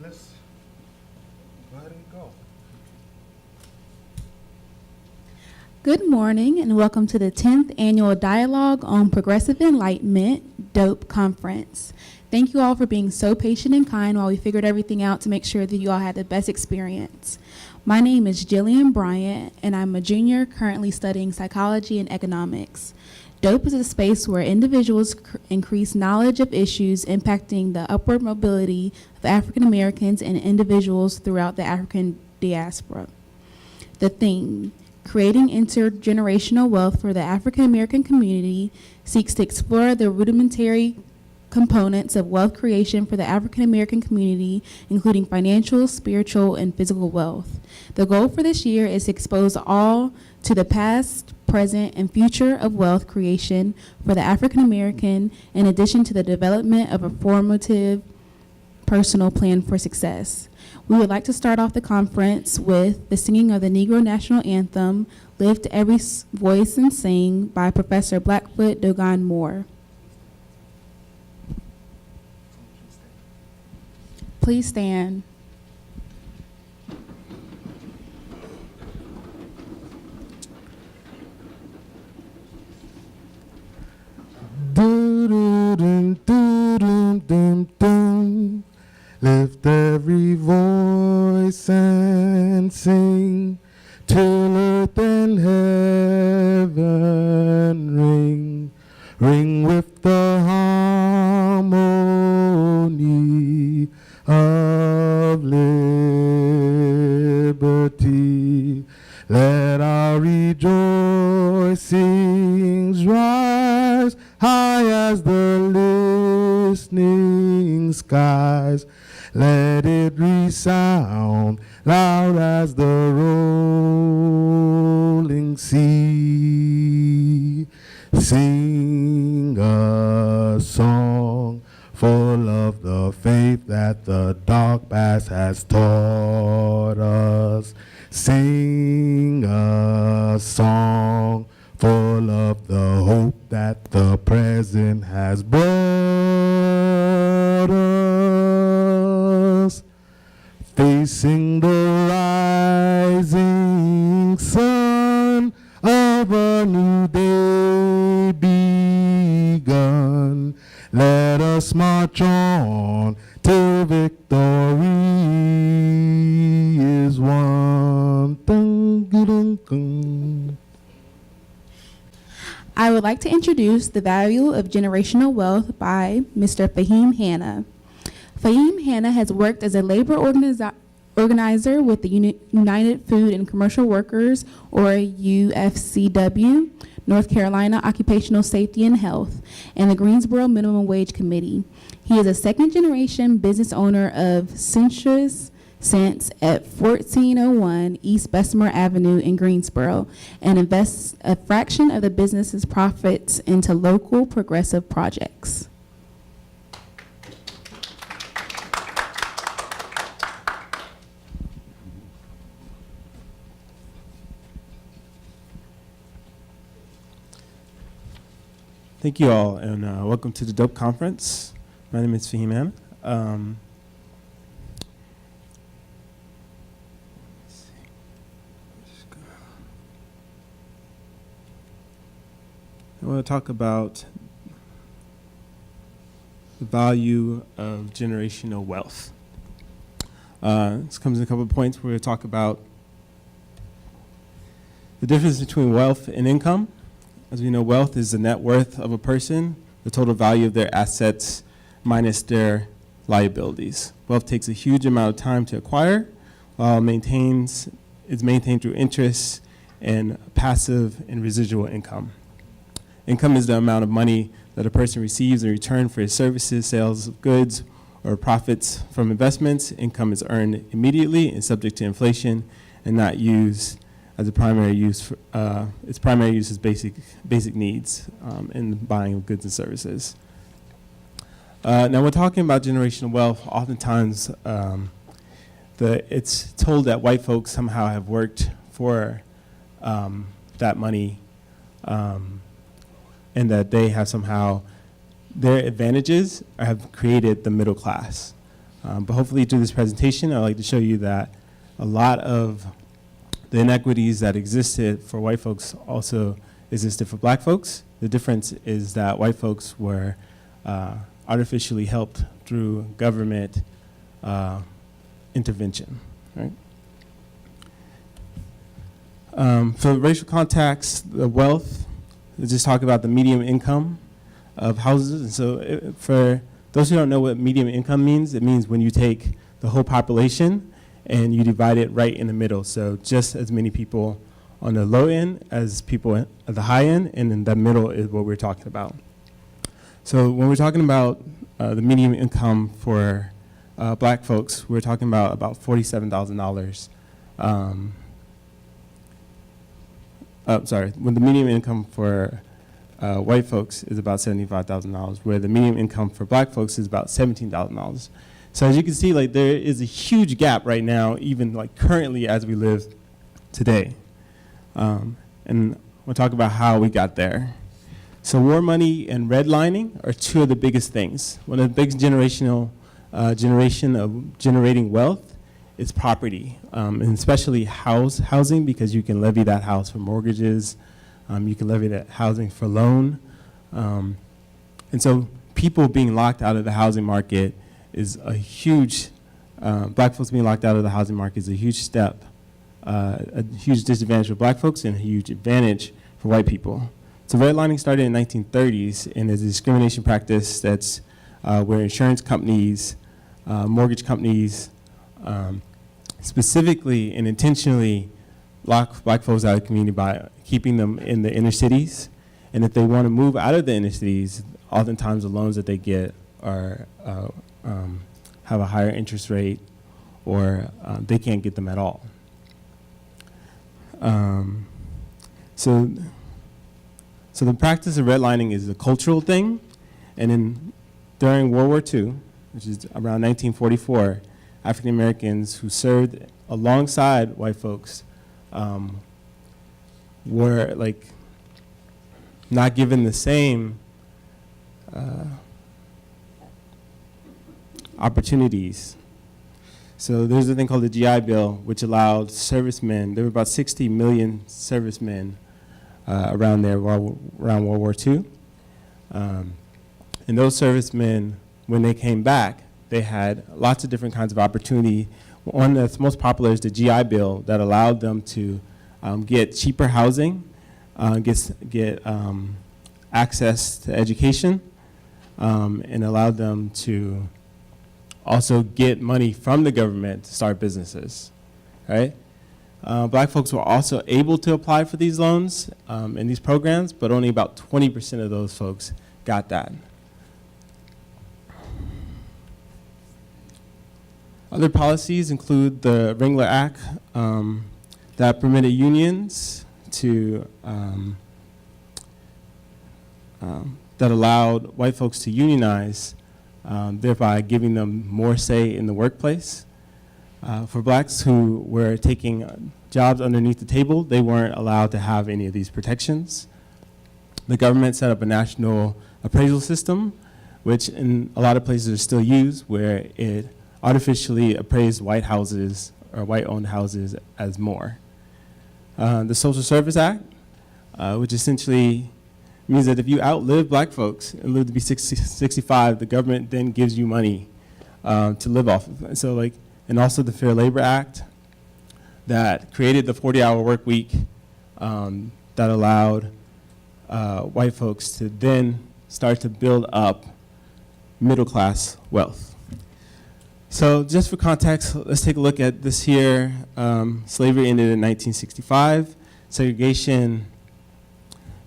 let's go ahead and go. Good morning and welcome to the 10th Annual Dialogue on Progressive Enlightenment, D.O.P.E Conference. Thank you all for being so patient and kind while we figured everything out to make sure that you all had the best experience. My name is Jillian Bryant and I'm a junior currently studying psychology and economics. D.O.P.E is a space where individuals increase knowledge of issues impacting the upward mobility of African Americans and individuals throughout the African diaspora. The theme, Creating Intergenerational Wealth for the African American Community, seeks to explore the rudimentary components of wealth creation for the African American community, including financial, spiritual, and physical wealth. The goal for this year is to expose all to the past, present, and future of wealth creation for the African American, in addition to the development of a formative personal plan for success. We would like to start off the conference with the singing of the Negro National Anthem, Lift Every Voice and Sing, by Professor Blackfoot Dogon Moore. Please stand. Do-do-dum-dum-dum-dum. Lift every voice and sing till earth and heaven ring, ring with the harmony of liberty. Let our rejoicings rise high as the listening skies. Let it resound loud as the rolling sea. Sing a song full of the faith that the dark past has taught us. Sing a song full of the hope that the present has brought us. Facing the rising sun of a new day begun, let us march on till victory is won. Dun-dun-dun-dun. I would like to introduce The Value of Generational Wealth by Mr. Fahim Hanna. Fahim Hanna has worked as a labor organizer with the United Food and Commercial Workers, or UFCW, North Carolina Occupational Safety and Health, and the Greensboro Minimum Wage Committee. He is a second-generation business owner of Centris Scents at 1401 East Bessemer Avenue in Greensboro, and invests a fraction of the business's profits into local progressive projects. Thank you all, and welcome to the D.O.P.E Conference. My name is Fahim Hanna. I want to talk about the value of generational wealth. This comes in a couple of points. We're going to talk about the difference between wealth and income. As we know, wealth is the net worth of a person, the total value of their assets minus their liabilities. Wealth takes a huge amount of time to acquire, while is maintained through interest and passive and residual income. Income is the amount of money that a person receives in return for his services, sales of goods, or profits from investments. Income is earned immediately and subject to inflation and not used as a primary use. Its primary use is basic needs in the buying of goods and services. Now, when talking about generational wealth, oftentimes it's told that white folks somehow have worked for that money, and that they have somehow, their advantages have created the middle class. But hopefully through this presentation, I'd like to show you that a lot of the inequities that existed for white folks also existed for black folks. The difference is that white folks were artificially helped through government intervention, right? For racial context, the wealth, let's just talk about the median income of houses. And so for those who don't know what median income means, it means when you take the whole population and you divide it right in the middle. So just as many people on the low end as people at the high end, and in the middle is what we're talking about. So when we're talking about the median income for black folks, we're talking about $47,000. When the median income for white folks is about $75,000, where the median income for black folks is about $17,000. So as you can see, like there is a huge gap right now, even like currently as we live today. And we'll talk about how we got there. So war money and redlining are two of the biggest things. One of the biggest generation of generating wealth is property, and especially housing, because you can levy that house for mortgages, you can levy that housing for loan. And so people being locked out of the housing market is a huge, black folks being locked out of the housing market is a huge step, a huge disadvantage for black folks and a huge advantage for white people. So redlining started in the 1930s and is a discrimination practice that's where insurance companies, mortgage companies, specifically and intentionally lock black folks out of the community by keeping them in the inner cities. And if they want to move out of the inner cities, oftentimes the loans that they get are have a higher interest rate, or they can't get them at all. So the practice of redlining is a cultural thing, and during World War II, which is around 1944, African Americans who served alongside white folks were like not given the same opportunities. So there's a thing called the GI Bill, which allowed servicemen, there were about 60 million servicemen around World War II. And those servicemen, when they came back, they had lots of different kinds of opportunity. One that's most popular is the GI Bill that allowed them to get cheaper housing, get access to education, and allowed them to also get money from the government to start businesses, right? Black folks were also able to apply for these loans in these programs, but only about 20% of those folks got that. Other policies include the WRINKLE Act that permitted unions to, that allowed white folks to unionize, thereby giving them more say in the workplace. For blacks who were taking jobs underneath the table, they weren't allowed to have any of these protections. The government set up a national appraisal system, which in a lot of places is still used, where it artificially appraised white houses or white-owned houses as more. The Social Service Act, which essentially means that if you outlive black folks and live to be 65, the government then gives you money to live off of. So like, and also the Fair Labor Act that created the 40-hour work week that allowed white folks to then start to build up middle-class wealth. So just for context, let's take a look at this here. Slavery ended in 1965. Segregation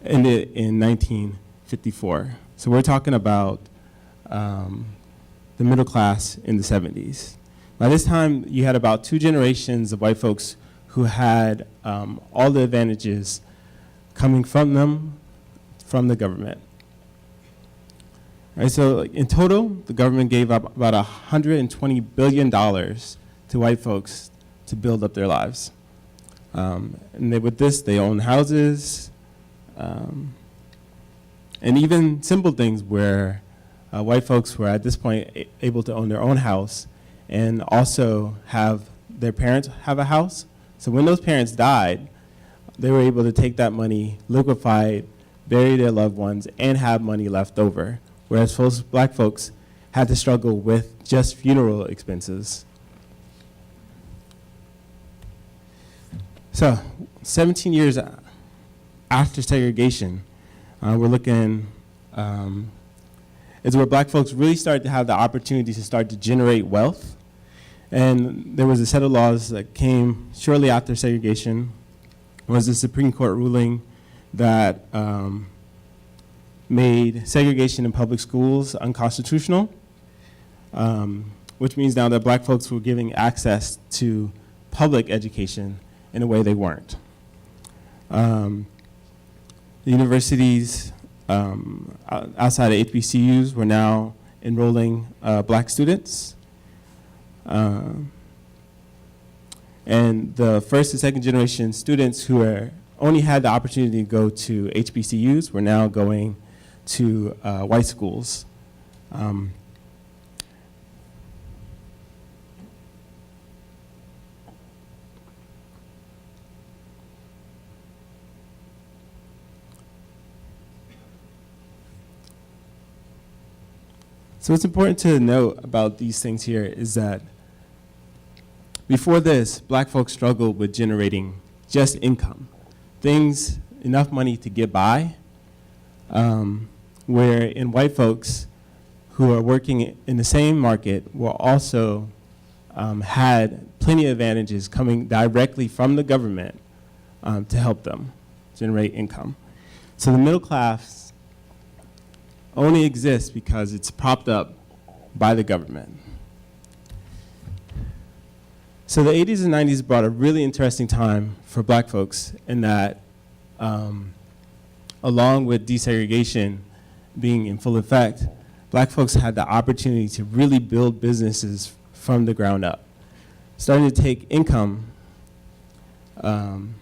ended in 1954. So we're talking about the middle class in the 70s. By this time, you had about 2 generations of white folks who had all the advantages coming from them, from the government. Right, so in total, the government gave up about $120 billion to white folks to build up their lives. And with this, they own houses, and even simple things where white folks were at this point able to own their own house and also have their parents have a house. So when those parents died, they were able to take that money, liquefy it, bury their loved ones, and have money left over. Whereas black folks had to struggle with just funeral expenses. So 17 years after segregation, we're looking, is where black folks really started to have the opportunity to start to generate wealth. And there was a set of laws that came shortly after segregation. It was the Supreme Court ruling that made segregation in public schools unconstitutional, which means now that black folks were giving access to public education in a way they weren't. The universities outside of HBCUs were now enrolling black students. And the first and second generation students who only had the opportunity to go to HBCUs were now going to white schools. So what's important to note about these things here is that before this, black folks struggled with generating just income, things, enough money to get by, where in white folks who are working in the same market will also had plenty of advantages coming directly from the government to help them generate income. So the middle class only exists because it's propped up by the government. So the 80s and 90s brought a really interesting time for black folks in that along with desegregation being in full effect, black folks had the opportunity to really build businesses from the ground up, starting to take income, starting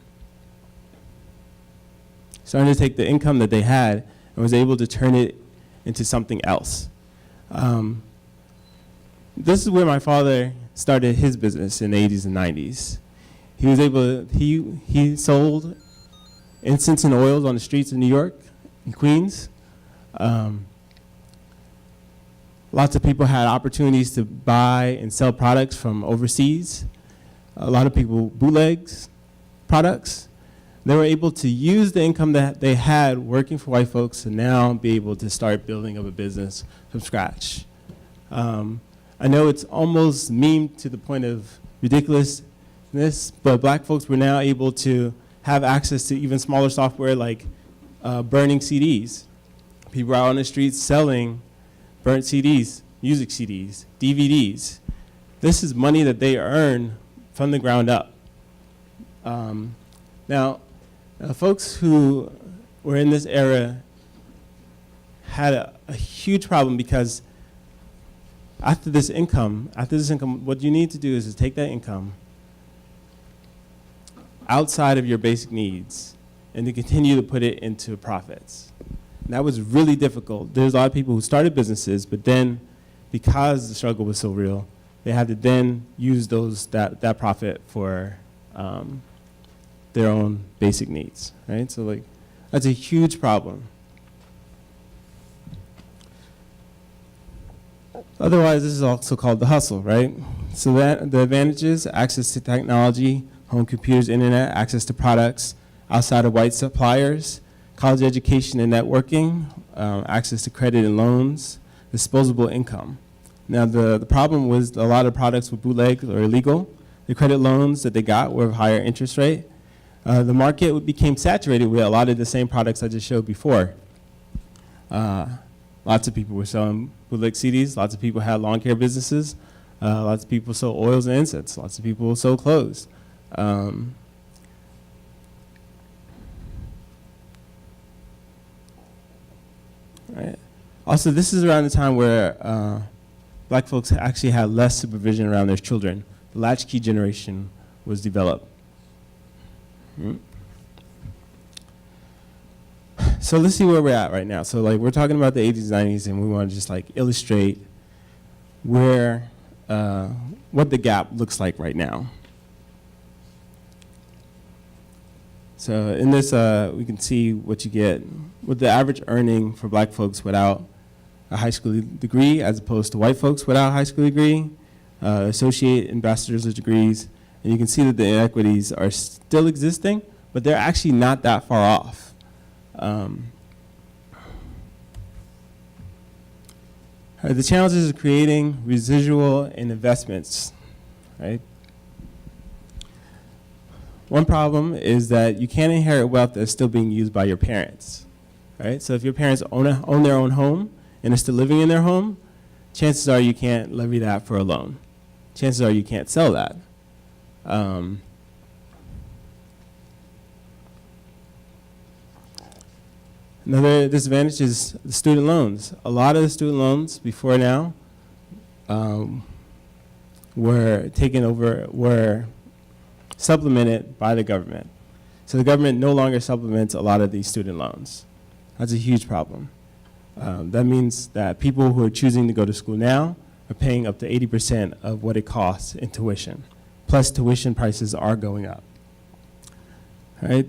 to take the income that they had and was able to turn it into something else. This is where my father started his business in the 80s and 90s. He was able to, he sold incense and oils on the streets of New York and Queens. Lots of people had opportunities to buy and sell products from overseas. A lot of people bootlegs products. They were able to use the income that they had working for white folks to now be able to start building up a business from scratch. I know it's almost meme to the point of ridiculousness, but black folks were now able to have access to even smaller software like burning CDs. People are out on the streets selling burnt CDs, music CDs, DVDs. This is money that they earn from the ground up. Now, folks who were in this era had a huge problem because after this income, what you need to do is to take that income outside of your basic needs and to continue to put it into profits. And that was really difficult. There's a lot of people who started businesses, but then because the struggle was so real, they had to then use that profit for their own basic needs, right? So like, that's a huge problem. Otherwise, this is also called the hustle, right? So that the advantages, access to technology, home computers, internet, access to products outside of white suppliers, college education and networking, access to credit and loans, disposable income. Now the problem was a lot of products were bootleg or illegal. The credit loans that they got were of higher interest rate. The market became saturated with a lot of the same products I just showed before. Lots of people were selling bootleg CDs. Lots of people had lawn care businesses. Lots of people sold oils and incense. Lots of people sold clothes. Right. Also, this is around the time where black folks actually had less supervision around their children. The latchkey generation was developed. So let's see where we're at right now. So like we're talking about the 80s, 90s, and we want to just like illustrate where what the gap looks like right now. So in this, we can see what you get with the average earning for black folks without a high school degree as opposed to white folks without a high school degree, associate and bachelor's degrees. And you can see that the inequities are still existing, but they're actually not that far off. The challenges of creating residual and investments, right? One problem is that you can't inherit wealth that's still being used by your parents, right? So if your parents own their own home and are still living in their home, chances are you can't levy that for a loan. Chances are you can't sell that. Another disadvantage is the student loans. A lot of the student loans before now were supplemented by the government. So the government no longer supplements a lot of these student loans. That's a huge problem. That means that people who are choosing to go to school now are paying up to 80% of what it costs in tuition. Plus tuition prices are going up. All right?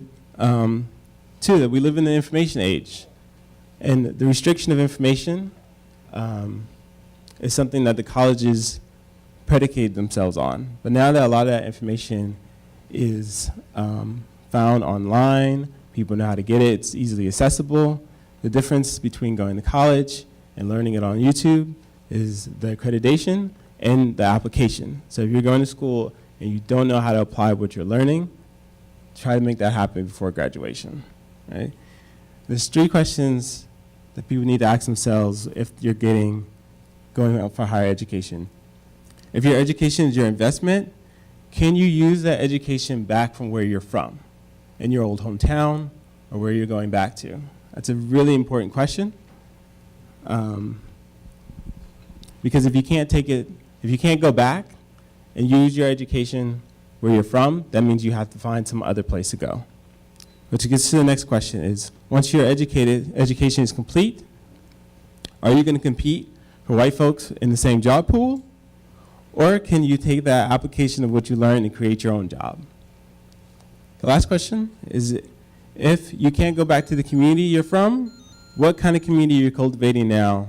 Two, that we live in the information age. And the restriction of information is something that the colleges predicate themselves on. But now that a lot of that information is found online, people know how to get it, it's easily accessible. The difference between going to college and learning it on YouTube is the accreditation and the application. So if you're going to school and you don't know how to apply what you're learning, try to make that happen before graduation, right? There's 3 questions that people need to ask themselves if you're going out for higher education. If your education is your investment, can you use that education back from where you're from, in your old hometown or where you're going back to? That's a really important question. Because if you can't go back and use your education where you're from, that means you have to find some other place to go. Which gets to the next question is, once your education is complete, are you going to compete for white folks in the same job pool? Or can you take that application of what you learned and create your own job? The last question is, if you can't go back to the community you're from, what kind of community you're cultivating now,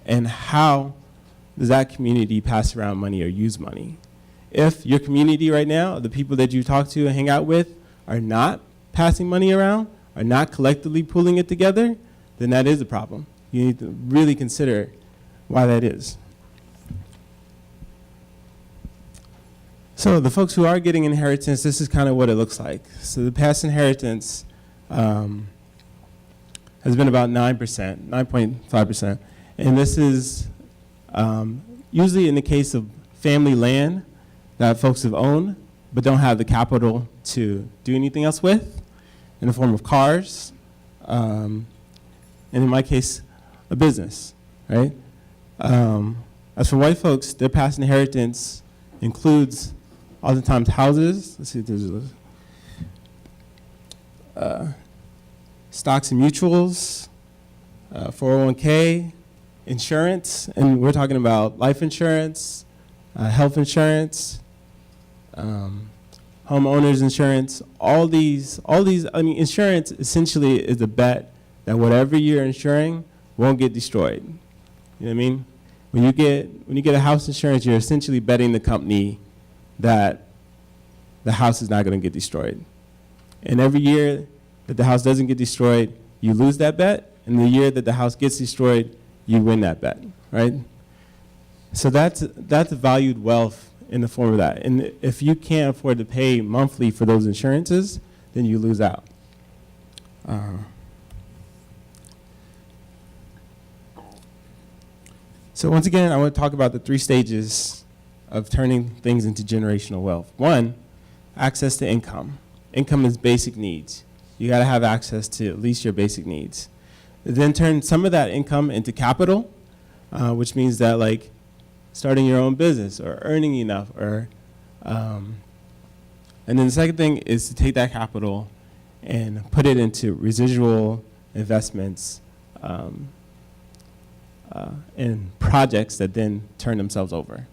and how does that community pass around money or use money? If your community right now, the people that you talk to and hang out with, are not passing money around, are not collectively pooling it together, then that is a problem. You need to really consider why that is. So the folks who are getting inheritance, this is kind of what it looks like. So the past inheritance has been about 9%, 9.5%. And this is usually in the case of family land that folks have owned but don't have the capital to do anything else with, in the form of cars, and in my case, a business, right? As for white folks, their past inheritance includes oftentimes houses. Let's see if there's stocks and mutuals, 401k, insurance, and we're talking about life insurance, health insurance, homeowners insurance, all these, I mean, insurance essentially is a bet that whatever you're insuring won't get destroyed. You know what I mean? When you get a house insurance, you're essentially betting the company that the house is not going to get destroyed. And every year that the house doesn't get destroyed, you lose that bet, and the year that the house gets destroyed, you win that bet, right? So that's valued wealth in the form of that. And if you can't afford to pay monthly for those insurances, then you lose out. So once again, I want to talk about the 3 stages of turning things into generational wealth. 1, access to income. Income is basic needs. You got to have access to at least your basic needs. Then turn some of that income into capital, which means that like starting your own business or earning enough, or and then the second thing is to take that capital and put it into residual investments and projects that then turn themselves over,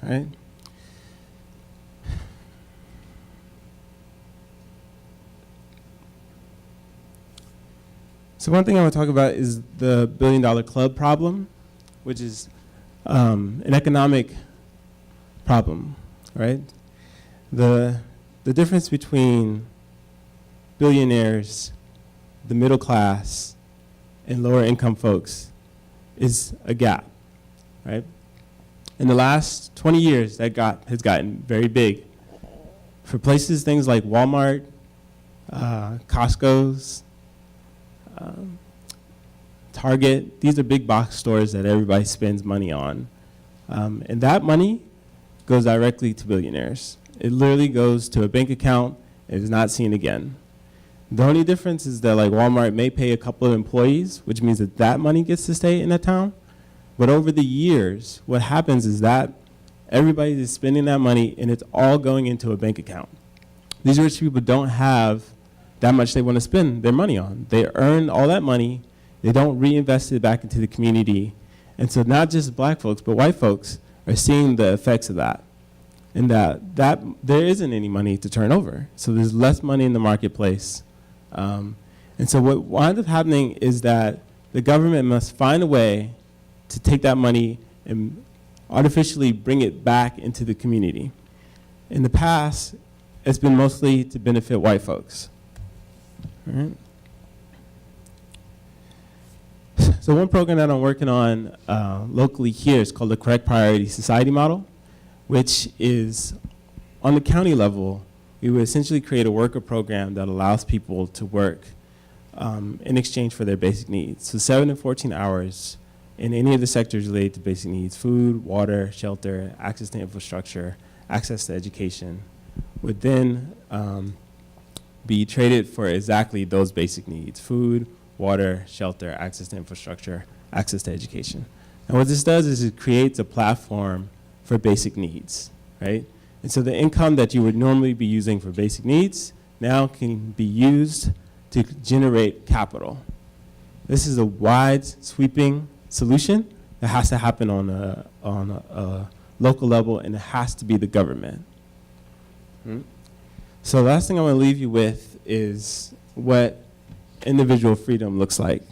right? So one thing I want to talk about is the $1 billion club problem, which is an economic problem, right? The difference between billionaires, the middle class, and lower income folks is a gap, right? In the last 20 years, that gap has gotten very big. For places, things like Walmart, Costco's, Target, these are big box stores that everybody spends money on. And that money goes directly to billionaires. It literally goes to a bank account and is not seen again. The only difference is that like Walmart may pay a couple of employees, which means that that money gets to stay in that town. But over the years, what happens is that everybody is spending that money and it's all going into a bank account. These rich people don't have that much they want to spend their money on. They earn all that money, they don't reinvest it back into the community. And so not just black folks, but white folks are seeing the effects of that. And that there isn't any money to turn over. So there's less money in the marketplace. And so what winds up happening is that the government must find a way to take that money and artificially bring it back into the community. In the past, it's been mostly to benefit white folks. All right. So one program that I'm working on locally here is called the Correct Priority Society Model, which is on the county level, we would essentially create a worker program that allows people to work in exchange for their basic needs. So 7 to 14 hours in any of the sectors related to basic needs: food, water, shelter, access to infrastructure, access to education, would then be traded for exactly those basic needs: food, water, shelter, access to infrastructure, access to education. And what this does is it creates a platform for basic needs, right? And so the income that you would normally be using for basic needs now can be used to generate capital. This is a wide, sweeping solution that has to happen on a local level, and it has to be the government. So the last thing I want to leave you with is what individual freedom looks like.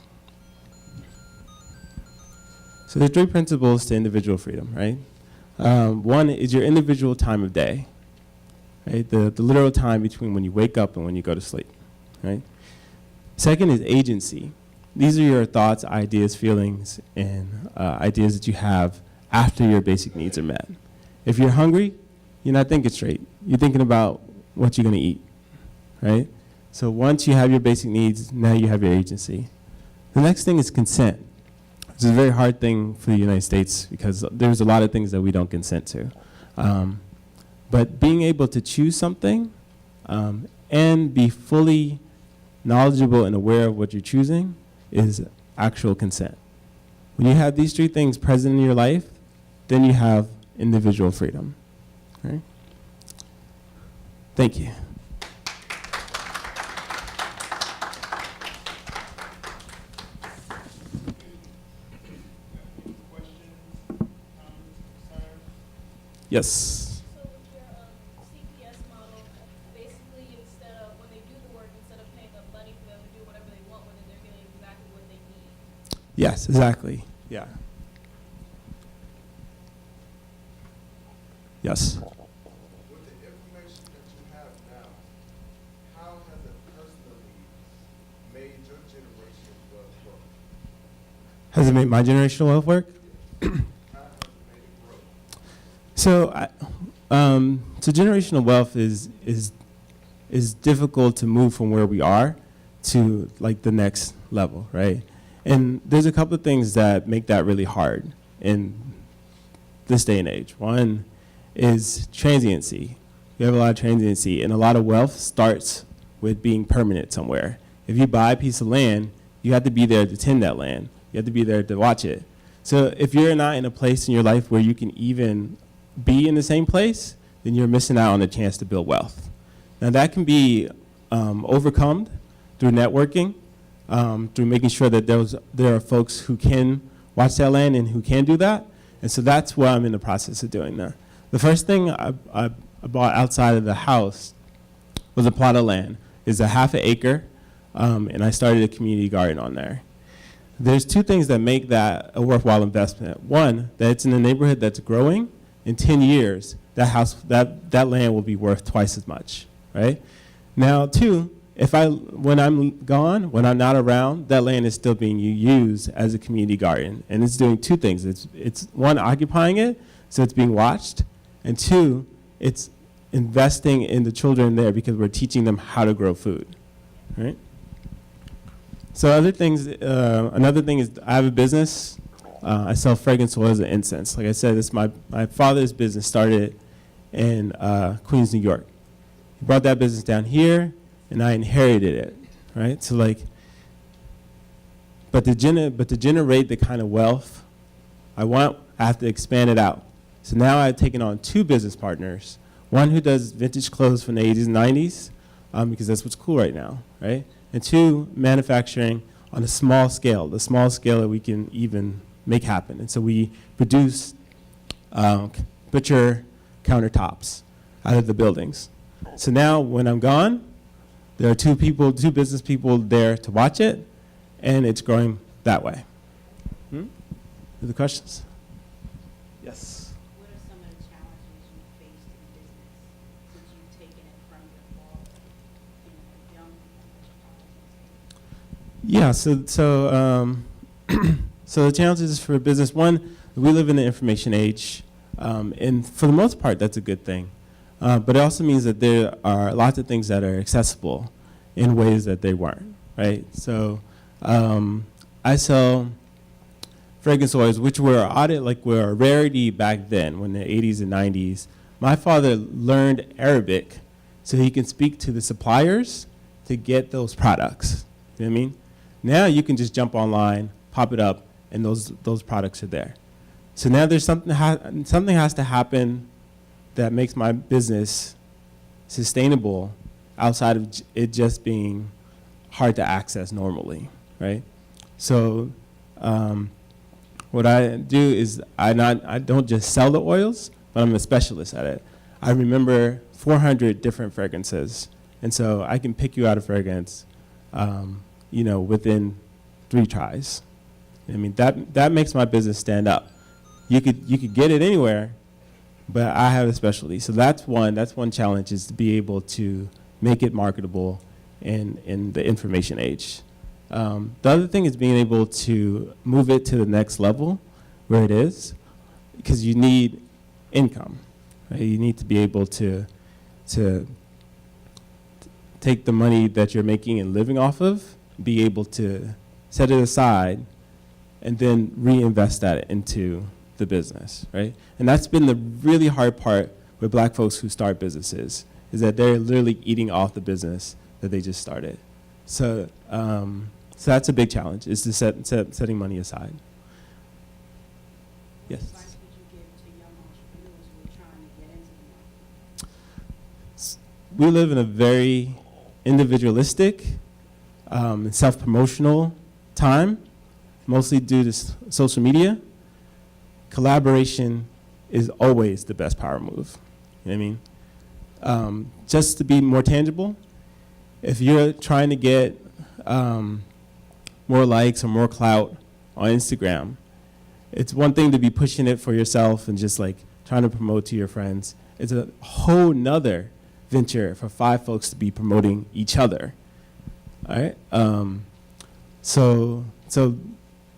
So there are 3 principles to individual freedom, right? One is your individual time of day, right? The literal time between when you wake up and when you go to sleep, right? Second is agency. These are your thoughts, ideas, feelings, and ideas that you have after your basic needs are met. If you're hungry, you're not thinking straight. You're thinking about what you're going to eat, right? So once you have your basic needs, now you have your agency. The next thing is consent. It's a very hard thing for the United States because there's a lot of things that we don't consent to. But being able to choose something and be fully knowledgeable and aware of what you're choosing is actual consent. When you have these 3 things present in your life, then you have individual freedom. Right? Thank you. Yes. So with your CPS model, basically instead of, when they do the work, instead of paying them money for them to do whatever they want with it, they're getting exactly what they need. Yes, exactly. Yeah. Yes. With the information that you have now, how has it personally made your generational wealth work? Has it made my generational wealth work? How has it made it grow? So, so generational wealth is difficult to move from where we are to like the next level, right? And there's a couple of things that make that really hard in this day and age. One is transiency. You have a lot of transiency, and a lot of wealth starts with being permanent somewhere. If you buy a piece of land, you have to be there to tend that land. You have to be there to watch it. So if you're not in a place in your life where you can even be in the same place, then you're missing out on the chance to build wealth. Now that can be overcome through networking, through making sure that there are folks who can watch that land and who can do that. And so that's what I'm in the process of doing now. The first thing I bought outside of the house was a plot of land. It's a half an acre. and I started a community garden on there. There's two things that make that a worthwhile investment. One, that it's in a neighborhood that's growing. In 10 years, that land will be worth twice as much, right? Now, two, when I'm gone, when I'm not around, that land is still being used as a community garden, and it's doing two things. It's one, occupying it, so it's being watched, and two, it's investing in the children there because we're teaching them how to grow food, right? So other things, another thing is I have a business. I sell fragrance oils and incense. Like I said, this my father's business started in Queens, New York. He brought that business down here, and I inherited it, right? So like, but to generate the kind of wealth I want, I have to expand it out. So now I've taken on two business partners. One who does vintage clothes from the 80s and 90s, because that's what's cool right now, right? And two, manufacturing on a small scale, the small scale that we can even make happen. And so we produce butcher countertops out of the buildings. So now when I'm gone, there are two business people there to watch it, and it's growing that way. Other questions? Yes. What are some of the challenges you faced in business since you've taken it from your father, young Yeah, so the challenges for business, one, we live in the information age, and for the most part, that's a good thing. But it also means that there are lots of things that are accessible in ways that they weren't, right? So I sell fragrance oils, which were a rarity back then, when the 80s and 90s. My father learned Arabic so he can speak to the suppliers to get those products. You know what I mean? Now you can just jump online, pop it up, and those products are there. So now there's something has to happen that makes my business sustainable outside of it just being hard to access normally, right? So what I do is I don't just sell the oils, but I'm a specialist at it. I remember 400 different fragrances, and so I can pick you out a fragrance, within 3 tries. I mean, that makes my business stand up. You could get it anywhere, but I have a specialty. So that's one challenge, is to be able to make it marketable in the information age. The other thing is being able to move it to the next level where it is, because you need income, right? You need to be able to take the money that you're making and living off of, be able to set it aside, and then reinvest that into the business, right? And that's been the really hard part with black folks who start businesses, is that they're literally eating off the business that they just started. So that's a big challenge, is to setting money aside. Yes? What advice would you give to young entrepreneurs who are trying to get into the market? We live in a very individualistic and self-promotional time, mostly due to social media. Collaboration is always the best power move. You know what I mean? Just to be more tangible, if you're trying to get more likes or more clout on Instagram, it's one thing to be pushing it for yourself and just like trying to promote to your friends. It's a whole nother venture for 5 folks to be promoting each other. All right?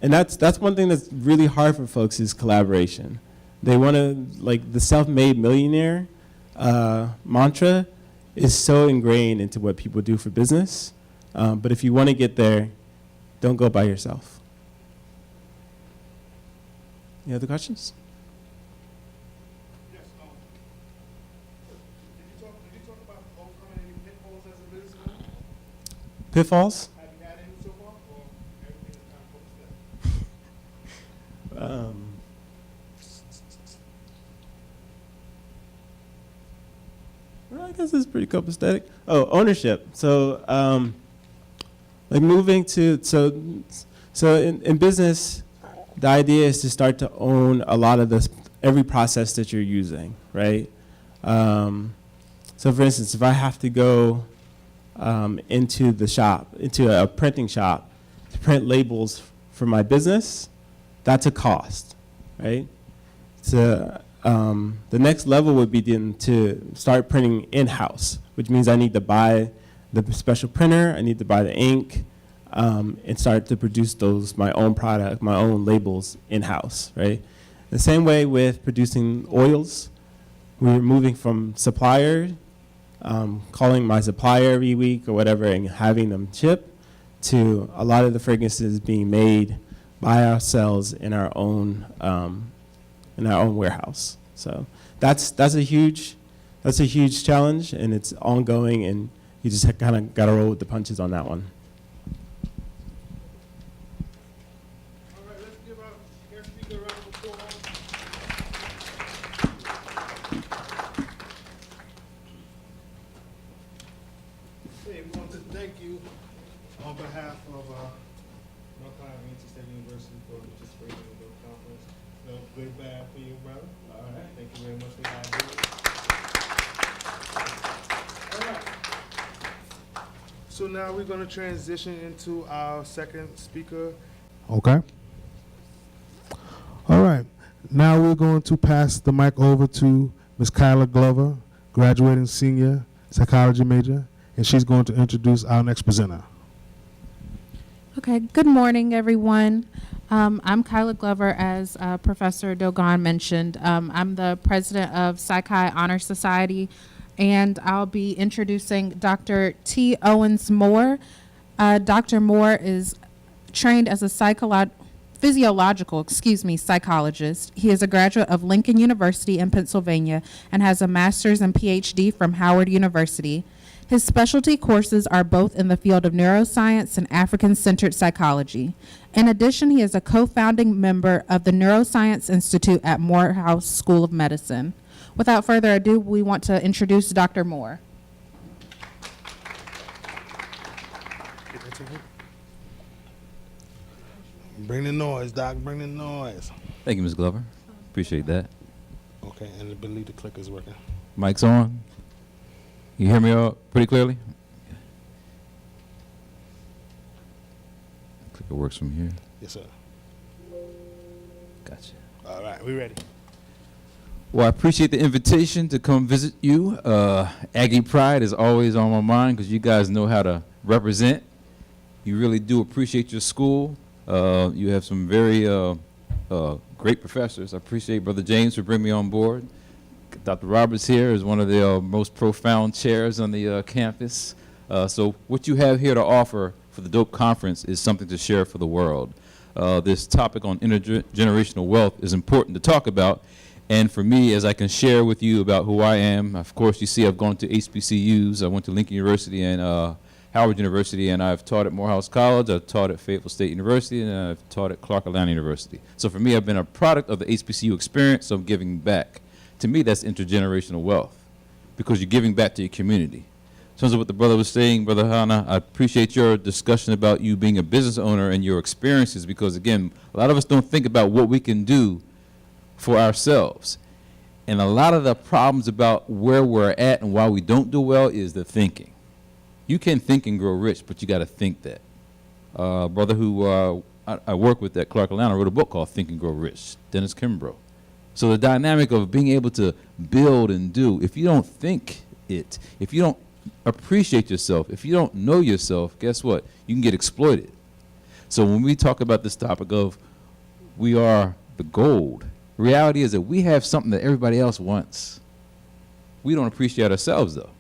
And that's one thing that's really hard for folks, is collaboration. They want to, like, the self-made millionaire mantra is so ingrained into what people do for business. But if you want to get there, don't go by yourself. Any other questions? Yes, did you talk about overcoming any pitfalls as a businessman? Pitfalls? Have you had any so far, or everything is kind of Well, I guess it's pretty copacetic. Oh, ownership. So, like moving to, so in business, the idea is to start to own a lot of every process that you're using, right? So for instance, if I have to go into the shop, into a printing shop, to print labels for my business, that's a cost, right? So the next level would be then to start printing in-house, which means I need to buy the special printer, I need to buy the ink, and start to produce my own product, my own labels in-house, right? The same way with producing oils, we're moving from supplier, calling my supplier every week or whatever and having them ship, to a lot of the fragrances being made by ourselves in our own warehouse. So that's a huge challenge, and it's ongoing, and you just kind of got to roll with the punches on that one. All right, let's give our guest speaker a round of applause. Hey, we want to thank you on behalf of North Carolina State University for participating in the conference. No good bad for you, brother. All right, thank you very much for that. All right. So now we're going to transition into our second speaker. Okay. All right. Now we're going to pass the mic over to Ms. Kyla Glover, graduating senior psychology major, and she's going to introduce our next presenter. Okay, good morning, everyone. I'm Kyla Glover, as Professor Dogon mentioned. I'm the president of Psychi Honor Society, and I'll be introducing Dr. T. Owens Moore. Dr. Moore is trained as a physiological psychologist. He is a graduate of Lincoln University in Pennsylvania and has a master's and PhD from Howard University. His specialty courses are both in the field of neuroscience and African-centered psychology. In addition, he is a co-founding member of the Neuroscience Institute at Morehouse School of Medicine. Without further ado, we want to introduce Dr. Moore. Bring the noise, Doc. Bring the noise. Thank you, Ms. Glover. Appreciate that. Okay, and I believe the click is working. Mic's on. You hear me all pretty clearly? Clicker works from here. Yes, sir. Gotcha. All right, we ready. Well, I appreciate the invitation to come visit you. Aggie Pride is always on my mind because you guys know how to represent. You really do appreciate your school. You have some very great professors. I appreciate Brother James for bringing me on board. Dr. Roberts here is one of the most profound chairs on the campus. So what you have here to offer for the D.O.P.E conference is something to share for the world. This topic on intergenerational wealth is important to talk about. And for me, as I can share with you about who I am, of course, you see I've gone to HBCUs. I went to Lincoln University and Howard University, and I've taught at Morehouse College, I've taught at Fayetteville State University, and I've taught at Clark Atlanta University. So for me, I've been a product of the HBCU experience, so I'm giving back. To me, that's intergenerational wealth, because you're giving back to your community. In terms of what the brother was saying, Brother Hana, I appreciate your discussion about you being a business owner and your experiences, because again, a lot of us don't think about what we can do for ourselves. And a lot of the problems about where we're at and why we don't do well is the thinking. You can think and grow rich, but you got to think that. Brother who I work with at Clark Atlanta wrote a book called Think and Grow Rich, Dennis Kimbrough. So the dynamic of being able to build and do, if you don't think it, if you don't appreciate yourself, if you don't know yourself, guess what? You can get exploited. So when we talk about this topic of we are the gold, the reality is that we have something that everybody else wants. We don't appreciate ourselves, though,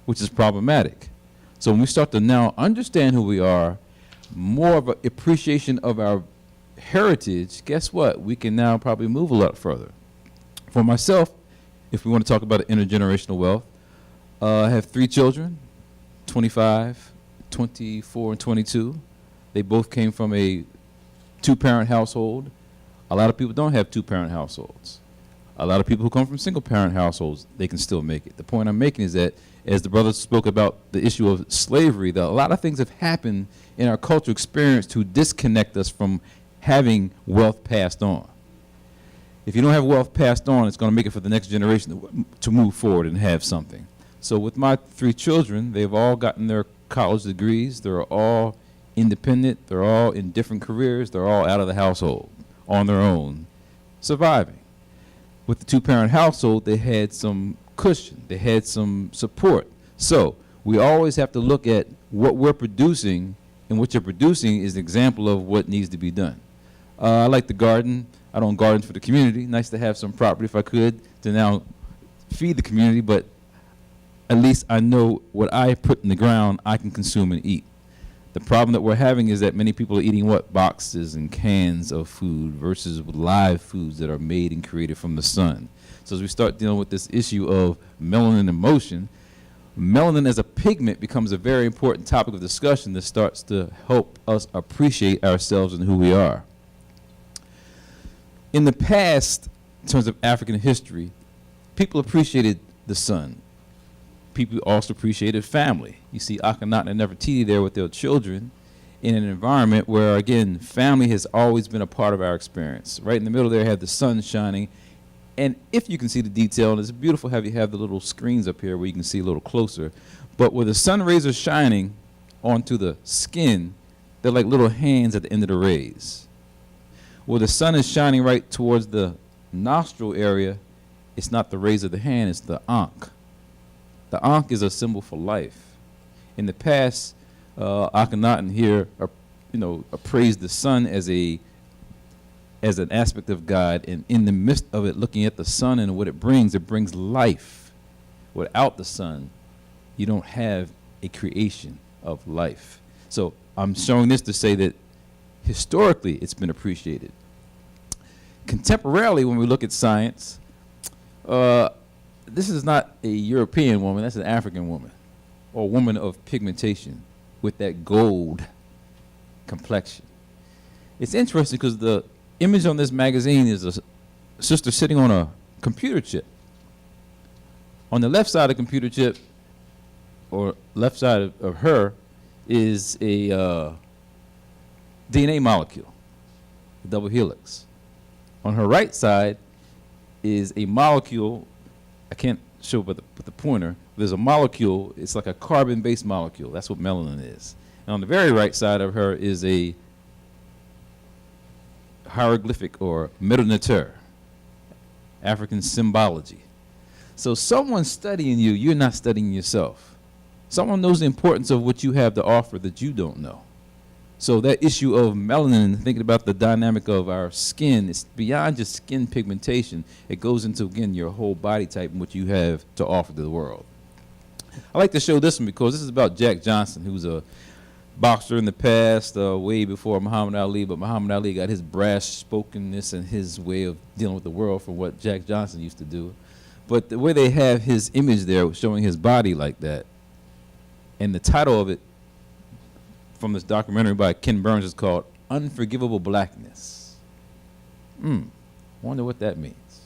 which is problematic. So when we start to now understand who we are, more of an appreciation of our heritage, guess what? We can now probably move a lot further. For myself, if we want to talk about intergenerational wealth, I have 3 children, 25, 24, and 22. They both came from a 2-parent household. A lot of people don't have 2-parent households. A lot of people who come from single-parent households, they can still make it. The point I'm making is that, as the brother spoke about the issue of slavery, that a lot of things have happened in our cultural experience to disconnect us from having wealth passed on. If you don't have wealth passed on, it's going to make it for the next generation to move forward and have something. So with my 3 children, they've all gotten their college degrees. They're all independent. They're all in different careers. They're all out of the household on their own, surviving. With the two-parent household, they had some cushion. They had some support. So we always have to look at what we're producing, and what you're producing is an example of what needs to be done. I like to garden. I don't garden for the community. Nice to have some property, if I could, to now feed the community, but at least I know what I put in the ground I can consume and eat. The problem that we're having is that many people are eating what? Boxes and cans of food versus live foods that are made and created from the sun. So as we start dealing with this issue of melanin in motion, melanin as a pigment becomes a very important topic of discussion that starts to help us appreciate ourselves and who we are. In the past, in terms of African history, people appreciated the sun. People also appreciated family. You see Akhenaten and Nefertiti there with their children in an environment where, again, family has always been a part of our experience. Right in the middle there, have the sun shining. And if you can see the detail, and it's beautiful how you have the little screens up here where you can see a little closer, but where the sun rays are shining onto the skin, they're like little hands at the end of the rays. Where the sun is shining right towards the nostril area, it's not the rays of the hand, it's the ankh. The ankh is a symbol for life. In the past, Akhenaten here, appraised the sun as an aspect of God, and in the midst of it, looking at the sun and what it brings life. Without the sun, you don't have a creation of life. So I'm showing this to say that historically it's been appreciated. Contemporarily, when we look at science, this is not a European woman, that's an African woman, or a woman of pigmentation with that gold complexion. It's interesting because the image on this magazine is a sister sitting on a computer chip. On the left side of the computer chip, or left side of her, is a DNA molecule, a double helix. On her right side is a molecule, I can't show with the pointer, there's a molecule, it's like a carbon-based molecule. That's what melanin is. And on the very right side of her is a hieroglyphic or rudimentary, African symbology. So someone's studying you, you're not studying yourself. Someone knows the importance of what you have to offer that you don't know. So that issue of melanin, thinking about the dynamic of our skin, it's beyond just skin pigmentation. It goes into, again, your whole body type and what you have to offer to the world. I like to show this one because this is about Jack Johnson, who was a boxer in the past, way before Muhammad Ali, but Muhammad Ali got his brash spokenness and his way of dealing with the world from what Jack Johnson used to do. But the way they have his image there showing his body like that, and the title of it from this documentary by Ken Burns is called Unforgivable Blackness. Wonder what that means.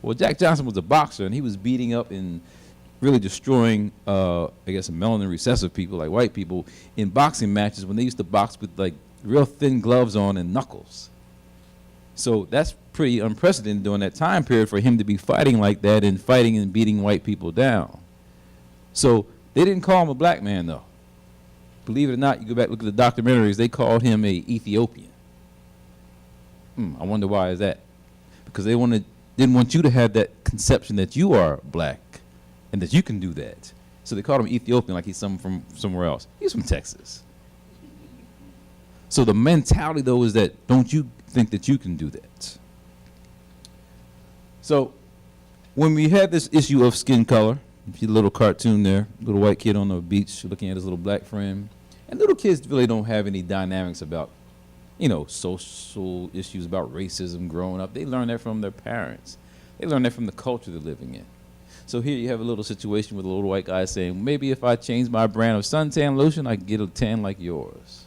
Well, Jack Johnson was a boxer, and he was beating up and really destroying, melanin recessive people, like white people, in boxing matches when they used to box with, like, real thin gloves on and knuckles. So that's pretty unprecedented during that time period for him to be fighting like that and fighting and beating white people down. So they didn't call him a black man, though. Believe it or not, you go back, look at the documentaries, they called him a Ethiopian. I wonder why is that? Because they didn't want you to have that conception that you are black and that you can do that. So they called him Ethiopian like he's someone from somewhere else. He's from Texas. So the mentality, though, is that don't you think that you can do that? So when we had this issue of skin color, you see the little cartoon there, little white kid on the beach looking at his little black friend. And little kids really don't have any dynamics about, social issues about racism growing up. They learn that from their parents. They learn that from the culture they're living in. So here you have a little situation with a little white guy saying, maybe if I change my brand of suntan lotion, I can get a tan like yours.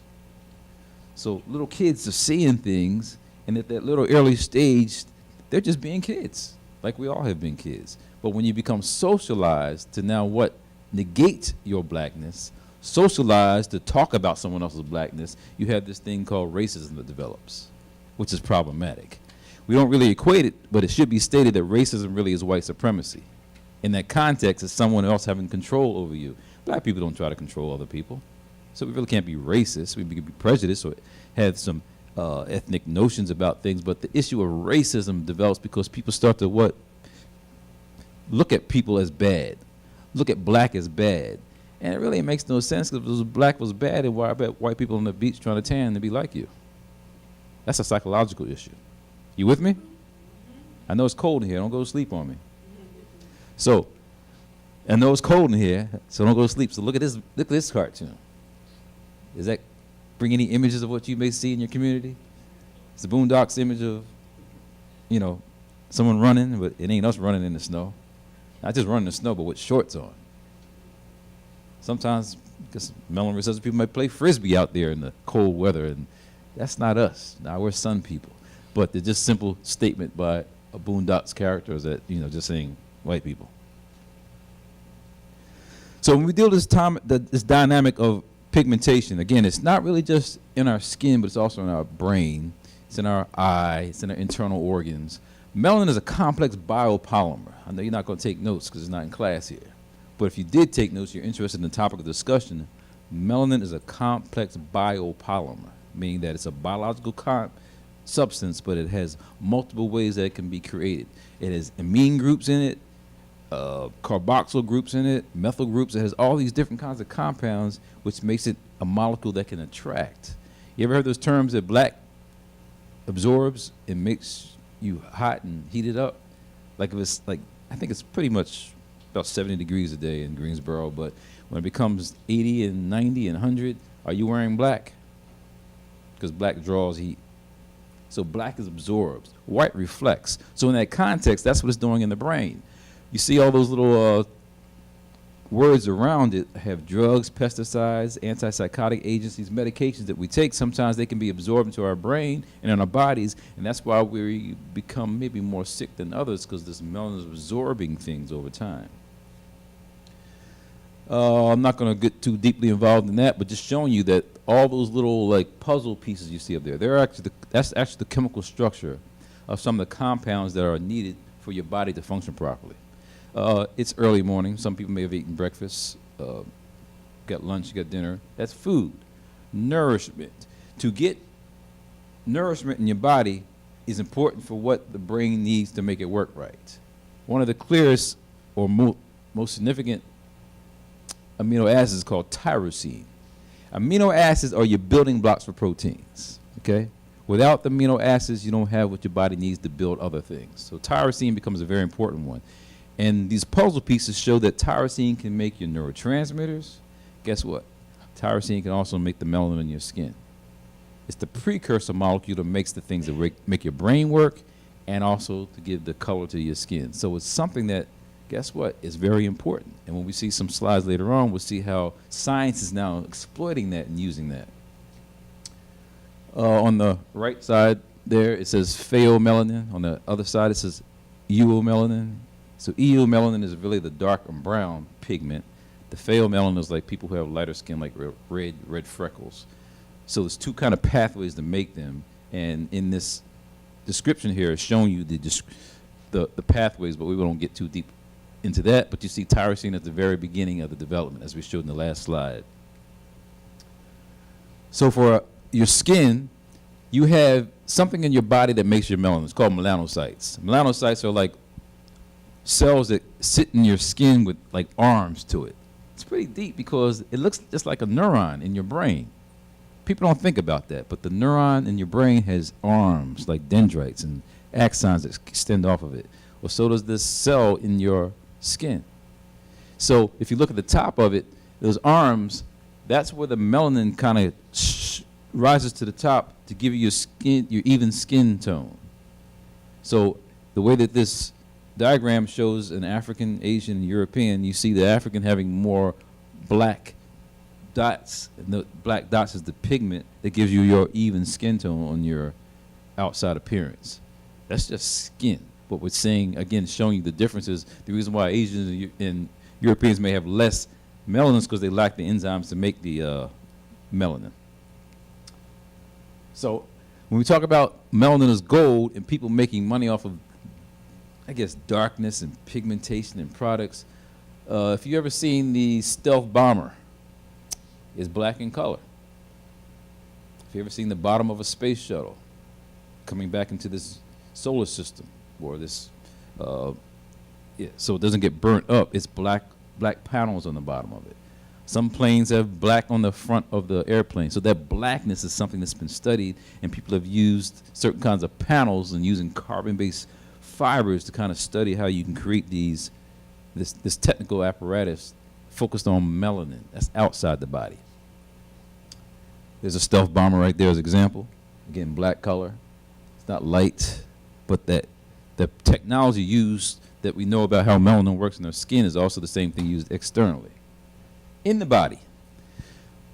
So little kids are seeing things, and at that little early stage, they're just being kids, like we all have been kids. But when you become socialized to now negate your blackness, socialized to talk about someone else's blackness, you have this thing called racism that develops, which is problematic. We don't really equate it, but it should be stated that racism really is white supremacy. In that context, it's someone else having control over you. Black people don't try to control other people. So we really can't be racist. We can be prejudiced or have some ethnic notions about things. But the issue of racism develops because people start to look at people as bad, look at black as bad. And it really makes no sense because if black was bad, then why I bet white people on the beach trying to tan to be like you? That's a psychological issue. You with me? I know it's cold in here. Don't go to sleep on me. So, I know it's cold in here, so don't go to sleep. So look at this cartoon. Does that bring any images of what you may see in your community? It's the Boondocks image of, someone running, but it ain't us running in the snow. Not just running in the snow, but with shorts on. Sometimes, because melanin recessive people might play frisbee out there in the cold weather, and that's not us. Now we're sun people. But they're just simple statement by a Boondocks character is that, just saying white people. So when we deal with this dynamic of pigmentation, again, it's not really just in our skin, but it's also in our brain. It's in our eye. It's in our internal organs. Melanin is a complex biopolymer. I know you're not going to take notes because it's not in class here. But if you did take notes, you're interested in the topic of discussion, melanin is a complex biopolymer, meaning that it's a biological substance, but it has multiple ways that it can be created. It has amine groups in it, carboxyl groups in it, methyl groups. It has all these different kinds of compounds, which makes it a molecule that can attract. You ever heard those terms that black absorbs and makes you hot and heat it up? Like if it's like, I think it's pretty much about 70 degrees a day in Greensboro, but when it becomes 80 and 90 and 100, are you wearing black? Because black draws heat. So black is absorbed, white reflects. So in that context, that's what it's doing in the brain. You see all those little words around it have drugs, pesticides, antipsychotic agents, these medications that we take. Sometimes they can be absorbed into our brain and in our bodies, and that's why we become maybe more sick than others, because this melanin is absorbing things over time. I'm not going to get too deeply involved in that, but just showing you that all those little like puzzle pieces you see up there, that's actually the chemical structure of some of the compounds that are needed for your body to function properly. It's early morning. Some people may have eaten breakfast, got lunch, got dinner. That's food. Nourishment. To get nourishment in your body is important for what the brain needs to make it work right. One of the clearest or most significant amino acids is called tyrosine. Amino acids are your building blocks for proteins, okay? Without the amino acids, you don't have what your body needs to build other things. So tyrosine becomes a very important one. And these puzzle pieces show that tyrosine can make your neurotransmitters. Guess what? Tyrosine can also make the melanin in your skin. It's the precursor molecule that makes the things that make your brain work and also to give the color to your skin. So it's something that, guess what, is very important. And when we see some slides later on, we'll see how science is now exploiting that and using that. On the right side there, it says pheomelanin. On the other side, it says eumelanin. So eumelanin is really the dark and brown pigment. The pheomelanin is like people who have lighter skin, like red freckles. So there's two kind of pathways to make them. And in this description here, it's showing you the pathways, but we won't get too deep into that. But you see tyrosine at the very beginning of the development, as we showed in the last slide. So for your skin, you have something in your body that makes your melanin. It's called melanocytes. Melanocytes are like cells that sit in your skin with like arms to it. It's pretty deep because it looks just like a neuron in your brain. People don't think about that, but the neuron in your brain has arms like dendrites and axons that extend off of it. Well, so does this cell in your skin. So if you look at the top of it, those arms, that's where the melanin kind of rises to the top to give you your even skin tone. So the way that this diagram shows an African, Asian, European, you see the African having more black dots, and the black dots is the pigment that gives you your even skin tone on your outside appearance. That's just skin. What we're saying, again, showing you the differences. The reason why Asians and Europeans may have less melanin is because they lack the enzymes to make the melanin. So when we talk about melanin as gold and people making money off of, I guess, darkness and pigmentation and products, if you ever seen the stealth bomber, is black in color. Have you ever seen the bottom of a space shuttle coming back into this solar system, or this, so it doesn't get burnt up? It's black panels on the bottom of it. Some planes have black on the front of the airplane. So that blackness is something that's been studied, and people have used certain kinds of panels and using carbon-based fibers to kind of study how you can create this technical apparatus focused on melanin that's outside the body. There's a stealth bomber right there as an example. Again, black color. It's not light, but the technology used that we know about how melanin works in our skin is also the same thing used externally. In the body,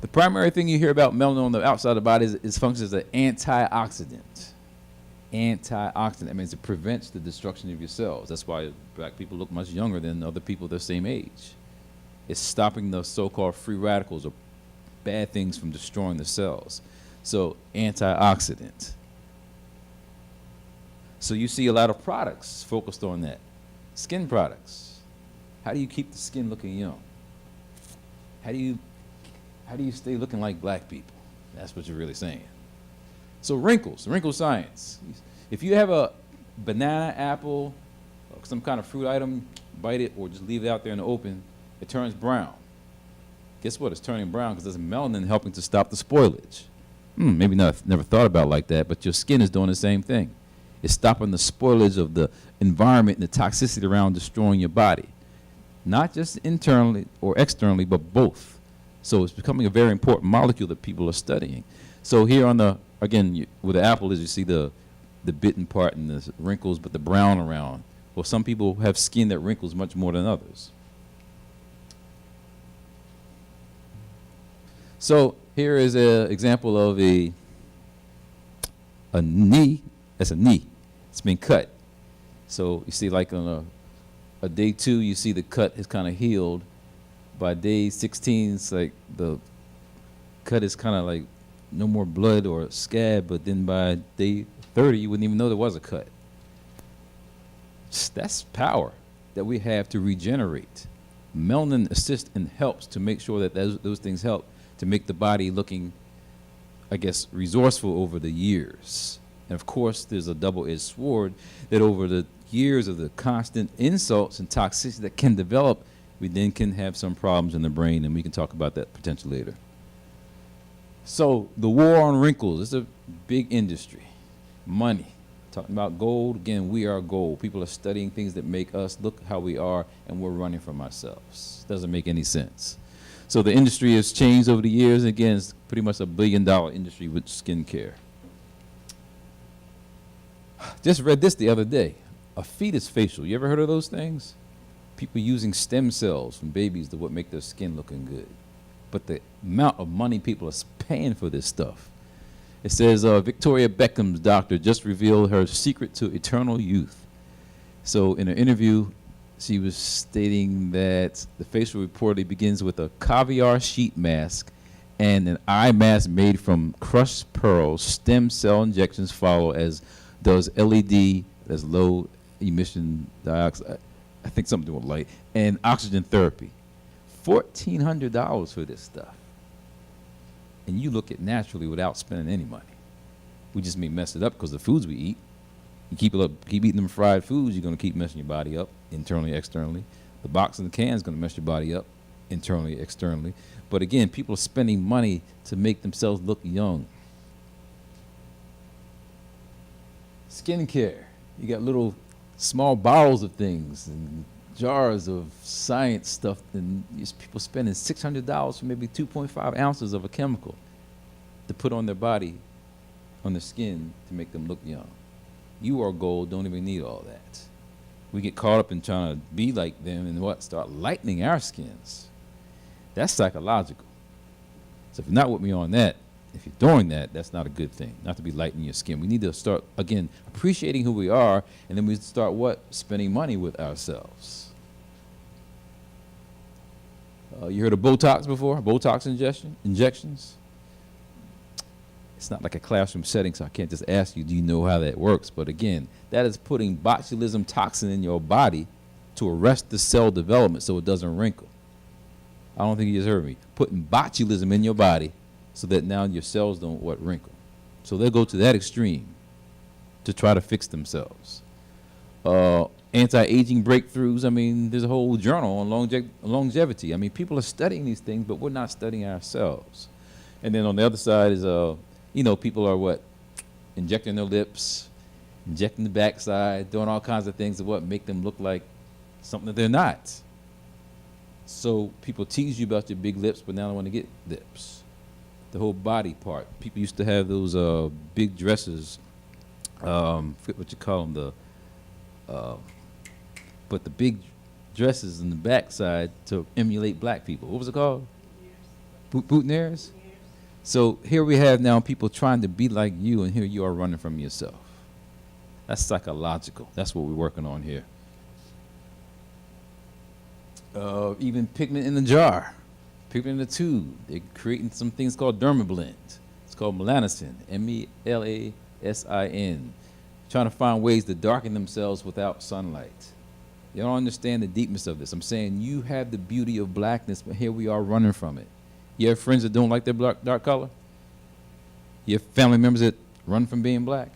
the primary thing you hear about melanin on the outside of the body is functions as an antioxidant. Antioxidant, that means it prevents the destruction of your cells. That's why black people look much younger than other people their same age. It's stopping the so-called free radicals or bad things from destroying the cells. So antioxidant. So you see a lot of products focused on that. Skin products. How do you keep the skin looking young? How do you stay looking like black people? That's what you're really saying. So wrinkle science. If you have a banana, apple, or some kind of fruit item, bite it or just leave it out there in the open, it turns brown. Guess what? It's turning brown because there's melanin helping to stop the spoilage. Maybe never thought about it like that, but your skin is doing the same thing. It's stopping the spoilage of the environment and the toxicity around destroying your body. Not just internally or externally, but both. So it's becoming a very important molecule that people are studying. So here on the, again, with the apple is you see the bitten part and the wrinkles, but the brown around. Well, some people have skin that wrinkles much more than others. So here is an example of a knee. That's a knee. It's been cut. So you see, like on a day 2, you see the cut is kind of healed. By day 16, it's like the cut is kind of like no more blood or scab, but then by day 30, you wouldn't even know there was a cut. That's power that we have to regenerate. Melanin assists and helps to make sure that those things help to make the body looking, I guess, resourceful over the years. And of course, there's a double-edged sword that over the years of the constant insults and toxicity that can develop, we then can have some problems in the brain, and we can talk about that potentially later. So the war on wrinkles is a big industry. Money. Talking about gold, again, we are gold. People are studying things that make us look how we are, and we're running from ourselves. Doesn't make any sense. So the industry has changed over the years. Again, it's pretty much $1 billion industry with skincare. Just read this the other day. A FETUS facial. You ever heard of those things? People using stem cells from babies to what make their skin looking good. But the amount of money people are paying for this stuff. It says Victoria Beckham's doctor just revealed her secret to eternal youth. So in an interview, she was stating that the facial reportedly begins with a caviar sheet mask and an eye mask made from crushed pearls. Stem cell injections follow, as does LED, that's low emission dioxide, I think something to do with light, and oxygen therapy. $1,400 for this stuff. And you look at naturally without spending any money. We just may mess it up because the foods we eat. You keep eating them fried foods, you're going to keep messing your body up internally, externally. The box and the can is going to mess your body up internally, externally. But again, people are spending money to make themselves look young. Skincare. You got little small bottles of things and jars of science stuff, and people spending $600 for maybe 2.5 ounces of a chemical to put on their body, on their skin, to make them look young. You are gold, don't even need all that. We get caught up in trying to be like them and start lightening our skins. That's psychological. So if you're not with me on that, if you're doing that, that's not a good thing, not to be lightening your skin. We need to start, again, appreciating who we are, and then we start spending money with ourselves. You heard of Botox before? Botox injections? It's not like a classroom setting, so I can't just ask you, do you know how that works? But again, that is putting botulism toxin in your body to arrest the cell development so it doesn't wrinkle. I don't think you just heard me. Putting botulism in your body so that now your cells don't wrinkle. So they'll go to that extreme to try to fix themselves. Anti-aging breakthroughs. I mean, there's a whole journal on longevity. I mean, people are studying these things, but we're not studying ourselves. And then on the other side is, people are injecting their lips, injecting the backside, doing all kinds of things that make them look like something that they're not. So people tease you about your big lips, but now they want to get lips. The whole body part. People used to have those big dresses. Forget what you call them. But the big dresses in the backside to emulate black people. What was it called? Boutonnieres. So here we have now people trying to be like you, and here you are running from yourself. That's psychological. That's what we're working on here. Even pigment in the jar, pigment in the tube. They're creating some things called dermablend. It's called Melanosome, Melasin. Trying to find ways to darken themselves without sunlight. You don't understand the deepness of this. I'm saying you have the beauty of blackness, but here we are running from it. You have friends that don't like their dark color? You have family members that run from being black?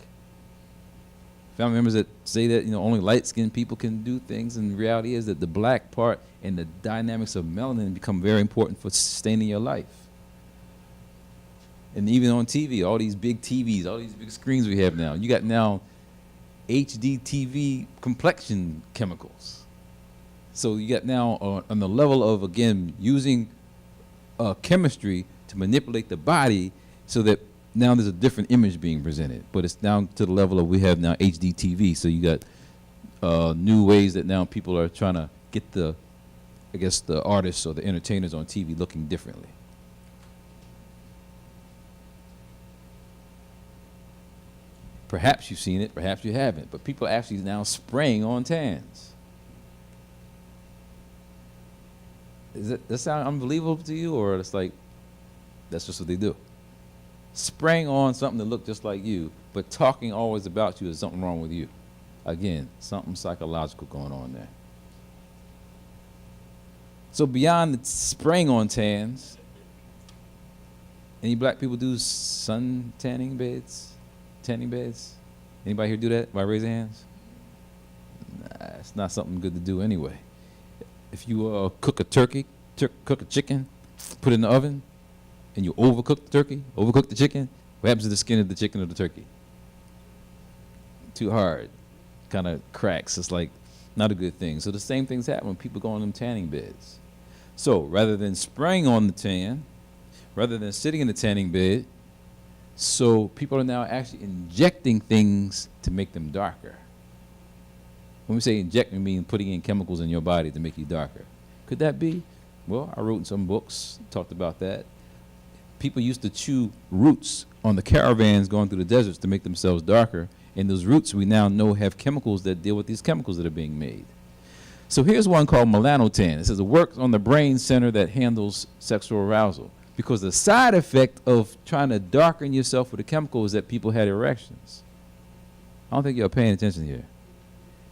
Family members that say that only light-skinned people can do things, and the reality is that the black part and the dynamics of melanin become very important for sustaining your life. And even on TV, all these big TVs, all these big screens we have now, you got now HD TV complexion chemicals. So you got now on the level of, again, using chemistry to manipulate the body so that now there's a different image being presented. But it's down to the level of we have now HD TV. So you got new ways that now people are trying to get the artists or the entertainers on TV looking differently. Perhaps you've seen it, perhaps you haven't, but people are actually now spraying on tans. Does that sound unbelievable to you, or it's like that's just what they do? Spraying on something that looked just like you, but talking always about you is something wrong with you. Again, something psychological going on there. So beyond the spraying on tans, any black people do sun tanning beds? Anybody here do that by raising hands? Nah, it's not something good to do anyway. If you cook a chicken, put it in the oven, and you overcook the chicken, what happens to the skin of the chicken or the turkey? Too hard, kind of cracks. It's like not a good thing. So the same things happen when people go on them tanning beds. So rather than spraying on the tan, rather than sitting in the tanning bed, so people are now actually injecting things to make them darker. When we say inject, we mean putting in chemicals in your body to make you darker. Could that be? Well, I wrote in some books, talked about that. People used to chew roots on the caravans going through the deserts to make themselves darker. And those roots we now know have chemicals that deal with these chemicals that are being made. So here's one called melanotan. It says it works on the brain center that handles sexual arousal. Because the side effect of trying to darken yourself with a chemical is that people had erections. I don't think you're paying attention here.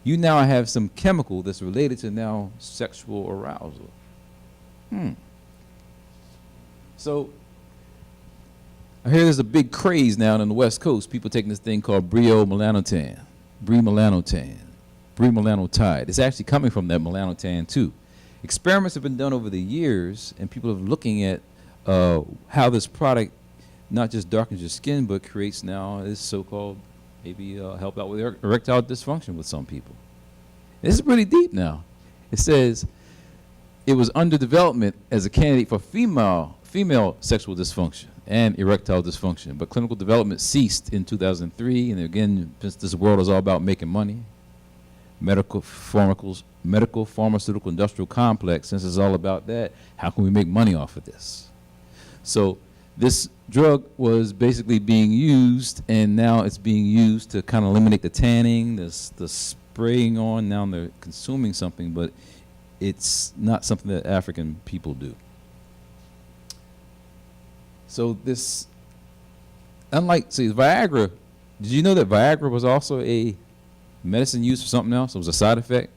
You now have some chemical that's related to now sexual arousal. So I hear there's a big craze now on the West Coast. People taking this thing called bremelanotide. It's actually coming from that melanotan too. Experiments have been done over the years, and people are looking at how this product not just darkens your skin, but creates now this so-called, maybe help out with erectile dysfunction with some people. This is pretty deep now. It says it was under development as a candidate for female sexual dysfunction and erectile dysfunction, but clinical development ceased in 2003, and again, since this world is all about making money, medical pharmaceutical industrial complex, since it's all about that, how can we make money off of this? So this drug was basically being used, and now it's being used to kind of eliminate the tanning, the spraying on. Now they're consuming something, but it's not something that African people do. So this, Viagra, did you know that Viagra was also a medicine used for something else? It was a side effect.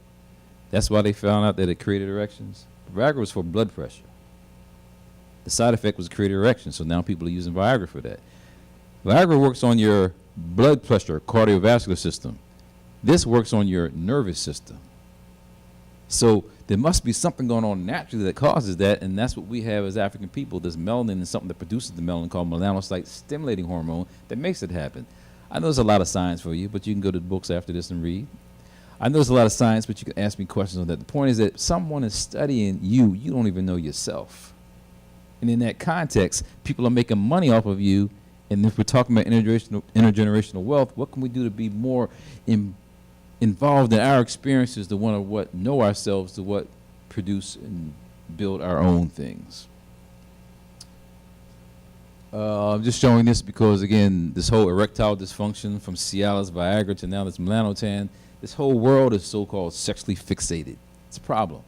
That's why they found out that it created erections. Viagra was for blood pressure. The side effect was created erection, so now people are using Viagra for that. Viagra works on your blood pressure, cardiovascular system. This works on your nervous system. So there must be something going on naturally that causes that, and that's what we have as African people. This melanin is something that produces the melanin called melanocyte stimulating hormone that makes it happen. I know there's a lot of science for you, but you can go to the books after this and read. I know there's a lot of science, but you can ask me questions on that. The point is that someone is studying you don't even know yourself. And in that context, people are making money off of you. And if we're talking about intergenerational wealth, what can we do to be more involved in our experiences to want to what know ourselves, to what produce and build our own things? I'm just showing this because, again, this whole erectile dysfunction from Cialis, Viagra to now this melanotan, this whole world is so-called sexually fixated. It's a problem.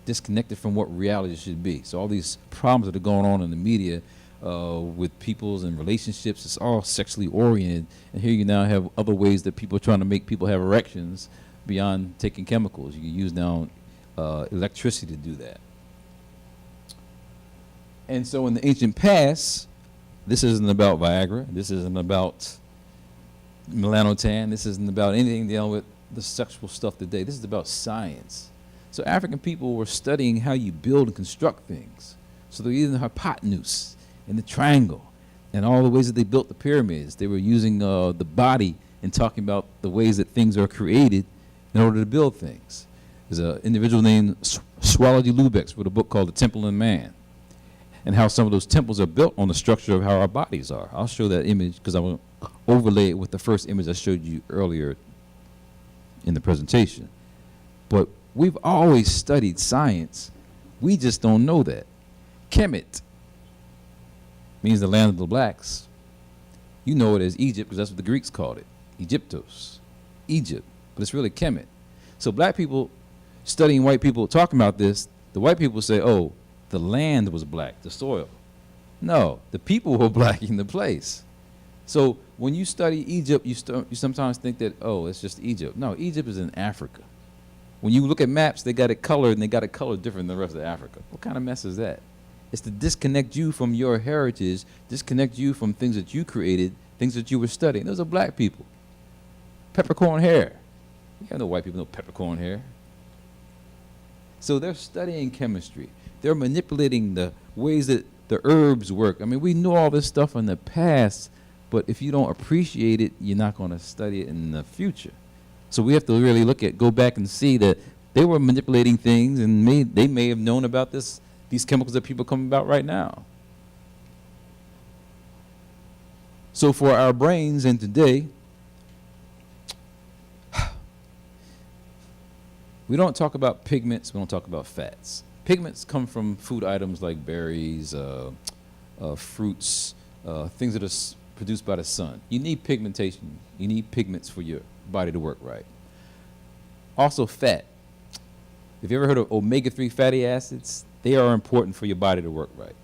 Disconnected from what reality should be. So all these problems that are going on in the media with peoples and relationships, it's all sexually oriented. And here you now have other ways that people are trying to make people have erections beyond taking chemicals. You can use now electricity to do that. And so in the ancient past, this isn't about Viagra. This isn't about melanotan. This isn't about anything dealing with the sexual stuff today. This is about science. So African people were studying how you build and construct things. So they're using the hypotenuse and the triangle and all the ways that they built the pyramids. They were using the body and talking about the ways that things are created in order to build things. There's an individual named Swallow Lubex with a book called The Temple in Man, and how some of those temples are built on the structure of how our bodies are. I'll show that image because I'm going to overlay it with the first image I showed you earlier in the presentation. But we've always studied science. We just don't know that. Kemet means the land of the blacks. You know it as Egypt because that's what the Greeks called it. Egyptos, Egypt, but it's really Kemet. So black people studying white people talking about this, the white people say, oh, the land was black, the soil. No, the people were blacking the place. So when you study Egypt, you sometimes think that, oh, it's just Egypt. No, Egypt is in Africa. When you look at maps, they got it colored, and they got it colored different than the rest of Africa. What kind of mess is that? It's to disconnect you from your heritage, disconnect you from things that you created, things that you were studying. Those are black people. Peppercorn hair. You got no white people, no peppercorn hair. So they're studying chemistry. They're manipulating the ways that the herbs work. I mean, we know all this stuff in the past, but if you don't appreciate it, you're not going to study it in the future. So we have to really go back and see that they were manipulating things, and they may have known about these chemicals that people are coming about right now. So for our brains and today, we don't talk about pigments, we don't talk about fats. Pigments come from food items like berries, fruits, things that are produced by the sun. You need pigmentation. You need pigments for your body to work right. Also fat. Have you ever heard of omega-3 fatty acids? They are important for your body to work right.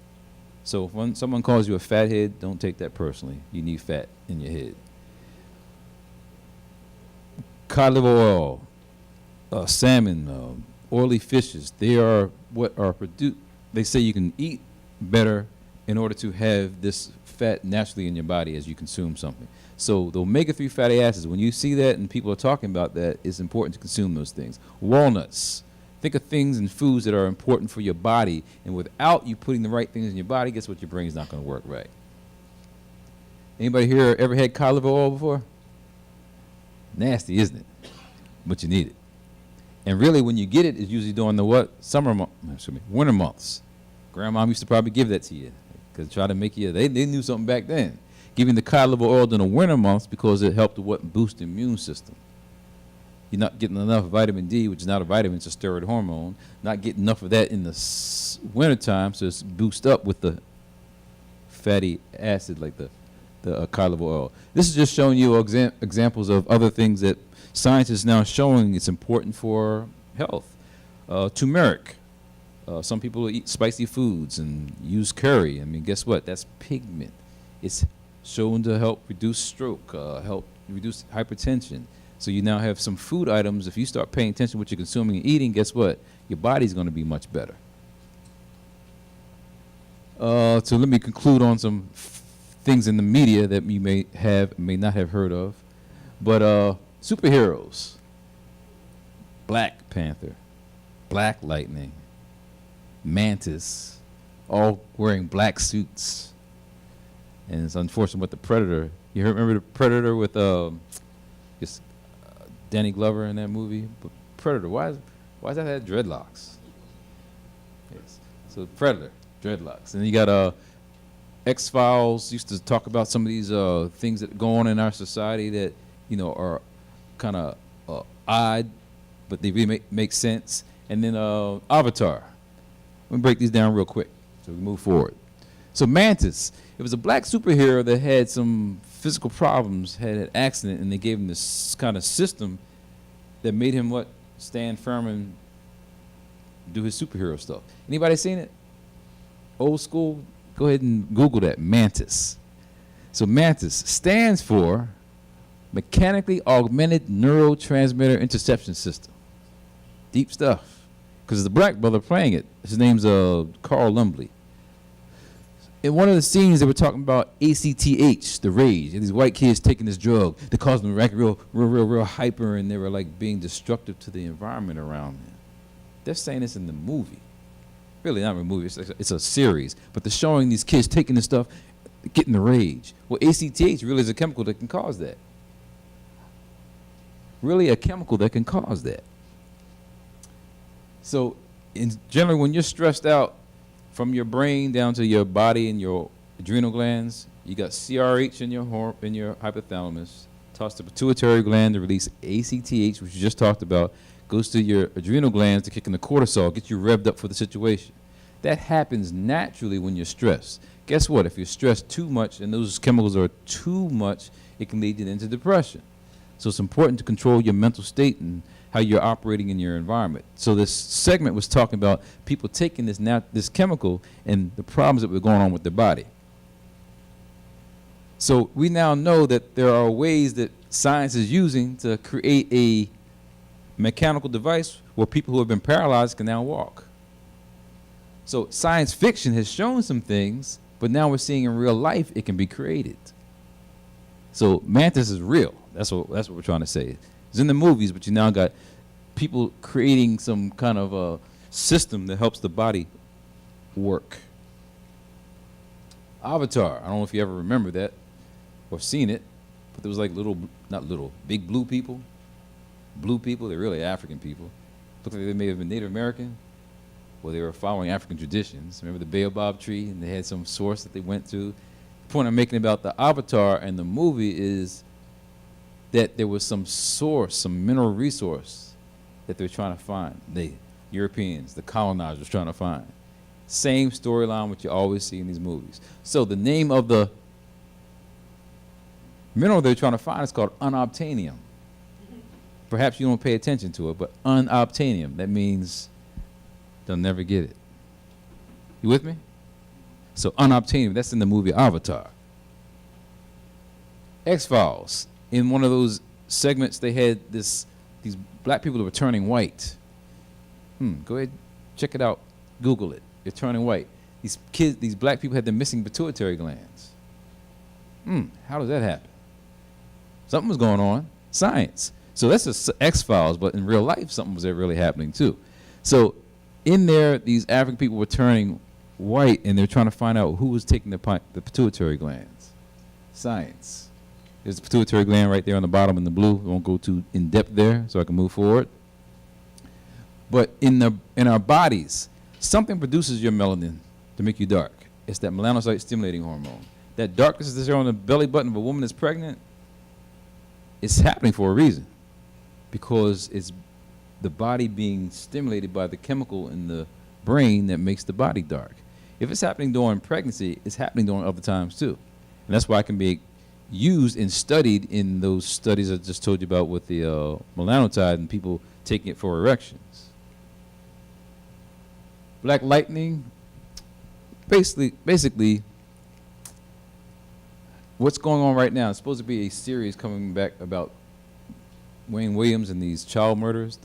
So when someone calls you a fathead, don't take that personally. You need fat in your head. Cod liver oil, salmon, oily fishes, they are what are produced. They say you can eat better in order to have this fat naturally in your body as you consume something. So the omega-3 fatty acids, when you see that and people are talking about that, it's important to consume those things. Walnuts. Think of things and foods that are important for your body, and without you putting the right things in your body, guess what? Your brain's not going to work right. Anybody here ever had cod liver oil before? Nasty, isn't it? But you need it. And really, when you get it, it's usually during the what? Winter months. Grandma used to probably give that to you because try to make you. They knew something back then. Giving the cod liver oil during the winter months because it helped to what? Boost the immune system. You're not getting enough vitamin D, which is not a vitamin, it's a steroid hormone. Not getting enough of that in the wintertime, so it's boost up with the fatty acid like the cod liver oil. This is just showing you examples of other things that science is now showing it's important for health. Turmeric. Some people eat spicy foods and use curry. I mean, guess what? That's pigment. It's shown to help reduce stroke, help reduce hypertension. So you now have some food items. If you start paying attention to what you're consuming and eating, guess what? Your body's going to be much better. So let me conclude on some things in the media that you may not have heard of. But superheroes, Black Panther, Black Lightning, Mantis, all wearing black suits. And it's unfortunate what the Predator, you remember the Predator with Danny Glover in that movie? But Predator, why does that have dreadlocks? Yes. So Predator, dreadlocks. And you got X-Files used to talk about some of these things that go on in our society that, are kind of odd, but they really make sense. And then Avatar. Let me break these down real quick so we move forward. So Mantis, it was a black superhero that had some physical problems, had an accident, and they gave him this kind of system that made him stand firm and do his superhero stuff. Anybody seen it? Old school? Go ahead and Google that, Mantis. So Mantis stands for Mechanically Augmented Neurotransmitter Interception System. Deep stuff. Because the black brother playing it, his name's Carl Lumbly. In one of the scenes, they were talking about ACTH, the rage. These white kids taking this drug that caused them to act real hyper, and they were like being destructive to the environment around them. They're saying this in the movie. Really not a movie, it's a series. But they're showing these kids taking this stuff, getting the rage. Well, ACTH really is a chemical that can cause that. Really a chemical that can cause that. So, generally, when you're stressed out, from your brain down to your body and your adrenal glands, you got CRH in your hypothalamus, toss the pituitary gland to release ACTH, which you just talked about, goes to your adrenal glands to kick in the cortisol, get you revved up for the situation. That happens naturally when you're stressed. Guess what? If you're stressed too much and those chemicals are too much, it can lead you into depression. So it's important to control your mental state and how you're operating in your environment. So this segment was talking about people taking this chemical and the problems that were going on with their body. So we now know that there are ways that science is using to create a mechanical device where people who have been paralyzed can now walk. So science fiction has shown some things, but now we're seeing in real life it can be created. So Mantis is real. That's what we're trying to say. It's in the movies, but you now got people creating some kind of a system that helps the body work. Avatar, I don't know if you ever remember that or seen it, but there was like big blue people. Blue people, they're really African people. Looked like they may have been Native American. Well, they were following African traditions. Remember the baobab tree, and they had some source that they went to. The point I'm making about the Avatar and the movie is that there was some source, some mineral resource that they're trying to find. The Europeans, the colonizers trying to find. Same storyline which you always see in these movies. So the name of the mineral they're trying to find is called unobtainium. Perhaps you don't pay attention to it, but unobtainium, that means they'll never get it. You with me? So unobtainium, that's in the movie Avatar. X-Files. In one of those segments, they had these black people that were turning white. Go ahead, check it out, Google it. They're turning white. These black people had the missing pituitary glands. How does that happen? Something was going on. Science. So that's the X-Files, but in real life, something was really happening too. So in there, these African people were turning white, and they're trying to find out who was taking the pituitary glands. Science. There's the pituitary gland right there on the bottom in the blue. We won't go too in depth there, so I can move forward. But in our bodies, something produces your melanin to make you dark. It's that melanocyte stimulating hormone. That darkness that's there on the belly button of a woman that's pregnant, it's happening for a reason, because it's the body being stimulated by the chemical in the brain that makes the body dark. If it's happening during pregnancy, it's happening during other times too. And that's why it can be used and studied in those studies I just told you about with the melanotide and people taking it for erections. Black lightning, basically what's going on right now, it's supposed to be a series coming back about Wayne Williams and these child murders,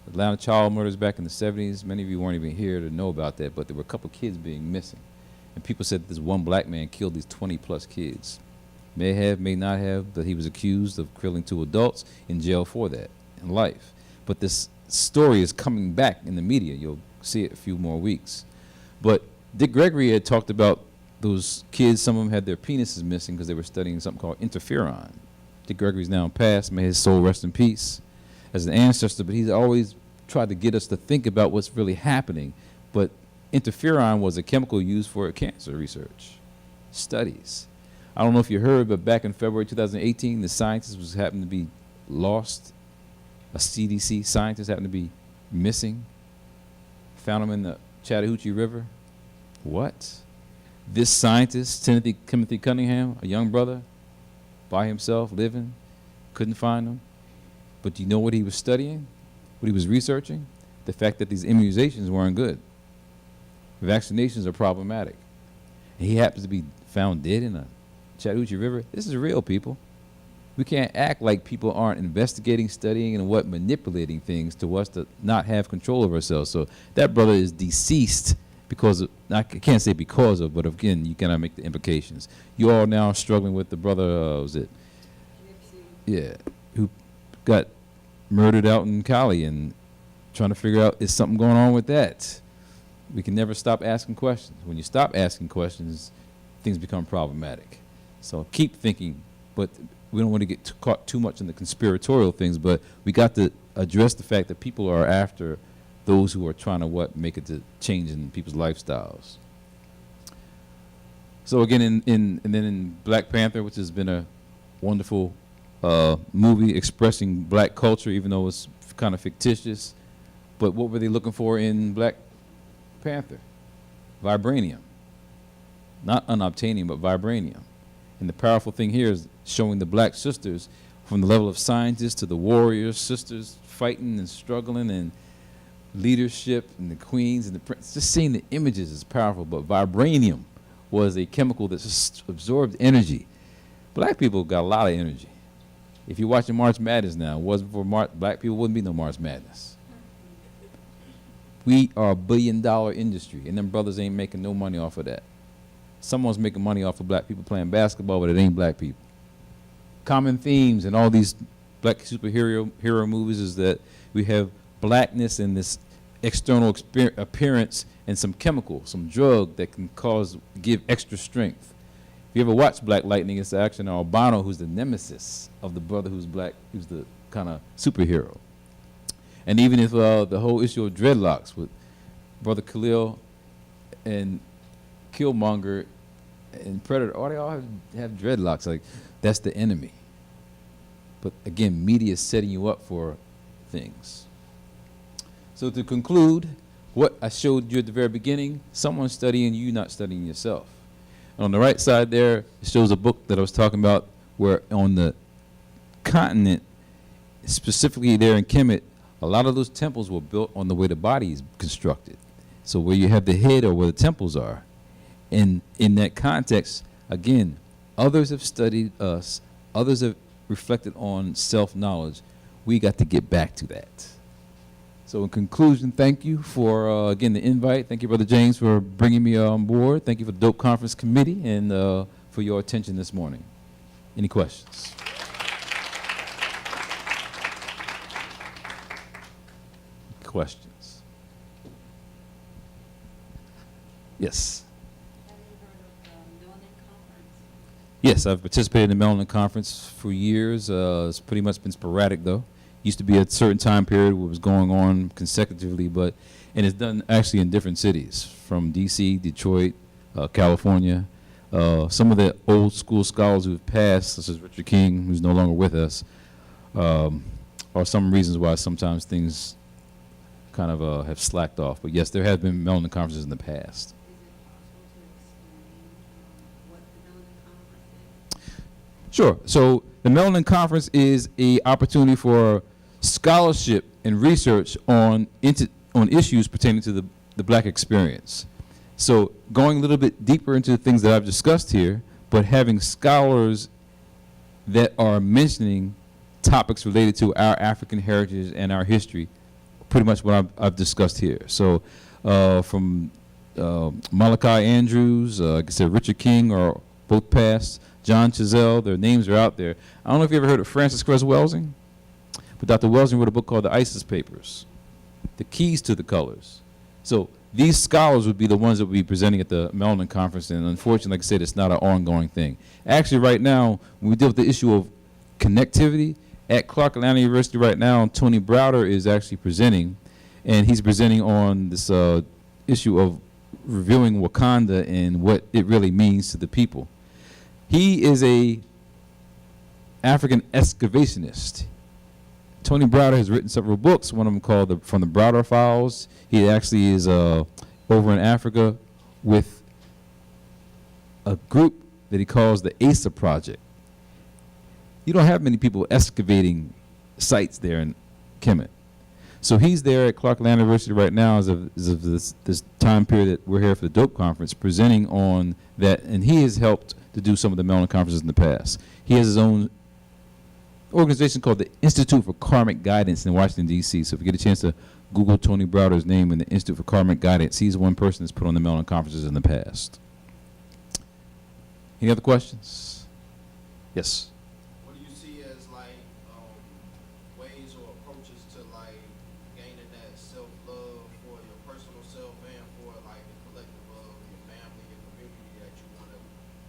Atlanta child murders back in the 70s. Many of you weren't even here to know about that, but there were a couple kids being missing. And people said this one black man killed these 20-plus kids. May have, may not have, that he was accused of killing 2 adults, in jail for that, in life. But this story is coming back in the media. You'll see it a few more weeks. But Dick Gregory had talked about those kids, some of them had their penises missing because they were studying something called interferon. Dick Gregory's now passed, may his soul rest in peace, as an ancestor, but he's always tried to get us to think about what's really happening. But interferon was a chemical used for cancer research studies. I don't know if you heard, but back in February 2018, the scientist was happened to be lost. A CDC scientist happened to be missing. Found him in the Chattahoochee River. What? This scientist, Timothy Cunningham, a young brother, by himself, living, couldn't find him. But do you know what he was studying? What he was researching? The fact that these immunizations weren't good. Vaccinations are problematic. And he happens to be found dead in a Chattahoochee River. This is real, people. We can't act like people aren't investigating, studying, and manipulating things to us to not have control of ourselves. So that brother is deceased because of, I can't say because of, but again, you cannot make the implications. You all now struggling with the brother, was it? Yeah, who got murdered out in Cali, and trying to figure out, is something going on with that? We can never stop asking questions. When you stop asking questions, things become problematic. So keep thinking, but we don't want to get caught too much in the conspiratorial things, but we got to address the fact that people are after those who are trying to make it to change in people's lifestyles. So again, and then in Black Panther, which has been a wonderful movie expressing black culture, even though it's kind of fictitious. But what were they looking for in Black Panther? Vibranium. Not unobtainium, but vibranium. And the powerful thing here is showing the black sisters, from the level of scientists to the warriors, sisters fighting and struggling, and leadership, and the queens and the princes. Just seeing the images is powerful. But vibranium was a chemical that just absorbed energy. Black people got a lot of energy. If you're watching March Madness now, it wasn't for black people, wouldn't be no March Madness. We are $1 billion industry, and them brothers ain't making no money off of that. Someone's making money off of black people playing basketball, but it ain't black people. Common themes in all these black hero movies is that we have blackness in this external appearance and some chemical, some drug that can give extra strength. If you ever watch Black Lightning, it's actually an albino who's the nemesis of the brother who's black, who's the kind of superhero. And even if the whole issue of dreadlocks with Brother Khalil and Killmonger and Predator, they all have dreadlocks. Like, that's the enemy. But again, media is setting you up for things. So to conclude, what I showed you at the very beginning, someone studying you, not studying yourself. And on the right side there, it shows a book that I was talking about, where on the continent, specifically there in Kemet, a lot of those temples were built on the way the body is constructed. So where you have the head or where the temples are. And in that context, again, others have studied us, others have reflected on self-knowledge. We got to get back to that. So in conclusion, thank you for, again, the invite. Thank you, Brother James, for bringing me on board. Thank you for the D.O.P.E Conference Committee and for your attention this morning. Any questions? Questions? Yes. Have you heard of the Melanin Conference? Yes, I've participated in the Melanin Conference for years. It's pretty much been sporadic, though. Used to be a certain time period where it was going on consecutively, and it's done actually in different cities, from D.C., Detroit, California. Some of the old school scholars who have passed, such as Richard King, who's no longer with us, are some reasons why sometimes things kind of have slacked off. But yes, there have been Melanin Conferences in the past. Is it possible to explain what the Melanin Conference is? Sure. So the Melanin Conference is an opportunity for scholarship and research on issues pertaining to the black experience. So going a little bit deeper into the things that I've discussed here, but having scholars that are mentioning topics related to our African heritage and our history, pretty much what I've discussed here. So from Malachi Andrews, like I said, Richard King are both passed. John Chazelle, their names are out there. I don't know if you ever heard of Francis Cress Welsing, but Dr. Welsing wrote a book called The ISIS Papers, The Keys to the Colors. So these scholars would be the ones that would be presenting at the Melanin Conference, and unfortunately, like I said, it's not an ongoing thing. Actually, right now, when we deal with the issue of connectivity, at Clark Atlanta University right now, Tony Browder is actually presenting, and he's presenting on this issue of reviewing Wakanda and what it really means to the people. He is a African excavationist. Tony Browder has written several books, one of them called From the Browder Files. He actually is over in Africa with a group that he calls the ASA Project. You don't have many people excavating sites there in Kemet. So he's there at Clark Atlanta University right now as of this time period that we're here for the D.O.P.E conference, presenting on that, and he has helped to do some of the Melanin conferences in the past. He has his own organization called the Institute for Karmic Guidance in Washington, D.C. So if you get a chance to Google Tony Browder's name in the Institute for Karmic Guidance, he's one person that's put on the Melanin conferences in the past. Any other questions? Yes. What do you see as like ways or approaches to like gaining that self-love for your personal self and for like the collective of your family, your community that you want to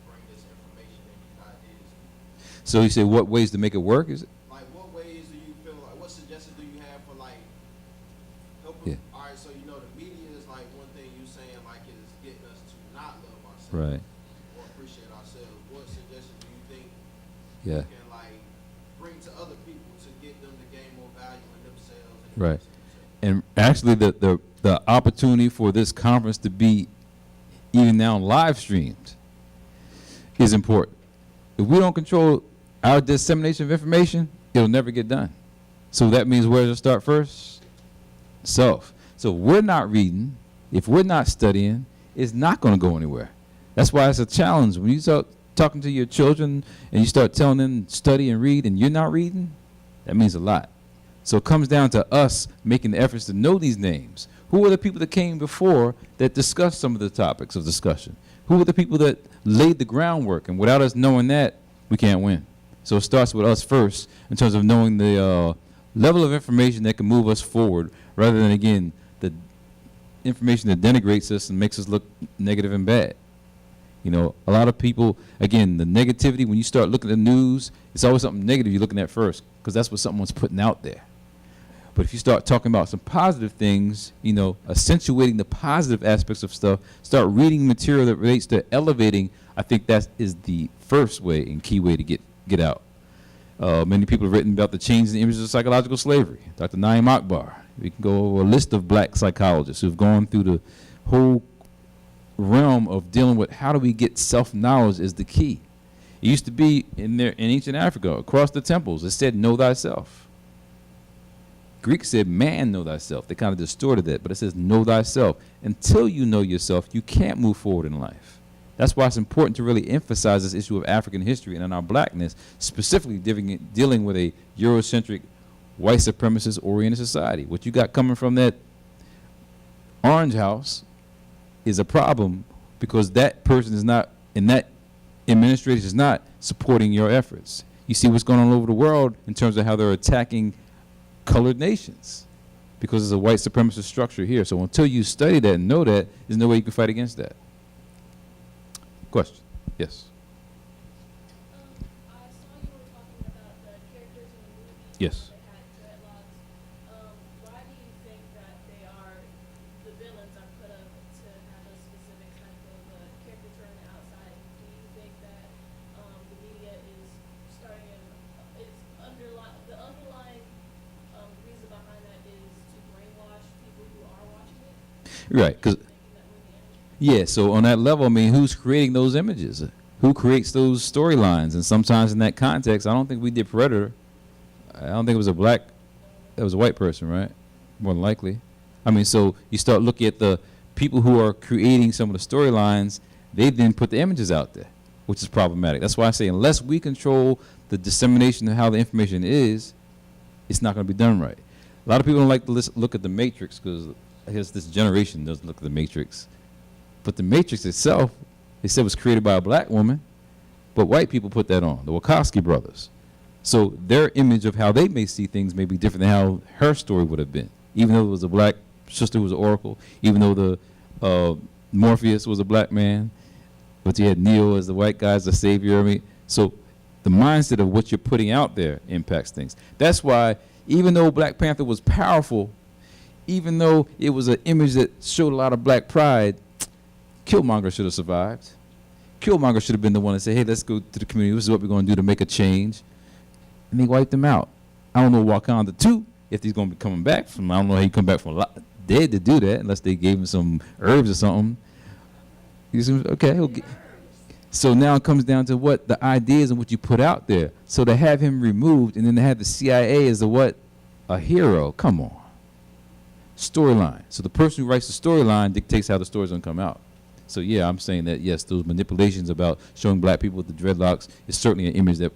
bring this information and these ideas to? So you say what ways to make it work? Is it? Like what ways do you feel like, what suggestions do you have for like helping? Yeah. All right, so you know the media is like one thing you saying like is getting us to not love ourselves. Right. Or appreciate ourselves. What suggestions do you think Yeah. can like bring to other people to get them to gain more value in themselves? And Right. And actually, the opportunity for this conference to be even now live streamed is important. If we don't control our dissemination of information, it'll never get done. So that means where to start first? Self. So if we're not reading, if we're not studying, it's not going to go anywhere. That's why it's a challenge. When you start talking to your children and you start telling them study and read and you're not reading, that means a lot. So it comes down to us making the efforts to know these names. Who are the people that came before that discussed some of the topics of discussion? Who are the people that laid the groundwork? And without us knowing that, we can't win. So it starts with us first in terms of knowing the level of information that can move us forward rather than, again, the information that denigrates us and makes us look negative and bad. You know, a lot of people, again, the negativity, when you start looking at the news, it's always something negative you're looking at first because that's what someone's putting out there. But if you start talking about some positive things, you know, accentuating the positive aspects of stuff, start reading material that relates to elevating, I think that is the first way and key way to get out. Many people have written about the changes in the images of psychological slavery. Dr. Naeem Akbar. We can go over a list of black psychologists who've gone through the whole realm of dealing with how do we get self-knowledge is the key. It used to be in ancient Africa, across the temples, it said, know thyself. Greek said, man, know thyself. They kind of distorted that, but it says, know thyself. Until you know yourself, you can't move forward in life. That's why it's important to really emphasize this issue of African history and in our blackness, specifically dealing with a Eurocentric, white supremacist-oriented society. What you got coming from that orange house is a problem because that person is not, and that administration is not supporting your efforts. You see what's going on all over the world in terms of how they're attacking colored nations because there's a white supremacist structure here. So until you study that and know that, there's no way you can fight against that. Question? Yes. I saw you were talking about the characters in the movie. Yes. That had dreadlocks. Why do you think that they are, the villains are put up to have a specific type of caricature on the outside? Do you think that the media is starting, the underlying reason behind that is to brainwash people who are watching it? Right, because yeah, so on that level, I mean, who's creating those images? Who creates those storylines? And sometimes in that context, I don't think we did Predator. I don't think it was a black, it was a white person, right? More than likely. I mean, so you start looking at the people who are creating some of the storylines, they then put the images out there, which is problematic. That's why I say unless we control the dissemination of how the information is, it's not going to be done right. A lot of people don't like to look at The Matrix because I guess this generation doesn't look at The Matrix. But the Matrix itself, they said was created by a black woman, but white people put that on, the Wachowski brothers. So their image of how they may see things may be different than how her story would have been. Even though it was a black sister who was an oracle, even though the Morpheus was a black man, but you had Neo as the white guy as the savior. I mean, so the mindset of what you're putting out there impacts things. That's why even though Black Panther was powerful, even though it was an image that showed a lot of black pride, Killmonger should have survived. Killmonger should have been the one to say, hey, let's go to the community. This is what we're going to do to make a change. And they wiped them out. I don't know Wakanda 2, if he's going to be coming back from, I don't know how he come back from a lot dead to do that, unless they gave him some herbs or something. Okay. So now it comes down to what the ideas and what you put out there. So to have him removed and then to have the CIA as a hero, come on. Storyline. So the person who writes the storyline dictates how the story's going to come out. So yeah, I'm saying that yes, those manipulations about showing black people with the dreadlocks is certainly an image that,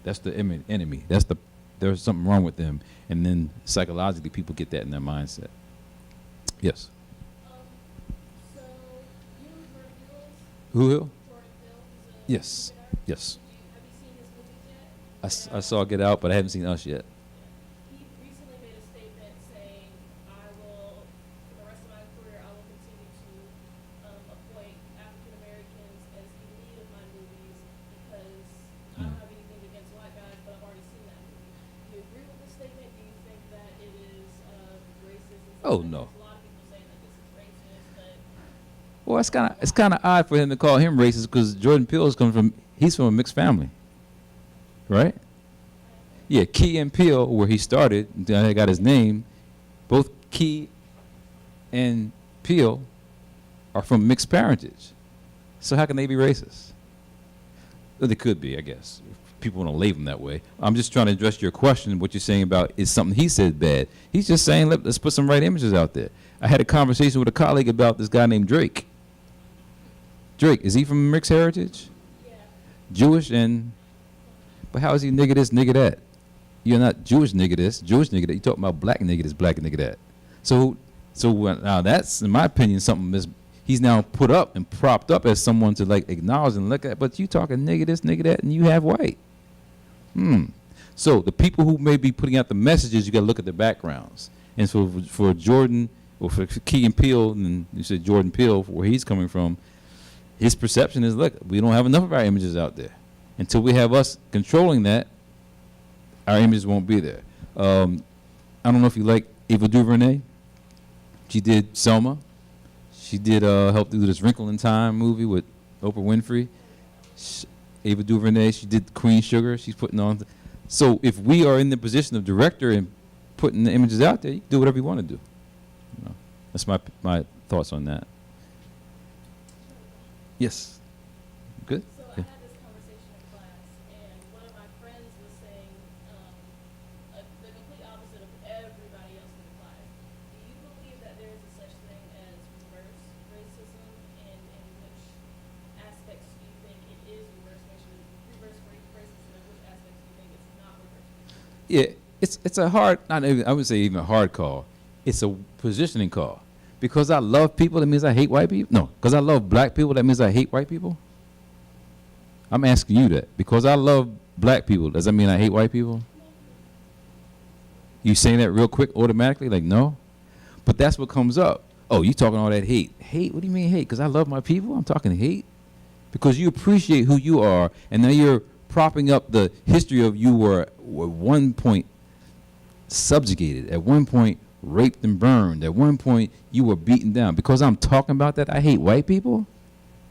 that's the enemy. There's something wrong with them. And then psychologically people get that in their mindset. Yes. So you Jordan Peele? Who? Jordan Peele, he's a Yes. movie star. Yes. Have you seen his movies yet? I saw Get Out, but I haven't seen Us yet. He recently made a statement saying, I will, for the rest of my career, I will continue to appoint African Americans as the lead of my movies because I don't have anything against white guys, but I've already seen that movie. Do you agree with this statement? Do you think that it is racist? And Oh, something? no. There's a lot of people saying that this is racist, but Well, it's kind of odd for him to call him racist because Jordan Peele he's from a mixed family, right? Yeah, Key and Peele, where he started, then I got his name. Both Key and Peele are from mixed parentage. So how can they be racist? Well, they could be, I guess. If people want to label them that way. I'm just trying to address your question. What you're saying about is something he said bad. He's just saying let's put some right images out there. I had a conversation with a colleague about this guy named Drake. Drake, is he from mixed heritage? yeah. Jewish but how is he nigga this, nigga that? You're not Jewish nigga this, Jewish nigga that. You're talking about black nigga this, black nigga that. So now that's, in my opinion, something he's now put up and propped up as someone to acknowledge and look at. But you talking nigga this, nigga that, and you have white. So the people who may be putting out the messages, you got to look at their backgrounds. And so for Jordan, or for Key and Peele, and you said Jordan Peele, where he's coming from, his perception is, look, we don't have enough of our images out there. Until we have us controlling that, our images won't be there. I don't know if you like Ava DuVernay. She did Selma. She did help do this Wrinkle in Time movie with Oprah Winfrey. Ava DuVernay, she did Queen Sugar. She's putting on. So if we are in the position of director and putting the images out there, you can do whatever you want to do. That's my thoughts on that. Yes. Good? So I Okay. had this conversation in class, and one of my friends was saying the complete opposite of everybody else in the class. Do you believe that there is a such thing as reverse racism, and in which aspects do you think it is reverse racism, and which aspects do you think it's not reverse racism? Yeah, it's a hard, not even, I would say even a hard call. It's a positioning call. Because I love people, that means I hate white people? No. Because I love black people, that means I hate white people? I'm asking you that. Because I love black people, does that mean I hate white people? You saying that real quick, automatically? No. But that's what comes up. Oh, you talking all that hate. Hate? What do you mean hate? Because I love my people? I'm talking hate? Because you appreciate who you are, and now you're propping up the history of you were at one point subjugated, at one point raped and burned. At one point, you were beaten down. Because I'm talking about that, I hate white people?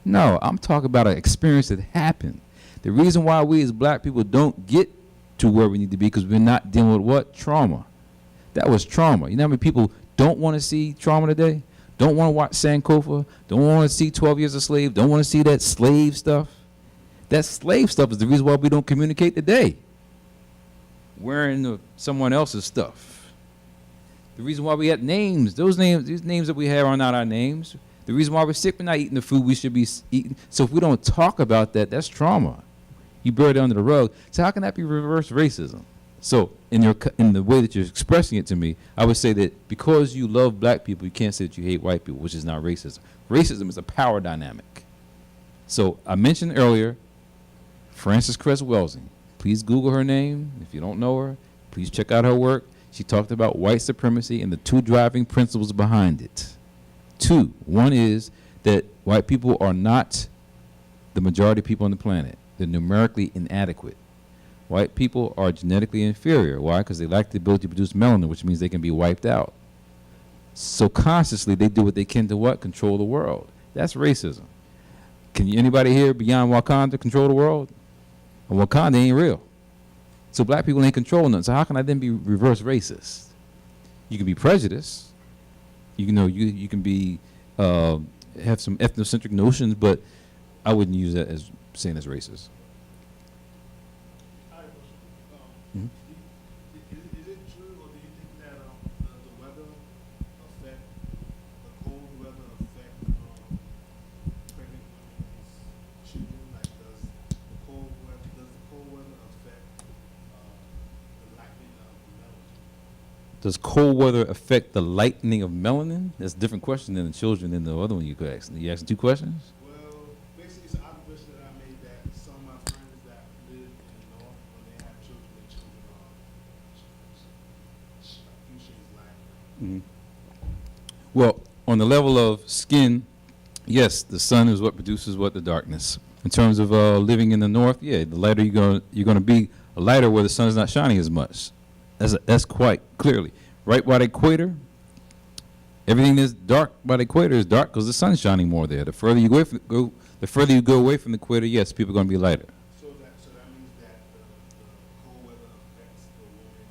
No, I'm talking about an experience that happened. The reason why we as black people don't get to where we need to be because we're not dealing with what? Trauma. That was trauma. You know how many people don't want to see trauma today? Don't want to watch Sankofa? Don't want to see 12 Years a Slave? Don't want to see that slave stuff? That slave stuff is the reason why we don't communicate today. Wearing someone else's stuff. The reason why we had names, these names that we have are not our names. The reason why we're sick, we're not eating the food we should be eating. So if we don't talk about that, that's trauma. You bury it under the rug. So how can that be reverse racism? So in the way that you're expressing it to me, I would say that because you love black people, you can't say that you hate white people, which is not racism. Racism is a power dynamic. So I mentioned earlier, Frances Cress Welsing. Please Google her name. If you don't know her, please check out her work. She talked about white supremacy and the two driving principles behind it. Two, one is that white people are not the majority of people on the planet. They're numerically inadequate. White people are genetically inferior. Why? Because they lack the ability to produce melanin, which means they can be wiped out. So consciously, they do what they can to what? Control the world. That's racism. Can anybody here beyond Wakanda control the world? And Wakanda ain't real. So black people ain't controlling nothing. So how can I then be reverse racist? You can be prejudiced. You can be have some ethnocentric notions, but I wouldn't use that as saying as racist. I have a question. Mhm. Is it true, or do you think that the weather affect, the cold weather affect pregnant women's children? Like, does the cold weather affect the lightening of melanin? Does cold weather affect the lightening of melanin? That's a different question than the children than the other one you could ask. You asking two questions? Well, basically, it's an observation that I made that some of my friends that live in the north, when they have children, their children are a few shades lighter. Well, on the level of skin, yes, the sun is what produces what? The darkness. In terms of living in the north, yeah, the lighter you're gonna be, lighter where the sun is not shining as much. That's quite clearly. Right by the equator, everything that's dark by the equator is dark because the sun's shining more there. The further you go away from the equator, yes, people are going to be lighter. So that means that the cold weather affects the woman's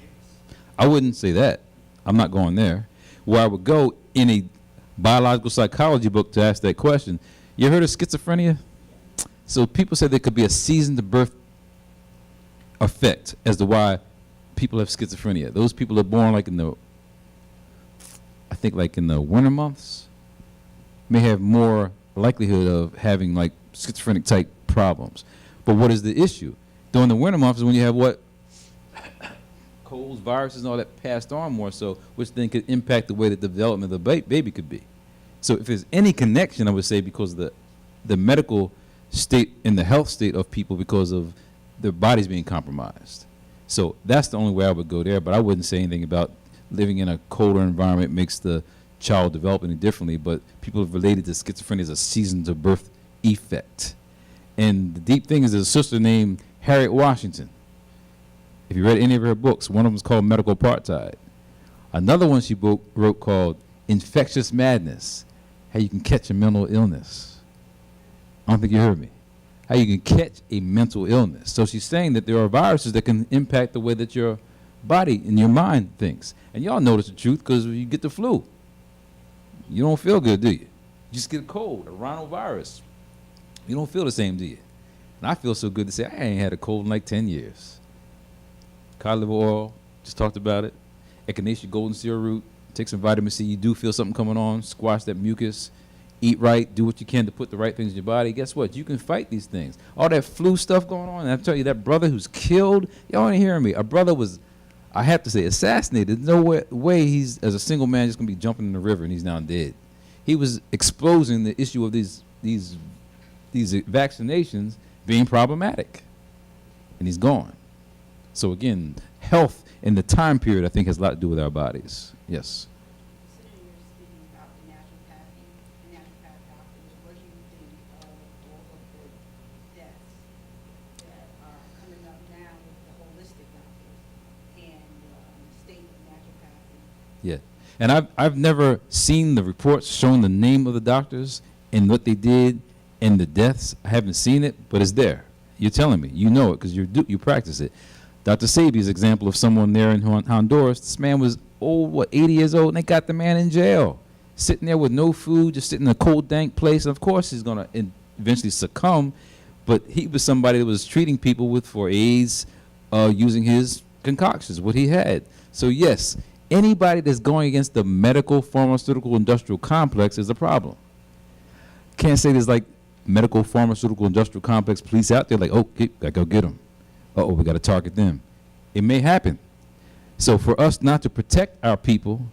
eggs? I wouldn't say that. I'm not going there. Where I would go in a biological psychology book to ask that question. You heard of schizophrenia? So people say there could be a season to birth effect as to why people have schizophrenia. Those people are born like in the winter months may have more likelihood of having like schizophrenic type problems. But what is the issue? During the winter months is when you have what? Colds, viruses, and all that passed on more so, which then could impact the way the development of the baby could be. So if there's any connection, I would say because of the medical state and the health state of people because of their bodies being compromised. So that's the only way I would go there, but I wouldn't say anything about living in a colder environment makes the child develop any differently, but people have related to schizophrenia as a season to birth effect. And the deep thing is there's a sister named Harriet Washington. If you read any of her books, one of them is called Medical Apartheid. Another one she wrote called Infectious Madness, how you can catch a mental illness. I don't think you heard me. How you can catch a mental illness. So she's saying that there are viruses that can impact the way that your body and your mind thinks. And y'all notice the truth because when you get the flu, you don't feel good, do you? You just get a cold, a rhinovirus. You don't feel the same, do you? And I feel so good to say I ain't had a cold in like 10 years. Cod liver oil, just talked about it. Echinacea golden seal root, take some vitamin C. You do feel something coming on, squash that mucus. Eat right, do what you can to put the right things in your body. Guess what? You can fight these things. All that flu stuff going on, and I tell you, that brother who's killed, y'all ain't hearing me. A brother was, I have to say, assassinated. There's no way he's, as a single man, just going to be jumping in the river and he's now dead. He was exposing the issue of these vaccinations being problematic. And he's gone. So again, health in the time period, I think, has a lot to do with our bodies. Yes. Considering you're speaking about the naturopath doctors, what do you think of all of the deaths that are coming up now with the holistic doctors and the state of naturopathy? Yeah. And I've never seen the reports showing the name of the doctors and what they did and the deaths. I haven't seen it, but it's there. You're telling me. You know it because you practice it. Dr. Sabi's example of someone there in Honduras, this man was, 80 years old, and they got the man in jail, sitting there with no food, just sitting in a cold, dank place. And of course, he's going to eventually succumb, but he was somebody that was treating people for AIDS using his concoctions, what he had. So yes, anybody that's going against the medical, pharmaceutical, industrial complex is a problem. Can't say there's like medical, pharmaceutical, industrial complex police out there like, okay, gotta go get them. uh-oh, we got to target them. It may happen. So for us not to protect our people,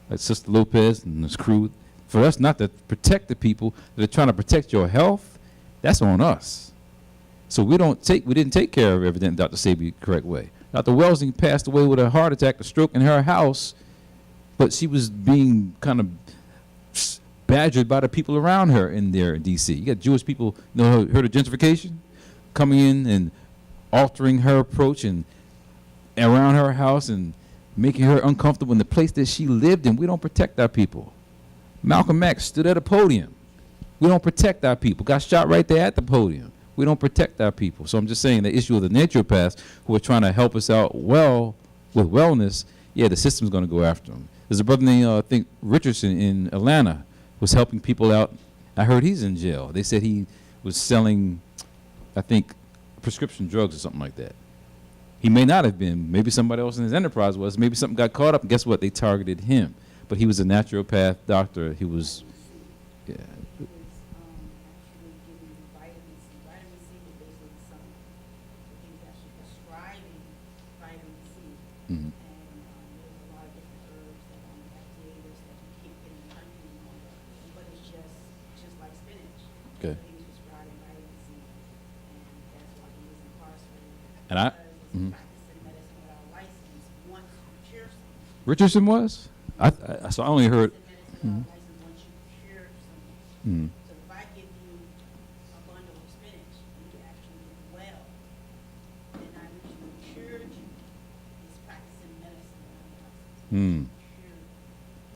like Sister Lopez and this crew, for us not to protect the people that are trying to protect your health, that's on us. So we didn't take care of evidently Dr. Sabi the correct way. Dr. Welsing passed away with a heart attack, a stroke in her house, but she was being kind of badgered by the people around her in there in D.C. You got Jewish people, heard of gentrification? Coming in and altering her approach and around her house and making her uncomfortable in the place that she lived in. We don't protect our people. Malcolm X stood at a podium. We don't protect our people. Got shot right there at the podium. We don't protect our people. So I'm just saying the issue of the naturopaths who are trying to help us out well with wellness, yeah, the system's going to go after them. There's a brother named, I think, Richardson in Atlanta was helping people out. I heard he's in jail. They said he was selling, I think, prescription drugs or something like that. He may not have been. Maybe somebody else in his enterprise was. Maybe something got caught up. And guess what? They targeted him. But he was a naturopath doctor. He was, yeah. He was actually giving vitamin C. Vitamin C was basically the sun. So he was actually prescribing vitamin C. Mhm. And there's a lot of different herbs that on the FDA list that you can't get in the country anymore. But it's just like spinach. Okay. So he was prescribing vitamin C. And that's why he was incarcerated. And I- Because mhm. practicing medicine without a license once you cure something. Richardson was? So I only heard. Medicine without a license once you cure something. Mhm. So if I give you a bundle of spinach and you actually get well, then I usually cured you. It's practicing medicine without a license. Hmm. Cured.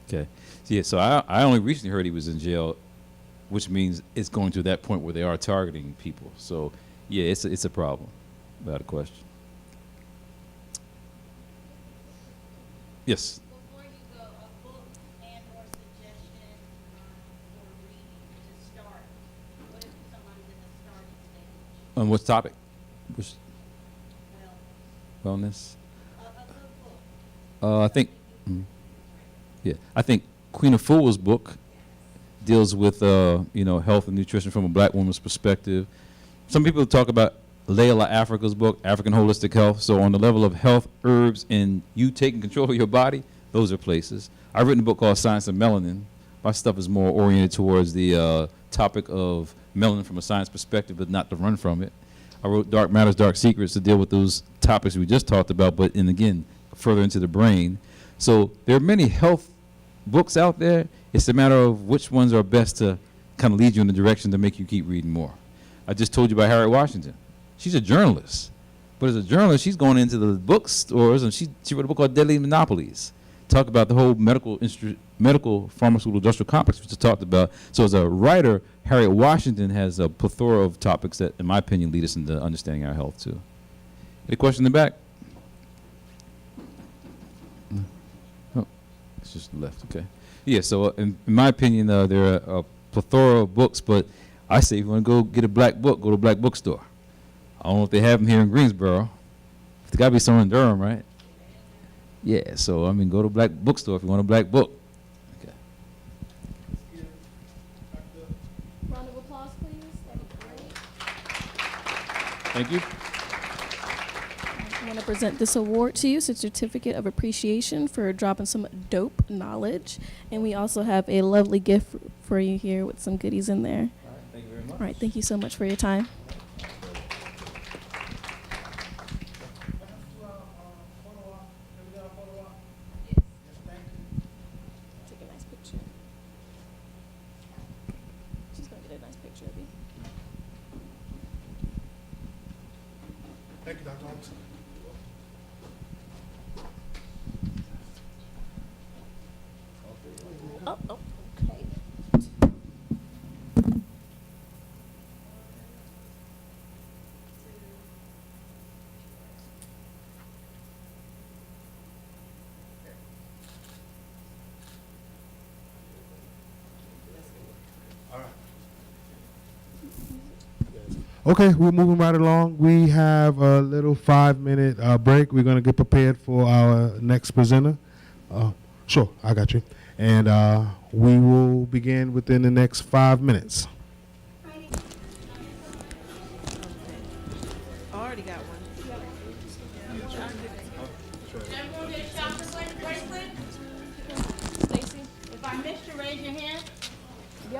Okay. So, yeah, so I only recently heard he was in jail, which means it's going to that point where they are targeting people. So, yeah, it's a problem, without a question. Yes. Before you go, a book and or suggestion for reading to start. What if someone's in the starting stage? On what topic? Which Well, wellness? a good book. I think. Yeah, I think Queen Afua's book deals with health and nutrition from a black woman's perspective. Some people talk about Layla Africa's book, African Holistic Health. So on the level of health, herbs, and you taking control of your body, those are places. I've written a book called Science of Melanin. My stuff is more oriented towards the topic of melanin from a science perspective, but not to run from it. I wrote Dark Matters, Dark Secrets to deal with those topics we just talked about, but again, further into the brain. So there are many health books out there. It's a matter of which ones are best to kind of lead you in the direction to make you keep reading more. I just told you about Harriet Washington. She's a journalist, but as a journalist, she's going into the bookstores, and she wrote a book called Deadly Monopolies. Talk about the whole medical pharmaceutical industrial complex, which I talked about. So as a writer, Harriet Washington has a plethora of topics that, in my opinion, lead us into understanding our health too. Any question in the back? Oh, it's just left. Okay. Yeah. So in my opinion, there are a plethora of books, but I say if you want to go get a black book, go to a black bookstore. I don't know if they have them here in Greensboro. There's got to be some in Durham, right? Yeah, so, go to a black bookstore if you want a black book. Okay. Round of applause, please. That'd be great. Thank you. I want to present this award to you. It's a certificate of appreciation for dropping some dope knowledge. And we also have a lovely gift for you here with some goodies in there. All right, thank you very much. All right, thank you so much for your time. Take a nice picture. She's going to get a nice picture of you. Thank you, Dr. Holmes. Oh, okay. All right. Okay, we're moving right along. We have a little 5-minute break. We're going to get prepared for our next presenter. Sure, I got you. And we will begin within the next 5 minutes. Already got one.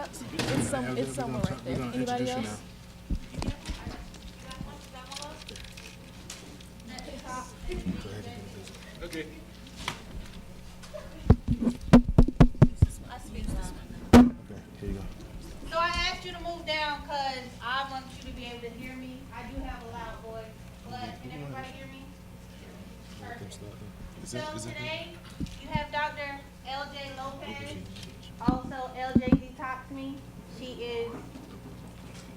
Yep, it's somewhere right there. Anybody else? Okay. Here you go. So I asked you to move down because I want you to be able to hear me. I do have a loud voice, but can everybody hear me? Perfect. So today, you have Dr. L.J. Lopez, also L.J. Detox Me. She is,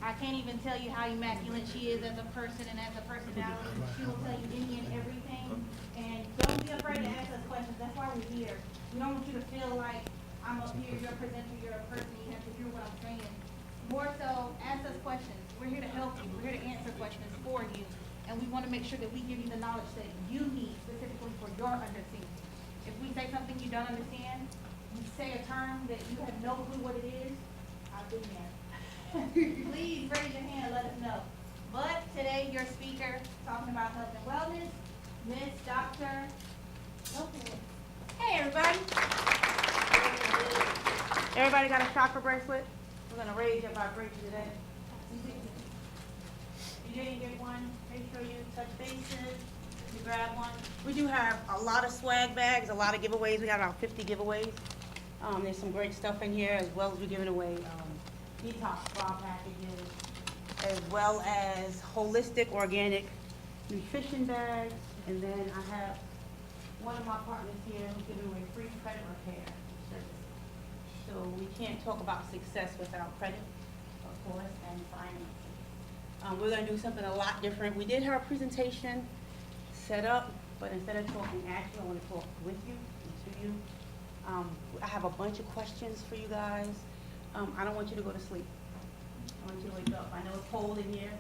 I can't even tell you how immaculate she is as a person and as a personality. She will tell you any and everything. And don't be afraid to ask us questions. That's why we're here. We don't want you to feel like I'm up here, you're a presenter, you're a person, you have to hear what I'm saying. More so, ask us questions. We're here to help you. We're here to answer questions for you. And we want to make sure that we give you the knowledge that you need specifically for your understanding. If we say something you don't understand, we say a term that you have no clue what it is, I've been there. Please raise your hand and let us know. But today, your speaker, talking about health and wellness, Miss Dr. Lopez. Hey, everybody. Everybody got a chakra bracelet? We're going to raise your vibration today. You didn't get one, make sure you touch bases. You grab one. We do have a lot of swag bags, a lot of giveaways. We got about 50 giveaways. There's some great stuff in here, as well as we're giving away detox spa packages, as well as holistic organic nutrition bags. And then I have one of my partners here who's giving away free credit repair services. So we can't talk about success without credit, of course, and finance. We're going to do something a lot different. We did have a presentation set up, but instead of talking at you, I want to talk with you and to you. I have a bunch of questions for you guys. I don't want you to go to sleep. I want you to wake up. I know it's cold in here.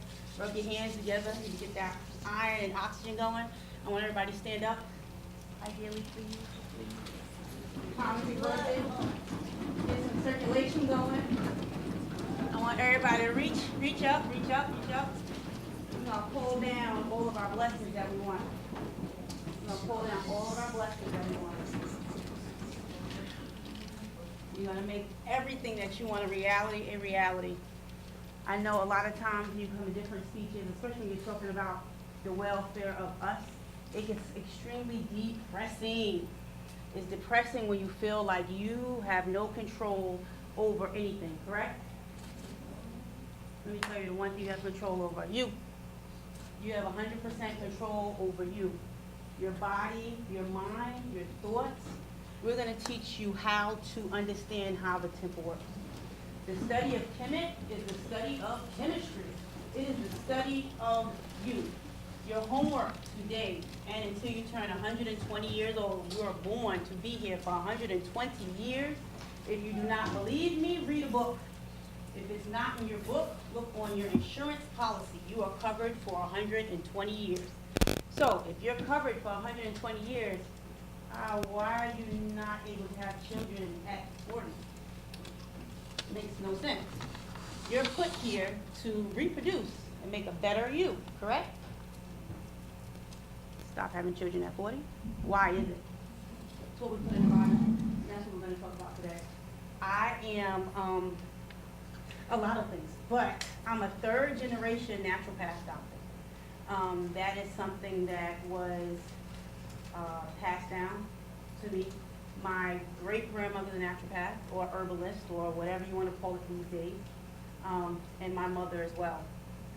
Rub your hands together and get that iron and oxygen going. I want everybody to stand up. Ideally, please. Palms reverted. Get some circulation going. I want everybody to reach up. We're gonna pull down all of our blessings that we want. We're gonna pull down all of our blessings that we want. You're gonna make everything that you want a reality a reality. I know a lot of times when you come to different speeches, especially when you're talking about the welfare of us, it gets extremely depressing. It's depressing when you feel like you have no control over anything, correct? Let me tell you the one thing you have control over. You have 100% control over you. Your body, your mind, your thoughts. We're going to teach you how to understand how the temple works. The study of chemistry is the study of chemistry. It is the study of you. Your homework today, and until you turn 120 years old, you are born to be here for 120 years. If you do not believe me, read a book. If it's not in your book, look on your insurance policy. You are covered for 120 years. So if you're covered for 120 years, why are you not able to have children at 40? Makes no sense. You're put here to reproduce and make a better you, correct? Stop having children at 40. Why is it? That's what we put in the Bible. That's what we're going to talk about today. I am a lot of things, but I'm a third generation naturopath doctor. That is something that was passed down to me. My great-grandmother was a naturopath or herbalist or whatever you want to call it these days, and my mother as well.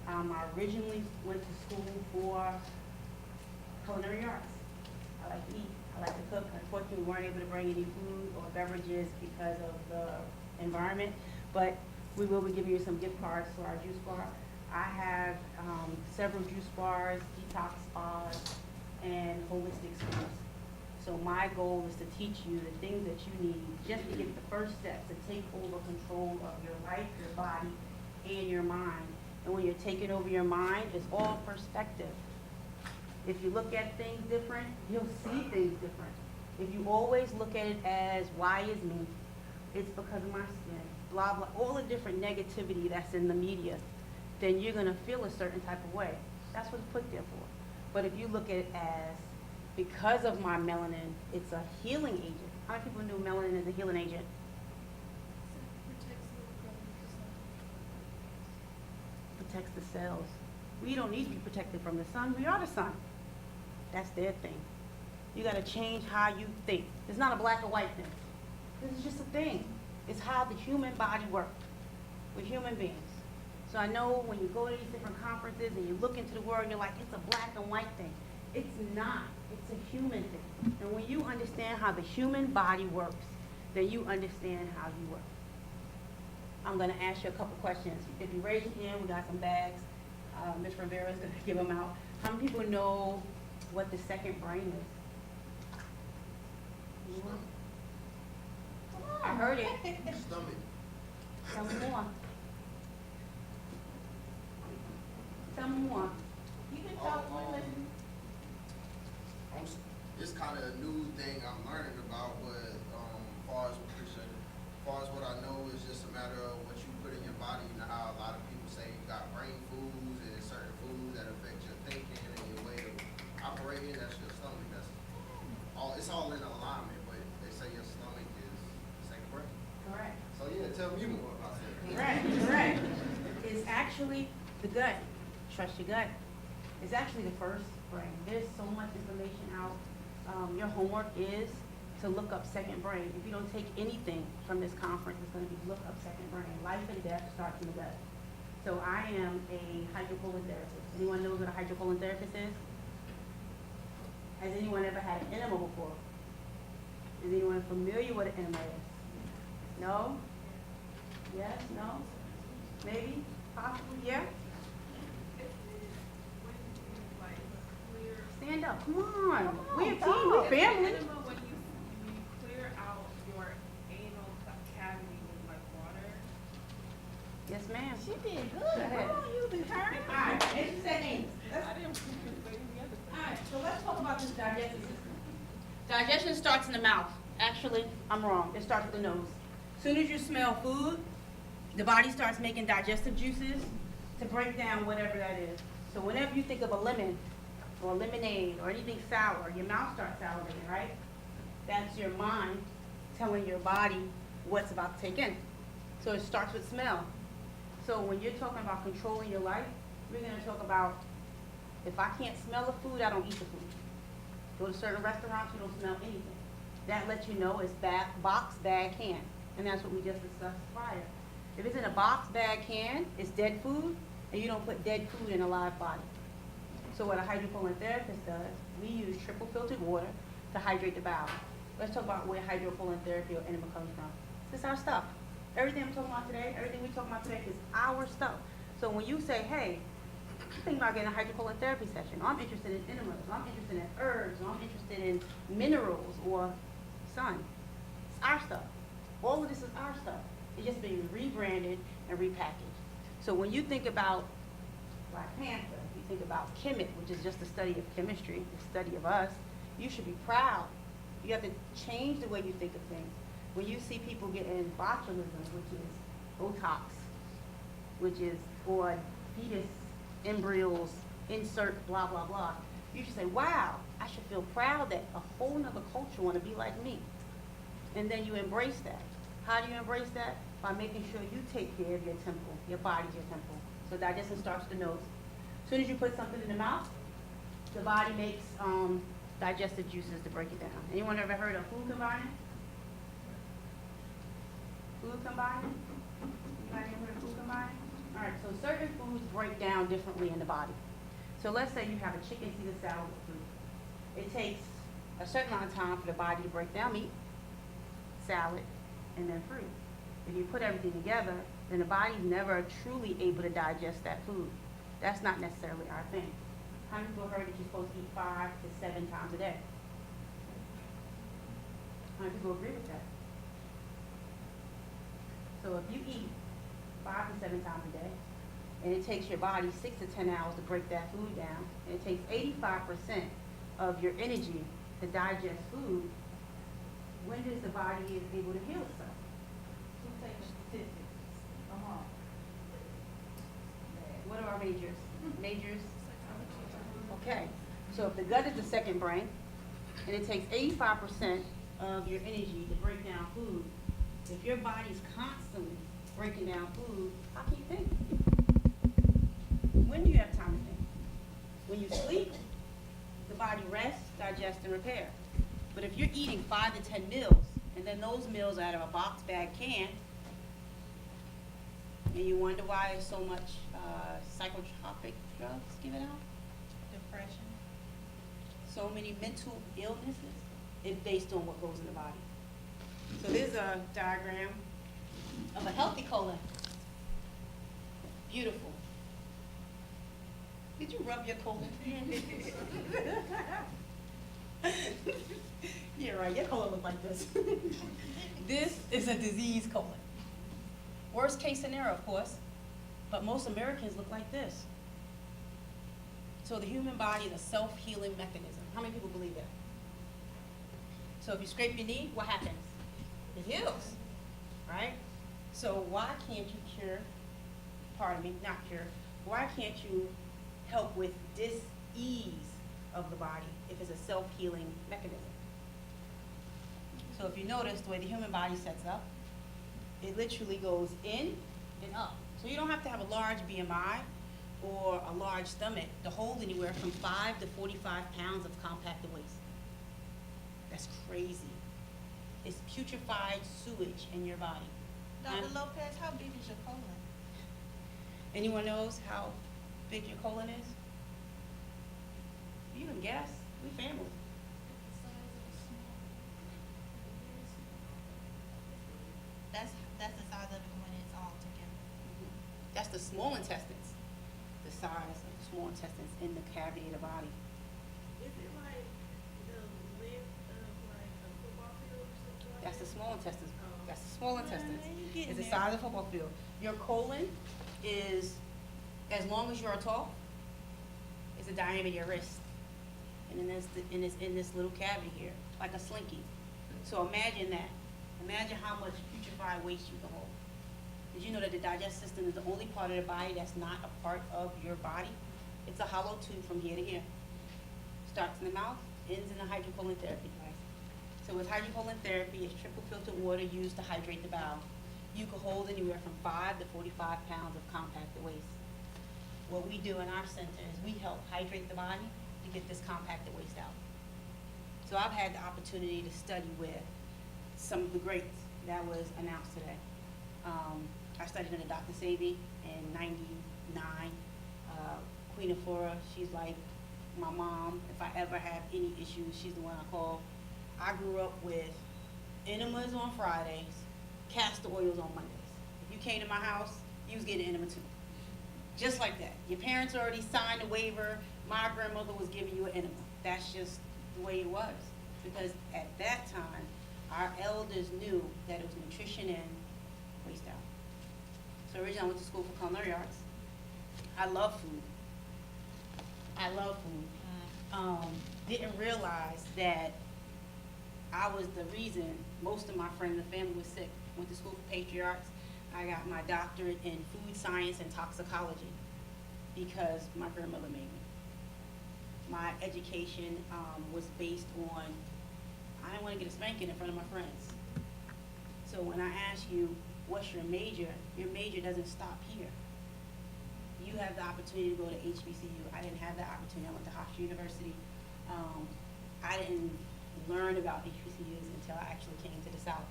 I originally went to school for culinary arts. I like to eat. I like to cook. Unfortunately, we weren't able to bring any food or beverages because of the environment, but we will be giving you some gift cards to our juice bar. I have several juice bars, detox spas, and holistic spas. So my goal is to teach you the things that you need just to get the first step to take over control of your life, your body, and your mind. And when you're taking over your mind, it's all perspective. If you look at things different, you'll see things different. If you always look at it as, why is me? It's because of my skin, blah, blah, all the different negativity that's in the media, then you're gonna feel a certain type of way. That's what it's put there for. But if you look at it as, because of my melanin, it's a healing agent. How many people knew melanin is a healing agent? protects the cells. We don't need to be protected from the sun. We are the sun. That's their thing. You got to change how you think. It's not a black or white thing. This is just a thing. It's how the human body works. We're human beings. So I know when you go to these different conferences and you look into the world, you're like, it's a black and white thing. It's not. It's a human thing. And when you understand how the human body works, then you understand how you work. I'm going to ask you a couple questions. If you raise your hand, we got some bags. Ms. Rivera is going to give them out. How many people know what the second brain is? Anyone? I heard it. Stomach. Tell me more. Tell me more. You can talk to me, listen. It's kind of a new thing I'm learning about, but far as what I know is just a matter of what you put in your body. You know how a lot of people say you got brain foods and there's certain foods that affect your thinking and your way of operating. That's your stomach. That's all. It's all in alignment, but they say your stomach is the second brain. Correct. So yeah, tell me more about that. Correct. It's actually the gut. Trust your gut. It's actually the first brain. There's so much information out. Your homework is to look up second brain. If you don't take anything from this conference, it's going to be look up second brain. Life and death starts in the gut. So I am a hydrocolon therapist. Anyone knows what a hydrocolon therapist is? Has anyone ever had an enema before? Is anyone familiar with an enema is? No? Yes? No? Maybe? Possibly? Yeah? Stand up. Come on. We're a team. We're family. When you clear out your anal cavity with like water. Yes, ma'am. She did good. Go ahead. Girl, you been hurting. All right. It's seconds. I didn't say the other thing. All right. So let's talk about this digestive system. Digestion starts in the mouth. Actually, I'm wrong. It starts with the nose. As soon as you smell food, the body starts making digestive juices to break down whatever that is. So whenever you think of a lemon or lemonade or anything sour, your mouth starts salivating, right? That's your mind telling your body what's about to take in. So it starts with smell. So when you're talking about controlling your life, we're going to talk about if I can't smell the food, I don't eat the food. Go to certain restaurants, you don't smell anything. That lets you know it's box, bag, can. And that's what we just discussed prior. If it's in a box, bag, can, it's dead food, and you don't put dead food in a live body. So what a hydrocolon therapist does, we use triple filtered water to hydrate the bowel. Let's talk about where hydrocolon therapy or enema comes from. This is our stuff. Everything I'm talking about today, everything we're talking about today is our stuff. So when you say, hey, I'm thinking about getting a hydrocolon therapy session, or I'm interested in enemas, or I'm interested in herbs, or I'm interested in minerals or sun, it's our stuff. All of this is our stuff. It's just being rebranded and repackaged. So when you think about Black Panther, you think about Kemet, which is just the study of chemistry, the study of us, you should be proud. You have to change the way you think of things. When you see people getting botulism, which is Botox, which is, or fetus, embryos, insert, blah, blah, blah, you should say, wow, I should feel proud that a whole nother culture want to be like me. And then you embrace that. How do you embrace that? By making sure you take care of your temple. Your body's your temple. So digestion starts with the nose. As soon as you put something in the mouth, the body makes digestive juices to break it down. Anyone ever heard of food combining? Food combining? Anybody ever heard of food combining? All right, so certain foods break down differently in the body. So let's say you have a chicken Caesar salad with fruit. It takes a certain amount of time for the body to break down meat, salad, and then fruit. If you put everything together, then the body's never truly able to digest that food. That's not necessarily our thing. How many people heard that you're supposed to eat 5 to 7 times a day? How many people agree with that? So if you eat 5 to 7 times a day, and it takes your body 6 to 10 hours to break that food down, and it takes 85% of your energy to digest food, when does the body is able to heal itself? Who's taking statistics? Come on. What are our majors? Majors? Okay, so if the gut is the second brain, and it takes 85% of your energy to break down food, if your body's constantly breaking down food, how can you think? When do you have time to think? When you sleep, the body rests, digests, and repair. But if you're eating 5 to 10 meals, and then those meals are out of a box bag can, and you wonder why there's so much psychotropic drugs given out, depression, so many mental illnesses, it's based on what goes in the body. So there's a diagram of a healthy colon. Beautiful. Did you rub your colon? Yeah, right, your colon looks like this. This is a disease colon. Worst case scenario, of course, but most Americans look like this. So the human body is a self-healing mechanism. How many people believe that? So if you scrape your knee, what happens? It heals, right? So why can't you cure, pardon me, not cure, why can't you help with dis-ease of the body if it's a self-healing mechanism? So if you notice the way the human body sets up, it literally goes in and up. So you don't have to have a large BMI or a large stomach to hold anywhere from 5 to 45 pounds of compacted waste. That's crazy. It's putrefied sewage in your body. Dr. Lopez, how big is your colon? Anyone knows how big your colon is? You can guess. We family. That's the size of it when it's all together. That's the small intestines. The size of the small intestines in the cavity of the body. Is it like the length of like a football field or something like That's the that? small intestines. Oh. That's the small intestines. you getting It's the there. size of a football field. Your colon is, as long as you're tall, is the diameter of your wrist. And then it's in this little cavity here, like a slinky. So imagine that. Imagine how much putrefied waste you can hold. Did you know that the digestive system is the only part of the body that's not a part of your body? It's a hollow tube from here to here. Starts in the mouth, ends in the hydrocolon therapy device. So with hydrocolon therapy, it's triple filtered water used to hydrate the bowel. You can hold anywhere from 5 to 45 pounds of compacted waste. What we do in our center is we help hydrate the body to get this compacted waste out. So I've had the opportunity to study with some of the greats that was announced today. I studied under Dr. Sabi in '99. Queen Aflora, she's like my mom. If I ever have any issues, she's the one I call. I grew up with enemas on Fridays, castor oils on Mondays. If you came to my house, you was getting enema too. Just like that. Your parents already signed a waiver. My grandmother was giving you an enema. That's just the way it was. Because at that time, our elders knew that it was nutrition in, waste out. So originally I went to school for culinary arts. I love food. I love food. Didn't realize that I was the reason most of my friends and family was sick. Went to school for patriarchs. I got my doctorate in food science and toxicology because my grandmother made me. My education was based on, I didn't want to get a spanking in front of my friends. So when I ask you, what's your major doesn't stop here. You have the opportunity to go to HBCU. I didn't have that opportunity. I went to Hofstra University. I didn't learn about HBCUs until I actually came to the South.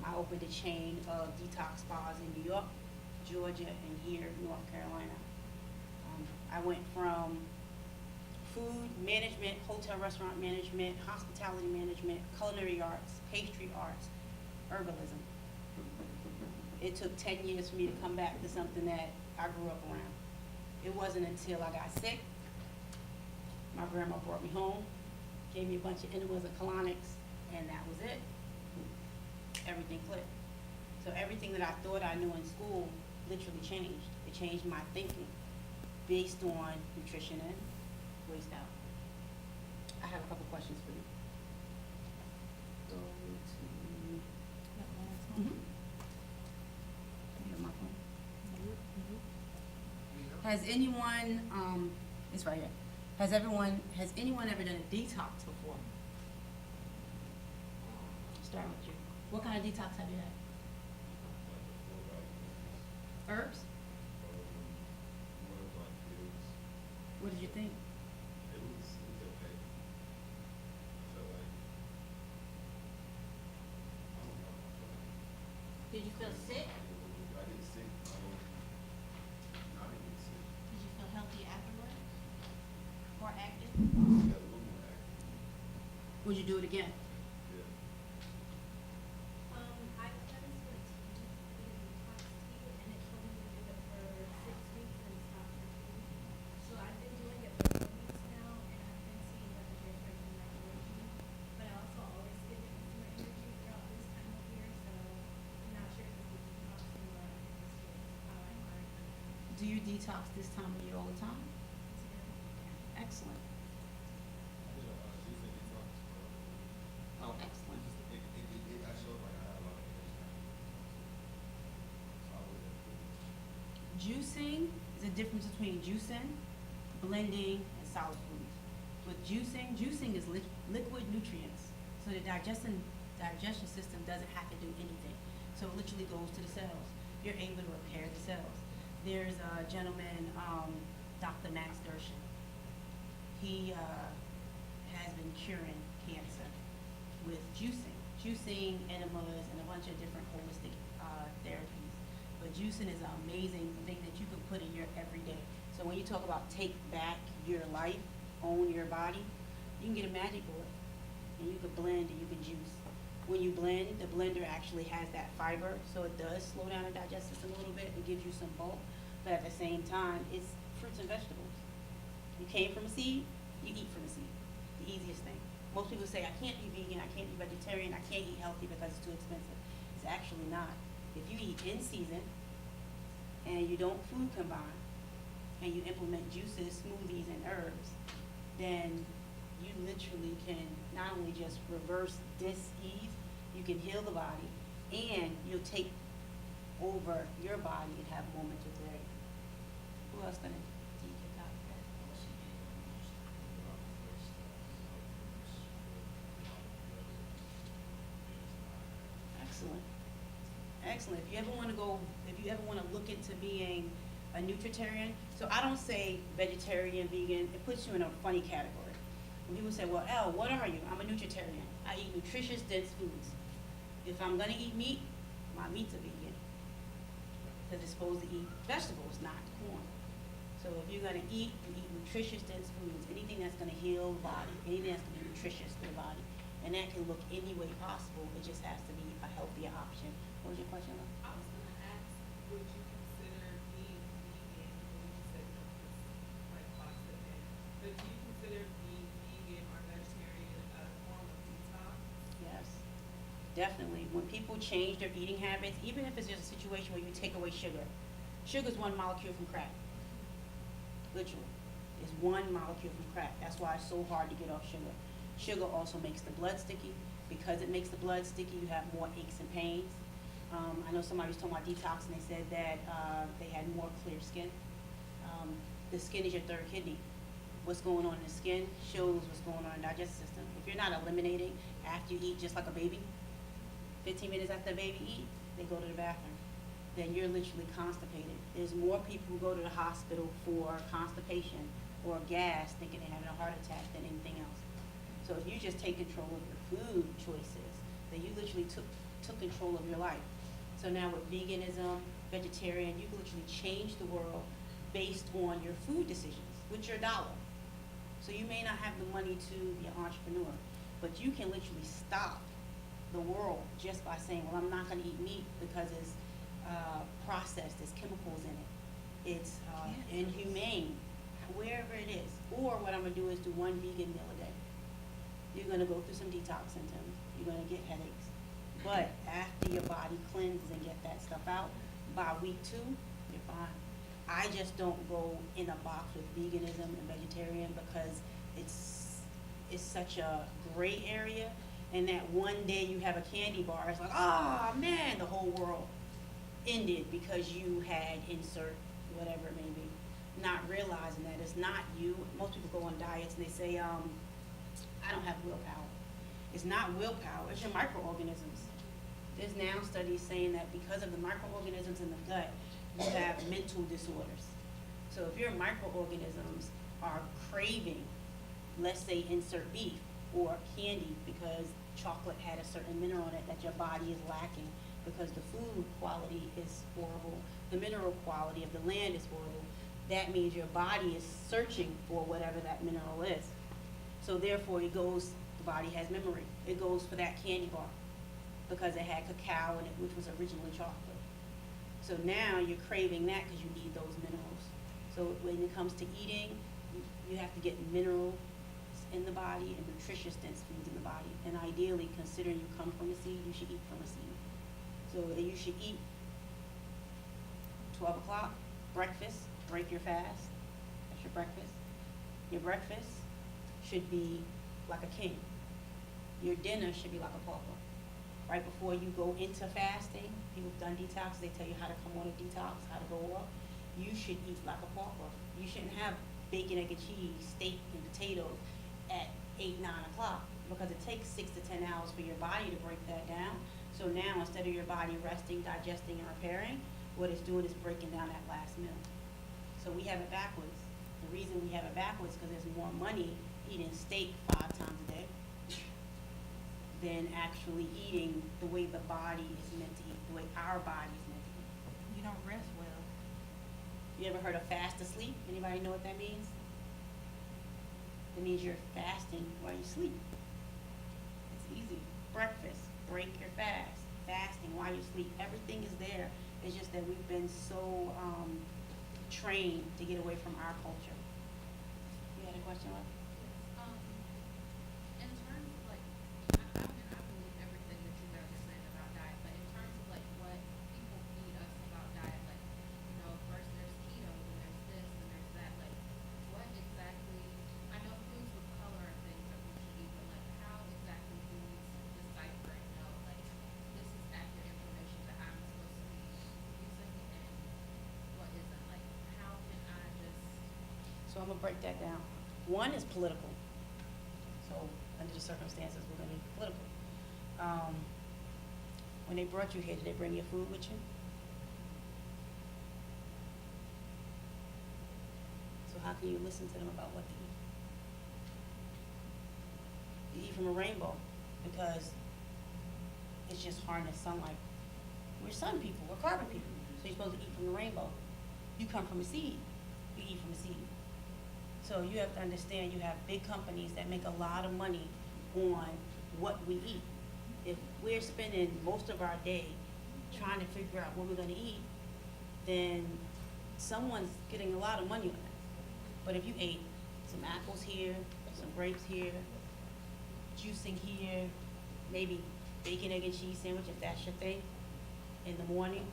I opened a chain of detox spas in New York, Georgia, and here, North Carolina. I went from food management, hotel restaurant management, hospitality management, culinary arts, pastry arts, herbalism. It took 10 years for me to come back to something that I grew up around. It wasn't until I got sick, my grandma brought me home, gave me a bunch of enemas and colonics, and that was it. Everything clicked. So everything that I thought I knew in school literally changed. It changed my thinking based on nutrition in, waste out. I have a couple questions for you. Go to, you have my phone? Has anyone, it's right here. Has anyone ever done a detox before? Start with you. What kind of detox have you had? Herbs? think? It was okay. I felt like, I don't know. Did you feel sick? I get sick. I didn't get sick. Did you feel healthy afterwards? Or active? I got a little more active. Would you do it again? Yeah. I cleansed with tea, detox tea, and it told me to do it for 6 weeks and stop for 2 weeks. So I've been doing it for 4 weeks now, and I've been seeing that the difference in my energy. But I also always get more energy throughout this time of year, so I'm not sure if it's the detoxing or if it's just how I find it. Do you detox this time of year all the time? Excellent. I did a juicing detox. Oh, excellent. I showed like I had a lot of energy. So I would have Juicing is a difference between juicing, blending, and solid foods. With juicing is liquid nutrients. So the digestion system doesn't have to do anything. So it literally goes to the cells. You're able to repair the cells. There's a gentleman, Dr. Max Gershin. He has been curing cancer with juicing, enemas, and a bunch of different holistic therapies. But juicing is an amazing thing that you can put in your everyday. So when you talk about take back your life, own your body, you can get a magic board, and you can blend and you can juice. When you blend, the blender actually has that fiber, so it does slow down the digestive system a little bit. It gives you some bulk, but at the same time, it's fruits and vegetables. You came from a seed, you eat from a seed. The easiest thing. Most people say, I can't be vegan, I can't be vegetarian, I can't eat healthy because it's too expensive. It's actually not. If you eat in season, and you don't food combine, and you implement juices, smoothies, and herbs, then you literally can not only just reverse dis-ease, you can heal the body, and you'll take over your body and have moments of clarity. Who else gonna take it out? Excellent. Excellent. If you ever want to look into being a nutritarian, so I don't say vegetarian, vegan, it puts you in a funny category. When people say, well, Elle, what are you? I'm a nutritarian. I eat nutritious, dense foods. If I'm gonna eat meat, my meat's a vegan. Because it's supposed to eat vegetables, not corn. So if you're gonna eat, you eat nutritious, dense foods, anything that's gonna heal the body, anything that's gonna be nutritious to the body. And that can look any way possible, it just has to be a healthier option. What was your question? I was gonna ask, would you consider being vegan, when you said no, it's like pasta and, but do you consider being vegan or vegetarian a form of detox? Yes, definitely. When people change their eating habits, even if it's just a situation where you take away sugar, sugar is one molecule from crack. Literally, it's one molecule from crack. That's why it's so hard to get off sugar. Sugar also makes the blood sticky. Because it makes the blood sticky, you have more aches and pains. I know somebody was talking about detox and they said that they had more clear skin. The skin is your third kidney. What's going on in the skin shows what's going on in the digestive system. If you're not eliminating after you eat, just like a baby, 15 minutes after the baby eat, they go to the bathroom. Then you're literally constipated. There's more people who go to the hospital for constipation or gas thinking they're having a heart attack than anything else. So if you just take control of your food choices, then you literally took control of your life. So now with veganism, vegetarian, you can literally change the world based on your food decisions with your dollar. So you may not have the money to be an entrepreneur, but you can literally stop the world just by saying, well, I'm not gonna eat meat because it's processed, there's chemicals in it, it's inhumane, wherever it is. Or what I'm gonna do is do one vegan meal a day. You're gonna go through some detox symptoms, you're gonna get headaches. But after your body cleanses and get that stuff out, by week 2, you're fine. I just don't go in a box with veganism and vegetarian because it's such a gray area, and that one day you have a candy bar, it's like, oh man, the whole world ended because you had insert whatever it may be. Not realizing that it's not you. Most people go on diets and they say, I don't have willpower. It's not willpower, it's your microorganisms. There's now studies saying that because of the microorganisms in the gut, you have mental disorders. So if your microorganisms are craving, let's say insert beef or candy because chocolate had a certain mineral in it that your body is lacking because the food quality is horrible, the mineral quality of the land is horrible, that means your body is searching for whatever that mineral is. So therefore it goes, the body has memory. It goes for that candy bar because it had cacao in it, which was originally chocolate. So now you're craving that because you need those minerals. So when it comes to eating, you have to get minerals in the body and nutritious dense foods in the body. And ideally, considering you come from a seed, you should eat from a seed. So you should eat 12 o'clock, breakfast, break your fast. That's your breakfast. Your breakfast should be like a king. Your dinner should be like a pauper. Right before you go into fasting, people have done detox, they tell you how to come on a detox, how to go off. You should eat like a pauper. You shouldn't have bacon, egg, and cheese, steak, and potatoes at 8, 9 o'clock because it takes 6 to 10 hours for your body to break that down. So now instead of your body resting, digesting, and repairing, what it's doing is breaking down that last meal. So we have it backwards. The reason we have it backwards is because there's more money eating steak 5 times a day than actually eating the way the body is meant to eat, the way our body is meant to eat. You don't rest well. You ever heard of fast asleep? Anybody know what that means? It means you're fasting while you sleep. It's easy. Breakfast, break your fast. Fasting while you sleep. Everything is there. It's just that we've been so trained to get away from our culture. You had a question, what? In terms of like, I believe everything that you guys are saying about diet, but in terms of like what people feed us about diet, like, you know, first there's keto and there's this and there's that, like, what exactly, I know foods with color and things that we should eat, but like how exactly do we decipher and know, like, this is accurate information that I'm supposed to be using and what isn't, like, how can I just. So I'm gonna break that down. One is political. So under the circumstances, we're gonna be political. When they brought you here, did they bring your food with you? So how can you listen to them about what to eat? You eat from a rainbow because it's just harnessed sunlight. We're sun people, we're carbon people. So you're supposed to eat from the rainbow. You come from a seed, you eat from a seed. So you have to understand you have big companies that make a lot of money on what we eat. If we're spending most of our day trying to figure out what we're gonna eat, then someone's getting a lot of money on that. But if you ate some apples here, some grapes here, juicing here, maybe bacon, egg, and cheese sandwich, if that's your thing, in the morning,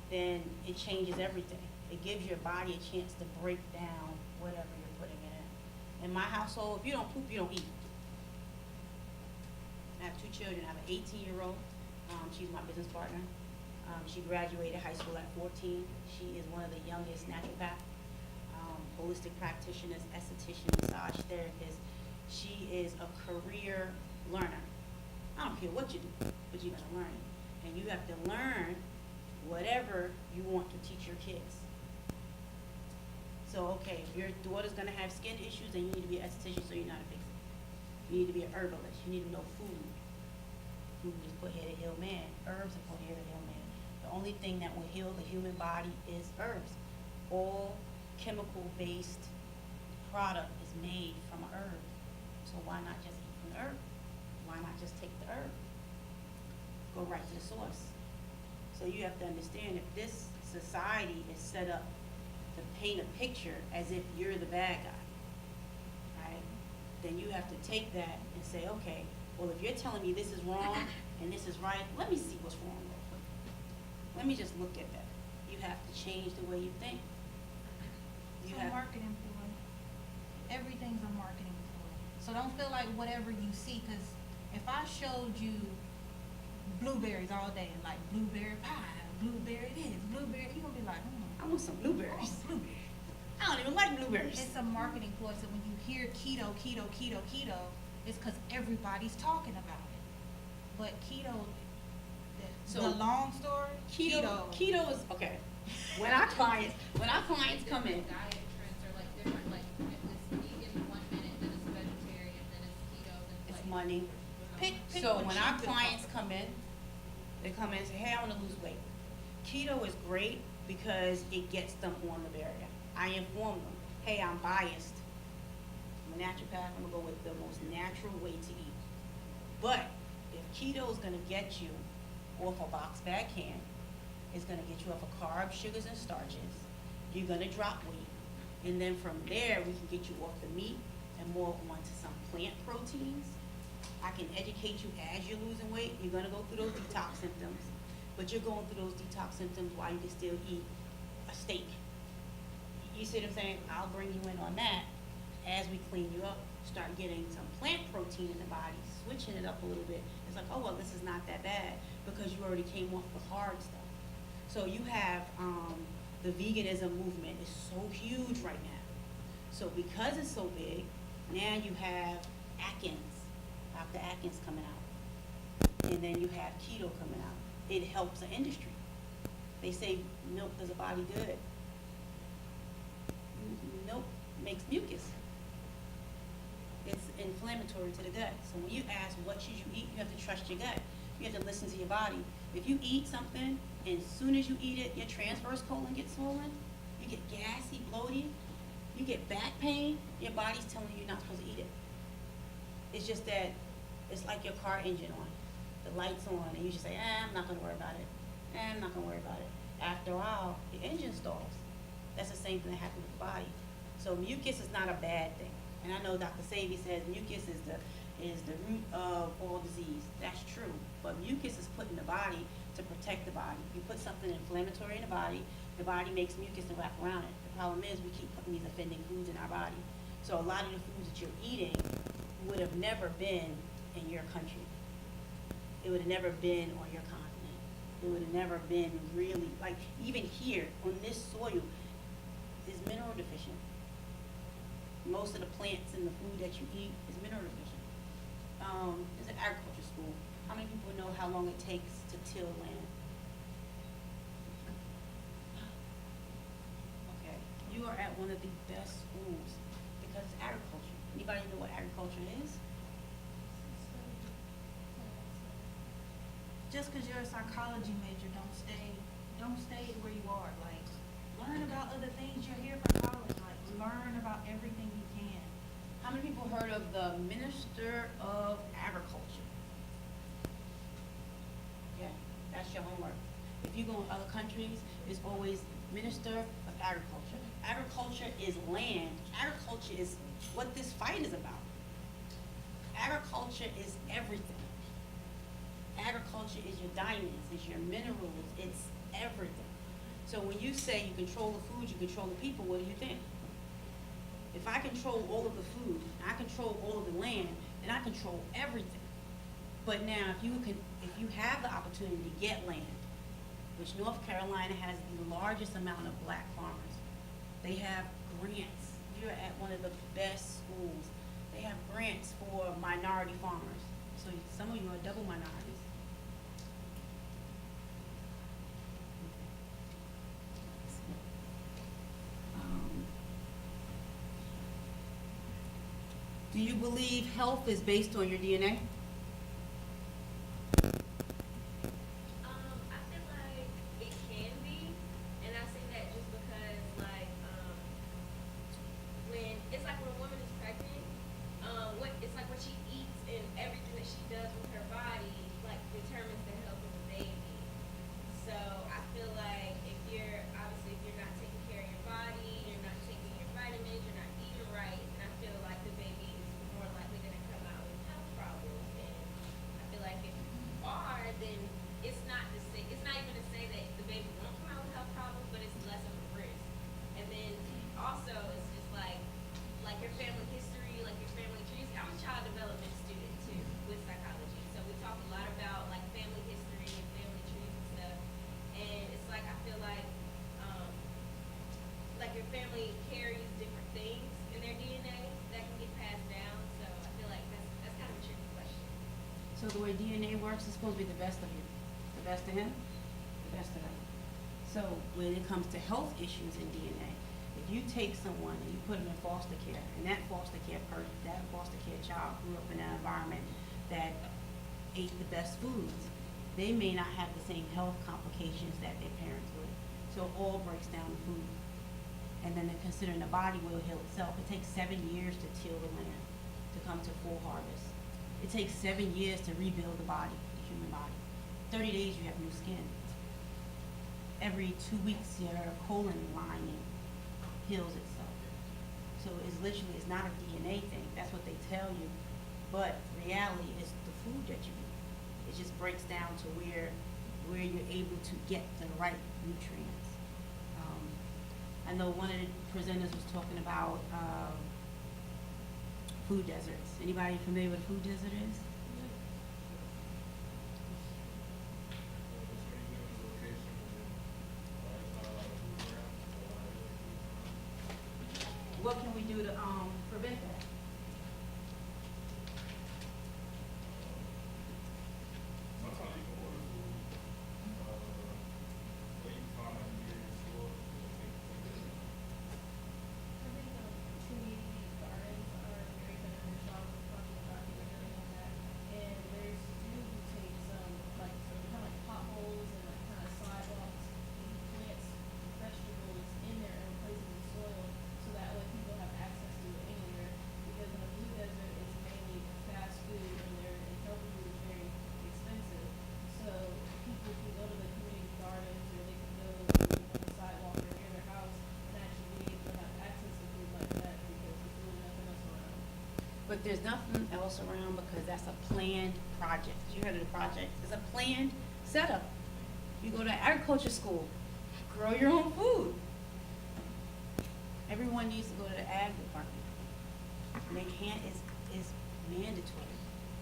then it changes everything. It gives your body a chance to break down whatever you're putting in. In my household, if you don't poop, you don't eat. I have 2 children. I have an 18-year-old. She's my business partner. She graduated high school at 14. She is one of the youngest naturopath, holistic practitioners, esthetician, massage therapist. She is a career learner. I don't care what you do, but you're gonna learn. And you have to learn whatever you want to teach your kids. So, okay, if your daughter's gonna have skin issues, then you need to be an esthetician so you know how to fix it. You need to be an herbalist. You need to know food. Food is put here to heal man. Herbs are put here to heal man. The only thing that will heal the human body is herbs. All chemical-based product is made from an herb. So why not just eat from the herb? Why not just take the herb? Go right to the source. So you have to understand if this society is set up to paint a picture as if you're the bad guy, right? Then you have to take that and say, okay, well, if you're telling me this is wrong and this is right, let me see what's wrong real quick. Let me just look at that. You have to change the way you think. It's a marketing ploy. Everything's a marketing ploy. So don't feel like whatever you see, because if I showed you blueberries all day and like blueberry pie, blueberry this, blueberry, you're gonna be like, I want some blueberries. Oh, blueberries. I don't even like blueberries. It's a marketing ploy. So when you hear keto, keto, keto, keto, it's because everybody's talking about it. But keto, the long story, keto is okay. When our clients come in, diet trends are like different, like if money. So when our clients come in, they come in and say, hey, I wanna lose weight. Keto is great because it gets them on the barrier. I inform them, hey, I'm biased. I'm a naturopath, I'm gonna go with the most natural way to eat. But if keto is gonna get you off a box bag can, it's gonna get you off of carbs, sugars, and starches, you're gonna drop weight. And then from there, we can get you off the meat and more onto some plant proteins. I can educate you as you're losing weight. You're gonna go through those detox symptoms, but you're going through those detox symptoms while you can still eat a steak. You see what I'm saying? I'll bring you in on that as we clean you up, start getting some plant protein in the body, switching it up a little bit. It's like, oh, well, this is not that bad because you already came off the hard stuff. So you have, the veganism movement is so huge right now. So because it's so big, now you have Dr. Atkins coming out. And then you have keto coming out. It helps the industry. They say milk does a body good. Milk makes mucus. It's inflammatory to the gut. So when you ask what should you eat, you have to trust your gut. You have to listen to your body. If you eat something, and as soon as you eat it, your transverse colon gets swollen, you get gassy, bloated, you get back pain, your body's telling you you're not supposed to eat it. It's just that it's like your car engine on, the light's on, and you just say, I'm not gonna worry about it. I'm not gonna worry about it. After a while, the engine stalls. That's the same thing that happens with the body. So mucus is not a bad thing. And I know Dr. Savy says mucus is the root of all disease. That's true. But mucus is put in the body to protect the body. You put something inflammatory in the body makes mucus to wrap around it. The problem is we keep putting these offending foods in our body. So a lot of the foods that you're eating would have never been in your country. It would have never been on your continent. It would have never been really, like even here on this soil is mineral deficient. Most of the plants in the food that you eat is mineral deficient. It's an agriculture school. How many people know how long it takes to till land? Okay, you are at one of the best schools because it's agriculture. Anybody know what agriculture is? Just because you're a psychology major, don't stay where you are. Like, learn about other things. You're here for college. Like, learn about everything you can. How many people heard of the Minister of Agriculture? Yeah, that's your homework. If you go in other countries, it's always Minister of Agriculture. Agriculture is land. Agriculture is what this fight is about. Agriculture is everything. Agriculture is your diamonds, it's your minerals, it's everything. So when you say you control the food, you control the people, what do you think? If I control all of the food, I control all of the land, then I control everything. But now, if you have the opportunity to get land, which North Carolina has the largest amount of black farmers, they have grants. You're at one of the best schools. They have grants for minority farmers. So some of you are double minorities. Do you believe health is based on your DNA? I feel like it can be, and I say that just because, like, when it's like when a woman is pregnant, it's like what she eats and everything that she does with her body, like, determines the health of the baby. So I feel like if you're not taking care of your body, you're not taking your vitamins, you're not eating right, and I feel like the baby is more likely going to come out with health problems. And I feel like if you are, then it's not even to say that the baby won't come out with health problems, but it's less of a risk. And then also it's just like your family history, like your family trees. I'm a child development student too with psychology, so we talk a lot about like family history and family trees and stuff. And it's like I feel like your family carries different things in their DNA that can get passed down. So I feel like that's kind of a tricky question. So the way DNA works is supposed to be the best of you. The best of him, the best of her. So when it comes to health issues in DNA, if you take someone and you put them in foster care, and that foster care child grew up in an environment that ate the best foods, they may not have the same health complications that their parents would. So it all breaks down to food. And then they're considering the body will heal itself. It takes 7 years to till the land, to come to full harvest. It takes 7 years to rebuild the body, the human body. 30 days you have new skin. Every 2 weeks your colon lining heals itself. So it's literally, it's not a DNA thing. That's what they tell you. But reality is the food that you eat. It just breaks down to where you're able to get the right nutrients. I know one of the presenters was talking about food deserts. Anybody familiar with a food desert is? What can we do to prevent that? Sometimes you can order food, or you can find like near your store. I think community gardens are very beneficial. I was talking about you were doing on that, and there's do take some kind of like potholes and like kind of sidewalks, and he plants vegetables in there and replace it with soil, so that way people have access to it anywhere. Because in a blue desert, it's mainly fast food, and healthy food is very expensive. So people can go to the community gardens, or they can go to the sidewalk or near their house and actually be able to have access to food like that, because there's really nothing else around. But there's nothing else around because that's a planned project. You heard of the project? It's a planned setup. You go to agriculture school, grow your own food. Everyone needs to go to the ag department. And they can't, it's mandatory.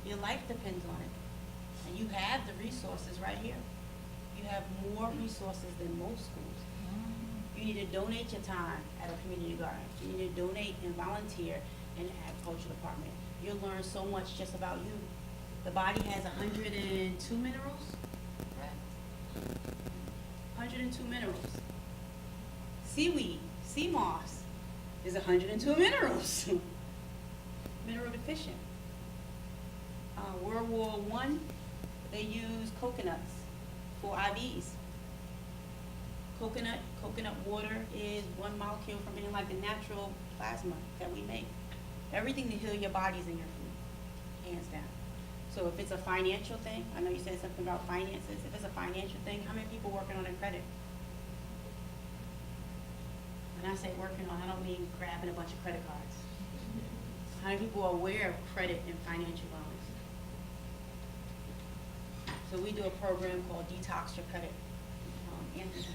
Your life depends on it. And you have the resources right here. You have more resources than most schools. You need to donate your time at a community garden. You need to donate and volunteer in the agriculture department. You'll learn so much just about you. The body has 102 minerals, right? 102 minerals. Seaweed, sea moss is 102 minerals. Mineral deficient. World War I, they used coconuts for IVs. Coconut water is one molecule from being like the natural plasma that we make. Everything to heal your body is in your food, hands down. So if it's a financial thing, I know you said something about finances. If it's a financial thing, how many people working on their credit? When I say working on, I don't mean grabbing a bunch of credit cards. How many people are aware of credit and financial wellness? So we do a program called Detox Your Credit. Anthony,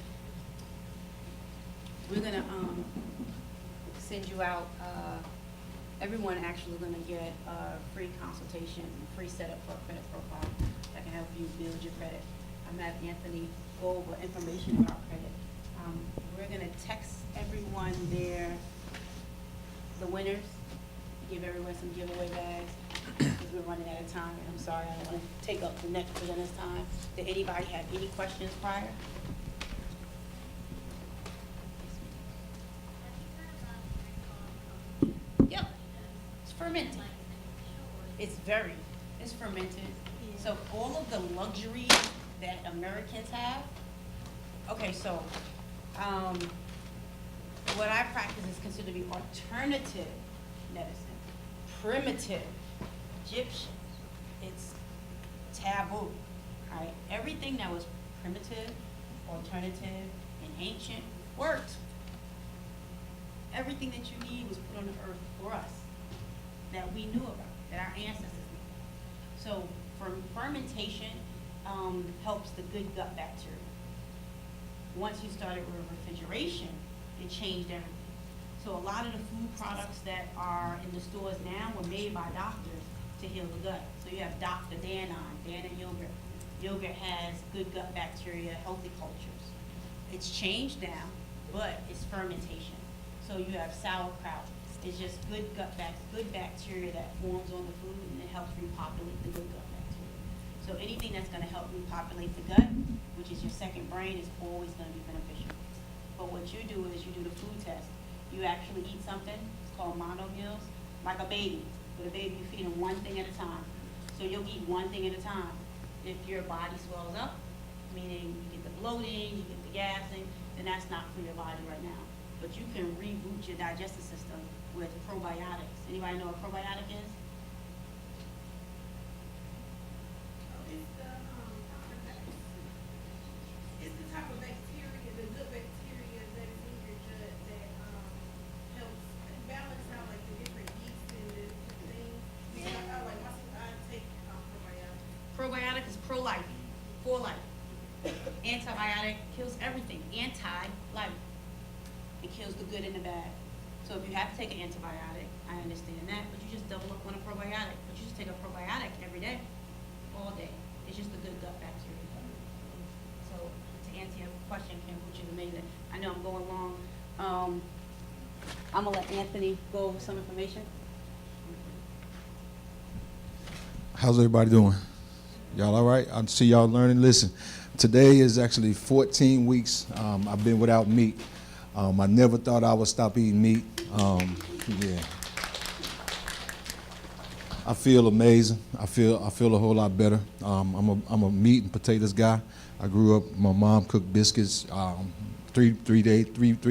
we're gonna send you out, everyone actually gonna get a free consultation, free setup for a credit profile that can help you build your credit. I'm gonna have Anthony go over information about credit. We're gonna text everyone the winners, give everyone some giveaway bags, because we're running out of time. I'm sorry, I don't want to take up the next presenter's time. Did anybody have any questions prior? Yep, it's fermented. It's fermented. So all of the luxuries that Americans have, okay, so, what I practice is considered to be alternative medicine, primitive, Egyptian. It's taboo, right? Everything that was primitive, alternative, and ancient worked. Everything that you need was put on the earth for us, that we knew about, that our ancestors knew. So fermentation helps the good gut bacteria. Once you started with refrigeration, it changed everything. So a lot of the food products that are in the stores now were made by doctors to heal the gut. So you have Dr. Dannon yogurt. Yogurt has good gut bacteria, healthy cultures. It's changed now, but it's fermentation. So you have sauerkraut. It's just good bacteria that forms on the food, and it helps repopulate the good gut bacteria. So anything that's gonna help repopulate the gut, which is your second brain, is always gonna be beneficial. But what you do is you do the food test. You actually eat something, it's called mono meals, like a baby. With a baby, you feed them one thing at a time. So you'll eat one thing at a time. If your body swells up, meaning you get the bloating, you get the gassing, then that's not for your body right now. But you can reboot your digestive system with probiotics. Anybody know what probiotic is? It's the type of bacteria, the good bacteria that's in your gut that helps balance out like the different yeast and the things. Yeah, I like I take probiotics. Probiotic is pro-life, for life. Antibiotic kills everything, anti-life. It kills the good and the bad. So if you have to take an antibiotic, I understand that, but you just double up on a probiotic. But you just take a probiotic every day, all day. It's just the good gut bacteria. So to answer your question, Kim, which is amazing. I know I'm going long. I'm gonna let Anthony go over some information. How's everybody doing? Y'all all right? I see y'all learning. Listen, today is actually 14 weeks I've been without meat. I never thought I would stop eating meat. Yeah. I feel amazing. I feel a whole lot better. I'm a meat and potatoes guy. I grew up, my mom cooked biscuits three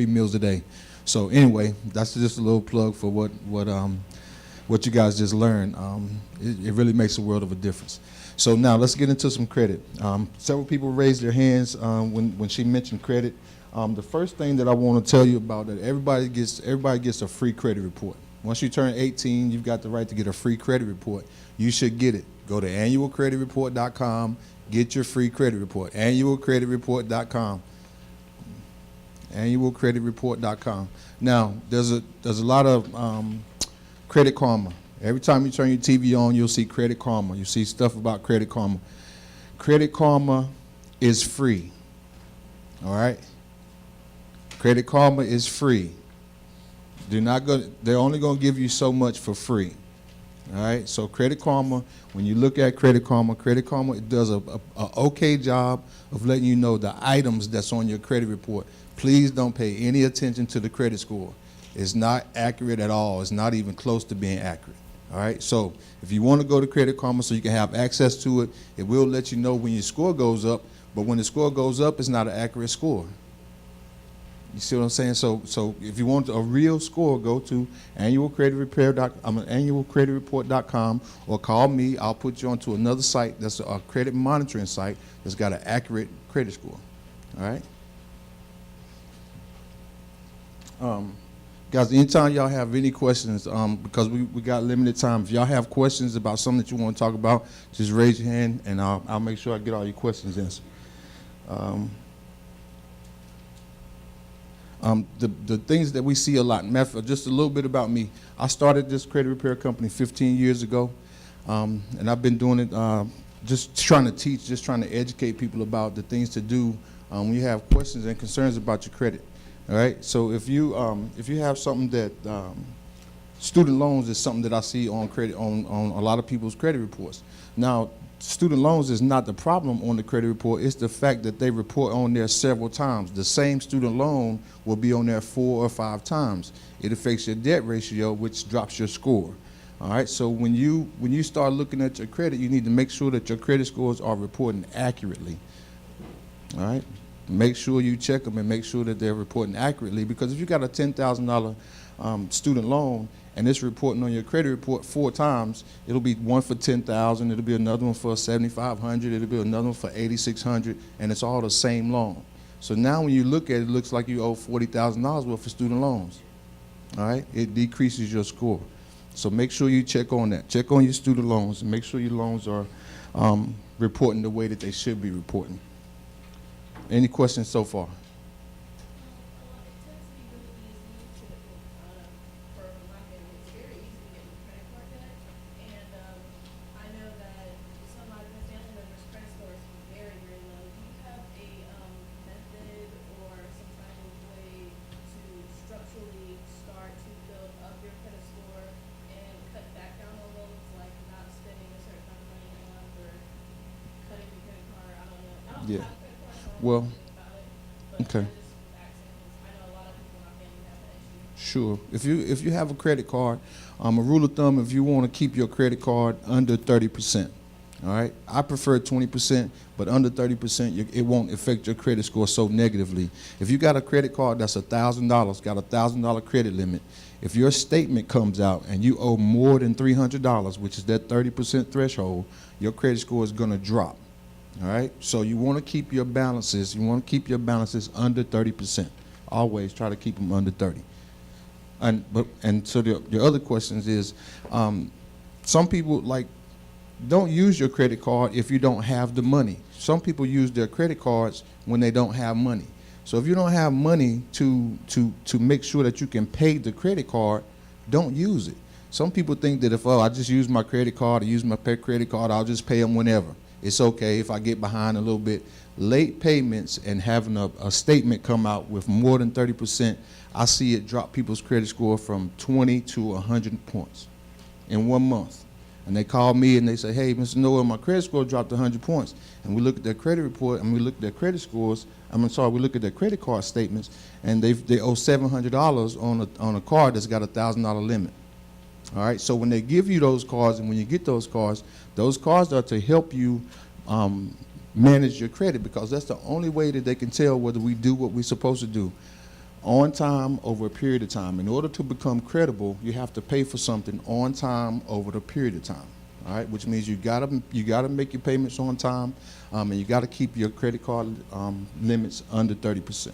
meals a day. So anyway, that's just a little plug for what you guys just learned. It really makes a world of a difference. So now let's get into some credit. Several people raised their hands when she mentioned credit. The first thing that I want to tell you about that everybody gets a free credit report. Once you turn 18, you've got the right to get a free credit report. You should get it. Go to annualcreditreport.com, get your free credit report. Annualcreditreport.com. Annualcreditreport.com. Now, there's a lot of Credit Karma. Every time you turn your TV on, you'll see Credit Karma. You see stuff about Credit Karma. Credit Karma is free. All right? Credit Karma is free. They're only going to give you so much for free. All right? So Credit Karma, when you look at Credit Karma it does a okay job of letting you know the items that's on your credit report. Please don't pay any attention to the credit score. It's not accurate at all. It's not even close to being accurate. All right? So if you want to go to Credit Karma so you can have access to it, it will let you know when your score goes up, but when the score goes up, it's not an accurate score. You see what I'm saying? So if you want a real score, go to annualcreditreport.com or call me. I'll put you onto another site that's a credit monitoring site that's got an accurate credit score. All right? Guys, anytime y'all have any questions, because we got limited time, if y'all have questions about something that you want to talk about, just raise your hand and I'll make sure I get all your questions answered. The things that we see a lot, just a little bit about me. I started this credit repair company 15 years ago, and I've been doing it just trying to teach, just trying to educate people about the things to do when you have questions and concerns about your credit. All right, so if you have something that student loans is something that I see on credit on a lot of people's credit reports. Now, student loans is not the problem on the credit report. It's the fact that they report on there several times. The same student loan will be on there 4 or 5 times. It affects your debt ratio, which drops your score. All right, so when you start looking at your credit, you need to make sure that your credit scores are reporting accurately. All right. Make sure you check them and make sure that they're reporting accurately, because if you got a $10,000 student loan and it's reporting on your credit report 4 times, it'll be one for $10,000, it'll be another one for $7,500, it'll be another one for $8,600, and it's all the same loan. So now when you look at it, it looks like you owe $40,000 worth of student loans. All right, it decreases your score. So make sure you check on that. Check on your student loans and make sure your loans are reporting the way that they should be reporting. Any questions so far? It tends to be really easy for my family, it's very easy to get with credit card debt. And I know that some of my family members' credit scores are very, very low. Do you have a method or some type of way to structurally start to build up your credit score and cut back down on loans, like not spending a certain amount of money a month or cutting your credit card? I don't know. I don't Yeah. have a credit card, so I don't Well, know anything about it. But okay. I just asking, 'cause I know a lot of people in my family have that issue. Sure. If you have a credit card, a rule of thumb, if you want to keep your credit card under 30%, all right? I prefer 20%, but under 30%, it won't affect your credit score so negatively. If you got a credit card that's $1,000, got a $1,000 credit limit, if your statement comes out and you owe more than $300, which is that 30% threshold, your credit score is going to drop. All right? So you want to keep your balances. You want to keep your balances under 30%. Always try to keep them under 30. And so your other questions is, some people don't use your credit card if you don't have the money. Some people use their credit cards when they don't have money. So if you don't have money to make sure that you can pay the credit card, don't use it. Some people think that if, I just use my credit card or use my credit card, I'll just pay them whenever. It's okay if I get behind a little bit. Late payments and having a statement come out with more than 30%, I see it drop people's credit score from 20 to 100 points in 1 month. And they call me and they say, hey, Mr. Noah, my credit score dropped 100 points. And we look at their credit report and we look at their credit scores. we look at their credit card statements, and they owe $700 on a card that's got a $1,000 limit. All right, so when they give you those cards and when you get those cards are to help you manage your credit, because that's the only way that they can tell whether we do what we're supposed to do on time over a period of time. In order to become credible, you have to pay for something on time over the period of time. All right, which means you gotta make your payments on time, and you gotta keep your credit card limits under 30%.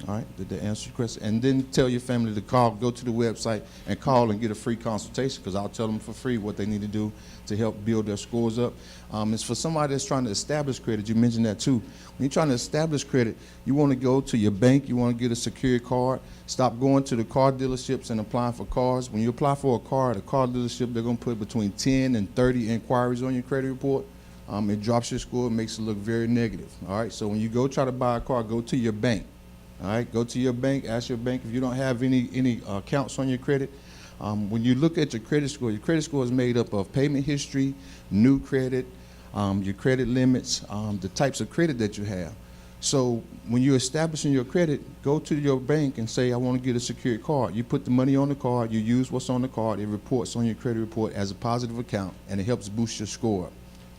All right, did that answer your question? And then tell your family to go to the website and call and get a free consultation, because I'll tell them for free what they need to do to help build their scores up. It's for somebody that's trying to establish credit. You mentioned that too. When you're trying to establish credit, you want to go to your bank, you want to get a secured card. Stop going to the car dealerships and applying for cars. When you apply for a car at a car dealership, they're going to put between 10 and 30 inquiries on your credit report. It drops your score, makes it look very negative. All right, so when you go try to buy a car, go to your bank. All right, go to your bank, ask your bank if you don't have any accounts on your credit. When you look at your credit score is made up of payment history, new credit, your credit limits, the types of credit that you have. So when you're establishing your credit, go to your bank and say, I want to get a secured card. You put the money on the card, you use what's on the card, it reports on your credit report as a positive account, and it helps boost your score.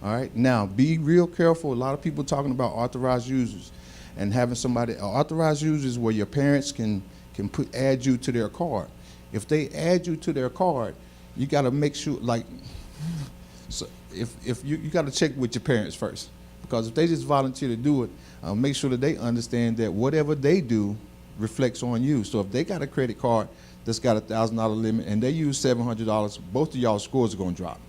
All right, now be real careful. A lot of people talking about authorized users. And having somebody authorized users where your parents can add you to their card. If they add you to their card, you got to make sure, so if you got to check with your parents first, because if they just volunteer to do it, make sure that they understand that whatever they do reflects on you. So if they got a credit card that's got a $1,000 limit and they use $700, both of y'all scores are going to drop.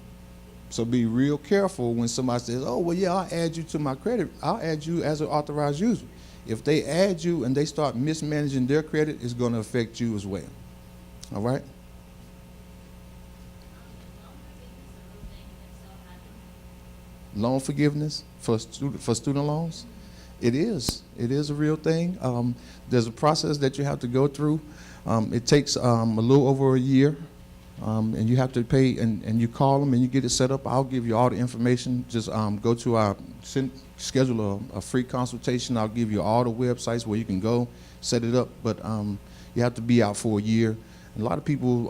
So be real careful when somebody says, oh, well, yeah, I'll add you to my credit. I'll add you as an authorized user. If they add you and they start mismanaging their credit, it's going to affect you as well. All right? Loan forgiveness for student loans? It is. It is a real thing. There's a process that you have to go through. It takes a little over a year. And you have to pay, and you call them and you get it set up. I'll give you all the information. Just go to schedule a free consultation. I'll give you all the websites where you can go set it up. But you have to be out for a year. And a lot of people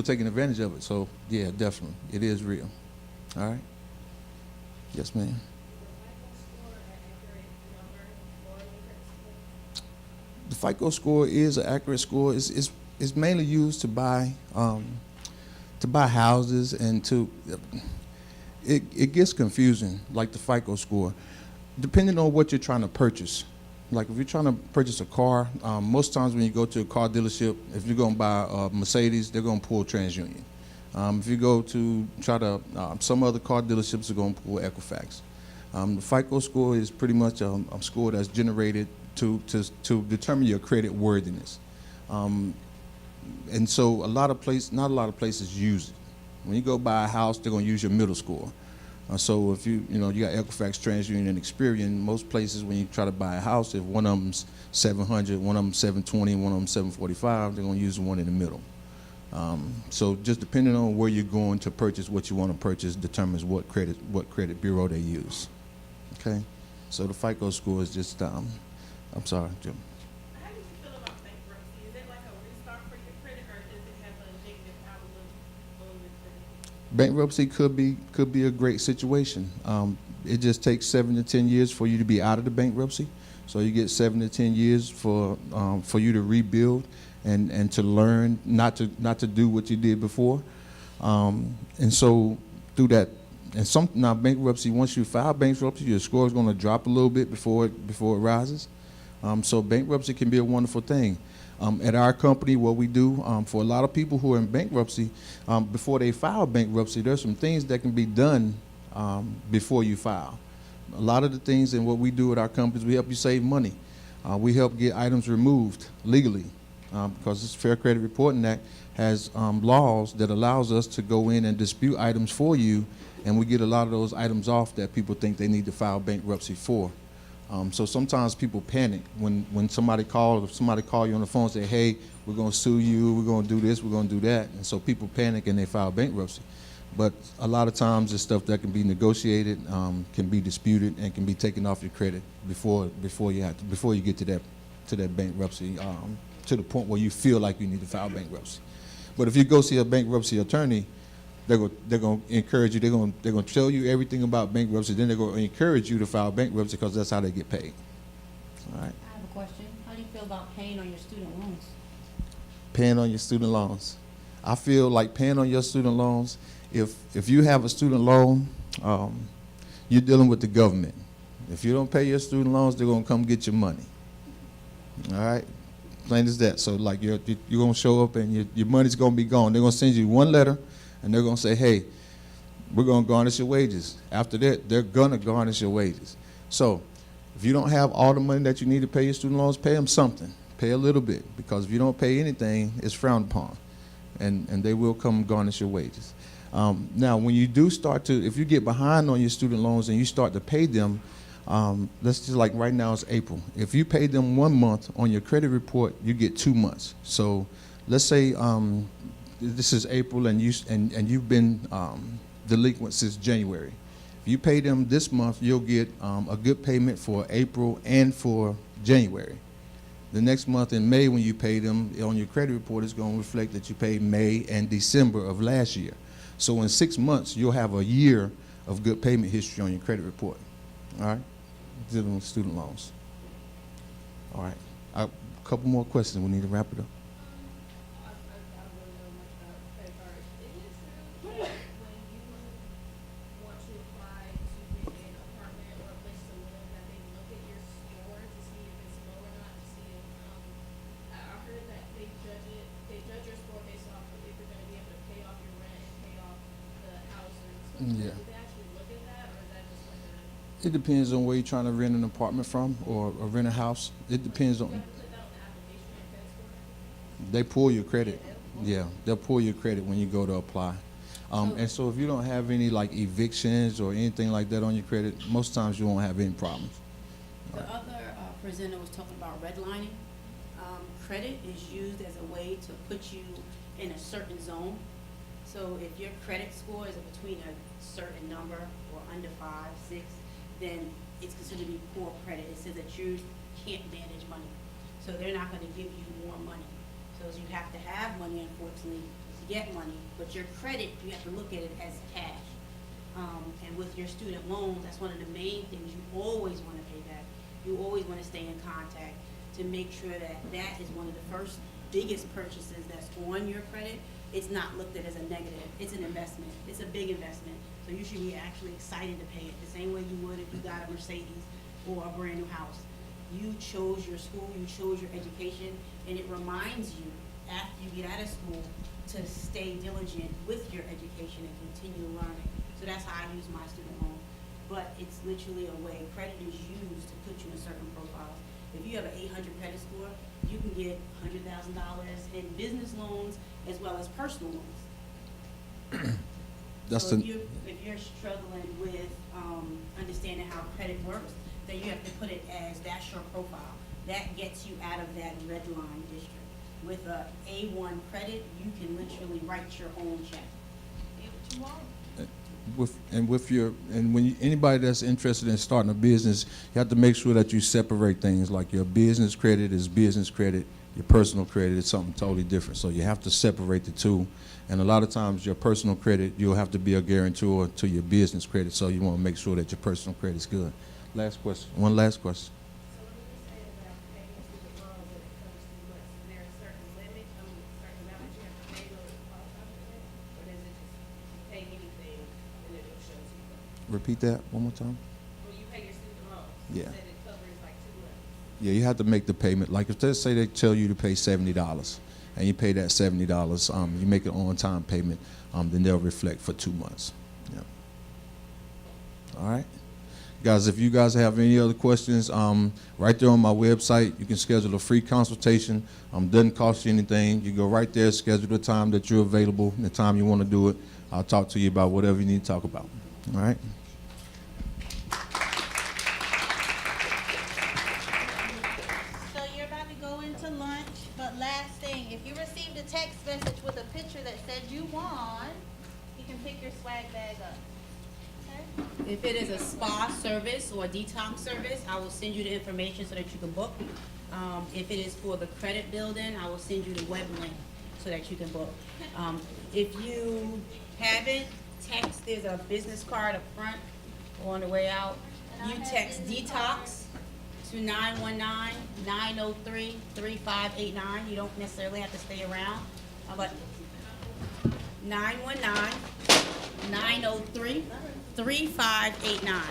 taking advantage of it. So yeah, definitely, it is real. All right. Yes, ma'am. The FICO score is an accurate score. It's mainly used to buy houses, and it gets confusing, like the FICO score, depending on what you're trying to purchase. Like if you're trying to purchase a car, most times when you go to a car dealership, if you're going to buy a Mercedes, they're going to pull TransUnion. If you go to some other car dealerships are going to pull Equifax. The FICO score is pretty much a score that's generated to determine your credit worthiness. And so not a lot of places use it. When you go buy a house, they're going to use your middle score. So if you got Equifax, TransUnion, and Experian, most places when you try to buy a house, if one of them's 700, one of them's 720, one of them's 745, they're going to use the one in the middle. So just depending on where you're going to purchase what you want to purchase determines what credit bureau they use. Okay, so the FICO score is just I'm sorry, Jim. How do you feel about bankruptcy? Is Bankruptcy could be a great situation. It just takes 7 to 10 years for you to be out of the bankruptcy. So you get 7 to 10 years for you to rebuild and to learn not to do what you did before. And so through that, and now bankruptcy, once you file bankruptcy, your score is going to drop a little bit before it rises. So bankruptcy can be a wonderful thing. At our company, what we do for a lot of people who are in bankruptcy, before they file bankruptcy, there's some things that can be done before you file. A lot of the things and what we do at our companies, we help you save money. We help get items removed legally because this Fair Credit Reporting Act has laws that allows us to go in and dispute items for you, and we get a lot of those items off that people think they need to file bankruptcy for. So sometimes people panic when somebody call you on the phone and say, hey, we're going to sue you, we're going to do this, we're going to do that. And so people panic and they file bankruptcy. But a lot of times it's stuff that can be negotiated, can be disputed, and can be taken off your credit before you get to that bankruptcy, to the point where you feel like you need to file bankruptcy. But if you go see a bankruptcy attorney, they're going to encourage you. They're going to tell you everything about bankruptcy. Then they're going to encourage you to file bankruptcy because that's how they get paid. All right. I have a question. How do you feel about paying on your student loans? Paying on your student loans. I feel like paying on your student loans, if you have a student loan, you're dealing with the government. If you don't pay your student loans, they're going to come get your money. All right? Plain as that. So like you're going to show up and your money's going to be gone. They're going to send you one letter and they're going to say, hey, we're going to garnish your wages. After that, they're going to garnish your wages. So if you don't have all the money that you need to pay your student loans, pay them something. Pay a little bit, because if you don't pay anything, it's frowned upon, and they will come garnish your wages. Now, when you do start to, if you get behind on your student loans and you start to pay them, let's just like right now it's April. If you pay them 1 month on your credit report, you get 2 months. So let's say this is April and you've been delinquent since January. If you pay them this month, you'll get a good payment for April and for January. The next month in May, when you pay them on your credit report, it's going to reflect that you paid May and December of last year. So in 6 months, you'll have a year of good payment history on your credit report. All right? Dealing with student loans. All right. A couple more questions. We need to wrap it up. I don't really know much about credit cards. Is it true that when you want to apply to get an apartment or a place to live, that they look at your score to see if it's low or not, to see if, I heard that they judge your score based off of if you're going to be able to pay off your rent and pay off the house or something. Yeah. Do they actually look at that, or is that just like a... It depends on where you're trying to rent an apartment from or rent a house. It depends on. You have to put that on the application and credit score? They pull your credit. Yeah, they'll pull your credit when you go to apply. And so if you don't have any like evictions or anything like that on your credit, most times you won't have any problems. The other presenter was talking about redlining. Credit is used as a way to put you in a certain zone. So if your credit score is between a certain number or under 5, 6, then it's considered to be poor credit. It says that you can't manage money. So they're not going to give you more money. So you have to have money, unfortunately, to get money. But your credit, you have to look at it as cash. And with your student loans, that's one of the main things you always want to pay back. You always want to stay in contact to make sure that that is one of the first biggest purchases that's on your credit. It's not looked at as a negative. It's an investment. It's a big investment. So you should be actually excited to pay it the same way you would if you got a Mercedes or a brand new house. You chose your school, you chose your education, and it reminds you after you get out of school to stay diligent with your education and continue learning. So that's how I use my student loan. But it's literally a way credit is used to put you in certain profiles. If you have an 800 credit score, you can get $100,000 in business loans as well as personal loans. So if you're struggling with understanding how credit works, then you have to put it as that's your profile. That gets you out of that red line district. With a A1 credit, you can literally write your own check. Pay what you want. Anybody that's interested in starting a business, you have to make sure that you separate things like your business credit is business credit, Your personal credit is something totally different. So you have to separate the two. And a lot of times your personal credit, you'll have to be a guarantor to your business credit. So you want to make sure that your personal credit is good. Last question. One last question. So when you say about paying student loans when it comes to months, is there a certain limit, certain amount that you have to pay to qualify for that? Or does it just pay anything and it shows you? Repeat that one more time. When you pay your student loans, Yeah. you said it covers like 2 months. Yeah, you have to make the payment. Like if they say they tell you to pay $70 and you pay that $70, you make an on-time payment, then they'll reflect for 2 months. Yeah. All right. Guys, if you guys have any other questions, right there on my website, you can schedule a free consultation. Doesn't cost you anything. You go right there, schedule the time that you're available, and the time you want to do it. I'll talk to you about whatever you need to talk about. All right? So you're about to go into lunch, but last thing, if you received a text message with a picture that said you won, you can pick your swag bag up. Okay? If it is a spa service or a detox service, I will send you the information so that you can book. If it is for the credit building, I will send you the web link so that you can book. If you haven't, text, there's a business card up front on the way out. You text detox to 919-903-3589. You don't necessarily have to stay around, but 919-903-3589.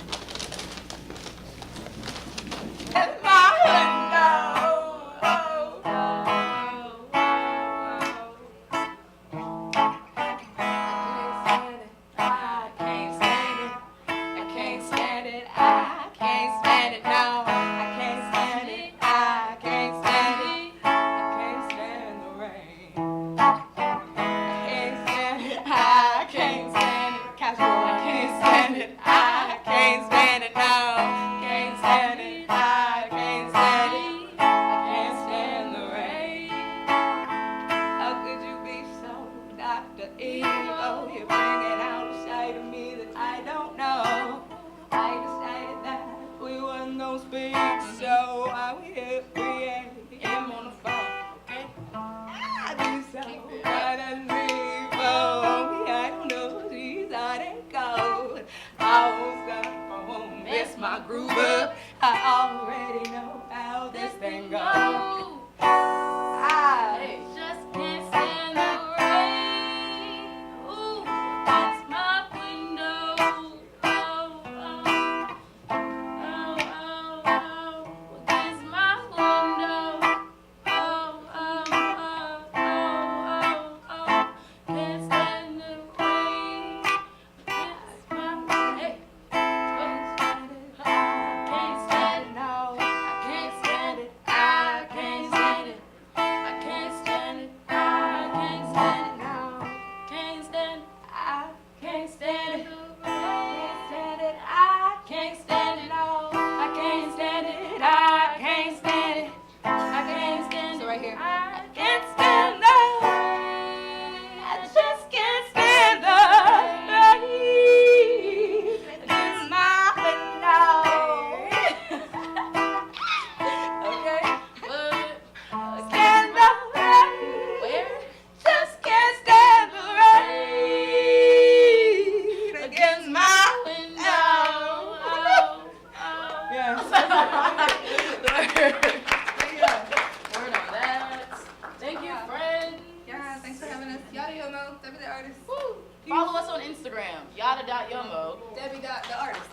Follow us on Instagram, yada.yomo. Debbie.theartist.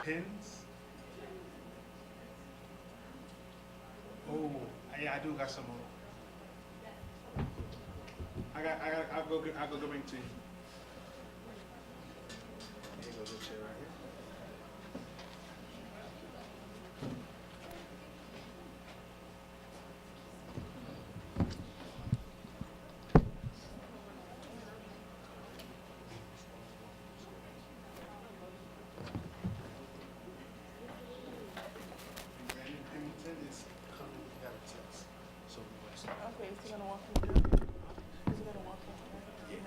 Pins? Oh, yeah, I do got some more. I'll go bring to you. Here goes this shit right here. Okay, is he gonna walk me through? Is he gonna walk me through? Yeah.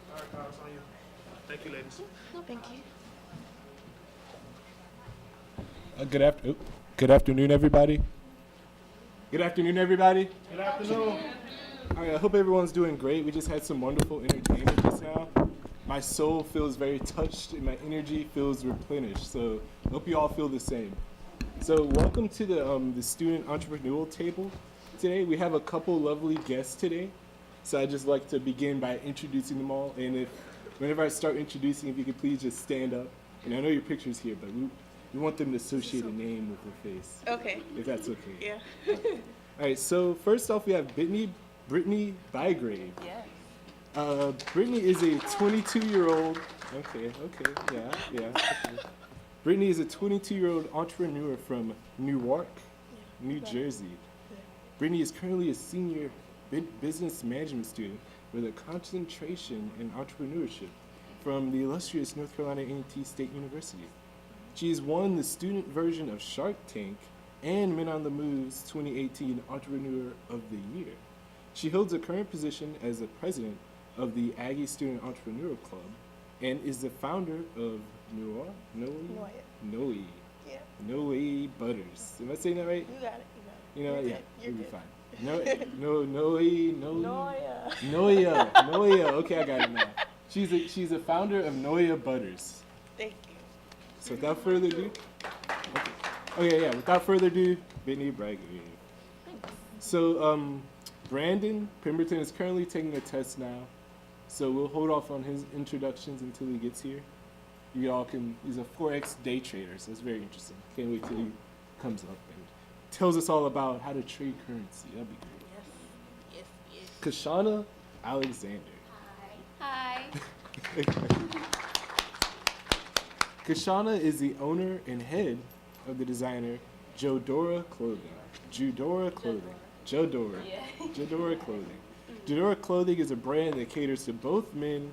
All right, Kyle, it's on you. Thank you, ladies. No, thank you. Good afternoon, everybody. Good afternoon, everybody. Good afternoon. All right, I hope everyone's doing great. We just had some wonderful entertainment just now. My soul feels very touched and my energy feels replenished. So I hope you all feel the same. So welcome to the student entrepreneurial table. Today we have a couple lovely guests today. So I'd just like to begin by introducing them all. And whenever I start introducing, if you could please just stand up. And I know your picture's here, but we want them to associate a name with their face. Okay. If that's okay. Yeah. All right, so first off, we have Brittany Bygrave. Yes. Brittany is a 22-year-old. Okay, yeah. Okay. Brittany is a 22-year-old entrepreneur from Newark, New Jersey. Brittany is currently a senior business management student with a concentration in entrepreneurship from the illustrious North Carolina A&T State University. She has won the student version of Shark Tank and Men on the Move's 2018 Entrepreneur of the Year. She holds a current position as the president of the Aggie Student Entrepreneurial Club and is the founder of Noe Butters. Am I saying that right? You got it. You know, You're yeah, good. you'll be You're fine. Noya. Noya. Okay, I got it now. She's a founder of Noya Butters. Thank you. So without further ado, without further ado, Brittany Bygrave. So Brandon Pemberton is currently taking a test now, so we'll hold off on his introductions until he gets here. You all he's a Forex day trader, so it's very interesting. Can't wait till he comes up and tells us all about how to trade currency. That'd be great. Yes. Kashana Alexander. Hi. Kashana is the owner and head of the designer Jodora Clothing. Jodora Clothing. Jodora Clothing is a brand that caters to both men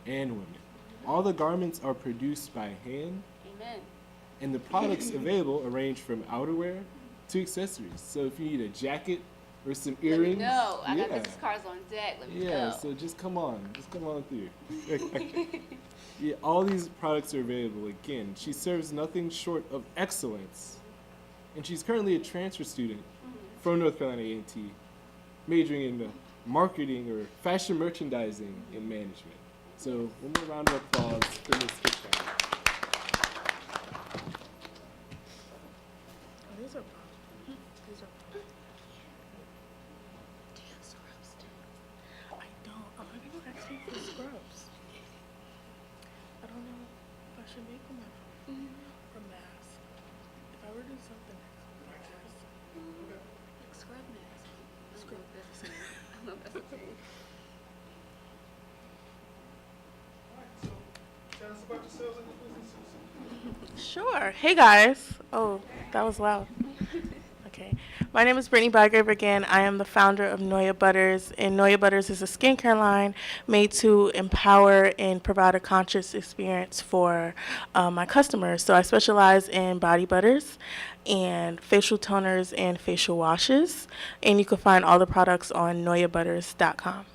and women. All the garments are produced by hand. Amen. And the products available range from outerwear to accessories. So if you need a jacket or some earrings. No, I got business cards on deck. Let me know. So just come on through. Yeah, all these products are available. Again, she serves nothing short of excellence. And she's currently a transfer student from North Carolina A&T, majoring in marketing or fashion merchandising and management. So one more round of applause for Ms. Kashana. These are. Do you have scrubs too? I don't. A lot of people ask me for scrubs. I don't know if I should make them or mask. If I were to do something like this. Like scrub mask. Scrub, that's the same. I don't know if that's the same. Tell us about yourselves and your businesses. Sure. Hey guys. Oh, that was loud. Okay. My name is Brittany Bygrave again. I am the founder of Noya Butters, and Noya Butters is a skincare line made to empower and provide a conscious experience for my customers. So I specialize in body butters and facial toners and facial washes, and you can find all the products on noyabutters.com.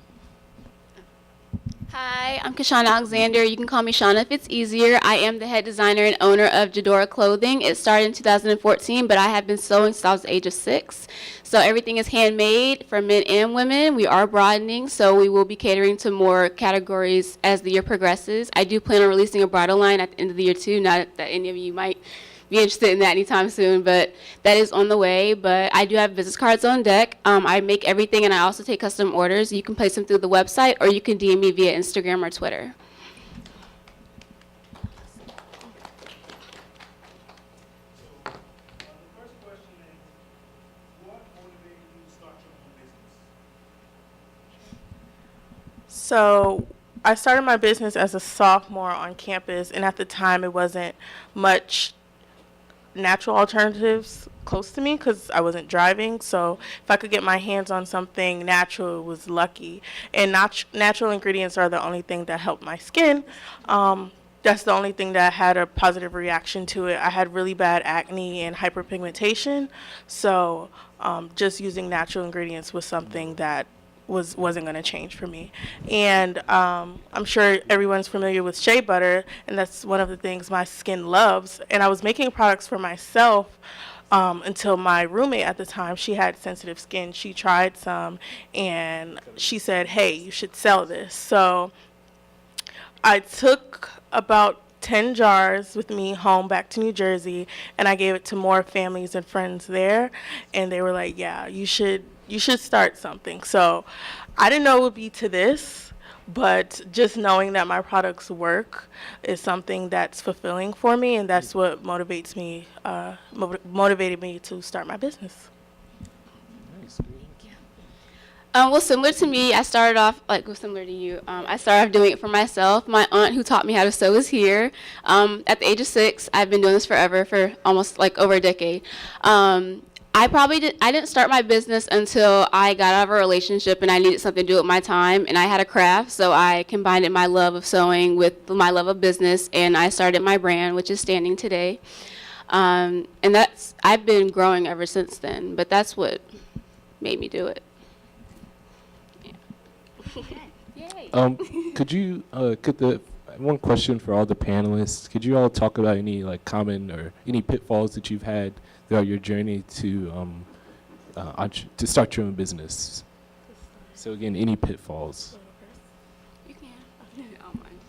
Hi, I'm Kashana Alexander. You can call me Shauna if it's easier. I am the head designer and owner of Jodora Clothing. It started in 2014, but I have been sewing since I was the age of 6. So everything is handmade for men and women. We are broadening, so we will be catering to more categories as the year progresses. I do plan on releasing a bridal line at the end of the year too, not that any of you might be interested in that anytime soon, but that is on the way. But I do have business cards on deck. I make everything, and I also take custom orders. You can place them through the website, or you can DM me via Instagram or Twitter. The first question is, what motivated you to start your own business? So I started my business as a sophomore on campus, and at the time it wasn't much natural alternatives close to me because I wasn't driving. So if I could get my hands on something natural, it was lucky. And natural ingredients are the only thing that helped my skin. That's the only thing that had a positive reaction to it. I had really bad acne and hyperpigmentation. So just using natural ingredients was something that wasn't going to change for me. And I'm sure everyone's familiar with shea butter, and that's one of the things my skin loves. And I was making products for myself until my roommate at the time, she had sensitive skin. She tried some, and she said, hey, you should sell this. So I took about 10 jars with me home back to New Jersey, and I gave it to more families and friends there, and they were like, yeah, you should start something. So I didn't know it would be to this, but just knowing that my products work is something that's fulfilling for me, and that's what motivates me, motivated me to start my business. Well, similar to me, I started off, similar to you, I started off doing it for myself. My aunt who taught me how to sew is here. At the age of 6, I've been doing this forever, for almost over a decade. I didn't start my business until I got out of a relationship and I needed something to do with my time, and I had a craft, so I combined my love of sewing with my love of business, and I started my brand, which is standing today. And I've been growing ever since then, but that's what made me do it. One question for all the panelists, could you all talk about any common or any pitfalls that you've had throughout your journey to start your own business? So again, any pitfalls? You can. I'll mind.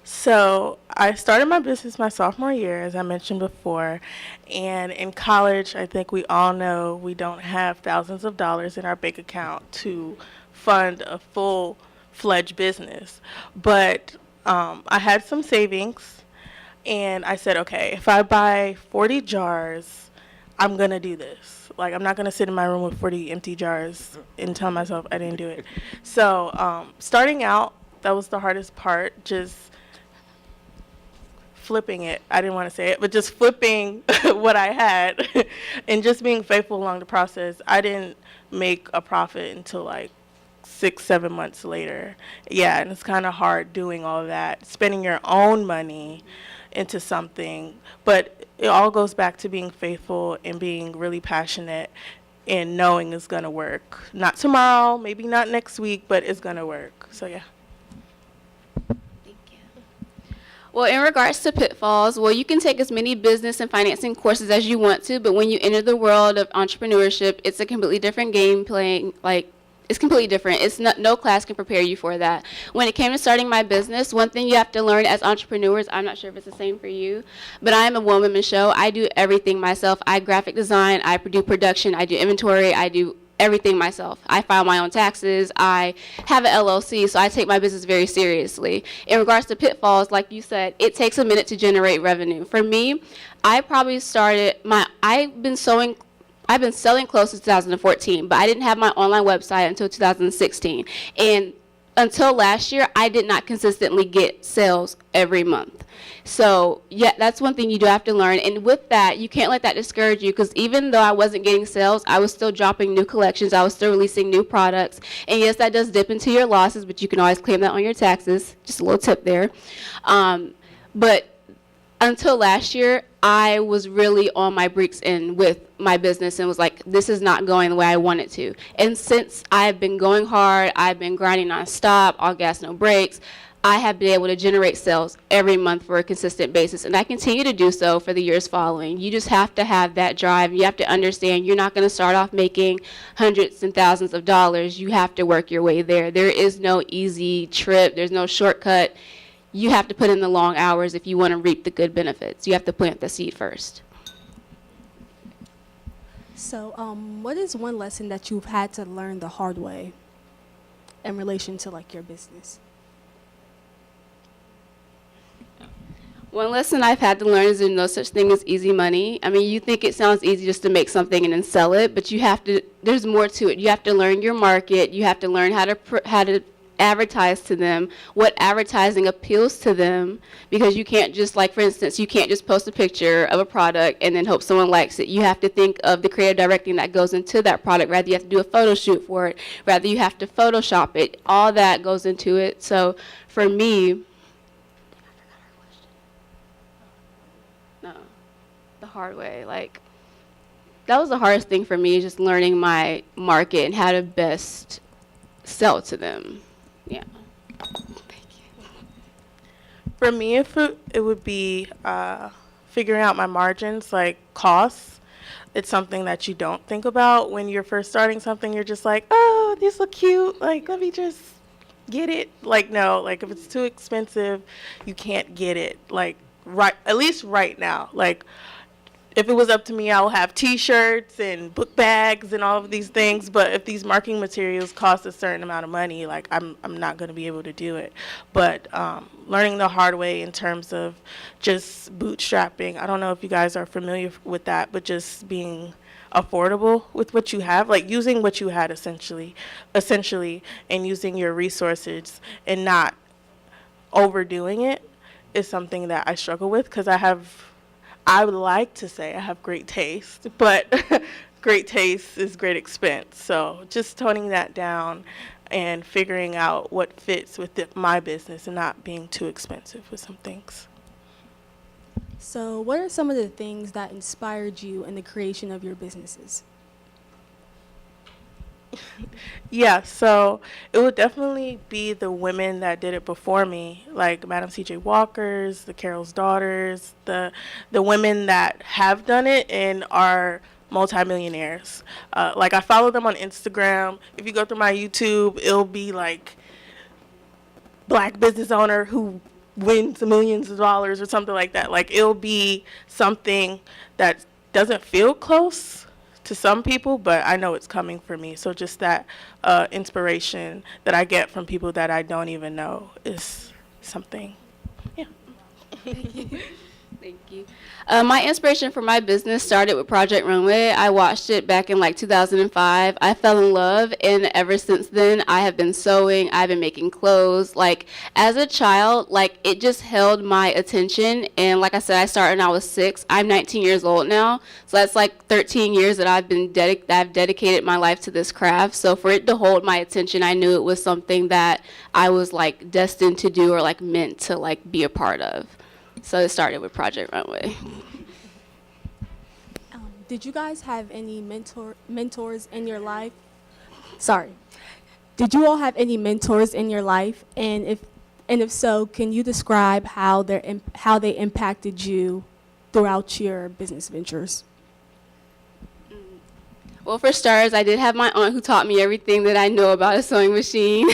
So I started my business my sophomore year, as I mentioned before, and in college, I think we all know we don't have thousands of dollars in our bank account to fund a full-fledged business. But I had some savings, and I said, okay, if I buy 40 jars, I'm going to do this. I'm not going to sit in my room with 40 empty jars and tell myself I didn't do it. So starting out, that was the hardest part, just flipping it. I didn't want to say it, but just flipping what I had and just being faithful along the process. I didn't make a profit until 6-7 months later. Yeah, and it's kind of hard doing all that, spending your own money into something. But it all goes back to being faithful and being really passionate and knowing it's going to work. Not tomorrow, maybe not next week, but it's going to work. So, yeah. Well, in regards to pitfalls, you can take as many business and financing courses as you want to, but when you enter the world of entrepreneurship, it's a completely different game playing, it's completely different. No class can prepare you for that. When it came to starting my business, one thing you have to learn as entrepreneurs, I'm not sure if it's the same for you, but I am a one-woman show. I do everything myself. I graphic design, I do production, I do inventory, I do everything myself. I file my own taxes. I have an LLC, so I take my business very seriously. In regards to pitfalls, like you said, it takes a minute to generate revenue. For me, I probably started I've been selling clothes since 2014, but I didn't have my online website until 2016. And until last year, I did not consistently get sales every month. So, yeah, that's one thing you do have to learn. And with that, you can't let that discourage you, because even though I wasn't getting sales, I was still dropping new collections. I was still releasing new products. And yes, that does dip into your losses, but you can always claim that on your taxes. Just a little tip there. But until last year, I was really on my breaks in with my business and was like, this is not going the way I want it to. And since I've been going hard, I've been grinding nonstop, all gas, no breaks, I have been able to generate sales every month for a consistent basis. And I continue to do so for the years following. You just have to have that drive. You have to understand you're not going to start off making hundreds and thousands of dollars. You have to work your way there. There is no easy trip. There's no shortcut. You have to put in the long hours if you want to reap the good benefits. You have to plant the seed first. So, what is one lesson that you've had to learn the hard way in relation to your business? One lesson I've had to learn is there's no such thing as easy money. I mean, you think it sounds easy just to make something and then sell it, but there's more to it. You have to learn your market. You have to learn how to advertise to them, what advertising appeals to them, because you can't just, for instance, you can't just post a picture of a product and then hope someone likes it. You have to think of the creative directing that goes into that product. Rather, you have to do a photo shoot for it. Rather, you have to Photoshop it. All that goes into it. So for me, the hard way, that was the hardest thing for me, just learning my market and how to best sell to them. Yeah. For me, if it would be figuring out my margins, like costs. It's something that you don't think about when you're first starting something. You're just like, oh, these look cute. Like, let me just get it. Like, no, like if it's too expensive, you can't get it. Like, right, at least right now. Like, if it was up to me, I will have T-shirts and book bags and all of these things. But if these marketing materials cost a certain amount of money, like I'm not going to be able to do it. But learning the hard way in terms of just bootstrapping. I don't know if you guys are familiar with that, but just being affordable with what you have, like using what you had essentially, and using your resources and not overdoing it is something that I struggle with because I would like to say I have great taste, but great taste is great expense. So just toning that down and figuring out what fits with my business and not being too expensive with some things. So what are some of the things that inspired you in the creation of your businesses? Yeah, so it would definitely be the women that did it before me, like Madam C.J. Walker's, the Carol's Daughters, the women that have done it and are multimillionaires. Like I follow them on Instagram. If you go through my YouTube, it'll be like Black business owner who wins millions of dollars or something like that. Like it'll be something that doesn't feel close to some people, but I know it's coming for me. So just that inspiration that I get from people that I don't even know is something. Yeah. Thank you. Thank you. My inspiration for my business started with Project Runway. I watched it back in like 2005. I fell in love, and ever since then, I have been sewing. I've been making clothes. Like as a child, like it just held my attention. And like I said, I started when I was 6. I'm 19 years old now, so that's like 13 years that I've been I've dedicated my life to this craft. So for it to hold my attention, I knew it was something that I was like destined to do or like meant to like be a part of. So it started with Project Runway. Did you guys have any mentors in your life? Sorry. Did you all have any mentors in your life? And if so, can you describe how they impacted you throughout your business ventures? Well, for starters, I did have my aunt who taught me everything that I know about a sewing machine.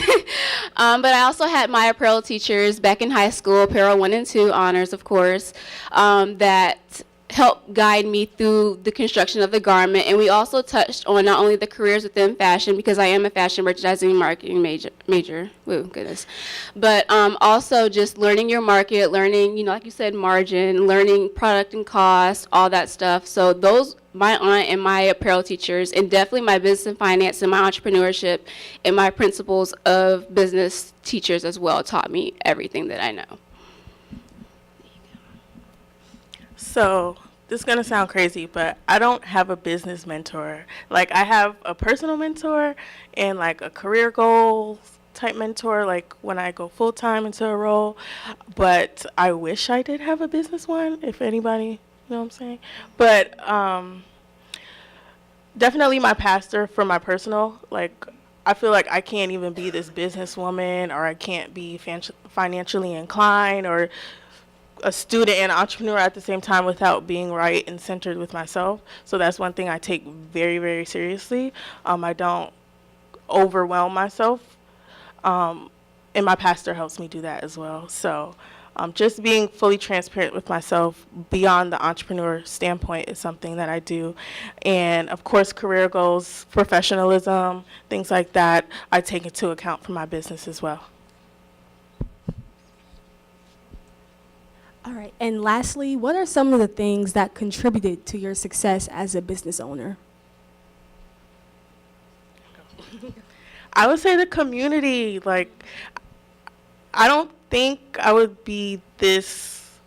But I also had my apparel teachers back in high school, apparel 1 and 2 honors, of course, that helped guide me through the construction of the garment. And we also touched on not only the careers within fashion, because I am a fashion merchandising and marketing major. Woo, goodness. But also just learning your market, learning, like you said, margin, learning product and cost, all that stuff. So those, my aunt and my apparel teachers, and definitely my business and finance and my entrepreneurship and my principles of business teachers as well taught me everything that I know. So this is going to sound crazy, but I don't have a business mentor. Like I have a personal mentor and like a career goals type mentor, like when I go full time into a role. But I wish I did have a business one, if anybody, you know what I'm saying? But definitely my pastor for my personal, like I feel like I can't even be this businesswoman, or I can't be financially inclined, or a student and entrepreneur at the same time without being right and centered with myself. So that's one thing I take very, very seriously. I don't overwhelm myself. And my pastor helps me do that as well. So just being fully transparent with myself beyond the entrepreneur standpoint is something that I do. And of course, career goals, professionalism, things like that, I take into account for my business as well. All right. And lastly, what are some of the things that contributed to your success as a business owner? I would say the community. Like, I don't think I would be this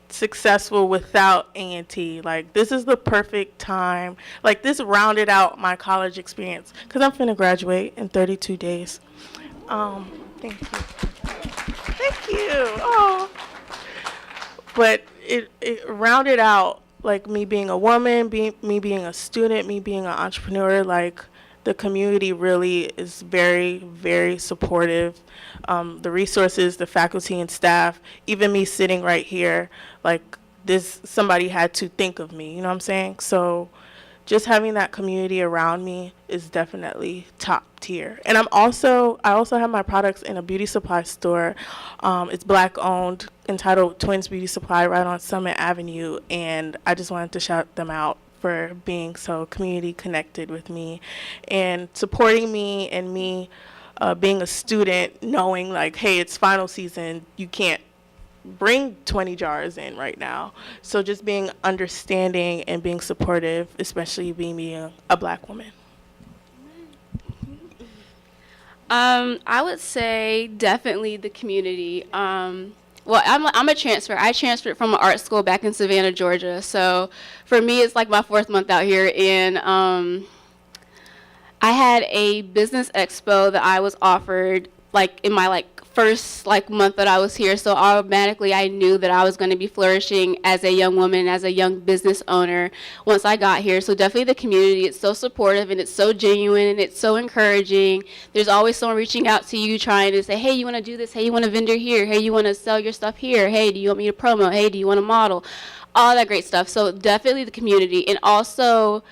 successful without A&T. Like, this is the perfect time. Like, this rounded out my college experience because I'm finna graduate in 32 days. Thank you. Thank you. Oh. But it rounded out like me being a woman, me being a student, me being an entrepreneur, like the community really is very, very supportive. The resources, the faculty and staff, even me sitting right here, like somebody had to think of me, you know what I'm saying? So just having that community around me is definitely top tier. And I also have my products in a beauty supply store. It's Black owned, entitled Twins Beauty Supply, right on Summit Avenue. And I just wanted to shout them out for being so community connected with me and supporting me, and me being a student, knowing like, hey, it's final season, you can't bring 20 jars in right now. So just being understanding and being supportive, especially being a Black woman. I would say definitely the community. Well, I'm a transfer. I transferred from an art school back in Savannah, Georgia. So for me, it's like my 4th month out here. And I had a business expo that I was offered like in my first month that I was here. So automatically I knew that I was going to be flourishing as a young woman, as a young business owner once I got here. So definitely the community, it's so supportive and it's so genuine and it's so encouraging. There's always someone reaching out to you trying to say, hey, you want to do this? Hey, you want a vendor here? Hey, you want to sell your stuff here? Hey, do you want me to promo? Hey, do you want to model? All that great stuff. So definitely the community, and also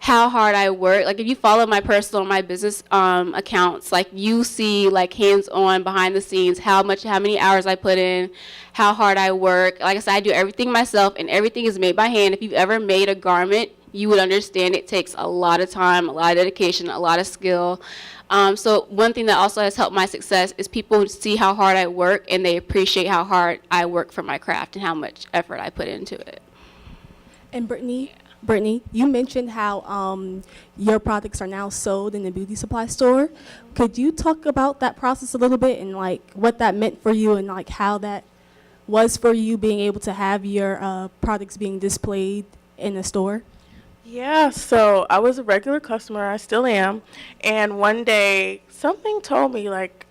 how hard I work. Like if you follow my personal, my business accounts, like you see like hands-on behind the scenes, how many hours I put in, how hard I work. Like I said, I do everything myself and everything is made by hand. If you've ever made a garment, you would understand it takes a lot of time, a lot of dedication, a lot of skill. So one thing that also has helped my success is people see how hard I work and they appreciate how hard I work for my craft and how much effort I put into it. And Brittany, you mentioned how your products are now sold in the beauty supply store. Could you talk about that process a little bit and like what that meant for you and like how that was for you being able to have your products being displayed in the store? Yeah, so I was a regular customer, I still am, and one day something told me like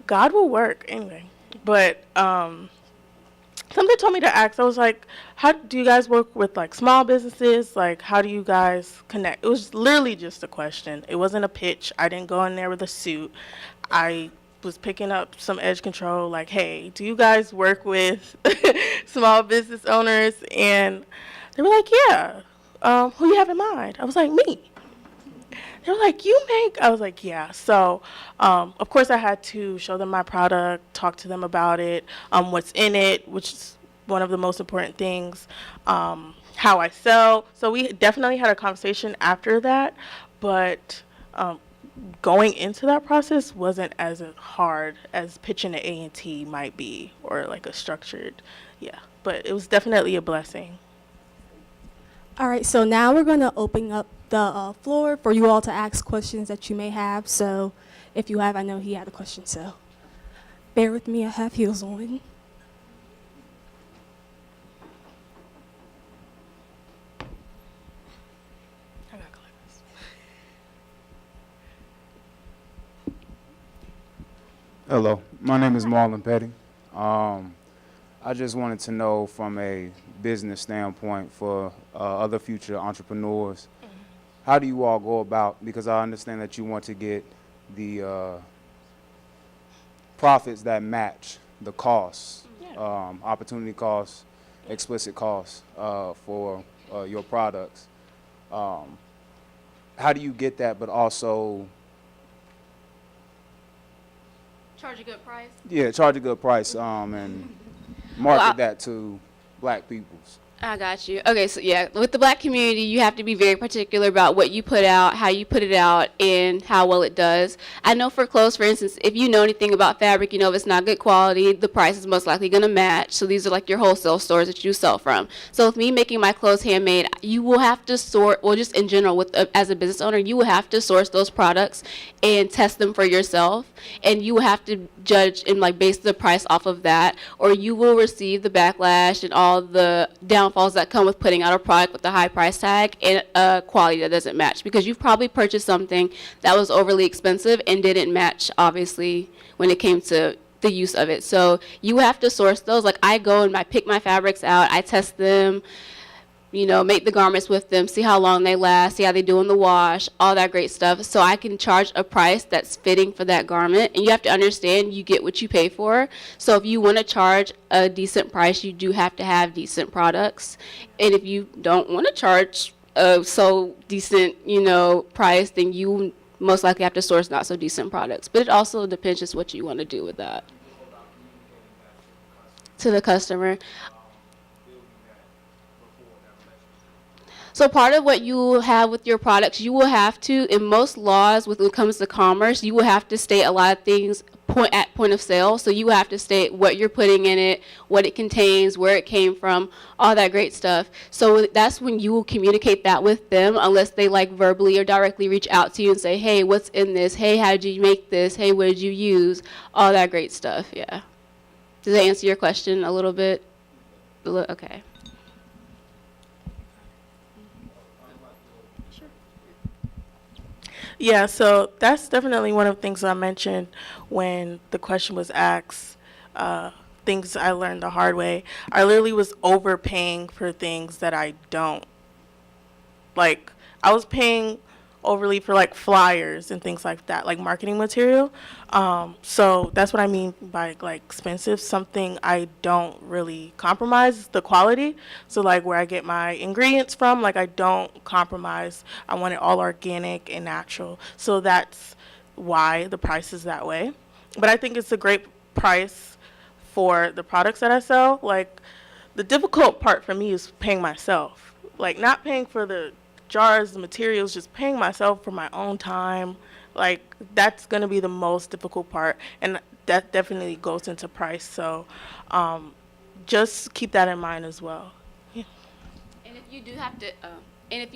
God will work anyway, but something told me to ask. I was like, how do you guys work with like small businesses? Like, how do you guys connect? It was literally just a question. It wasn't a pitch. I didn't go in there with a suit. I was picking up some edge control, like, hey, do you guys work with small business owners? And they were like, yeah. Who you have in mind? I was like, me. They were like, you make? I was like, yeah. So, of course, I had to show them my product, talk to them about it, what's in it, which is one of the most important things, how I sell. So we definitely had a conversation after that, but going into that process wasn't as hard as pitching an A&T might be, or like a structured, yeah. But it was definitely a blessing. All right, so now we're going to open up the floor for you all to ask questions that you may have. So if you have, I know he had a question, so bear with me, I have heels on. Hello, my name is Marlon Petty. I just wanted to know from a business standpoint for other future entrepreneurs, how do you all go about, because I understand that you want to get the profits that match the costs, opportunity costs, explicit costs for your products. How do you get that, but also charge a good price? Yeah, charge a good price and market that to Black peoples. I got you. Okay, so yeah, with the Black community, you have to be very particular about what you put out, how you put it out, and how well it does. I know for clothes, for instance, if you know anything about fabric, you know if it's not good quality, the price is most likely going to match. So these are like your wholesale stores that you sell from. So with me making my clothes handmade, you will have to sort, well, just in general, as a business owner, you will have to source those products and test them for yourself. And you will have to judge and like base the price off of that, or you will receive the backlash and all the downfalls that come with putting out a product with a high price tag and a quality that doesn't match, because you've probably purchased something that was overly expensive and didn't match, obviously, when it came to the use of it. So you have to source those. Like I go and I pick my fabrics out, I test them make the garments with them, see how long they last, see how they do in the wash, all that great stuff. So I can charge a price that's fitting for that garment. And you have to understand you get what you pay for. So if you want to charge a decent price, you do have to have decent products. And if you don't want to charge a so decent, price, then you most likely have to source not so decent products. But it also depends just what you want to do with that. To the customer. So part of what you will have with your products, you will have to, in most laws when it comes to commerce, you will have to state a lot of things at point of sale. So you have to state what you're putting in it, what it contains, where it came from, all that great stuff. So that's when you will communicate that with them, unless they verbally or directly reach out to you and say, hey, what's in this? Hey, how did you make this? Hey, what did you use? All that great stuff, yeah. Does that answer your question a little bit? Okay. Yeah, so that's definitely one of the things I mentioned when the question was asked, things I learned the hard way. I literally was overpaying for things that I don't. I was paying overly for flyers and things like that, like marketing material. So that's what I mean by expensive. Something I don't really compromise the quality. So where I get my ingredients from, I don't compromise. I want it all organic and natural. So that's why the price is that way. But I think it's a great price for the products that I sell. The difficult part for me is paying myself. Not paying for the jars, the materials, just paying myself for my own time. That's going to be the most difficult part, and that definitely goes into price. So just keep that in mind as well. Yeah. And if you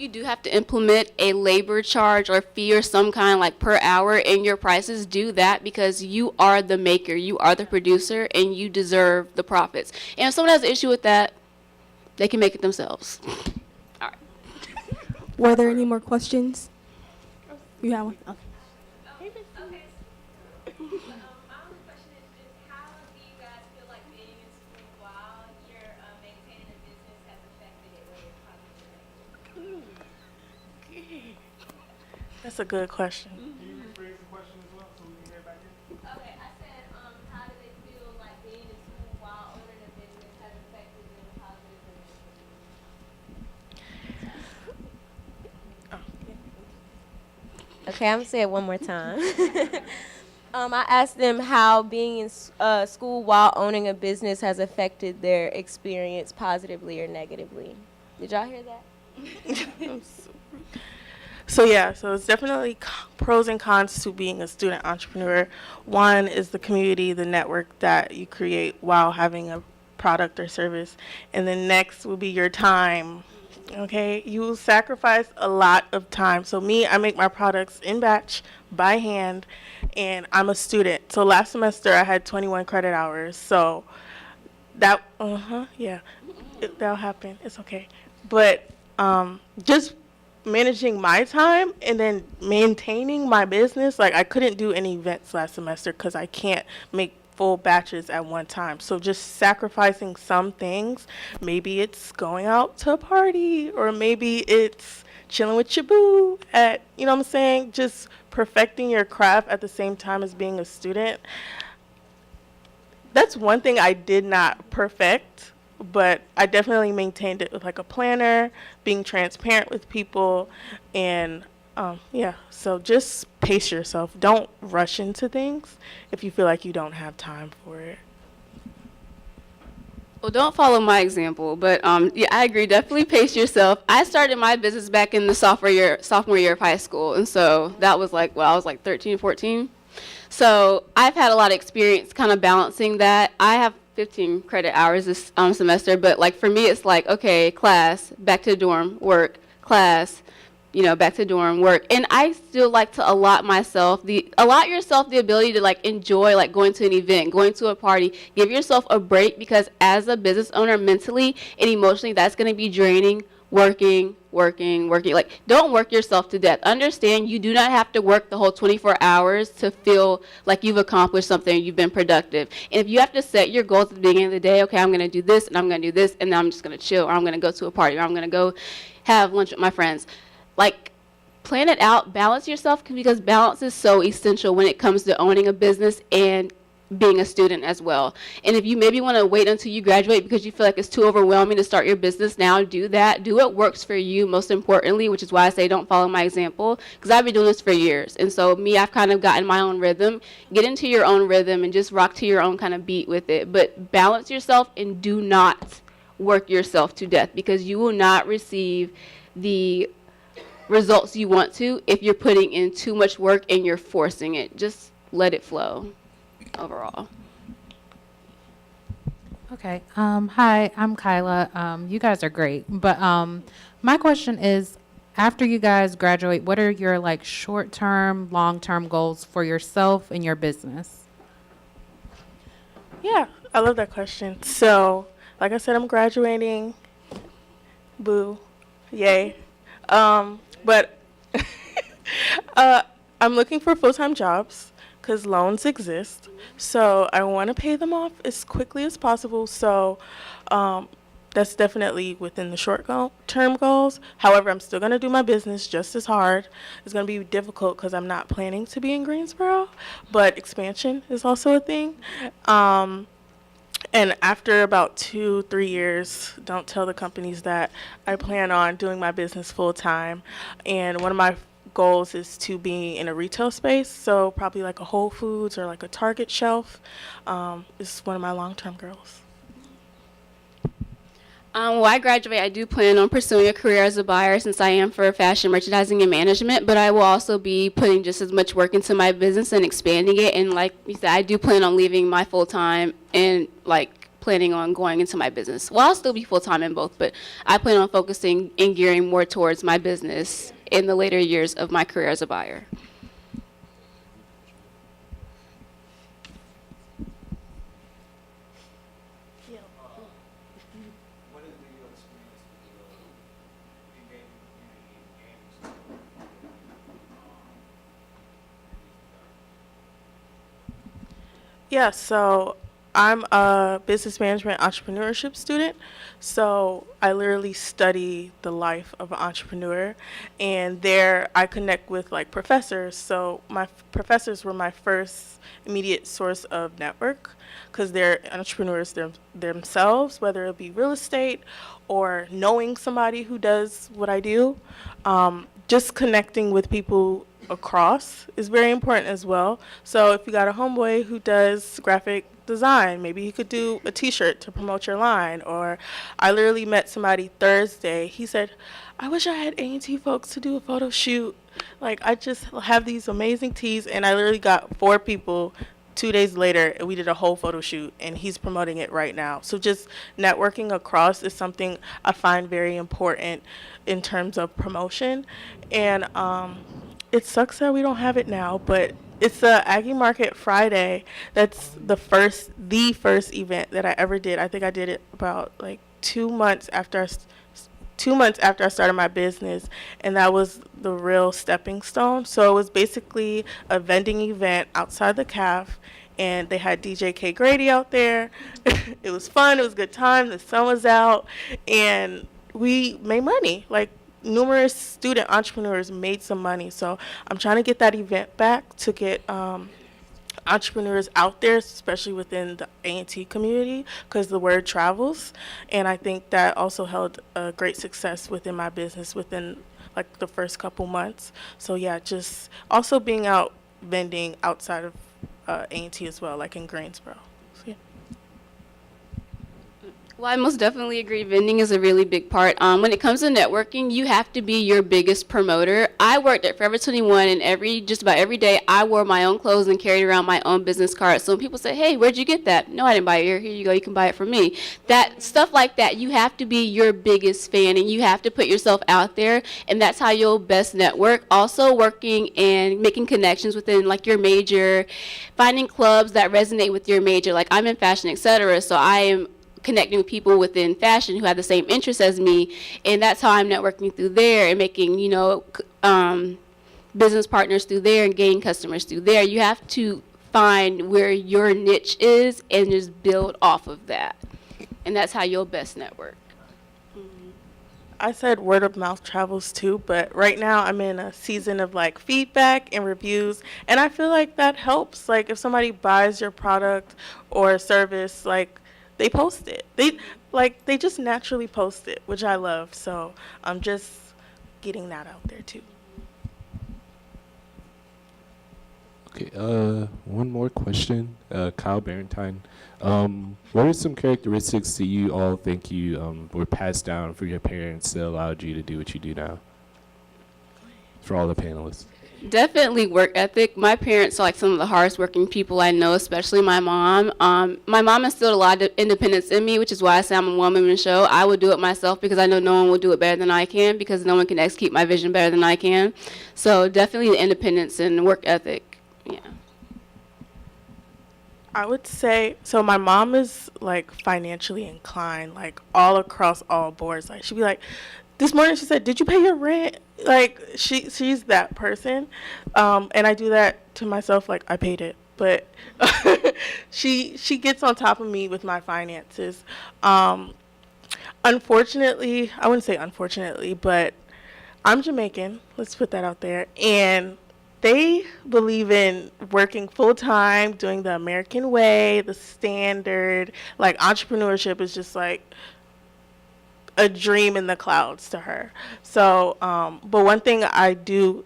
do have to implement a labor charge or fee or some kind per hour in your prices, do that, because you are the maker, you are the producer, and you deserve the profits. And if someone has an issue with that, they can make it themselves. Were there any more questions? You have one? Okay. That's a good question. Can you rephrase the question as well so we can hear back in? Okay, I said, how do they feel being in school while owning a business has affected them positively or negatively? Okay, I'm gonna say it one more time. I asked them how being in school while owning a business has affected their experience positively or negatively. Did y'all hear that? So it's definitely pros and cons to being a student entrepreneur. One is the community, the network that you create while having a product or service. And then next will be your time. Okay, you will sacrifice a lot of time. So I make my products in batch by hand, and I'm a student. So last semester I had 21 credit hours. So that'll happen. It's okay. But just managing my time and then maintaining my business, I couldn't do any events last semester because I can't make full batches at one time. So just sacrificing some things. Maybe it's going out to a party, or maybe it's chilling with your boo at, just perfecting your craft at the same time as being a student. That's one thing I did not perfect, but I definitely maintained it with a planner, being transparent with people, and so just pace yourself. Don't rush into things if you feel like you don't have time for it. Well, don't follow my example, but I agree. Definitely pace yourself. I started my business back in the sophomore year of high school, and so that was I was 13, 14. So I've had a lot of experience kind of balancing that. I have 15 credit hours this semester, but for me, it's okay, class, back to dorm, work, class, back to dorm, work. And I still like to allot yourself the ability to enjoy going to an event, going to a party. Give yourself a break, because as a business owner, mentally and emotionally, that's going to be draining working. Like, don't work yourself to death. Understand you do not have to work the whole 24 hours to feel like you've accomplished something, you've been productive. And if you have to set your goals at the beginning of the day, okay, I'm going to do this, and I'm going to do this, and then I'm just going to chill, or I'm going to go to a party, or I'm going to go have lunch with my friends. Like, plan it out, balance yourself, because balance is so essential when it comes to owning a business and being a student as well. And if you maybe want to wait until you graduate because you feel like it's too overwhelming to start your business now, do that. Do what works for you, most importantly, which is why I say don't follow my example, because I've been doing this for years. And so I've kind of gotten my own rhythm. Get into your own rhythm and just rock to your own kind of beat with it. But balance yourself and do not work yourself to death, because you will not receive the results you want to if you're putting in too much work and you're forcing it. Just let it flow. Overall. Okay. Hi, I'm Kyla. You guys are great. But my question is, after you guys graduate, what are your like short-term, long-term goals for yourself and your business? Yeah, I love that question. So, like I said, I'm graduating. Boo. Yay. But I'm looking for full-time jobs because loans exist. So I want to pay them off as quickly as possible. So that's definitely within the short-term goals. However, I'm still going to do my business just as hard. It's going to be difficult because I'm not planning to be in Greensboro, but expansion is also a thing. And after about 2-3 years, don't tell the companies that I plan on doing my business full-time. And one of my goals is to be in a retail space, so probably like a Whole Foods or like a Target shelf is one of my long-term goals. When I graduate, I do plan on pursuing a career as a buyer, since I am for fashion merchandising and management, but I will also be putting just as much work into my business and expanding it. And like you said, I do plan on leaving my full-time and like planning on going into my business. Well, I'll still be full-time in both, but I plan on focusing and gearing more towards my business in the later years of my career as a buyer. Yeah, so I'm a business management entrepreneurship student. So I literally study the life of an entrepreneur, and there I connect with like professors. So my professors were my first immediate source of network, because they're entrepreneurs themselves, whether it be real estate or knowing somebody who does what I do. Just connecting with people across is very important as well. So if you got a homeboy who does graphic design, maybe he could do a t-shirt to promote your line. Or I literally met somebody Thursday. He said, I wish I had A&T folks to do a photo shoot. Like, I just have these amazing tees, and I literally got 4 people 2 days later, and we did a whole photo shoot, and he's promoting it right now. So just networking across is something I find very important in terms of promotion. And it sucks that we don't have it now, but it's the Aggie Market Friday. That's the first event that I ever did. I think I did it about like 2 months after I started my business, and that was the real stepping stone. So it was basically a vending event outside the CAF, and they had DJ K Grady out there. It was fun. It was a good time. The sun was out, and we made money. Like, numerous student entrepreneurs made some money. So I'm trying to get that event back to get entrepreneurs out there, especially within the A&T community, because the word travels. And I think that also held a great success within my business within like the first couple months. So yeah, just also being out vending outside of A&T as well, like in Greensboro. So, yeah. Well, I most definitely agree. Vending is a really big part. When it comes to networking, you have to be your biggest promoter. I worked at Forever 21, and just about every day, I wore my own clothes and carried around my own business card. So when people say, hey, where'd you get that? No, I didn't buy it here. Here you go. You can buy it from me. That stuff like that, you have to be your biggest fan, and you have to put yourself out there, and that's how you'll best network. Also working and making connections within like your major, finding clubs that resonate with your major. Like, I'm in fashion, etc. So I am connecting with people within fashion who have the same interests as me, and that's how I'm networking through there and making, business partners through there and gaining customers through there. You have to find where your niche is and just build off of that, and that's how you'll best network. I said word of mouth travels too, but right now I'm in a season of like feedback and reviews, and I feel like that helps. Like if somebody buys your product or service, like they post it. They just naturally post it, which I love. So I'm just getting that out there too. Okay, one more question. Kyle Barentine. What are some characteristics that you all think you were passed down from your parents that allowed you to do what you do now? For all the panelists. Definitely work ethic. My parents are like some of the hardest working people I know, especially my mom. My mom instilled a lot of independence in me, which is why I say I'm a one-woman show. I would do it myself because I know no one will do it better than I can, because no one can execute my vision better than I can. So definitely the independence and work ethic. Yeah. I would say, so my mom is like financially inclined, like all across all boards. Like she'd be like, this morning she said, "Did you pay your rent?" Like she's that person. And I do that to myself, like I paid it. But she gets on top of me with my finances. Unfortunately, I wouldn't say unfortunately, but I'm Jamaican. Let's put that out there. And they believe in working full-time, doing the American way, the standard. Like, entrepreneurship is just, like, a dream in the clouds to her. So, but one thing I do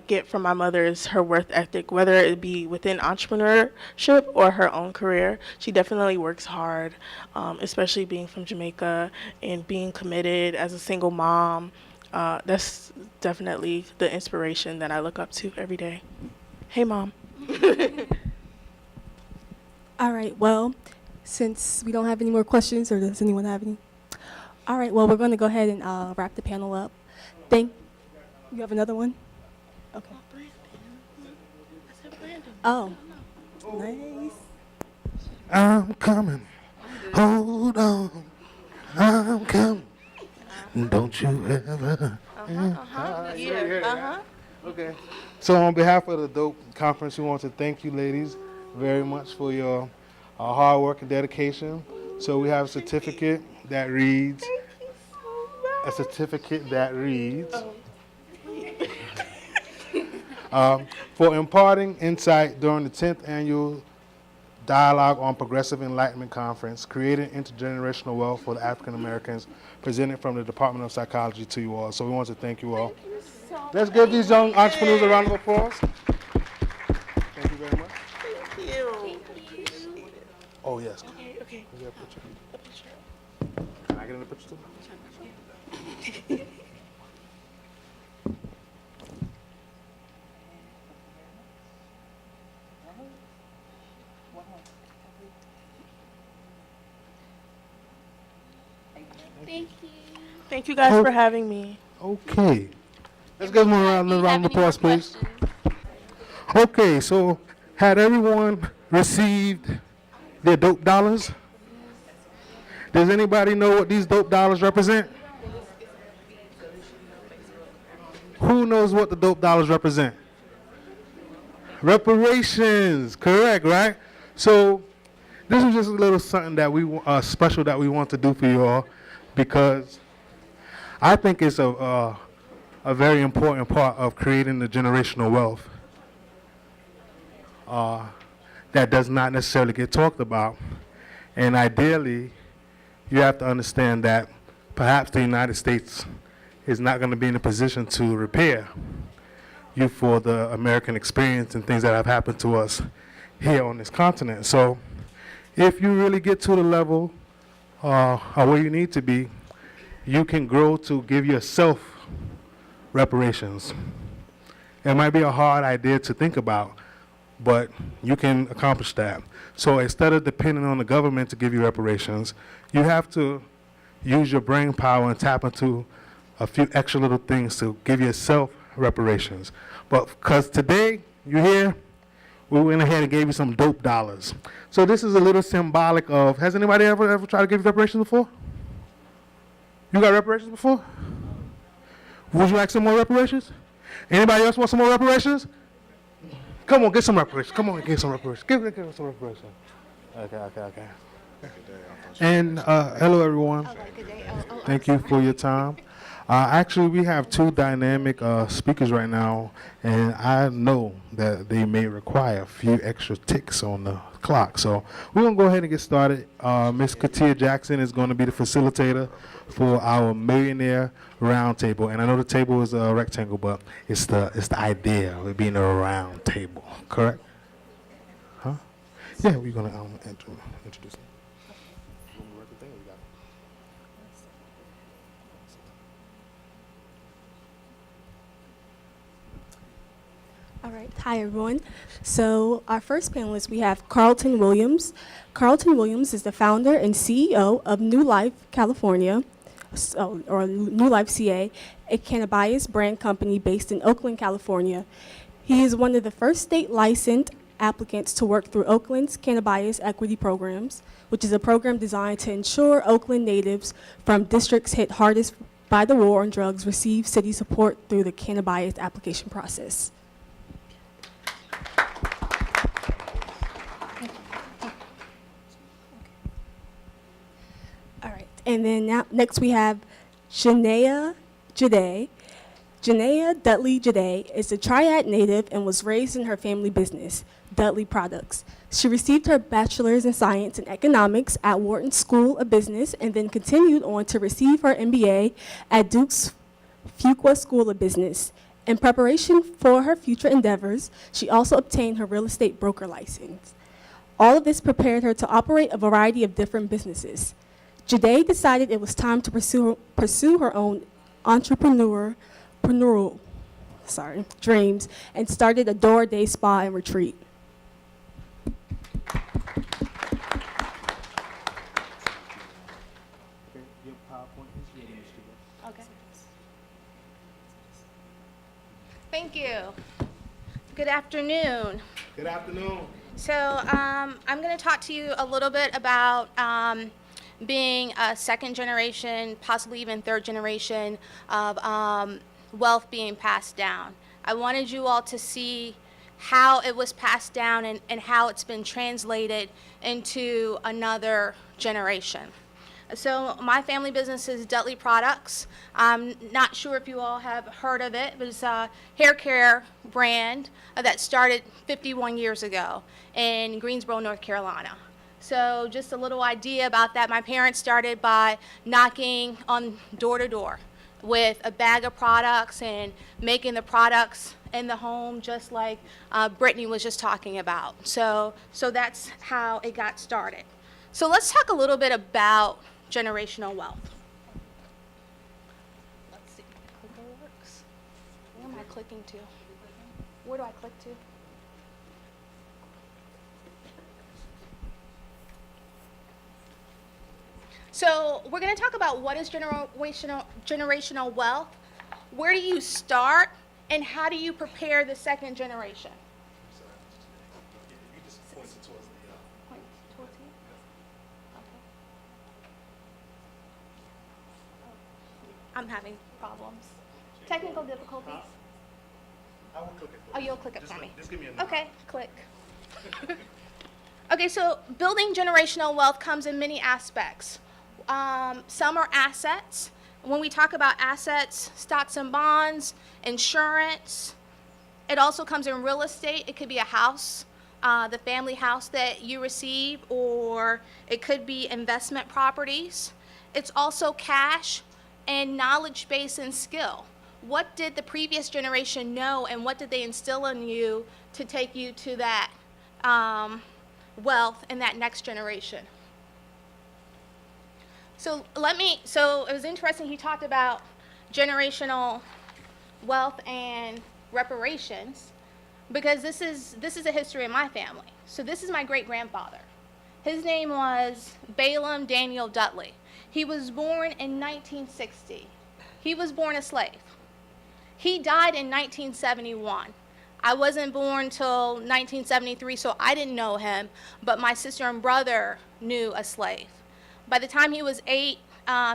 get from my mother is her work ethic, whether it be within entrepreneurship or her own career. She definitely works hard, especially being from Jamaica and being committed as a single mom. That's definitely the inspiration that I look up to every day. Hey, Mom. All right, well, since we don't have any more questions, or does anyone have any? All right, well, we're going to go ahead and wrap the panel up. You have another one? Okay. Oh, nice. I'm coming. Hold on. I'm coming. Don't you ever. Okay. So on behalf of the D.O.P.E conference, we want to thank you ladies very much for your hard work and dedication. So we have a certificate that reads, for imparting insight during the 10th annual Dialogue on Progressive Enlightenment Conference, creating intergenerational wealth for the African Americans, presented from the Department of Psychology to you all. So we want to thank you all. Let's give these young entrepreneurs a round of applause. Thank you very much. Thank you. Oh, yes. Okay. Can I get a picture? Can I get in the picture too? Thank you. Thank you guys for having me. Okay. Let's give them a round of applause, please. Okay, so had everyone received their D.O.P.E dollars? Does anybody know what these D.O.PE dollars represent? Who knows what the D.O.P E dollars represent? Reparations, correct, right? So this is just a little something that we special that we want to do for you all, because I think it's a very important part of creating the generational wealth that does not necessarily get talked about. And ideally, you have to understand that perhaps the United States is not going to be in a position to repair you for the American experience and things that have happened to us here on this continent. So if you really get to the level of where you need to be, you can grow to give yourself reparations. It might be a hard idea to think about, but you can accomplish that. So instead of depending on the government to give you reparations, you have to use your brain power and tap into a few extra little things to give yourself reparations. But because today you're here, we went ahead and gave you some dope dollars. So this is a little symbolic of, has anybody ever tried to give you reparations before? You got reparations before? Would you like some more reparations? Anybody else want some more reparations? Come on, get some reparations. Come on, get some reparations. Give some reparations. Okay. And hello, everyone. Thank you for your time. Actually, we have two dynamic speakers right now, and I know that they may require a few extra ticks on the clock. So we're going to go ahead and get started. Ms. Katia Jackson is going to be the facilitator for our Millionaire Roundtable. And I know the table is a rectangle, but it's the idea of it being a round table, correct? Huh? Yeah, we're going to introduce them. All right. Hi, everyone. So our first panelist, we have Carlton Williams. Carlton Williams is the founder and CEO of New Life California, or New Life CA, a cannabis brand company based in Oakland, California. He is one of the first state licensed applicants to work through Oakland's Cannabis Equity Programs, which is a program designed to ensure Oakland natives from districts hit hardest by the war on drugs receive city support through the cannabis application process. All right, and then next we have Janaea Jade. Janaea Dudley Jade is a Triad native and was raised in her family business, Dudley Products. She received her bachelor's in science and economics at Wharton School of Business and then continued on to receive her MBA at Duke's Fuqua School of Business. In preparation for her future endeavors, she also obtained her real estate broker license. All of this prepared her to operate a variety of different businesses. Jade decided it was time to pursue her own entrepreneurial dreams and started a Day Spa and Retreat. Okay. Thank you. Good afternoon. Good afternoon. So I'm going to talk to you a little bit about being a second generation, possibly even third generation of wealth being passed down. I wanted you all to see how it was passed down and how it's been translated into another generation. So my family business is Dudley Products. I'm not sure if you all have heard of it, but it's a hair care brand that started 51 years ago in Greensboro, North Carolina. So just a little idea about that. My parents started by knocking on door to door with a bag of products and making the products in the home, just like Brittany was just talking about. So that's how it got started. So let's talk a little bit about generational wealth. Let's see if the clicker works. Where am I clicking to? Where do I click to? So we're going to talk about what is generational wealth, where do you start, and how do you prepare the second generation? Point towards you? Okay. I'm having problems. Technical difficulties? I will click it for you. Oh, you'll click it for me. Just give me a minute. Okay, click. Okay, so building generational wealth comes in many aspects. Some are assets. When we talk about assets, stocks and bonds, insurance, it also comes in real estate. It could be a house, the family house that you receive, or it could be investment properties. It's also cash and knowledge base and skill. What did the previous generation know, and what did they instill in you to take you to that wealth in that next generation? So it was interesting, he talked about generational wealth and reparations, because this is a history of my family. So this is my great-grandfather. His name was Balaam Daniel Dudley. He was born in 1960. He was born a slave. He died in 1971. I wasn't born till 1973, so I didn't know him, but my sister and brother knew a slave. By the time he was 8,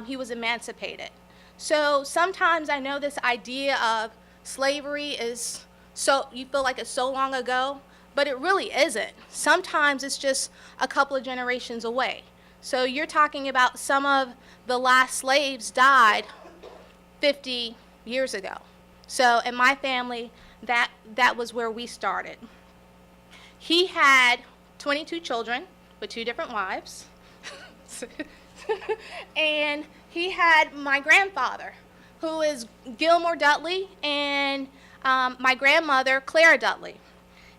he was emancipated. So sometimes I know this idea of slavery is so, you feel like it's so long ago, but it really isn't. Sometimes it's just a couple of generations away. So you're talking about some of the last slaves died 50 years ago. So in my family, that was where we started. He had 22 children with 2 different wives. And he had my grandfather, who is Gilmore Dudley, and my grandmother, Clara Dudley.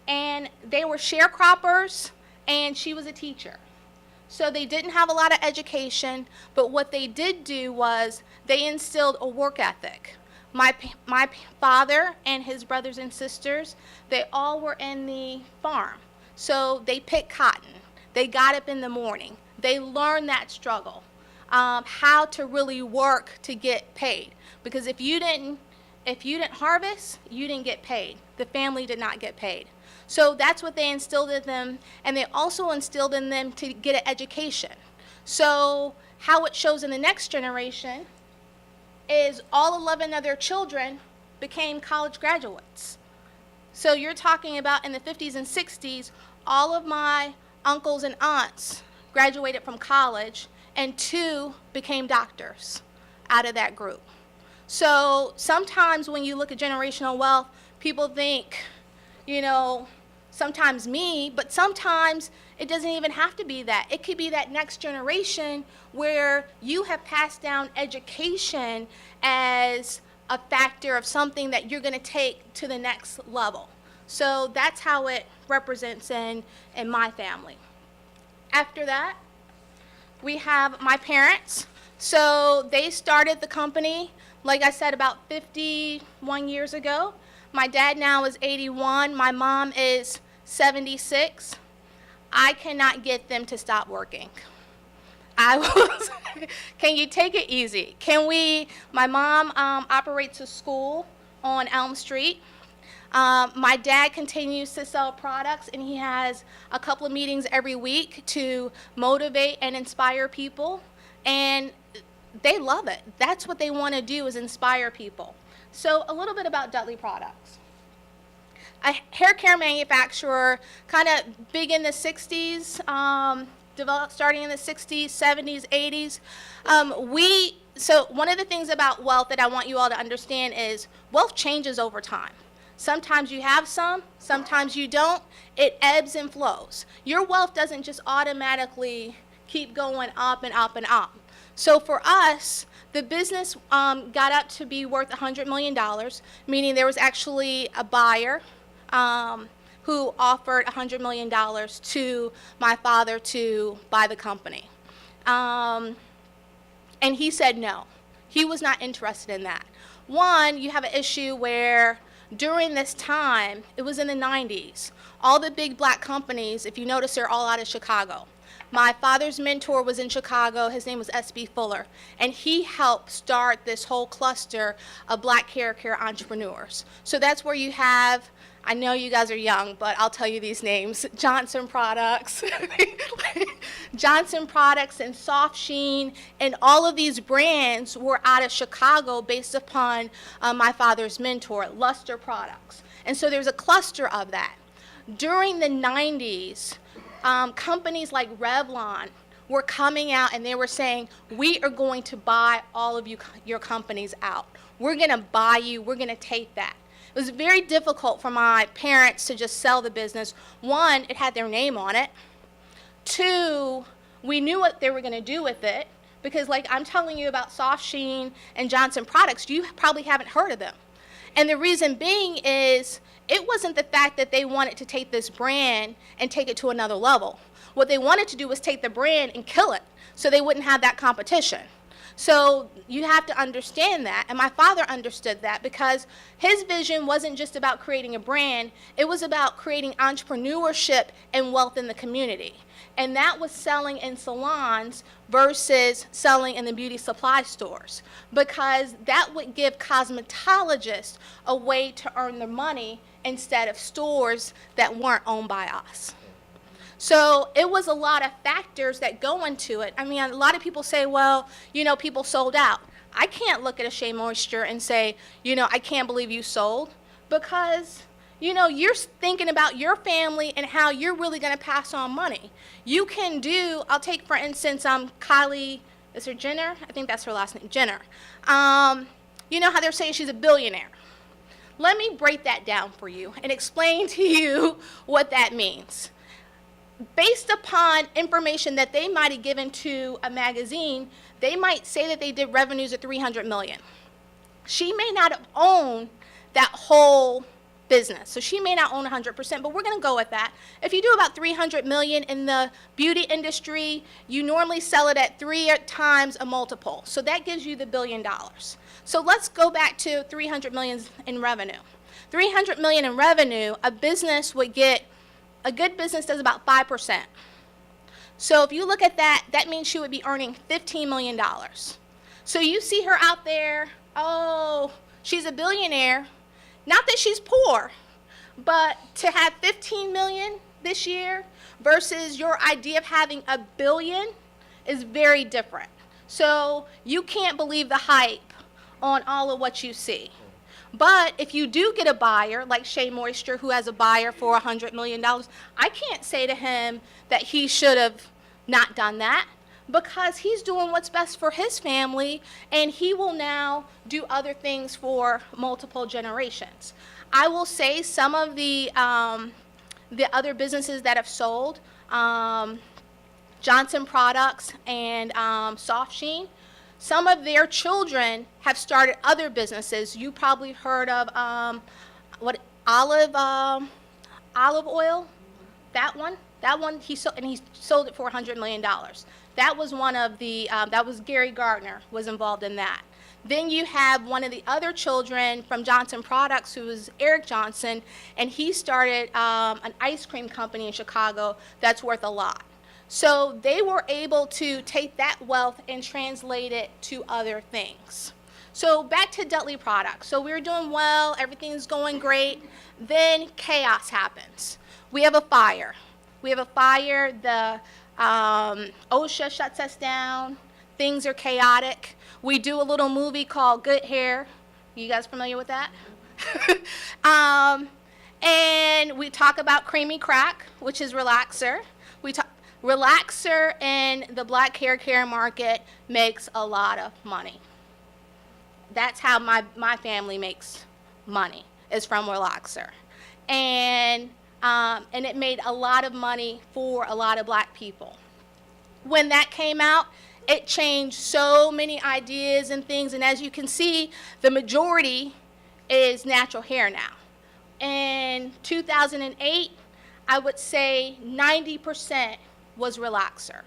And they were sharecroppers, and she was a teacher. So they didn't have a lot of education, but what they did do was they instilled a work ethic. My father and his brothers and sisters, they all were in the farm. So they picked cotton. They got up in the morning. They learned that struggle, how to really work to get paid. Because if you didn't harvest, you didn't get paid. The family did not get paid. So that's what they instilled in them, and they also instilled in them to get an education. So how it shows in the next generation is all 11 of their children became college graduates. So you're talking about in the 50s and 60s, all of my uncles and aunts graduated from college, and 2 became doctors out of that group. So sometimes when you look at generational wealth, people think, sometimes me, but sometimes it doesn't even have to be that. It could be that next generation where you have passed down education as a factor of something that you're going to take to the next level. So that's how it represents in my family. After that, we have my parents. So they started the company, like I said, about 51 years ago. My dad now is 81. My mom is 76. I cannot get them to stop working. Can you take it easy? My mom operates a school on Elm Street. My dad continues to sell products, and he has a couple of meetings every week to motivate and inspire people, and they love it. That's what they want to do, is inspire people. So a little bit about Dudley Products. A hair care manufacturer, kind of big in the 60s, developed starting in the 60s, 70s, 80s. So one of the things about wealth that I want you all to understand is wealth changes over time. Sometimes you have some, sometimes you don't. It ebbs and flows. Your wealth doesn't just automatically keep going up and up and up. So for us, the business got up to be worth $100 million, meaning there was actually a buyer who offered $100 million to my father to buy the company. And he said no. He was not interested in that. One, you have an issue where during this time, it was in the 90s, all the big black companies, if you notice, they're all out of Chicago. My father's mentor was in Chicago. His name was S.B. Fuller, and he helped start this whole cluster of black hair care entrepreneurs. So that's where you have, I know you guys are young, but I'll tell you these names: Johnson Products, Johnson Products and Soft Sheen, and all of these brands were out of Chicago based upon my father's mentor, Luster Products. And so there's a cluster of that. During the 90s, companies like Revlon were coming out and they were saying, we are going to buy all of your companies out. We're going to buy you. We're going to take that. It was very difficult for my parents to just sell the business. One, it had their name on it. Two, we knew what they were going to do with it, because like I'm telling you about Soft Sheen and Johnson Products, you probably haven't heard of them. And the reason being is it wasn't the fact that they wanted to take this brand and take it to another level. What they wanted to do was take the brand and kill it so they wouldn't have that competition. So you have to understand that, and my father understood that because his vision wasn't just about creating a brand, it was about creating entrepreneurship and wealth in the community. And that was selling in salons versus selling in the beauty supply stores, because that would give cosmetologists a way to earn their money instead of stores that weren't owned by us. So it was a lot of factors that go into it. I mean, a lot of people say, well, you know, people sold out. I can't look at a Shea Moisture and say, you know, I can't believe you sold, because, you know, you're thinking about your family and how you're really going to pass on money. You can do, I'll take, for instance, Kylie, is her Jenner? I think that's her last name, Jenner. You know how they're saying she's a billionaire. Let me break that down for you and explain to you what that means. Based upon information that they might have given to a magazine, they might say that they did revenues of $300 million. She may not have owned that whole business, so she may not own 100%, but we're going to go with that. If you do about $300 million in the beauty industry, you normally sell it at 3 times a multiple, so that gives you the $1 billion. So let's go back to $300 million in revenue. $300 million in revenue, a business would get, a good business does about 5%. So if you look at that, that means she would be earning $15 million. So you see her out there, oh, she's a billionaire. Not that she's poor, but to have 15 million this year versus your idea of having $1 billion is very different. So you can't believe the hype on all of what you see. But if you do get a buyer, like Shea Moisture, who has a buyer for $100 million, I can't say to him that he should have not done that, because he's doing what's best for his family, and he will now do other things for multiple generations. I will say some of the other businesses that have sold, Johnson Products and Soft Sheen, some of their children have started other businesses. You probably heard of olive oil, that one he sold, and he sold it for $100 million. That was one of the, that was Gary Gardner was involved in that. Then you have one of the other children from Johnson Products, who is Eric Johnson, and he started an ice cream company in Chicago that's worth a lot. So they were able to take that wealth and translate it to other things. So back to Dudley Products. So we're doing well, everything's going great. Then chaos happens. We have a fire. The OSHA shuts us down. Things are chaotic. We do a little movie called Good Hair. You guys familiar with that? And we talk about Creamy Crack, which is relaxer. Relaxer in the black hair care market makes a lot of money. That's how my family makes money, is from relaxer. And it made a lot of money for a lot of black people. When that came out, it changed so many ideas and things, and as you can see, the majority is natural hair now. In 2008, I would say 90% was relaxer.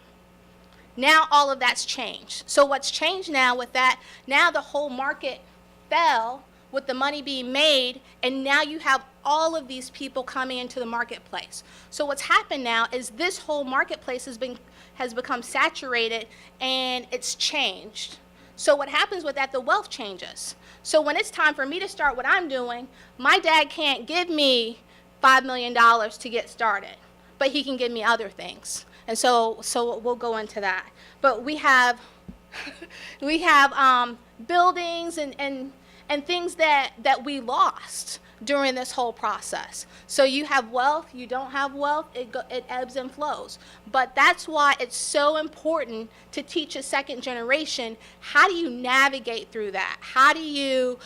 Now all of that's changed. So what's changed now with that, now the whole market fell with the money being made, and now you have all of these people coming into the marketplace. So what's happened now is this whole marketplace has become saturated, and it's changed. So what happens with that, the wealth changes. So when it's time for me to start what I'm doing, my dad can't give me $5 million to get started, but he can give me other things. And so we'll go into that. But we have buildings and things that we lost during this whole process. So you have wealth, you don't have wealth, it ebbs and flows. But that's why it's so important to teach a second generation, how do you navigate through that? How do you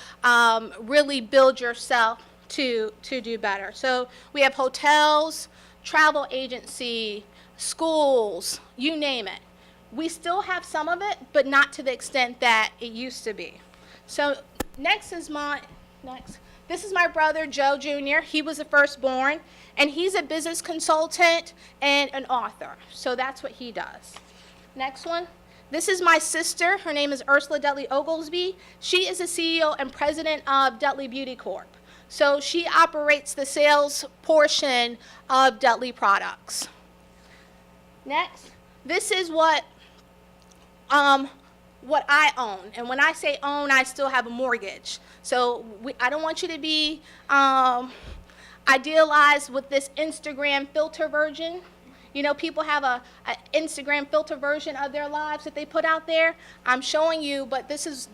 really build yourself to do better? So we have hotels, travel agency, schools, you name it. We still have some of it, but not to the extent that it used to be. So this is my brother, Joe Jr. He was the firstborn, and he's a business consultant and an author. So that's what he does. Next one. This is my sister. Her name is Ursula Dudley Oglesby. She is the CEO and president of Dudley Beauty Corp. So she operates the sales portion of Dudley products. Next, this is what I own. And when I say own, I still have a mortgage. So I don't want you to be idealized with this Instagram filter version. You know, people have a Instagram filter version of their lives that they put out there. I'm showing you, but this is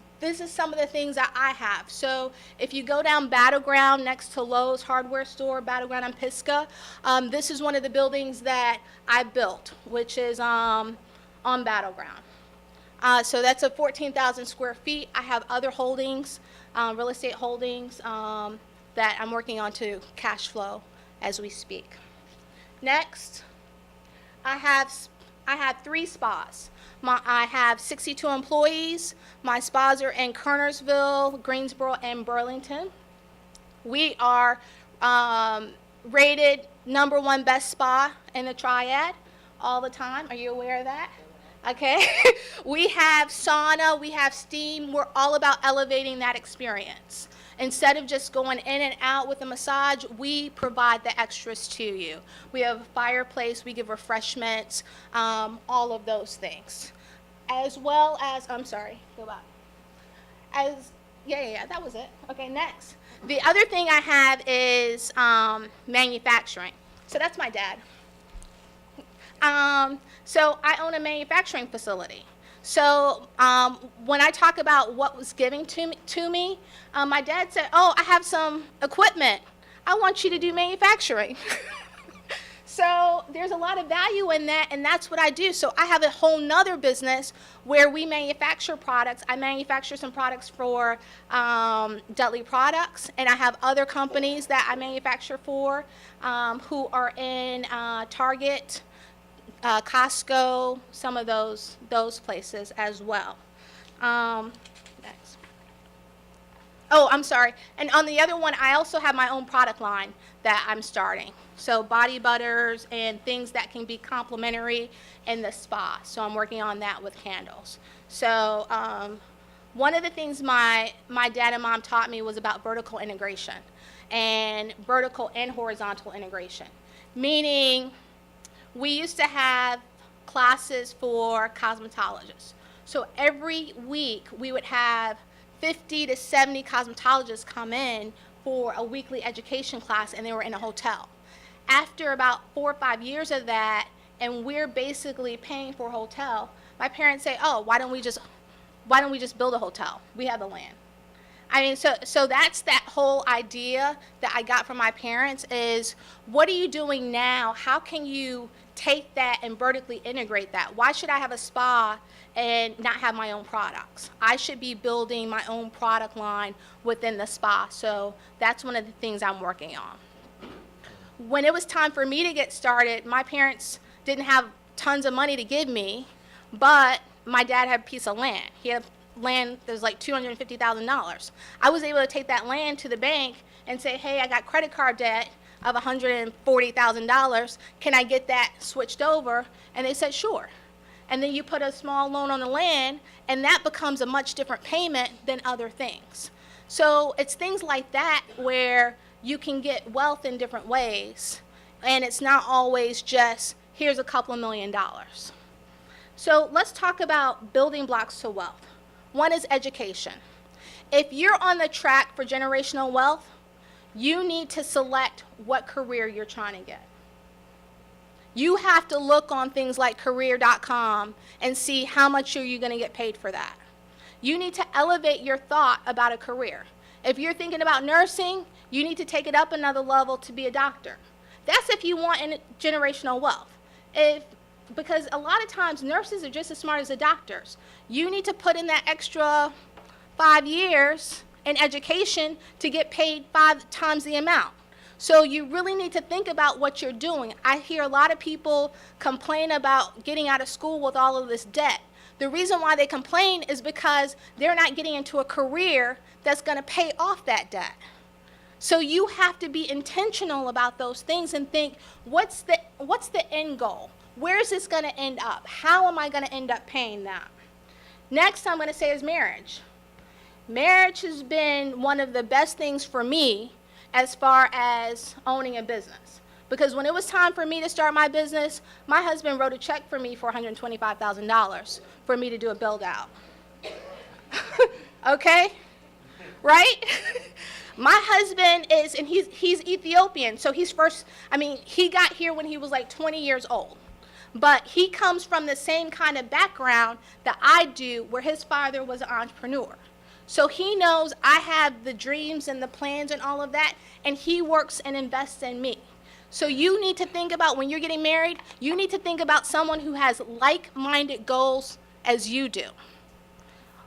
some of the things that I have. So if you go down Battleground next to Lowe's hardware store, Battleground on Pisgah, this is one of the buildings that I built, which is on Battleground. So that's a 14,000 square feet. I have other holdings, real estate holdings, that I'm working on to cash flow as we speak. Next, I have 3 spas. I have 62 employees. My spas are in Kernersville, Greensboro, and Burlington. We are rated #1 best spa in the Triad all the time. Are you aware of that? Okay. We have sauna, we have steam. We're all about elevating that experience. Instead of just going in and out with a massage, we provide the extras to you. We have a fireplace, we give refreshments, all of those things. As well as, I'm sorry, go back. That was it. Okay, next. The other thing I have is manufacturing. So that's my dad. So I own a manufacturing facility. So when I talk about what was given to me, my dad said, oh, I have some equipment. I want you to do manufacturing. So there's a lot of value in that, and that's what I do. So I have a whole nother business where we manufacture products. I manufacture some products for Dudley Products, and I have other companies that I manufacture for who are in Target, Costco, some of those places as well. Next. Oh, I'm sorry. And on the other one, I also have my own product line that I'm starting. So body butters and things that can be complementary in the spa. So I'm working on that with candles. So one of the things my dad and mom taught me was about vertical integration and vertical and horizontal integration, meaning we used to have classes for cosmetologists. So every week we would have 50 to 70 cosmetologists come in for a weekly education class, and they were in a hotel. After about 4 or 5 years of that, and we're basically paying for a hotel, my parents say, oh, why don't we just build a hotel? We have the land. I mean, so that's that whole idea that I got from my parents is, what are you doing now? How can you take that and vertically integrate that? Why should I have a spa and not have my own products? I should be building my own product line within the spa. So that's one of the things I'm working on. When it was time for me to get started, my parents didn't have tons of money to give me, but my dad had a piece of land. He had land that was like $250,000. I was able to take that land to the bank and say, hey, I got credit card debt of $140,000. Can I get that switched over? And they said, sure. And then you put a small loan on the land, and that becomes a much different payment than other things. So it's things like that where you can get wealth in different ways, and it's not always just, here's a couple of $1 million. So let's talk about building blocks to wealth. One is education. If you're on the track for generational wealth, you need to select what career you're trying to get. You have to look on things like career.com and see how much are you going to get paid for that. You need to elevate your thought about a career. If you're thinking about nursing, you need to take it up another level to be a doctor. That's if you want generational wealth. Because a lot of times nurses are just as smart as the doctors. You need to put in that extra 5 years in education to get paid 5 times the amount. So you really need to think about what you're doing. I hear a lot of people complain about getting out of school with all of this debt. The reason why they complain is because they're not getting into a career that's going to pay off that debt. So you have to be intentional about those things and think, what's the end goal? Where is this going to end up? How am I going to end up paying that? Next, I'm going to say is marriage. Marriage has been one of the best things for me as far as owning a business. Because when it was time for me to start my business, my husband wrote a check for me for $125,000 for me to do a build out. Okay? Right? My husband is, and he's Ethiopian, so he got here when he was like 20 years old. But he comes from the same kind of background that I do, where his father was an entrepreneur. So he knows I have the dreams and the plans and all of that, and he works and invests in me. So you need to think about, when you're getting married, you need to think about someone who has like-minded goals as you do.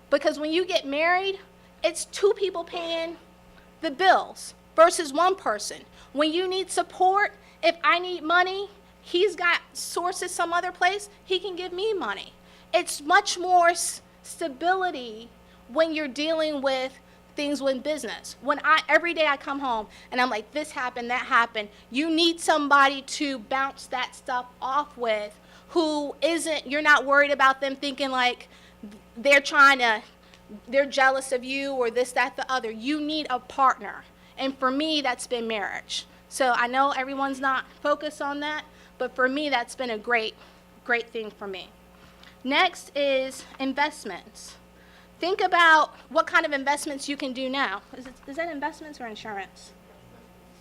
Because when you get married, it's two people paying the bills versus one person. When you need support, if I need money, he's got sources some other place, he can give me money. It's much more stability when you're dealing with things with business. Every day I come home and I'm like, this happened, that happened. You need somebody to bounce that stuff off with, you're not worried about them thinking like they're jealous of you or this, that, the other. You need a partner. And for me, that's been marriage. So I know everyone's not focused on that, but for me, that's been a great, great thing for me. Next is investments. Think about what kind of investments you can do now. Is that investments or insurance?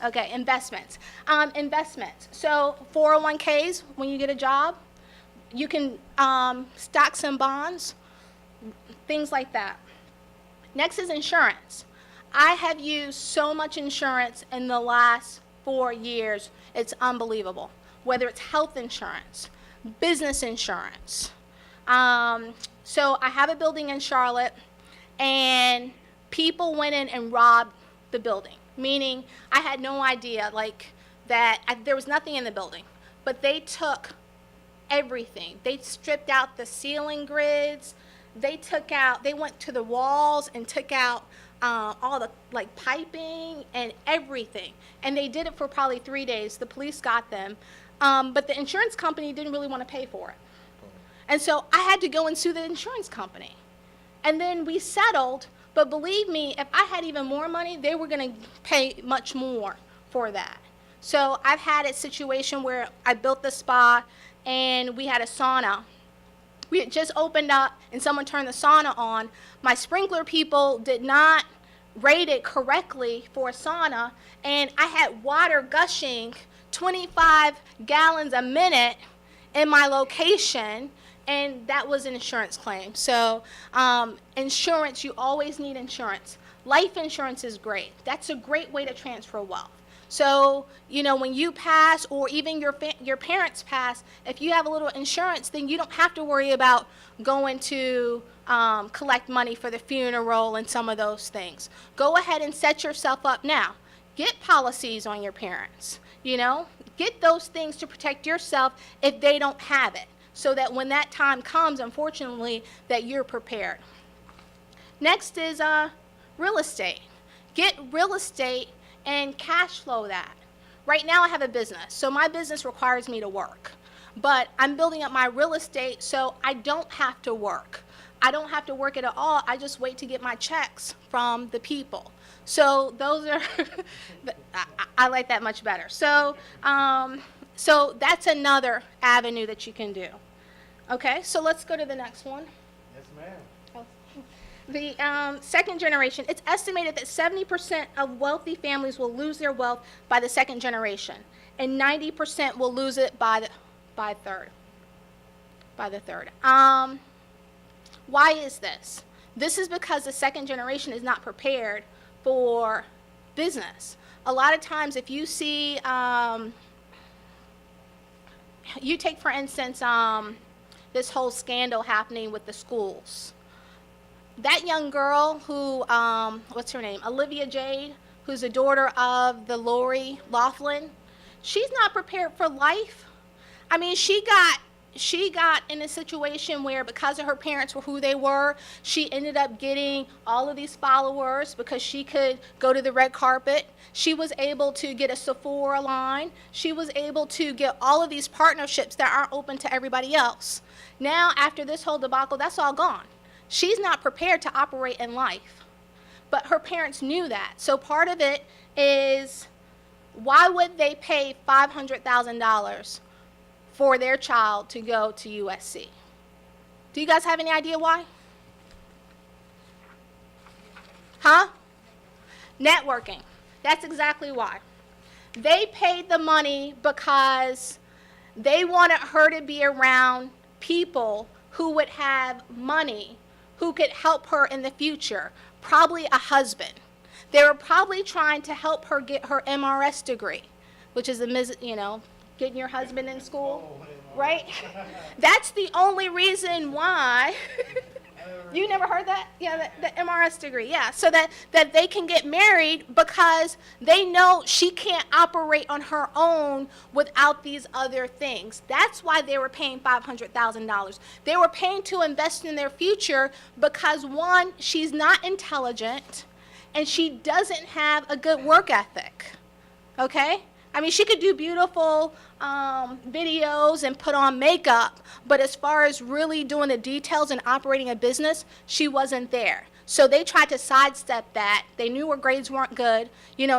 Okay, investments. Investments. So 401ks, when you get a job, you can stocks and bonds, things like that. Next is insurance. I have used so much insurance in the last 4 years, it's unbelievable. Whether it's health insurance, business insurance. So I have a building in Charlotte, and people went in and robbed the building, meaning I had no idea there was nothing in the building, but they took everything. They stripped out the ceiling grids. They went to the walls and took out all the piping and everything. And they did it for probably 3 days. The police got them. But the insurance company didn't really want to pay for it. And so I had to go and sue the insurance company. And then we settled, but believe me, if I had even more money, they were going to pay much more for that. So I've had a situation where I built the spa and we had a sauna. We had just opened up and someone turned the sauna on. My sprinkler people did not rate it correctly for a sauna, and I had water gushing 25 gallons a minute in my location, and that was an insurance claim. So insurance, you always need insurance. Life insurance is great. That's a great way to transfer wealth. So, when you pass, or even your parents pass, if you have a little insurance, then you don't have to worry about going to collect money for the funeral and some of those things. Go ahead and set yourself up now. Get policies on your parents, Get those things to protect yourself if they don't have it, so that when that time comes, unfortunately, that you're prepared. Next is real estate. Get real estate and cash flow that. Right now I have a business, so my business requires me to work. But I'm building up my real estate so I don't have to work. I don't have to work at all. I just wait to get my checks from the people. So those are, I like that much better. So that's another avenue that you can do. Okay, so let's go to the next one. Yes, ma'am. The second generation, it's estimated that 70% of wealthy families will lose their wealth by the second generation, and 90% will lose it by the third. Why is this? This is because the second generation is not prepared for business. A lot of times, if you see, you take for instance this whole scandal happening with the schools. That young girl who, what's her name? Olivia Jade, who's the daughter of the Lori Loughlin, she's not prepared for life. I mean, she got in a situation where, because of her parents were who they were, she ended up getting all of these followers because she could go to the red carpet. She was able to get a Sephora line. She was able to get all of these partnerships that aren't open to everybody else. Now, after this whole debacle, that's all gone. She's not prepared to operate in life. But her parents knew that. So part of it is, why would they pay $500,000 for their child to go to USC? Do you guys have any idea why? Huh? Networking. That's exactly why. They paid the money because they wanted her to be around people who would have money, who could help her in the future, probably a husband. They were probably trying to help her get her MRS degree, which is getting your husband in school, right? That's the only reason why. You never heard that? Yeah, the MRS degree, yeah. So that they can get married because they know she can't operate on her own without these other things. That's why they were paying $500,000. They were paying to invest in their future because, one, she's not intelligent and she doesn't have a good work ethic, okay? I mean, she could do beautiful videos and put on makeup, but as far as really doing the details and operating a business, she wasn't there. So they tried to sidestep that. They knew her grades weren't good,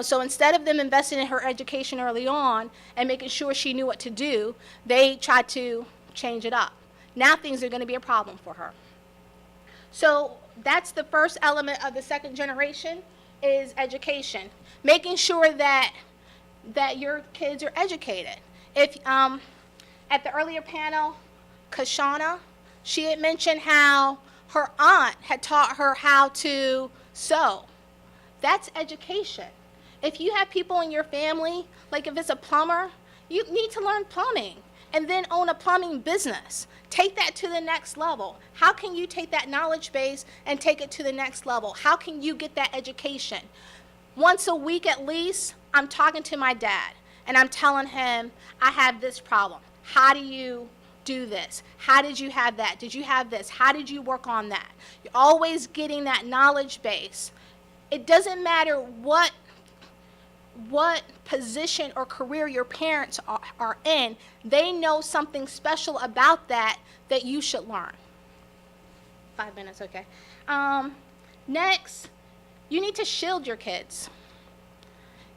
so instead of them investing in her education early on and making sure she knew what to do, they tried to change it up. Now things are going to be a problem for her. So that's the first element of the second generation, is education. Making sure that your kids are educated. If at the earlier panel, Kashana, she had mentioned how her aunt had taught her how to sew. That's education. If you have people in your family, like if it's a plumber, you need to learn plumbing and then own a plumbing business. Take that to the next level. How can you take that knowledge base and take it to the next level? How can you get that education? Once a week at least, I'm talking to my dad and I'm telling him, I have this problem. How do you do this? How did you have that? Did you have this? How did you work on that? You're always getting that knowledge base. It doesn't matter what position or career your parents are in, they know something special about that you should learn. 5 minutes, okay. Next, you need to shield your kids.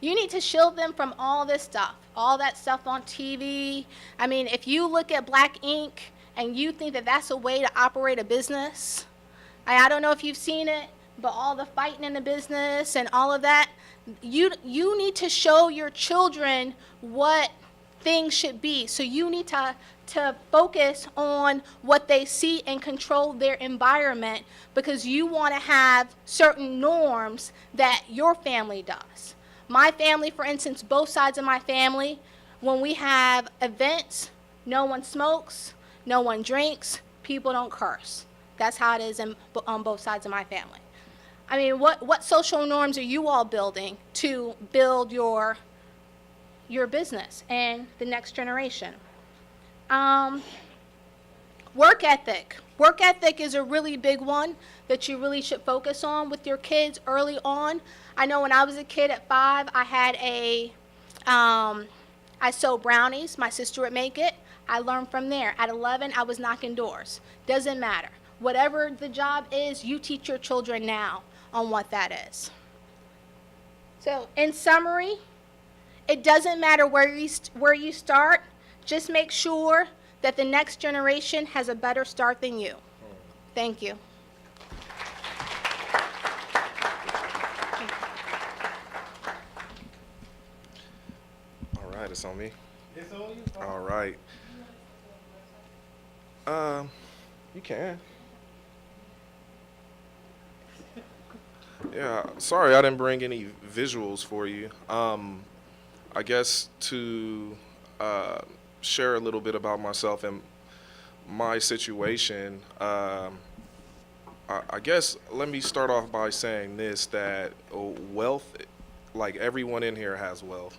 You need to shield them from all this stuff, all that stuff on TV. I mean, if you look at Black Ink and you think that that's a way to operate a business, I don't know if you've seen it, but all the fighting in the business and all of that, you need to show your children what things should be. So you need to focus on what they see and control their environment, because you want to have certain norms that your family does. My family, for instance, both sides of my family, when we have events, no one smokes, no one drinks, people don't curse. That's how it is on both sides of my family. I mean, what social norms are you all building to build your business and the next generation? Work ethic. Work ethic is a really big one that you really should focus on with your kids early on. I know when I was a kid at 5, I had I sewed brownies. My sister would make it. I learned from there. At 11, I was knocking doors. Doesn't matter. Whatever the job is, you teach your children now on what that is. So in summary, it doesn't matter where you start. Just make sure that the next generation has a better start than you. Thank you. All right, it's on me. It's on you. All right. You can. Yeah, sorry I didn't bring any visuals for you. I guess to share a little bit about myself and my situation, I guess let me start off by saying this, that wealth, like everyone in here has wealth.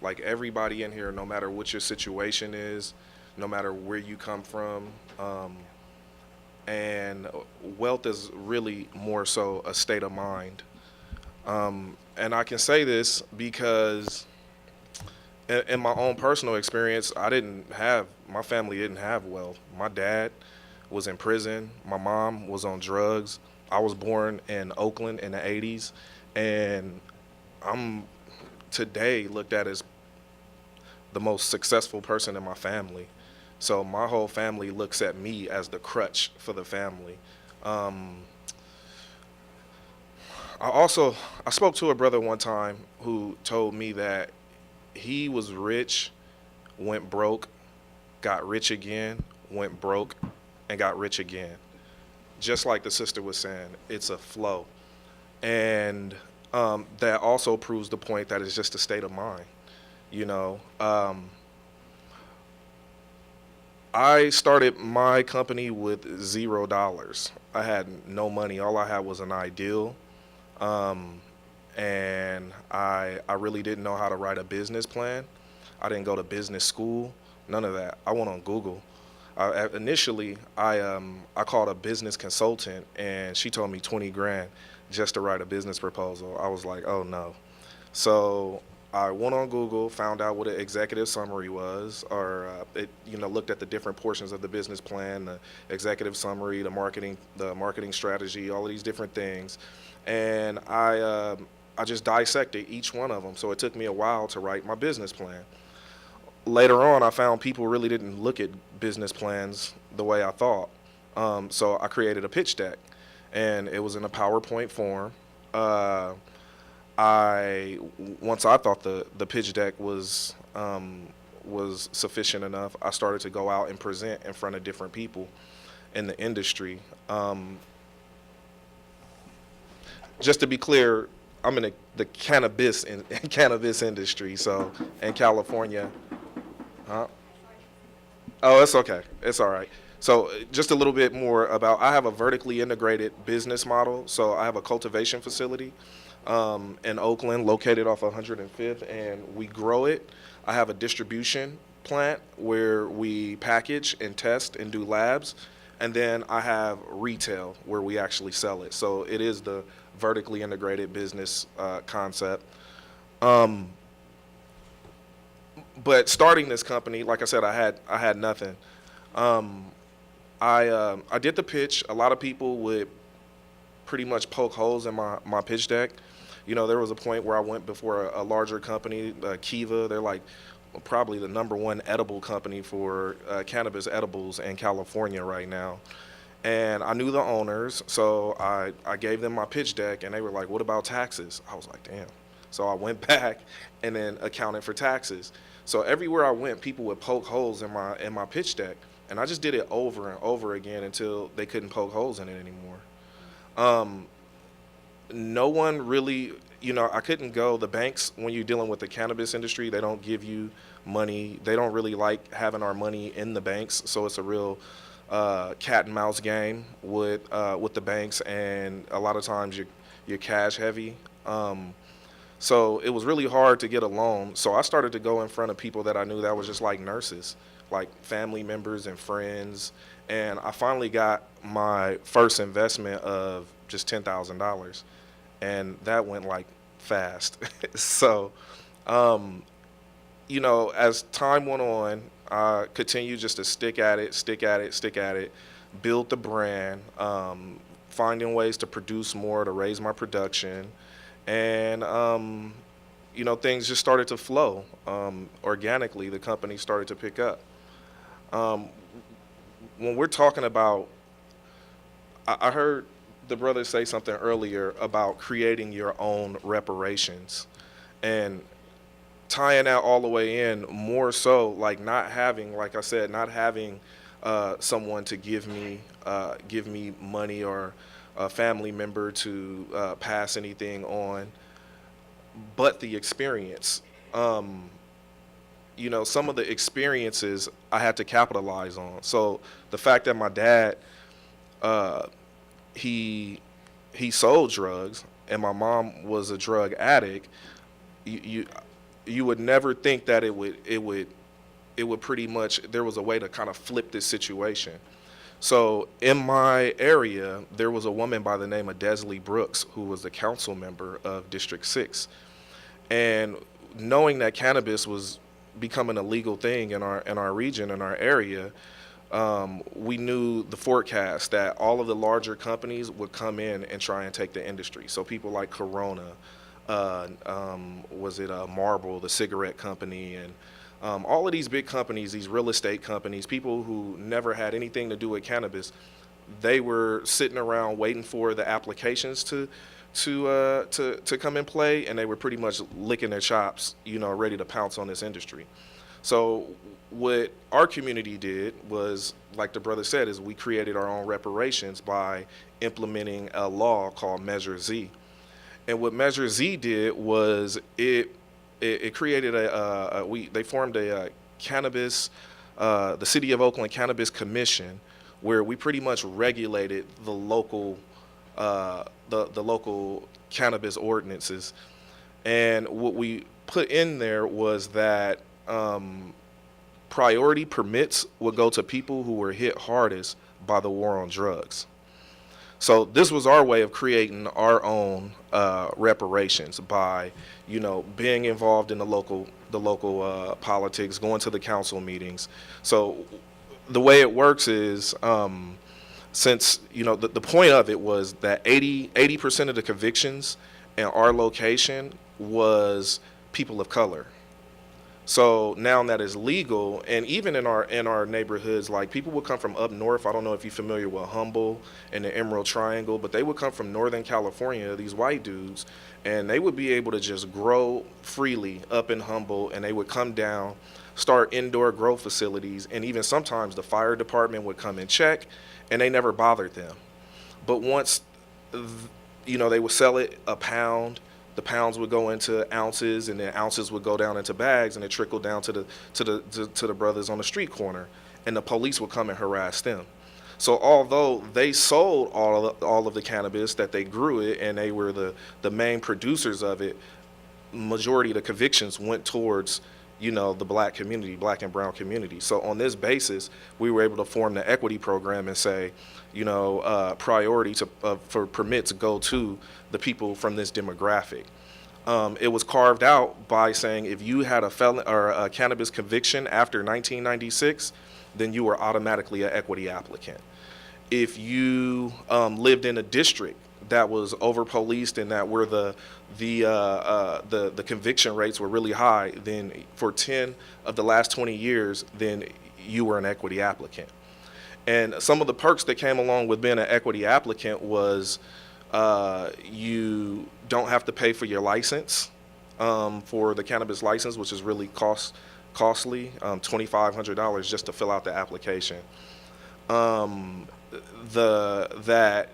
Like everybody in here, no matter what your situation is, no matter where you come from, and wealth is really more so a state of mind. And I can say this because in my own personal experience, my family didn't have wealth. My dad was in prison. My mom was on drugs. I was born in Oakland in the 80s, and I'm today looked at as the most successful person in my family. So my whole family looks at me as the crutch for the family. I spoke to a brother one time who told me that he was rich, went broke, got rich again, went broke, and got rich again. Just like the sister was saying, it's a flow. And that also proves the point that it's just a state of mind. You know, I started my company with $0. I had no money. All I had was an ideal. And I really didn't know how to write a business plan. I didn't go to business school, none of that. I went on Google. Initially, I called a business consultant, and she told me 20 grand just to write a business proposal. I was like, oh no. So I went on Google, found out what an executive summary was, or looked at the different portions of the business plan, the executive summary, the marketing strategy, all of these different things, and I just dissected each one of them. So it took me a while to write my business plan. Later on, I found people really didn't look at business plans the way I thought. So I created a pitch deck, and it was in a PowerPoint form. Once I thought the pitch deck was sufficient enough, I started to go out and present in front of different people in the industry. Just to be clear, I'm in the cannabis industry, so in California. Huh? Oh, it's okay. It's all right. So just a little bit more about, I have a vertically integrated business model. So I have a cultivation facility in Oakland, located off 105th, and we grow it. I have a distribution plant where we package and test and do labs. And then I have retail where we actually sell it. So it is the vertically integrated business concept. But starting this company, like I said, I had nothing. I did the pitch. A lot of people would pretty much poke holes in my pitch deck. You know, there was a point where I went before a larger company, Kiva. They're like probably the #1 edible company for cannabis edibles in California right now. And I knew the owners, so I gave them my pitch deck, and they were like, what about taxes? I was like, damn. So I went back and then accounted for taxes. So everywhere I went, people would poke holes in my pitch deck, and I just did it over and over again until they couldn't poke holes in it anymore. No one really, I couldn't go. The banks, when you're dealing with the cannabis industry, they don't give you money. They don't really like having our money in the banks, so it's a real cat and mouse game with the banks, and a lot of times you're cash heavy. So it was really hard to get a loan. So I started to go in front of people that I knew that was just like nurses, like family members and friends. And I finally got my first investment of just $10,000. And that went like fast. So, as time went on, I continued just to stick at it, build the brand, finding ways to produce more, to raise my production. And, things just started to flow. Organically, the company started to pick up. When we're talking about, I heard the brother say something earlier about creating your own reparations, and tying that all the way in, more so like not having someone to give me money, or a family member to pass anything on, but the experience. Some of the experiences I had to capitalize on. So the fact that my dad, he sold drugs, and my mom was a drug addict, you would never think that it would pretty much, there was a way to kind of flip this situation. So in my area, there was a woman by the name of Desley Brooks, who was the council member of District 6. And knowing that cannabis was becoming a legal thing in our region, in our area, we knew the forecast that all of the larger companies would come in and try and take the industry. So people like Corona, Marlboro, the cigarette company, and all of these big companies, these real estate companies, people who never had anything to do with cannabis, they were sitting around waiting for the applications to come in play, and they were pretty much licking their chops, ready to pounce on this industry. So what our community did was, like the brother said, is we created our own reparations by implementing a law called Measure Z. And what Measure Z did was it created they formed a cannabis, the City of Oakland Cannabis Commission, where we pretty much regulated the local local cannabis ordinances. And what we put in there was that priority permits would go to people who were hit hardest by the war on drugs. So this was our way of creating our own reparations by, being involved in the local politics, going to the council meetings. So the way it works is, since the point of it was that 80% of the convictions in our location was people of color. So now that is legal, and even in our neighborhoods, like people would come from up north. I don't know if you're familiar with Humble and the Emerald Triangle, but they would come from Northern California, these white dudes, and they would be able to just grow freely up in Humble, and they would come down, start indoor grow facilities, and even sometimes the fire department would come and check, and they never bothered them. But once, they would sell it a pound, the pounds would go into ounces, and then ounces would go down into bags, and it trickled down to the brothers on the street corner, and the police would come and harass them. So although they sold all of the cannabis, that they grew it, and they were the main producers of it, majority of the convictions went towards the black community, black and brown community. So on this basis, we were able to form the equity program and say, priority for permits go to the people from this demographic. It was carved out by saying if you had a felon or a cannabis conviction after 1996, then you were automatically an equity applicant. If you lived in a district that was over policed and that where the conviction rates were really high, then for 10 of the last 20 years, then you were an equity applicant. And some of the perks that came along with being an equity applicant was you don't have to pay for your license, for the cannabis license, which is really costly, $2,500 just to fill out the application. That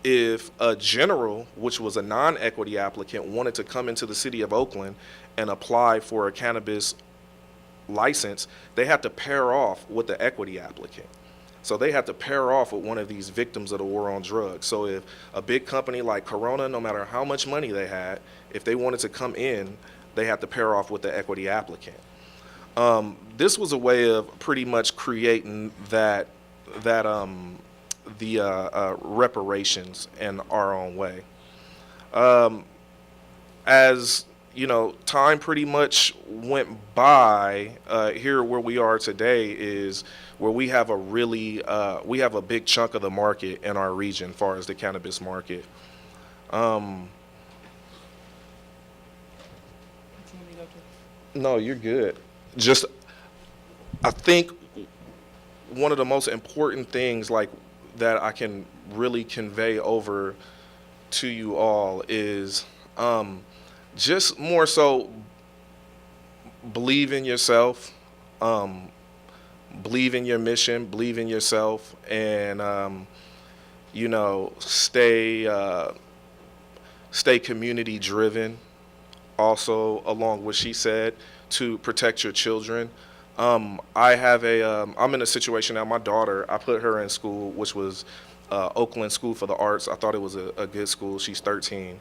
if a general, which was a non-equity applicant, wanted to come into the city of Oakland and apply for a cannabis license, they had to pair off with the equity applicant. So they had to pair off with one of these victims of the war on drugs. So if a big company like Corona, no matter how much money they had, if they wanted to come in, they had to pair off with the equity applicant. This was a way of pretty much creating the reparations in our own way. As time pretty much went by, here where we are today is where we have a big chunk of the market in our region as far as the cannabis market. No, you're good. Just, I think one of the most important things that I can really convey over to you all is just more so believe in yourself, believe in your mission, believe in yourself, and stay community driven. Also, along what she said, to protect your children. I'm in a situation now, my daughter, I put her in school, which was Oakland School for the Arts. I thought it was a good school. She's 13.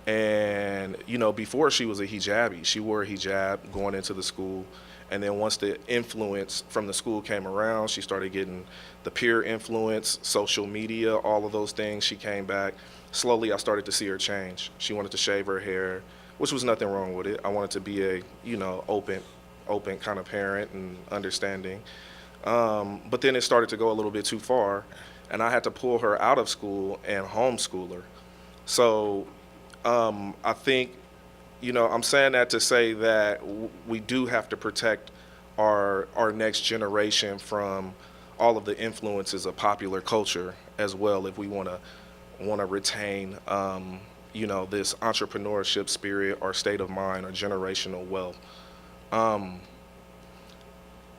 And, before she was a hijabi. She wore a hijab going into the school. And then once the influence from the school came around, she started getting the peer influence, social media, all of those things. She came back. Slowly, I started to see her change. She wanted to shave her hair, which was nothing wrong with it. I wanted to be a, open kind of parent and understanding. But then it started to go a little bit too far, and I had to pull her out of school and homeschool her. So I think, I'm saying that to say that we do have to protect our next generation from all of the influences of popular culture as well, if we want to retain this entrepreneurship spirit or state of mind or generational wealth.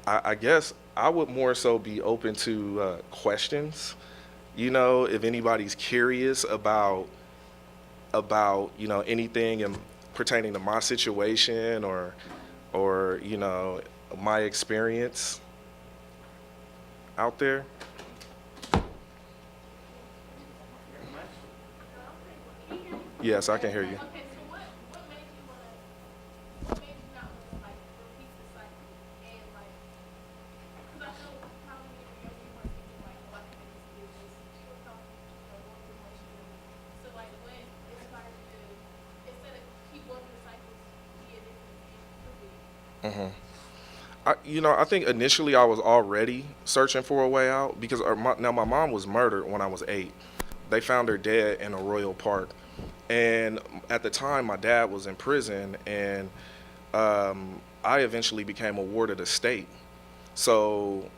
I guess I would more so be open to questions. If anybody's curious about anything pertaining to my situation or my experience out there. Yes, I can hear you. Okay, so what made you not want to like repeat the cycle and like, because I know probably when you were younger you weren't thinking like, oh, I can make this business. You were probably going through motions. So like, what inspired you to, instead of keep going through the cycles, be a different and improve it? I think initially I was already searching for a way out because my mom was murdered when I was 8. They found her dead in a royal park. And at the time, my dad was in prison, and I eventually became a ward of the state. So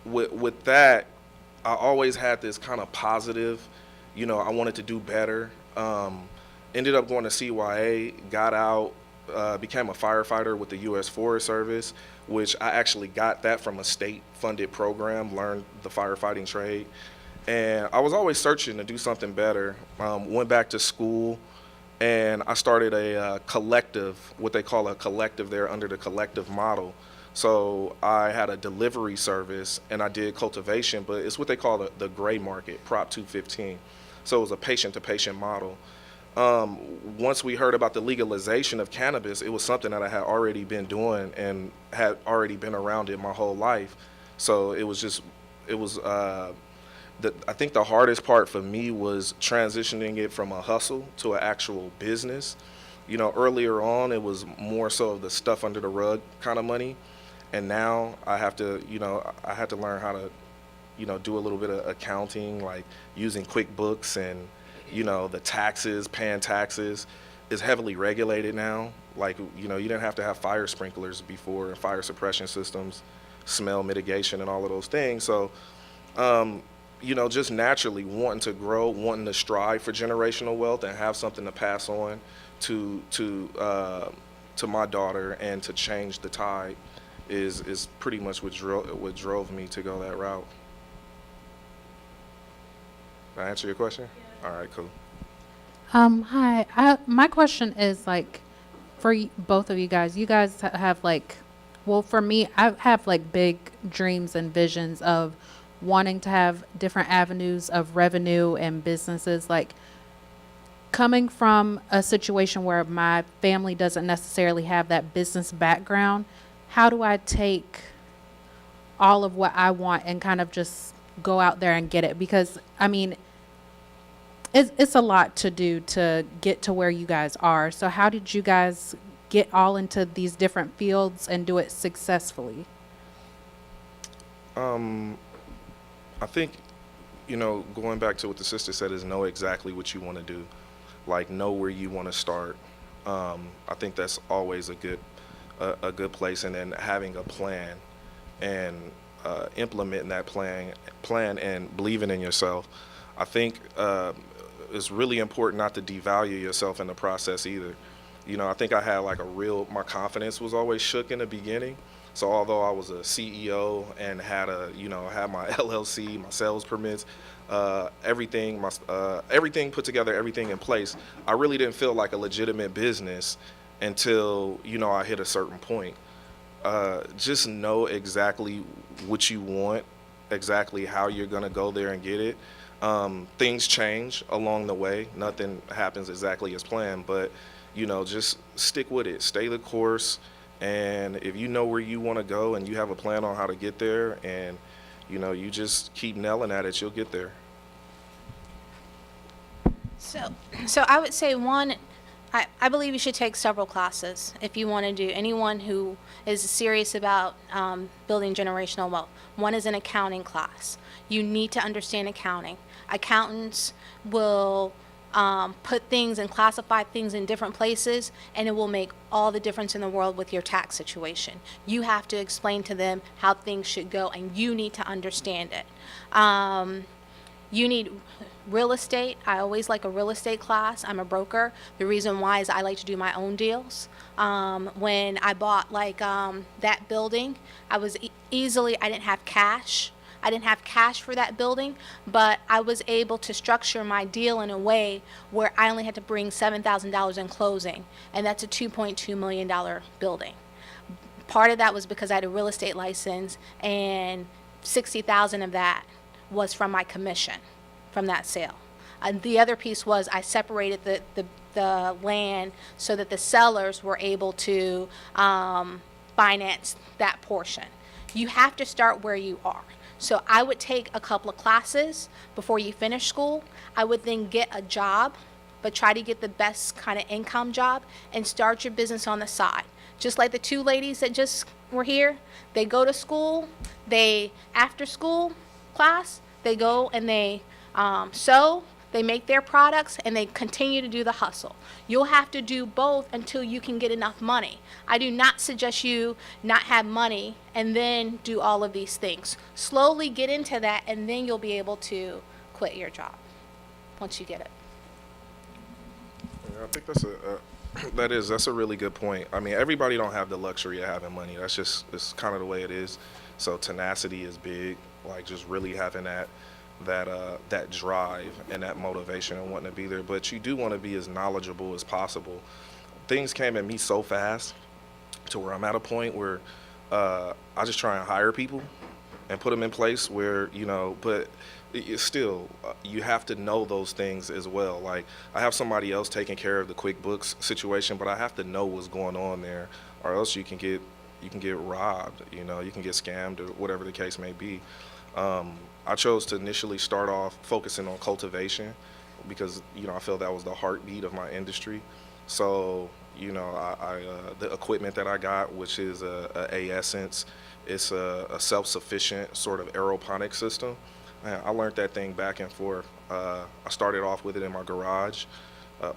with that, I always had this kind of positive, I wanted to do better. Ended up going to CYA, got out, became a firefighter with the U.S. Forest Service, which I actually got that from a state-funded program, learned the firefighting trade. And I was always searching to do something better. Went back to school, and I started a collective, what they call a collective there under the collective model. So I had a delivery service, and I did cultivation, but it's what they call the gray market, Prop 215. So it was a patient-to-patient model. Once we heard about the legalization of cannabis, it was something that I had already been doing and had already been around it my whole life. So I think the hardest part for me was transitioning it from a hustle to an actual business. Earlier on, it was more so of the stuff under the rug kind of money. And now I have to, I had to learn how to, do a little bit of accounting, like using QuickBooks and, the taxes, paying taxes is heavily regulated now. Like, you didn't have to have fire sprinklers before and fire suppression systems, smell mitigation and all of those things. So, just naturally wanting to grow, wanting to strive for generational wealth and have something to pass on to my daughter and to change the tide is pretty much what drove me to go that route. Did I answer your question? Yeah. All right, cool. Hi. My question is like, for both of you guys have like, well, for me, I have like big dreams and visions of wanting to have different avenues of revenue and businesses. Like, coming from a situation where my family doesn't necessarily have that business background, how do I take all of what I want and kind of just go out there and get it? Because, I mean, it's a lot to do to get to where you guys are. So how did you guys get all into these different fields and do it successfully? I think, going back to what the sister said is know exactly what you want to do. Like, know where you want to start. I think that's always a good place. And then having a plan and implementing that plan and believing in yourself. I think it's really important not to devalue yourself in the process either. I think I had like my confidence was always shook in the beginning. So although I was a CEO and had had my LLC, my sales permits, everything put together, everything in place, I really didn't feel like a legitimate business until, I hit a certain point. Just know exactly what you want, exactly how you're gonna go there and get it. Things change along the way. Nothing happens exactly as planned, but just stick with it, stay the course. And if you know where you want to go and you have a plan on how to get there and, you just keep nailing at it, you'll get there. So I would say one, I believe you should take several classes if you want to do. Anyone who is serious about building generational wealth. One is an accounting class. You need to understand accounting. Accountants will put things and classify things in different places, and it will make all the difference in the world with your tax situation. You have to explain to them how things should go, and you need to understand it. You need real estate. I always like a real estate class. I'm a broker. The reason why is I like to do my own deals. When I bought that building, I was I didn't have cash. I didn't have cash for that building, but I was able to structure my deal in a way where I only had to bring $7,000 in closing, and that's a $2.2 million building. Part of that was because I had a real estate license, and $60,000 of that was from my commission from that sale. And the other piece was I separated the land so that the sellers were able to finance that portion. You have to start where you are. So I would take a couple of classes before you finish school. I would then get a job, but try to get the best kind of income job and start your business on the side. Just like the two ladies that just were here, they go to school, after school class, they go and they sew, they make their products, and they continue to do the hustle. You'll have to do both until you can get enough money. I do not suggest you not have money and then do all of these things. Slowly get into that, and then you'll be able to quit your job once you get it. Yeah, I think that's a really good point. I mean, everybody don't have the luxury of having money. It's kind of the way it is. So tenacity is big, like just really having that drive and that motivation and wanting to be there. But you do want to be as knowledgeable as possible. Things came at me so fast to where I'm at a point where I just try and hire people and put them in place where, but it's still, you have to know those things as well. Like, I have somebody else taking care of the QuickBooks situation, but I have to know what's going on there, or else you can get robbed, you can get scammed, or whatever the case may be. I chose to initially start off focusing on cultivation because, I feel that was the heartbeat of my industry. So, the equipment that I got, which is a Essence, it's a self-sufficient sort of aeroponic system. Man, I learned that thing back and forth. I started off with it in my garage,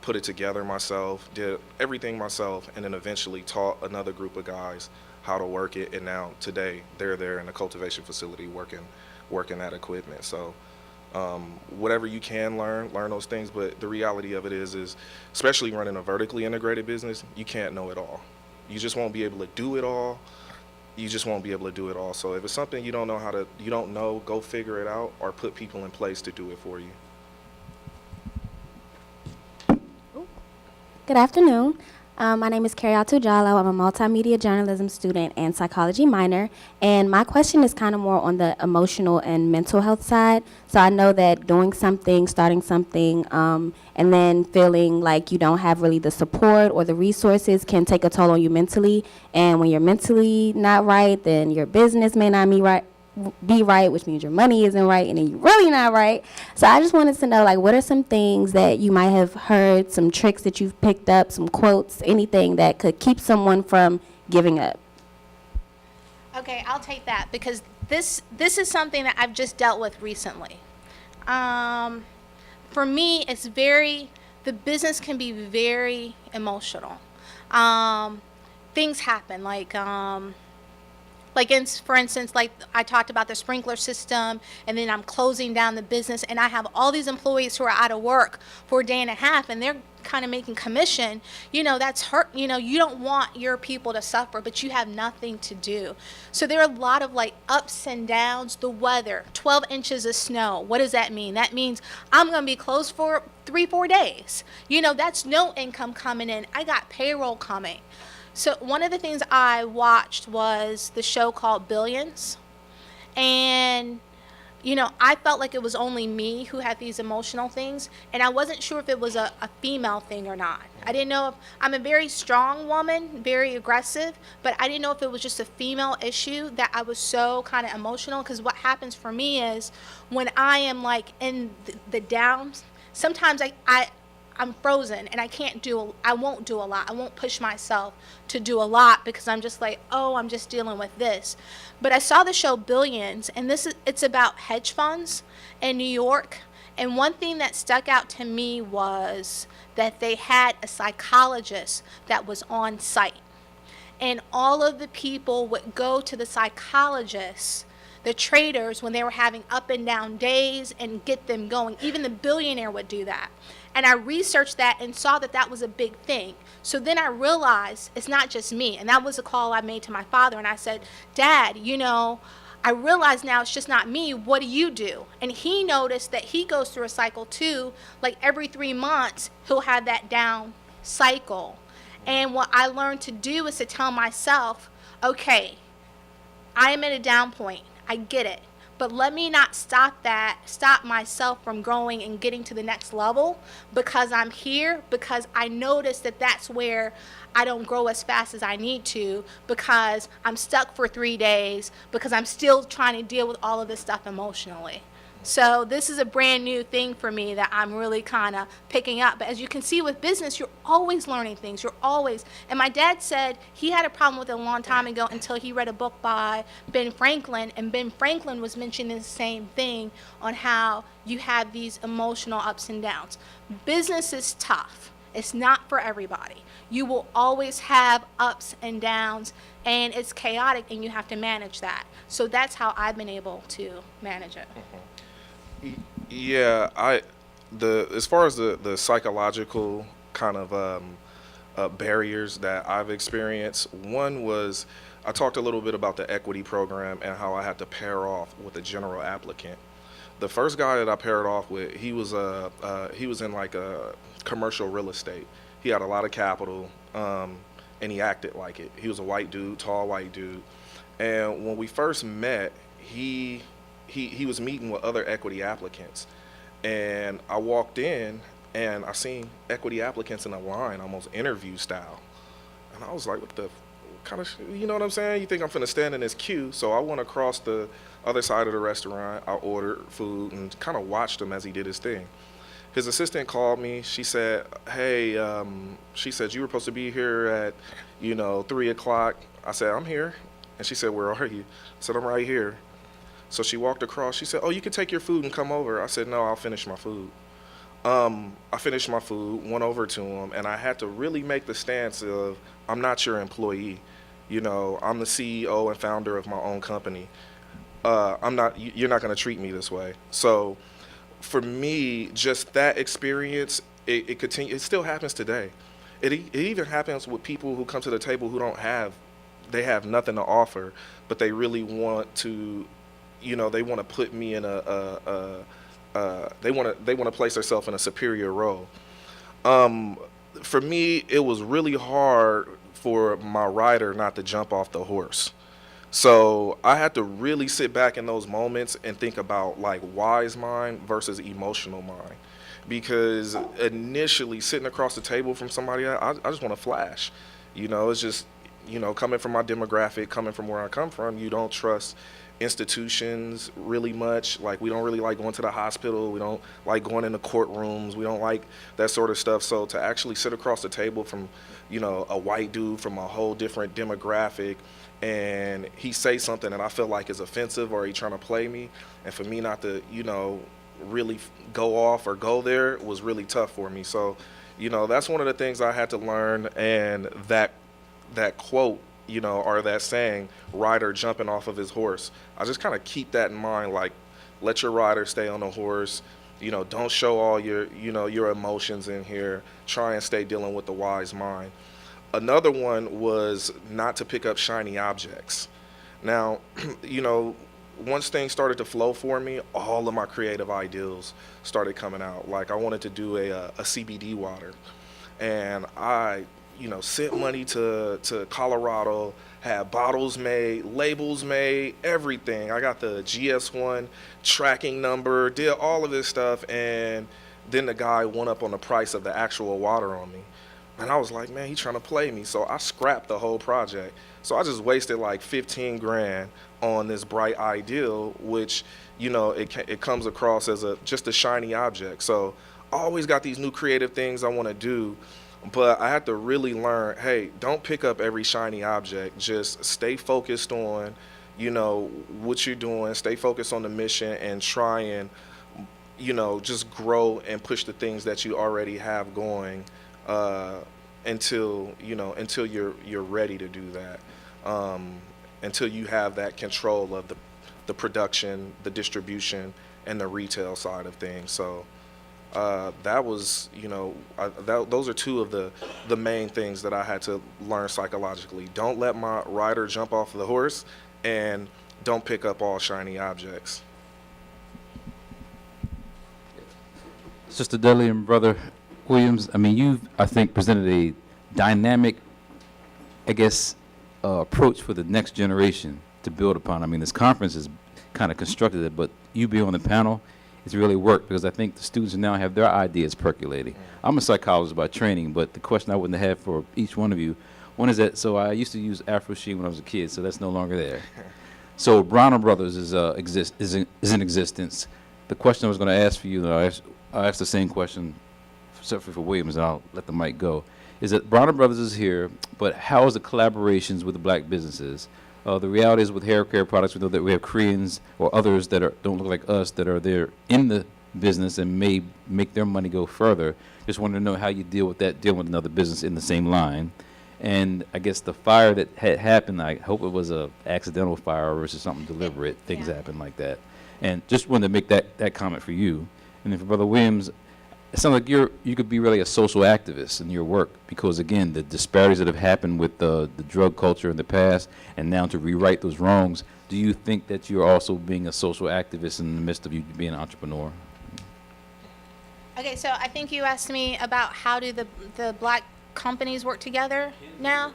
put it together myself, did everything myself, and then eventually taught another group of guys how to work it. And now today they're there in the cultivation facility working that equipment. So whatever you can learn those things. But the reality of it is especially running a vertically integrated business, you can't know it all. You just won't be able to do it all. So if it's something you don't know, go figure it out or put people in place to do it for you. Good afternoon. My name is Kariatu Jallo. I'm a multimedia journalism student and psychology minor. And my question is kind of more on the emotional and mental health side. So I know that doing something, starting something, and then feeling like you don't have really the support or the resources can take a toll on you mentally. And when you're mentally not right, then your business may not be right, which means your money isn't right, and then you're really not right. So I just wanted to know, what are some things that you might have heard, some tricks that you've picked up, some quotes, anything that could keep someone from giving up? Okay, I'll take that because this is something that I've just dealt with recently. For me, the business can be very emotional. Things happen, for instance, I talked about the sprinkler system, and then I'm closing down the business, and I have all these employees who are out of work for a day and a half, and they're kind of making commission. That's hurt. You don't want your people to suffer, but you have nothing to do. So there are a lot of ups and downs. The weather, 12 inches of snow. What does that mean? That means I'm going to be closed for 3-4 days. That's no income coming in. I got payroll coming. So one of the things I watched was the show called Billions. And, I felt like it was only me who had these emotional things. And I wasn't sure if it was a female thing or not. I didn't know if I'm a very strong woman, very aggressive, but I didn't know if it was just a female issue that I was so kind of emotional. Because what happens for me is when I am in the downs, sometimes I'm frozen and I won't do a lot. I won't push myself to do a lot because I'm just like, oh, I'm just dealing with this. But I saw the show Billions, and it's about hedge funds in New York. And one thing that stuck out to me was that they had a psychologist that was on site. And all of the people would go to the psychologist, the traders, when they were having up and down days, and get them going. Even the billionaire would do that. And I researched that and saw that that was a big thing. So then I realized it's not just me. And that was a call I made to my father. And I said, Dad, I realize now it's just not me. What do you do? And he noticed that he goes through a cycle too. Like every 3 months, he'll have that down cycle. And what I learned to do is to tell myself, okay, I am at a down point. I get it. But let me not stop myself from growing and getting to the next level because I'm here, because I notice that that's where I don't grow as fast as I need to, because I'm stuck for 3 days, because I'm still trying to deal with all of this stuff emotionally. So this is a brand new thing for me that I'm really kind of picking up. But as you can see with business, you're always learning things. And my dad said he had a problem with it a long time ago until he read a book by Ben Franklin. And Ben Franklin was mentioning the same thing on how you have these emotional ups and downs. Business is tough. It's not for everybody. You will always have ups and downs, and it's chaotic, and you have to manage that. So that's how I've been able to manage it. Yeah, as far as the psychological kind of barriers that I've experienced, one was I talked a little bit about the equity program and how I had to pair off with a general applicant. The first guy that I paired off with, he was in like a commercial real estate. He had a lot of capital, and he acted like it. He was a white dude, tall white dude, and when we first met, he was meeting with other equity applicants, and I walked in and I seen equity applicants in a line, almost interview style, and I was like, what the kind of, you know what I'm saying? You think I'm finna stand in this queue? So I went across the other side of the restaurant, I ordered food and kind of watched him as he did his thing. His assistant called me, she said, hey, she said, you were supposed to be here at, 3 o'clock. I said, I'm here. And she said, where are you? I said, I'm right here. So she walked across. She said, oh, you can take your food and come over. I said, no, I'll finish my food. I finished my food, went over to him, and I had to really make the stance of, I'm not your employee. I'm the CEO and founder of my own company. You're not going to treat me this way. So for me, just that experience, it still happens today. It even happens with people who come to the table who they have nothing to offer, but they really want to, they want to put me in they want to place themselves in a superior role. For me, it was really hard for my rider not to jump off the horse. So I had to really sit back in those moments and think about like wise mind versus emotional mind. Because initially sitting across the table from somebody, I just want to flash. It's just, coming from my demographic, coming from where I come from, you don't trust institutions really much. Like, we don't really like going to the hospital. We don't like going into courtrooms. We don't like that sort of stuff. So to actually sit across the table from, a white dude from a whole different demographic, and he say something that I feel like is offensive or he trying to play me, and for me not to, really go off or go there was really tough for me. So, that's one of the things I had to learn. And that quote, or that saying, rider jumping off of his horse, I just kind of keep that in mind, like, let your rider stay on the horse, don't show all your emotions in here, try and stay dealing with the wise mind. Another one was not to pick up shiny objects. Now, once things started to flow for me, all of my creative ideals started coming out. Like, I wanted to do a CBD water, and I sent money to Colorado, had bottles made, labels made, everything. I got the GS1 tracking number, did all of this stuff, and then the guy went up on the price of the actual water on me. And I was like, man, he's trying to play me. So I scrapped the whole project. So I just wasted like 15 grand on this bright ideal, which, it comes across as just a shiny object. So always got these new creative things I want to do, but I had to really learn, hey, don't pick up every shiny object. Just stay focused on, what you're doing. Stay focused on the mission and try and, just grow and push the things that you already have going until you're ready to do that. Until you have that control of the production, the distribution, and the retail side of things. So that was, those are two of the main things that I had to learn psychologically. Don't let my rider jump off the horse, and don't pick up all shiny objects. Sister Dudley and Brother Williams, I mean, you've, I think, presented a dynamic, approach for the next generation to build upon. I mean, this conference is kind of constructed it, but you being on the panel, it's really worked, because I think the students now have their ideas percolating. I'm a psychologist by training, but the question I wouldn't have for each one of you, one is that, so I used to use Afro Sheen when I was a kid, so that's no longer there. So Bronner Brothers is in existence. The question I was going to ask for you, I'll ask the same question except for Williams, and I'll let the mic go, is that Bronner Brothers is here, but how is the collaborations with the black businesses? The reality is with hair care products, we know that we have Koreans or others that don't look like us that are there in the business and may make their money go further. Just wanted to know how you deal with that, dealing with another business in the same line. And I guess the fire that had happened, I hope it was a accidental fire versus something deliberate. Things happen like that. And just wanted to make that comment for you. And then for Brother Williams, it sounds like you could be really a social activist in your work, because again, the disparities that have happened with the drug culture in the past, and now to rewrite those wrongs, do you think that you're also being a social activist in the midst of you being an entrepreneur? Okay, so I think you asked me about how do the black companies work together now?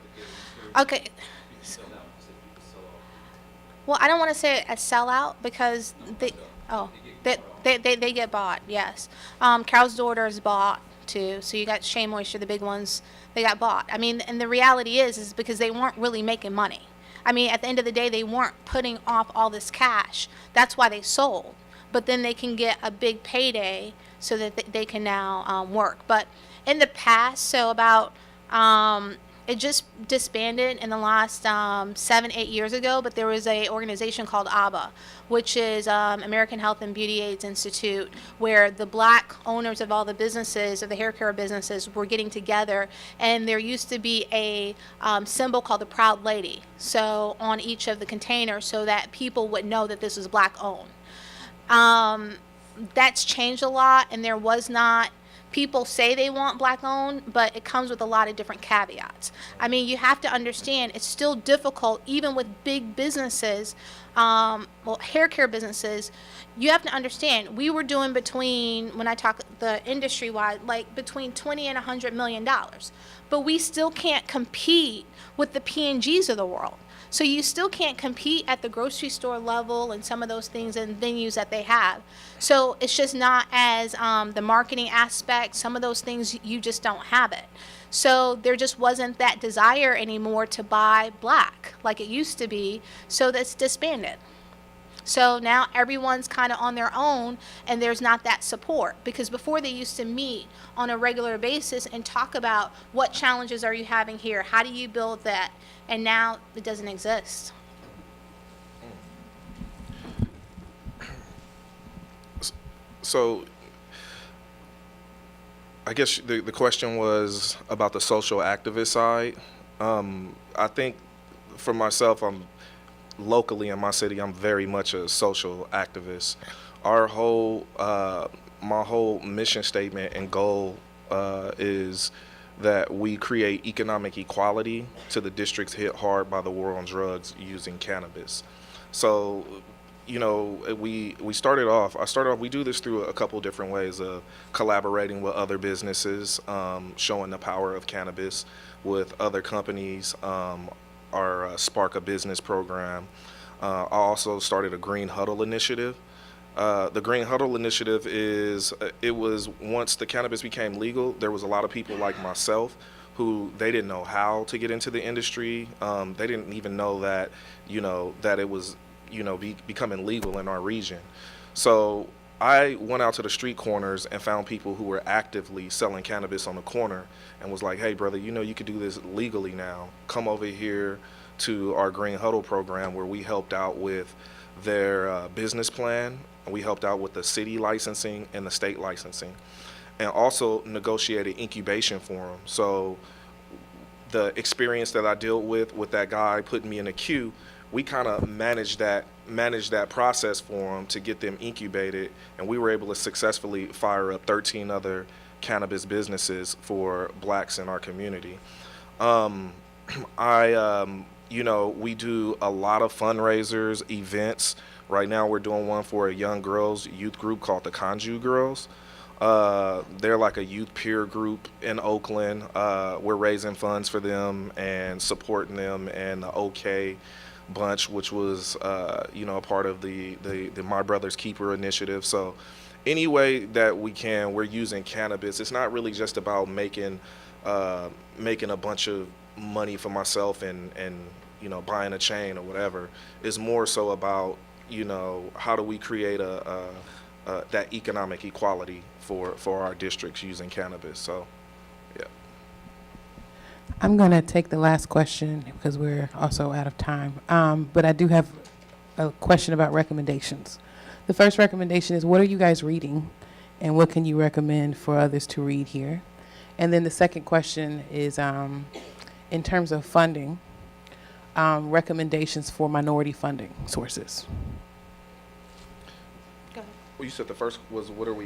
Okay. Well, I don't want to say a sellout, because they get bought, yes. Carol's Daughters bought too, so you got Shea Moisture, the big ones, they got bought. I mean, and the reality is because they weren't really making money. I mean, at the end of the day, they weren't putting off all this cash. That's why they sold. But then they can get a big payday so that they can now work. But in the past, so about, it just disbanded in the last 7-8 years ago, but there was a organization called ABBA, which is American Health and Beauty Aids Institute, where the black owners of all the businesses, of the hair care businesses, were getting together, and there used to be a symbol called the Proud Lady, so on each of the containers, so that people would know that this was black owned. That's changed a lot, and there was not. People say they want black owned, but it comes with a lot of different caveats. I mean, you have to understand it's still difficult, even with big businesses, hair care businesses. You have to understand, we were doing between, when I talk the industry wide, like between $20 and $100 million, but we still can't compete with the P&Gs of the world. So you still can't compete at the grocery store level and some of those things and venues that they have. So it's just not as the marketing aspect, some of those things, you just don't have it. So there just wasn't that desire anymore to buy black like it used to be, so that's disbanded. So now everyone's kind of on their own, and there's not that support, because before they used to meet on a regular basis and talk about what challenges are you having here, how do you build that, and now it doesn't exist. So I guess the question was about the social activist side. I think for myself, locally in my city, I'm very much a social activist. My whole mission statement and goal is that we create economic equality to the districts hit hard by the war on drugs using cannabis. So, we started off, we do this through a couple different ways of collaborating with other businesses, showing the power of cannabis with other companies, our Spark a Business program. I also started a Green Huddle initiative. The Green Huddle initiative it was once the cannabis became legal, there was a lot of people like myself who they didn't know how to get into the industry. They didn't even know that it was becoming legal in our region. So I went out to the street corners and found people who were actively selling cannabis on the corner and was like, hey, brother, you know you could do this legally now. Come over here to our Green Huddle program where we helped out with their business plan. We helped out with the city licensing and the state licensing, and also negotiated incubation for them. So the experience that I dealt with that guy putting me in a queue, we kind of managed that process for them to get them incubated, and we were able to successfully fire up 13 other cannabis businesses for blacks in our community. We do a lot of fundraisers, events. Right now we're doing one for a young girls youth group called the Conju Girls. They're like a youth peer group in Oakland. We're raising funds for them and supporting them, and the OK bunch, which was a part of the My Brother's Keeper initiative. So any way that we can, we're using cannabis. It's not really just about making a bunch of money for myself and buying a chain or whatever. It's more so about how do we create that economic equality for our districts using cannabis. So yeah. I'm going to take the last question because we're also out of time. But I do have a question about recommendations. The first recommendation is, what are you guys reading, and what can you recommend for others to read here? And then the second question is, in terms of funding, recommendations for minority funding sources. Well, you said the first was, what are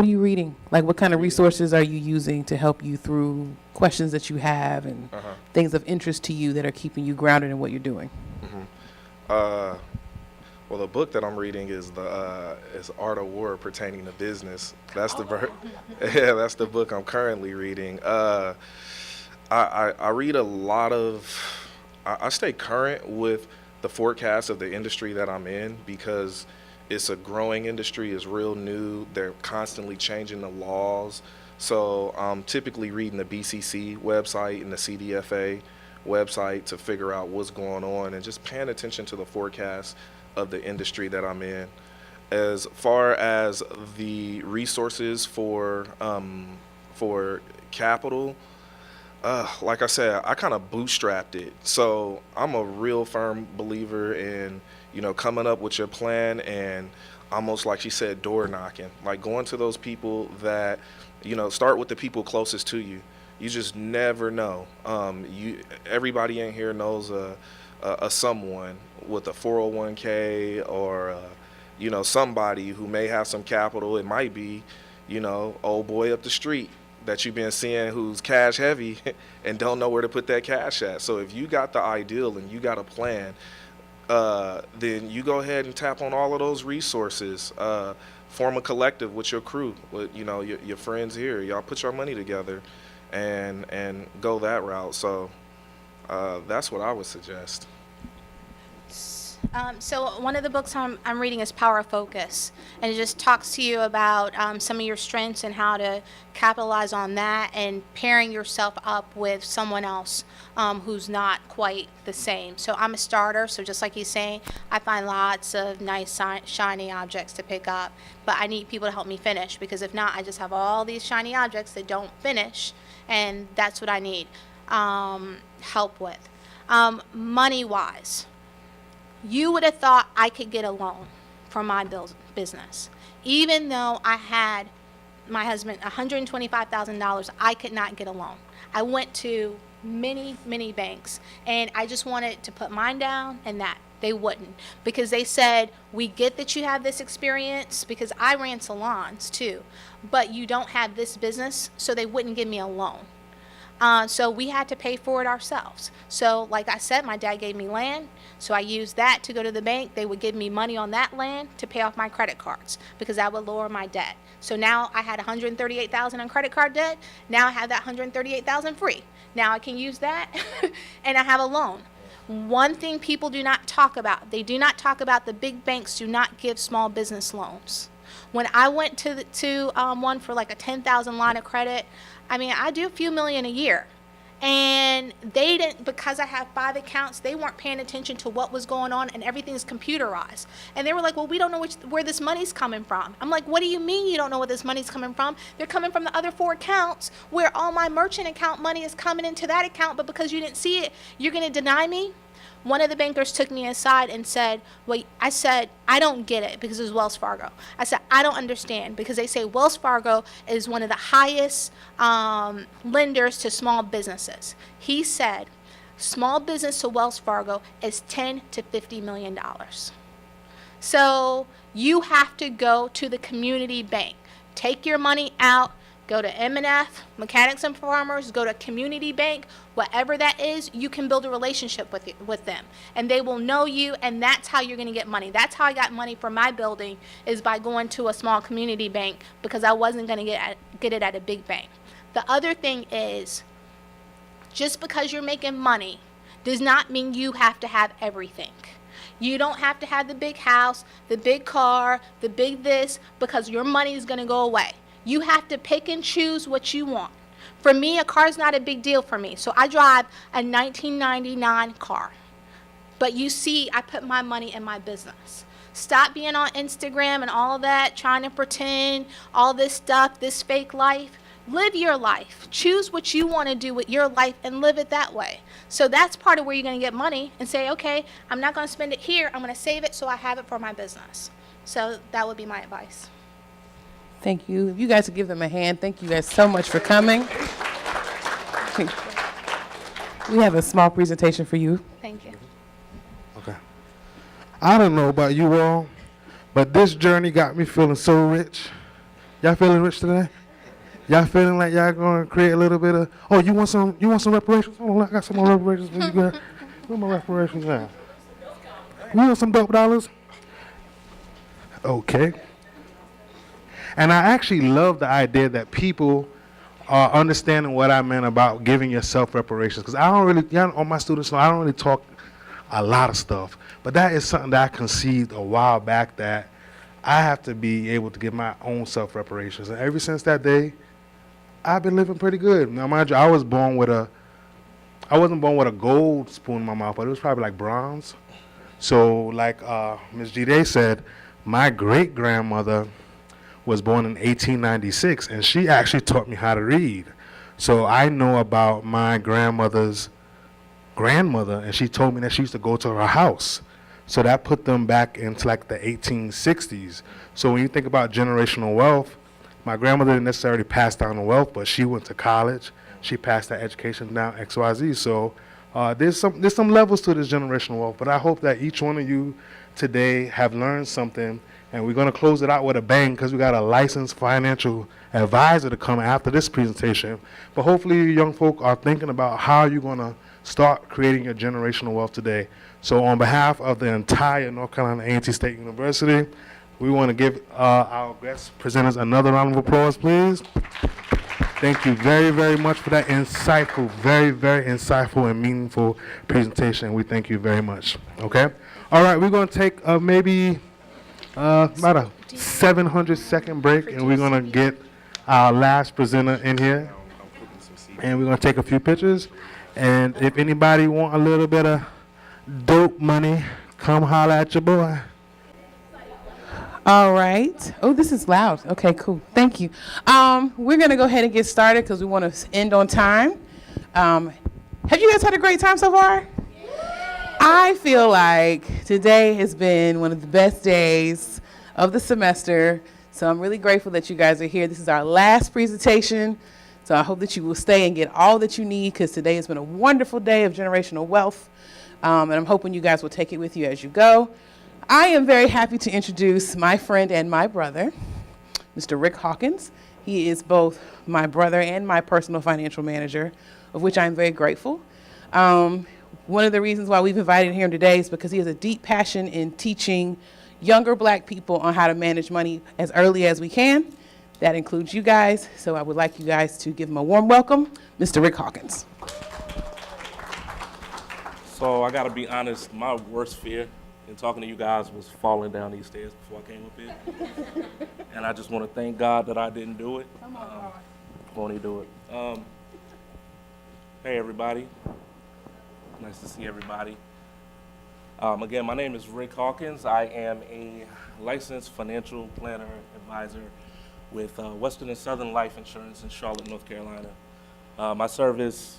you reading? Like, what kind of resources are you using to help you through questions that you have and things of interest to you that are keeping you grounded in what you're doing? Well, the book that I'm reading is is Art of War Pertaining to Business. That's that's the book I'm currently reading. I read a lot of. I stay current with the forecast of the industry that I'm in because it's a growing industry. It's real new. They're constantly changing the laws. So I'm typically reading the BCC website and the CDFA website to figure out what's going on and just paying attention to the forecast of the industry that I'm in. As far as the resources for capital, like I said, I kind of bootstrapped it. So I'm a real firm believer in coming up with your plan and almost, like she said, door knocking, like going to those people that, start with the people closest to you. You just never know. Everybody in here knows a someone with a 401k or, somebody who may have some capital. It might be, old boy up the street that you've been seeing who's cash heavy and don't know where to put that cash at. So if you got the ideal and you got a plan, then you go ahead and tap on all of those resources. Form a collective with your crew, with your friends here. Y'all put your money together and go that route. So that's what I would suggest. So one of the books I'm reading is Power of Focus, and it just talks to you about some of your strengths and how to capitalize on that and pairing yourself up with someone else who's not quite the same. So I'm a starter, so just like he's saying, I find lots of nice shiny objects to pick up, but I need people to help me finish, because if not, I just have all these shiny objects that don't finish, and that's what I need help with. Money-wise, you would have thought I could get a loan for my business. Even though I had my husband $125,000, I could not get a loan. I went to many banks, and I just wanted to put mine down, and that they wouldn't, because they said, we get that you have this experience, because I ran salons too, but you don't have this business, so they wouldn't give me a loan. So we had to pay for it ourselves. So like I said, my dad gave me land, so I used that to go to the bank. They would give me money on that land to pay off my credit cards, because that would lower my debt. So now I had $138,000 in credit card debt. Now I have that $138,000 free. Now I can use that and I have a loan. One thing people do not talk about, they do not talk about, the big banks do not give small business loans. When I went to one for like a $10,000 line of credit, I mean, I do a few million a year, And they didn't, because I have 5 accounts, they weren't paying attention to what was going on, and everything's computerized. And they were like, well, we don't know where this money's coming from. I'm like, what do you mean you don't know where this money's coming from? They're coming from the other 4 accounts where all my merchant account money is coming into that account, but because you didn't see it, you're going to deny me? One of the bankers took me aside and said, well, I said, I don't get it, because it was Wells Fargo. I said, I don't understand, because they say Wells Fargo is one of the highest lenders to small businesses. He said, small business to Wells Fargo is $10 to $50 million. So you have to go to the community bank, take your money out, go to M&F, Mechanics and Farmers, go to community bank, whatever that is, you can build a relationship with them. And they will know you, and that's how you're going to get money. That's how I got money for my building, is by going to a small community bank, because I wasn't going to get it at a big bank. The other thing is, just because you're making money does not mean you have to have everything. You don't have to have the big house, the big car, the big this, because your money is going to go away. You have to pick and choose what you want. For me, a car is not a big deal for me. So I drive a 1999 car. But you see, I put my money in my business. Stop being on Instagram and all that, trying to pretend all this stuff, this fake life. Live your life. Choose what you want to do with your life and live it that way. So that's part of where you're going to get money, and say, okay, I'm not going to spend it here. I'm going to save it so I have it for my business. So that would be my advice. Thank you. If you guys would give them a hand, thank you guys so much for coming. We have a small presentation for you. Thank you. Okay. I don't know about you all, but this journey got me feeling so rich. Y'all feeling rich today? Y'all feeling like y'all gonna create a little bit of? Oh, you want some reparations? Hold on, I got some more reparations for you guys. Where my reparations at? You want some dope dollars? Okay. And I actually love the idea that people are understanding what I meant about giving yourself reparations. Because I don't really, all my students know, I don't really talk a lot of stuff. But that is something that I conceived a while back, that I have to be able to give my own self reparations. And ever since that day, I've been living pretty good. Now, mind you, I wasn't born with a gold spoon in my mouth, but it was probably like bronze. So like Ms. G-Day said, my great-grandmother was born in 1896, and she actually taught me how to read. So I know about my grandmother's grandmother, and she told me that she used to go to her house. So that put them back into like the 1860s. So when you think about generational wealth, my grandmother didn't necessarily pass down the wealth, but she went to college. She passed that education down, XYZ. So there's some levels to this generational wealth, but I hope that each one of you today have learned something. And we're going to close it out with a bang, because we got a licensed financial advisor to come after this presentation. But hopefully you young folk are thinking about how you're going to start creating your generational wealth today. So on behalf of the entire North Carolina A&T State University, we want to give our guest presenters another round of applause, please. Thank you very, very much for that insightful, very, very insightful and meaningful presentation. We thank you very much. Okay? All right, we're going to take maybe about a 700-second break, and we're going to get our last presenter in here. And we're going to take a few pictures. And if anybody want a little bit of dope money, come holler at your boy. All right. Oh, this is loud. Okay, cool. Thank you. We're going to go ahead and get started because we want to end on time. Have you guys had a great time so far? I feel like today has been one of the best days of the semester. So I'm really grateful that you guys are here. This is our last presentation. So I hope that you will stay and get all that you need, because today has been a wonderful day of generational wealth. And I'm hoping you guys will take it with you as you go. I am very happy to introduce my friend and my brother, Mr. Rick Hawkins. He is both my brother and my personal financial manager, of which I'm very grateful. One of the reasons why we've invited him today is because he has a deep passion in teaching younger black people on how to manage money as early as we can. That includes you guys. So I would like you guys to give him a warm welcome, Mr. Rick Hawkins. So I gotta be honest, my worst fear in talking to you guys was falling down these stairs before I came up here. And I just want to thank God that I didn't do it. Won't he do it? Hey, everybody. Nice to see everybody. Again, my name is Rick Hawkins. I am a licensed financial planner advisor with Western and Southern Life Insurance in Charlotte, North Carolina. I service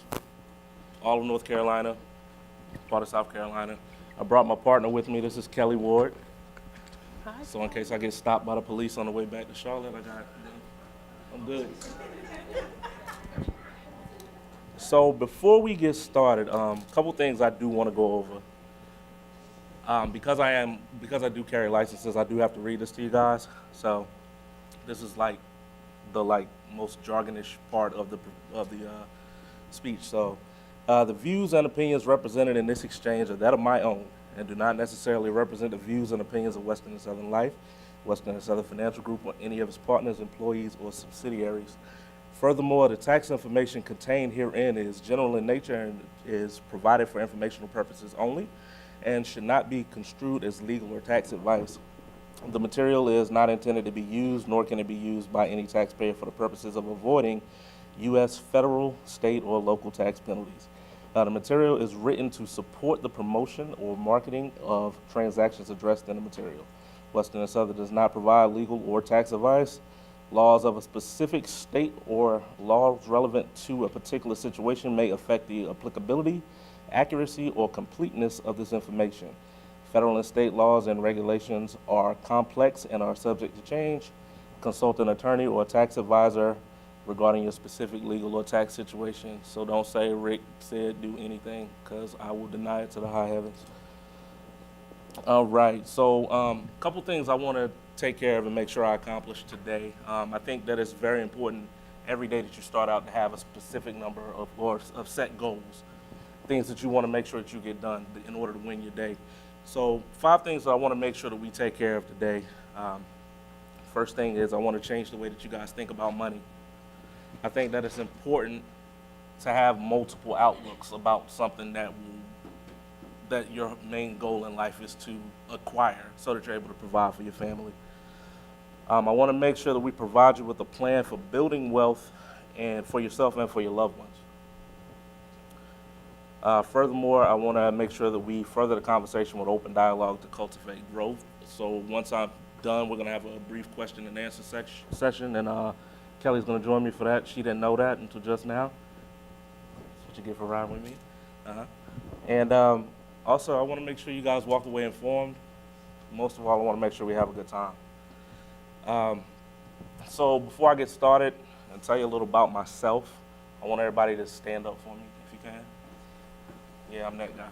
all of North Carolina, part of South Carolina. I brought my partner with me. This is Kelly Ward. Hi. So in case I get stopped by the police on the way back to Charlotte, I'm good. So before we get started, a couple things I do want to go over. Because I do carry licenses, I do have to read this to you guys. So this is like the most jargonish part of the speech. So the views and opinions represented in this exchange are that of my own and do not necessarily represent the views and opinions of Western and Southern Life, Western and Southern Financial Group, or any of its partners, employees, or subsidiaries. Furthermore, the tax information contained herein is general in nature and is provided for informational purposes only and should not be construed as legal or tax advice. The material is not intended to be used, nor can it be used by any taxpayer for the purposes of avoiding U.S. federal, state, or local tax penalties. The material is written to support the promotion or marketing of transactions addressed in the material. Western and Southern does not provide legal or tax advice. Laws of a specific state or laws relevant to a particular situation may affect the applicability, accuracy, or completeness of this information. Federal and state laws and regulations are complex and are subject to change. Consult an attorney or a tax advisor regarding your specific legal or tax situation. So don't say Rick said do anything, because I will deny it to the high heavens. All right, so a couple things I want to take care of and make sure I accomplish today. I think that it's very important every day that you start out to have a specific number of set goals, things that you want to make sure that you get done in order to win your day. So 5 things that I want to make sure that we take care of today. First thing is I want to change the way that you guys think about money. I think that it's important to have multiple outlooks about something that your main goal in life is to acquire so that you're able to provide for your family. I want to make sure that we provide you with a plan for building wealth and for yourself and for your loved ones. Furthermore, I want to make sure that we further the conversation with open dialogue to cultivate growth. So once I'm done, we're going to have a brief question and answer session, and Kelly's going to join me for that. She didn't know that until just now. That's what you get for riding with me. And also, I want to make sure you guys walk away informed. Most of all, I want to make sure we have a good time. So before I get started and tell you a little about myself, I want everybody to stand up for me if you can. Yeah, I'm that guy.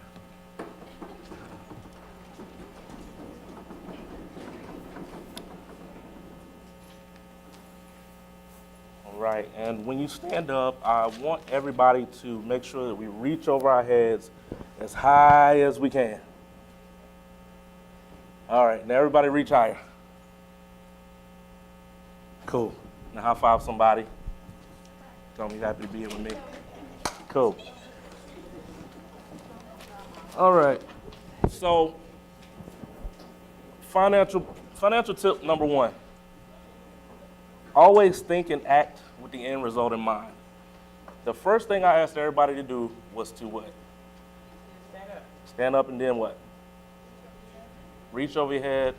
All right, and when you stand up, I want everybody to make sure that we reach over our heads as high as we can. All right, now everybody reach higher. Cool. Now high five somebody. Tell them you're happy to be here with me. Cool. All right. So, financial tip number 1. Always think and act with the end result in mind. The first thing I asked everybody to do was to what? Stand up. Stand up and then what? Reach over your head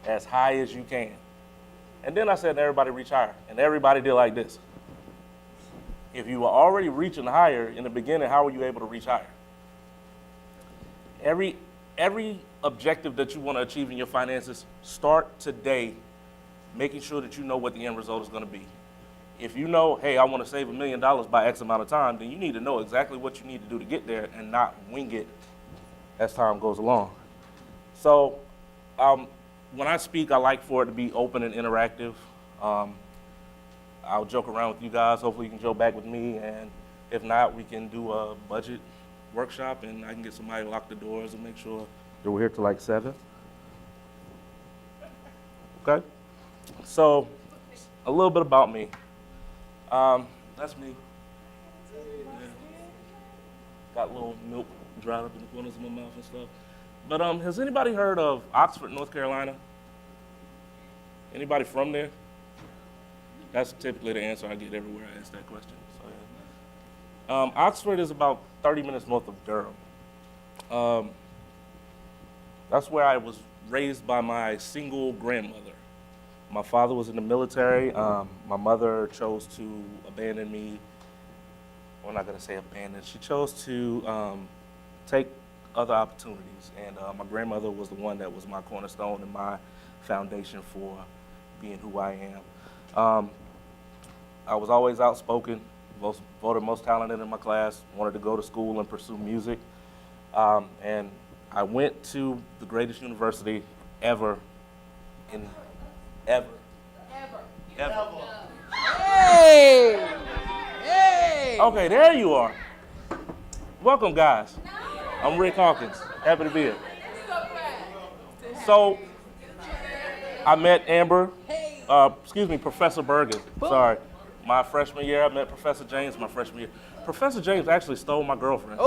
as high as you can. And then I said everybody reach higher. And everybody did like this. If you were already reaching higher in the beginning, how were you able to reach higher? Every objective that you want to achieve in your finances, start today making sure that you know what the end result is going to be. If you know, hey, I want to save $1 million by X amount of time, then you need to know exactly what you need to do to get there and not wing it as time goes along. So when I speak, I like for it to be open and interactive. I'll joke around with you guys. Hopefully you can joke back with me. And if not, we can do a budget workshop and I can get somebody to lock the doors and make sure that we're here till like 7. Okay? So a little bit about me. That's me. Yeah. Got a little milk dried up in the corners of my mouth and stuff. But has anybody heard of Oxford, North Carolina? Anybody from there? That's typically the answer I get everywhere I ask that question. So, Oxford is about 30 minutes north of Durham. That's where I was raised by my single grandmother. My father was in the military. My mother chose to abandon me. I'm not going to say abandon. She chose to take other opportunities. And my grandmother was the one that was my cornerstone and my foundation for being who I am. I was always outspoken, voted most talented in my class, wanted to go to school and pursue music. And I went to the greatest university ever. Hey! Hey! Okay, there you are. Welcome, guys. I'm Rick Hawkins. Happy to be here. So, I met Amber, Professor Bergen. Sorry. My freshman year, I met Professor James my freshman year. Professor James actually stole my girlfriend.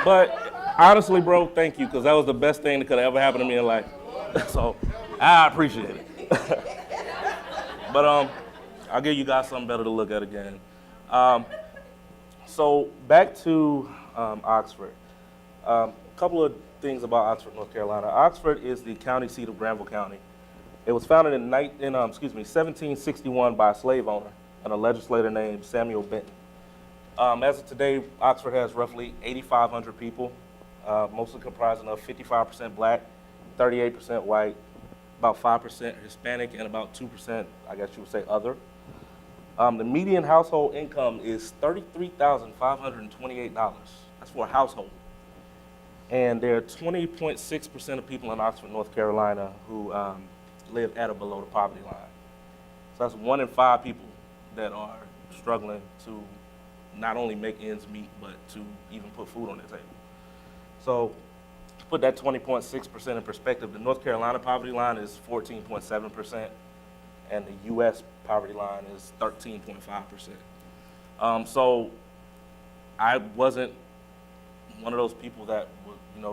But honestly, bro, thank you, because that was the best thing that could have ever happened to me in life. So I appreciate it. But I'll give you guys something better to look at again. So back to Oxford. A couple of things about Oxford, North Carolina. Oxford is the county seat of Granville County. It was founded in 1761 by a slave owner and a legislator named Samuel Benton. As of today, Oxford has roughly 8,500 people, mostly comprising of 55% black, 38% white, about 5% Hispanic, and about 2%, I guess you would say, other. The median household income is $33,528. That's for a household. And there are 20.6% of people in Oxford, North Carolina, who live at or below the poverty line. So that's 1 in 5 people that are struggling to not only make ends meet, but to even put food on their table. So to put that 20.6% in perspective, the North Carolina poverty line is 14.7%, and the U.S. poverty line is 13.5%. So I wasn't one of those people that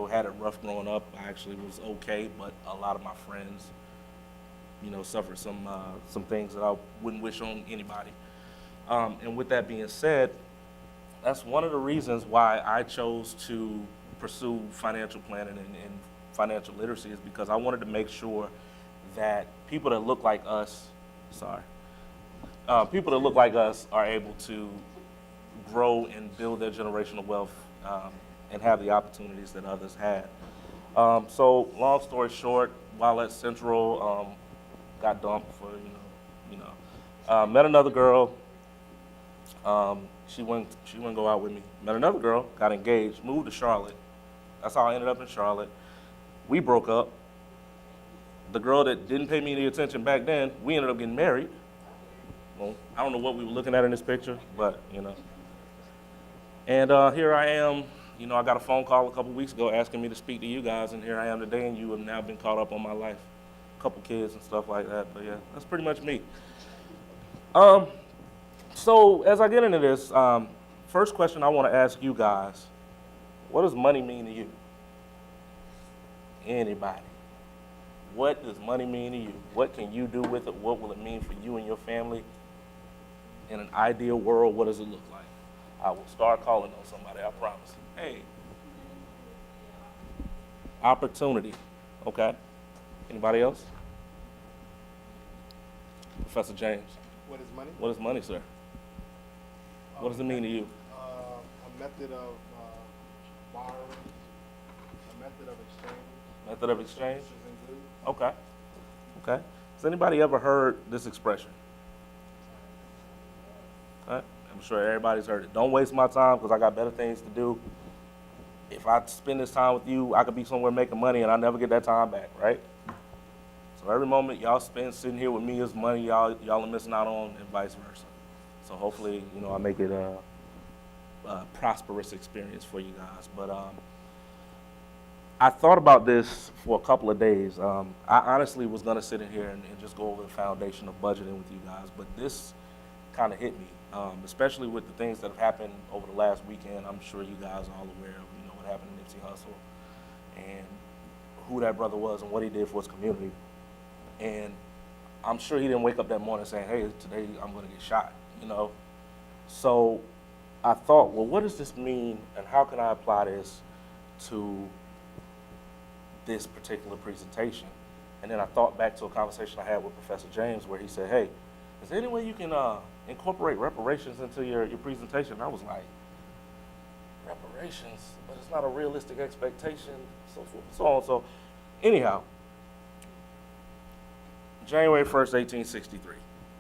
had it rough growing up. I actually was okay, but a lot of my friends, suffered some things that I wouldn't wish on anybody. And with that being said, that's one of the reasons why I chose to pursue financial planning and financial literacy, is because I wanted to make sure that people that look like us, are able to grow and build their generational wealth and have the opportunities that others had. So long story short, while at Central, got dumped for, met another girl. She wouldn't go out with me. Met another girl, got engaged, moved to Charlotte. That's how I ended up in Charlotte. We broke up. The girl that didn't pay me any attention back then, we ended up getting married. Well, I don't know what we were looking at in this picture, but, And here I am. I got a phone call a couple weeks ago asking me to speak to you guys, and here I am today, and you have now been caught up on my life. A couple kids and stuff like that, but yeah, that's pretty much me. So as I get into this, first question I want to ask you guys, what does money mean to you? Anybody? What does money mean to you? What can you do with it? What will it mean for you and your family? In an ideal world, what does it look like? I will start calling on somebody, I promise. Hey. Opportunity. Okay. Anybody else? Professor James. What is money? What is money, sir? What does it mean to you? A method of borrowing, a method of exchange. Method of exchange? Services and goods. Okay. Okay. Has anybody ever heard this expression? Okay. I'm sure everybody's heard it. Don't waste my time because I got better things to do. If I spend this time with you, I could be somewhere making money and I never get that time back, right? So every moment y'all spend sitting here with me is money y'all are missing out on, and vice versa. So hopefully, I make it a prosperous experience for you guys. But I thought about this for a couple of days. I honestly was gonna sit in here and just go over the foundation of budgeting with you guys, but this kind of hit me, especially with the things that have happened over the last weekend. I'm sure you guys are all aware of, what happened to Nipsey Hussle and who that brother was and what he did for his community. And I'm sure he didn't wake up that morning saying, hey, today I'm going to get shot, you know. So I thought, well, what does this mean, and how can I apply this to this particular presentation? And then I thought back to a conversation I had with Professor James where he said, hey, is there any way you can incorporate reparations into your presentation? And I was like, reparations? But it's not a realistic expectation, so forth and so on. So anyhow, January 1st, 1863,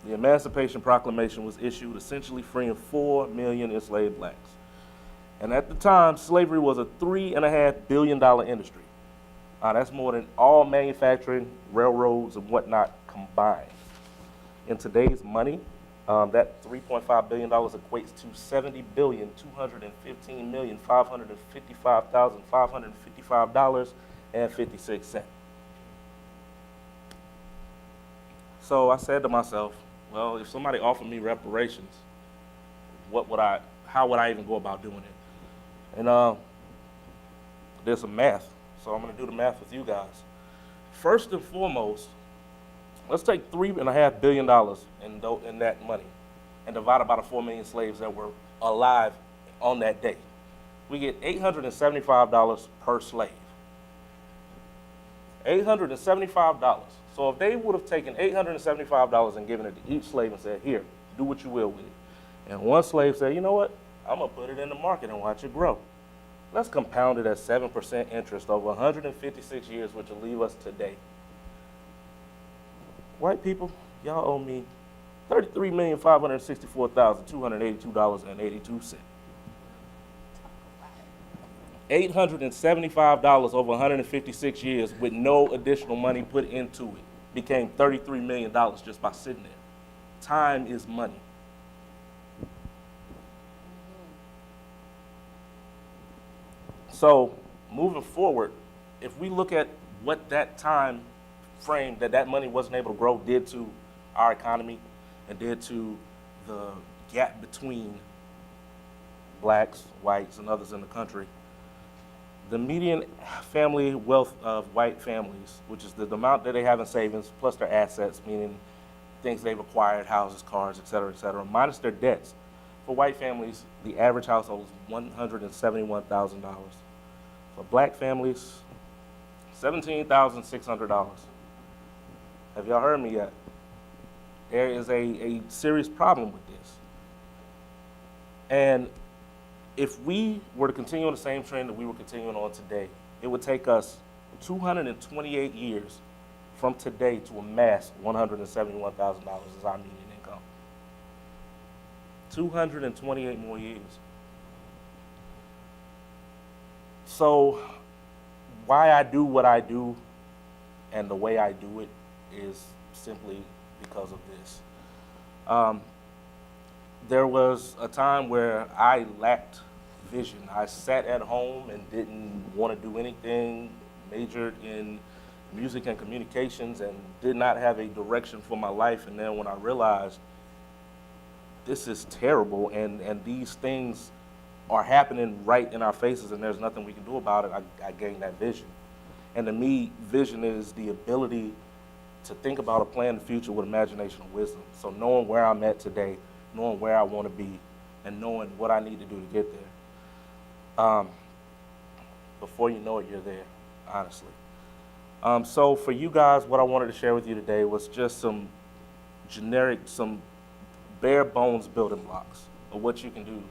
the Emancipation Proclamation was issued, essentially freeing 4 million enslaved blacks. And at the time, slavery was a $3.5 billion industry. That's more than all manufacturing, railroads, and whatnot combined. In today's money, that $3.5 billion equates to $70,215,555,555.56. So I said to myself, well, if somebody offered me reparations, how would I even go about doing it? And there's some math, so I'm going to do the math with you guys. First and foremost, let's take $3.5 billion in that money and divide it by the 4 million slaves that were alive on that day. We get $875 per slave. $875. So if they would have taken $875 and given it to each slave and said, here, do what you will with it. And one slave said, you know what, I'm going to put it in the market and watch it grow. Let's compound it at 7% interest over 156 years, which will leave us today. White people, y'all owe me $33,564,282.82. $875 over 156 years with no additional money put into it became $33 million just by sitting there. Time is money. So moving forward, if we look at what that time frame that money wasn't able to grow did to our economy and did to the gap between blacks, whites, and others in the country, the median family wealth of white families, which is the amount that they have in savings plus their assets, meaning things they've acquired, houses, cars, et cetera, minus their debts. For white families, the average household is $171,000. For black families, $17,600. Have y'all heard me yet? There is a serious problem with this. And if we were to continue on the same trend that we were continuing on today, it would take us 228 years from today to amass $171,000 as our median income. 228 more years. So why I do what I do and the way I do it is simply because of this. There was a time where I lacked vision. I sat at home and didn't want to do anything, majored in music and communications, and did not have a direction for my life. And then when I realized this is terrible and these things are happening right in our faces and there's nothing we can do about it, I gained that vision. And to me, vision is the ability to think about a plan in the future with imagination and wisdom. So knowing where I'm at today, knowing where I want to be, and knowing what I need to do to get there. Before you know it, you're there, honestly. So for you guys, what I wanted to share with you today was just some bare bones building blocks of what you can do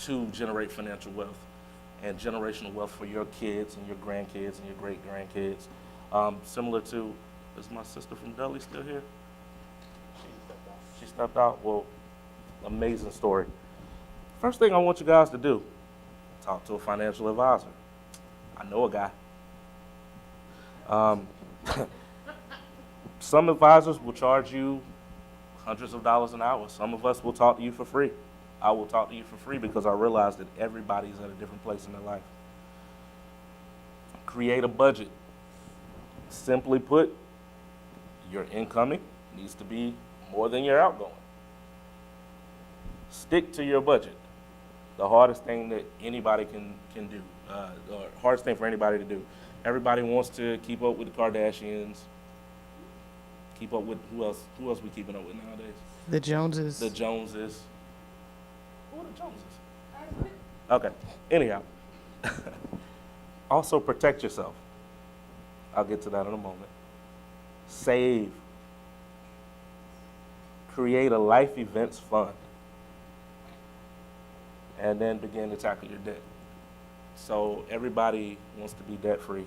to generate financial wealth and generational wealth for your kids and your grandkids and your great-grandkids. Similar to, is my sister from Dudley still here? She stepped out? Well, amazing story. First thing I want you guys to do, talk to a financial advisor. I know a guy. Some advisors will charge you hundreds of dollars an hour. Some of us will talk to you for free. I will talk to you for free because I realize that everybody's at a different place in their life. Create a budget. Simply put, your incoming needs to be more than your outgoing. Stick to your budget. The hardest thing that anybody can do, or hardest thing for anybody to do. Everybody wants to keep up with the Kardashians, Keep up with who else? Who else we keeping up with nowadays? The Joneses. The Joneses. Who are the Joneses? Okay. Anyhow, also protect yourself. I'll get to that in a moment. Save. Create a life events fund. And then begin to tackle your debt. So everybody wants to be debt free.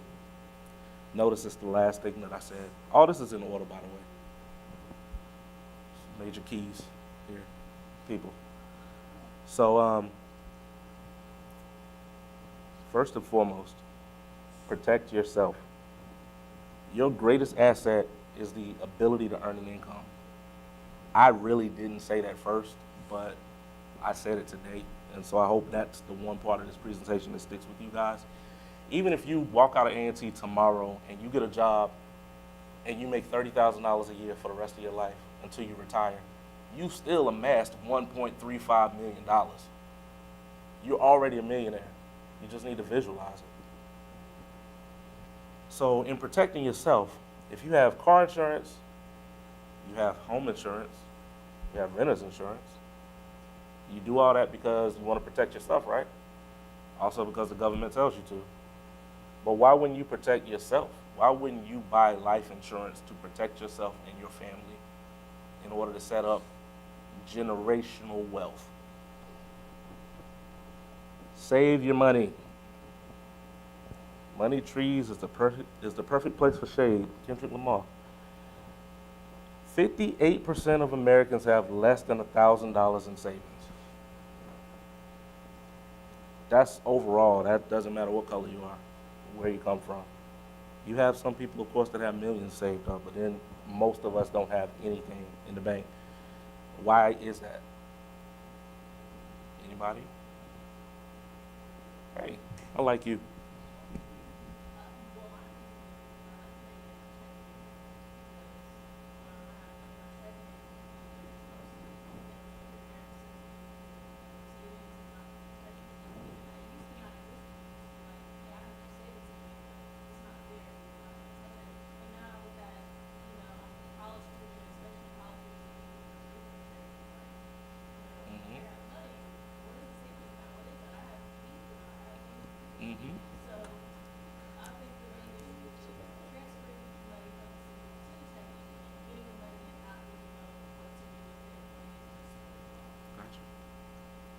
Notice it's the last thing that I said. All this is in order, by the way. Major keys here, people. So, first and foremost, protect yourself. Your greatest asset is the ability to earn an income. I really didn't say that first, but I said it today. And so I hope that's the one part of this presentation that sticks with you guys. Even if you walk out of A&T tomorrow and you get a job and you make $30,000 a year for the rest of your life until you retire, you still amassed $1.35 million. You're already a millionaire. You just need to visualize it. So in protecting yourself, if you have car insurance, you have home insurance, you have renter's insurance, you do all that because you want to protect yourself, right? Also because the government tells you to. But why wouldn't you protect yourself? Why wouldn't you buy life insurance to protect yourself and your family in order to set up generational wealth? Save your money. Money trees is the perfect place for shade. Kendrick Lamar. 58% of Americans have less than $1,000 in savings. That's overall. That doesn't matter what color you are, where you come from. You have some people, of course, that have millions saved up, but then most of us don't have anything in the bank. Why is that? Anybody? Hey, I like you.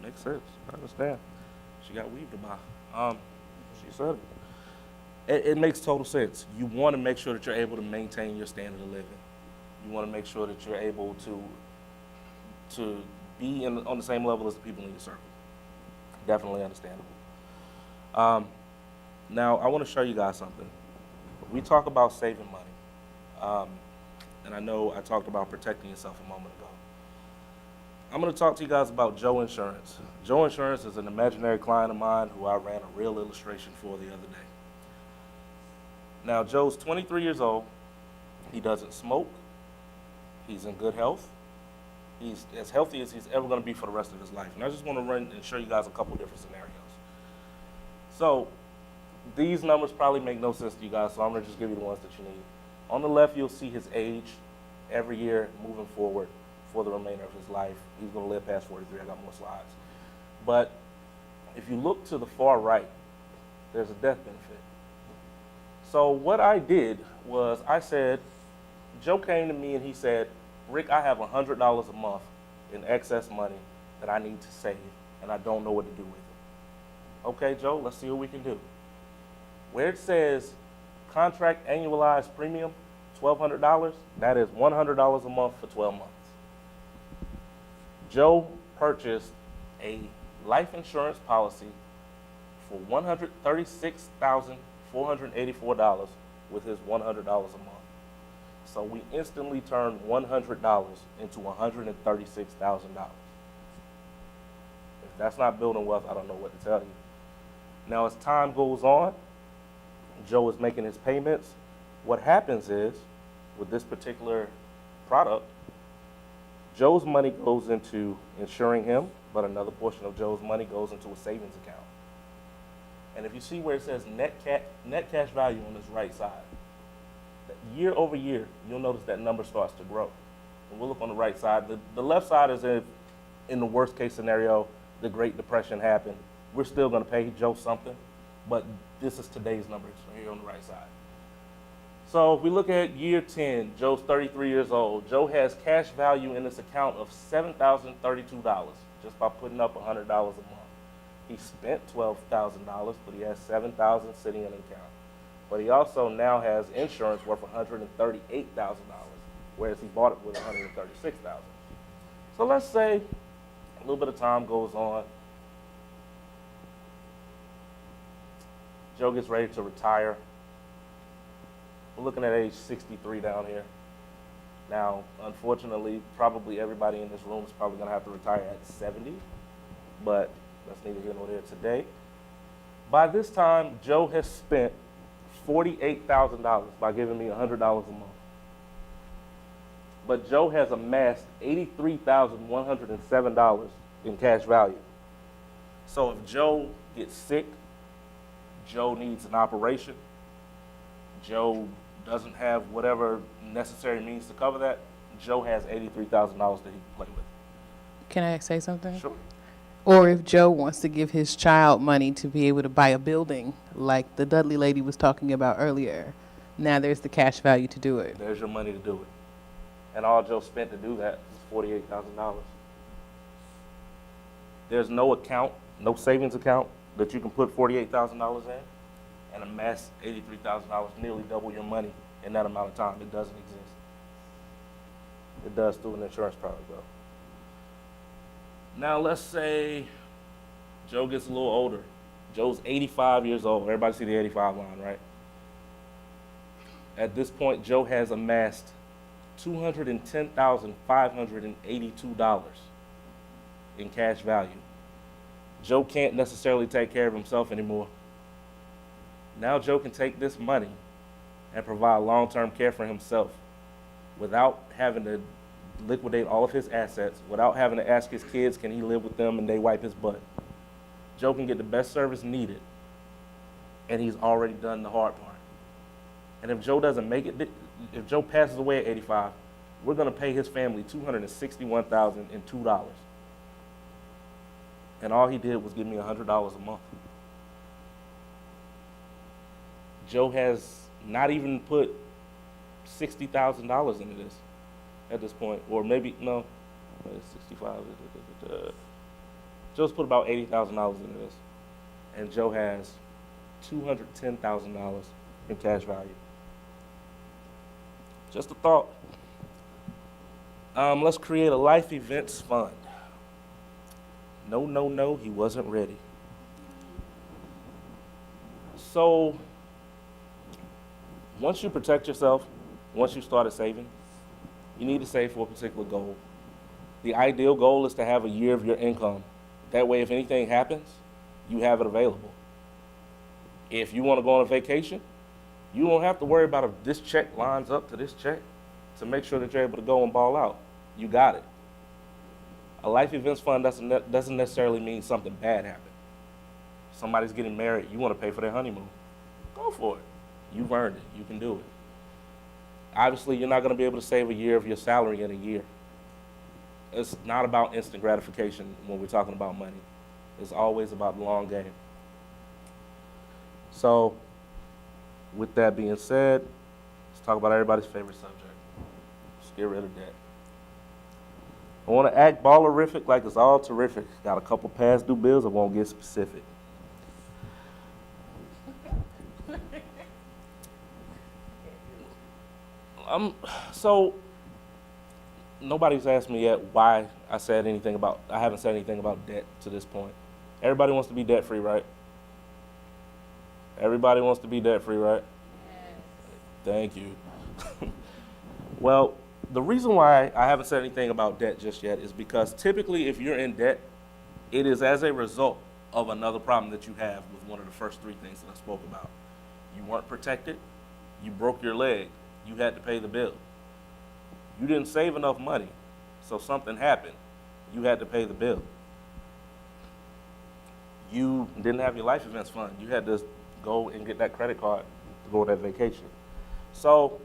Makes sense. I understand. She got weave to buy. She said it. It makes total sense. You want to make sure that you're able to maintain your standard of living. You want to make sure that you're able to be on the same level as the people in your circle. Definitely understandable. Now, I want to show you guys something. We talk about saving money. And I know I talked about protecting yourself a moment ago. I'm going to talk to you guys about Joe Insurance. Joe Insurance is an imaginary client of mine who I ran a real illustration for the other day. Now, Joe's 23 years old. He doesn't smoke. He's in good health. He's as healthy as he's ever going to be for the rest of his life. And I just want to run and show you guys a couple different scenarios. So these numbers probably make no sense to you guys, so I'm going to just give you the ones that you need. On the left, you'll see his age every year moving forward for the remainder of his life. He's going to live past 43. I got more slides. But if you look to the far right, there's a death benefit. So what I did was I said, Joe came to me and he said, Rick, I have $100 a month in excess money that I need to save, and I don't know what to do with it. Okay, Joe, let's see what we can do. Where it says contract annualized premium, $1,200, that is $100 a month for 12 months. Joe purchased a life insurance policy for $136,484 with his $100 a month. So we instantly turned $100 into $136,000. If that's not building wealth, I don't know what to tell you. Now, as time goes on, Joe is making his payments. What happens is, with this particular product, Joe's money goes into insuring him, but another portion of Joe's money goes into a savings account. And if you see where it says net cash value on this right side, year over year, you'll notice that number starts to grow. And we'll look on the right side. The left side is if, in the worst case scenario, the Great Depression happened. We're still going to pay Joe something, but this is today's numbers here on the right side. So if we look at year 10, Joe's 33 years old. Joe has cash value in this account of $7,032 just by putting up $100 a month. He spent $12,000, but he has $7,000 sitting in an account. But he also now has insurance worth $138,000, whereas he bought it with $136,000. So let's say a little bit of time goes on. Joe gets ready to retire. We're looking at age 63 down here. Now, unfortunately, probably everybody in this room is probably going to have to retire at 70, but that's neither here nor there today. By this time, Joe has spent $48,000 by giving me $100 a month. But Joe has amassed $83,107 in cash value. So if Joe gets sick, Joe needs an operation, Joe doesn't have whatever necessary means to cover that, Joe has $83,000 that he can play with. Can I say something? Sure. Or if Joe wants to give his child money to be able to buy a building, like the Dudley lady was talking about earlier, now there's the cash value to do it. There's your money to do it. And all Joe spent to do that was $48,000. There's no account, no savings account that you can put $48,000 in and amass $83,000, nearly double your money in that amount of time. It doesn't exist. It does through an insurance product, though. Now, let's say Joe gets a little older. Joe's 85 years old. Everybody see the 85 line, right? At this point, Joe has amassed $210,582 in cash value. Joe can't necessarily take care of himself anymore. Now Joe can take this money and provide long-term care for himself without having to liquidate all of his assets, without having to ask his kids, can he live with them and they wipe his butt. Joe can get the best service needed, and he's already done the hard part. And if Joe doesn't make it, if Joe passes away at 85, we're going to pay his family $261,002. And all he did was give me $100 a month. Joe has not even put $60,000 into this at this point, or maybe, no, 65. Joe's put about $80,000 into this, and Joe has $210,000 in cash value. Just a thought. Let's create a life events fund. No, he wasn't ready. So, once you protect yourself, once you started saving, you need to save for a particular goal. The ideal goal is to have a year of your income. That way, if anything happens, you have it available. If you want to go on a vacation, you don't have to worry about if this check lines up to this check to make sure that you're able to go and ball out. You got it. A life events fund doesn't necessarily mean something bad happened. Somebody's getting married, you want to pay for their honeymoon. Go for it. You've earned it. You can do it. Obviously, you're not going to be able to save a year of your salary in a year. It's not about instant gratification when we're talking about money. It's always about the long game. So, with that being said, let's talk about everybody's favorite subject. Let's get rid of debt. I want to act ballerific like it's all terrific. Got a couple past due bills, I won't get specific. So, nobody's asked me yet why I haven't said anything about debt to this point. Everybody wants to be debt-free, right? Everybody wants to be debt-free, right? Yes. Thank you. Well, the reason why I haven't said anything about debt just yet is because typically if you're in debt, it is as a result of another problem that you have with one of the first three things that I spoke about. You weren't protected, you broke your leg, you had to pay the bill. You didn't save enough money, so something happened. You had to pay the bill. You didn't have your life events fund. You had to go and get that credit card to go on that vacation. So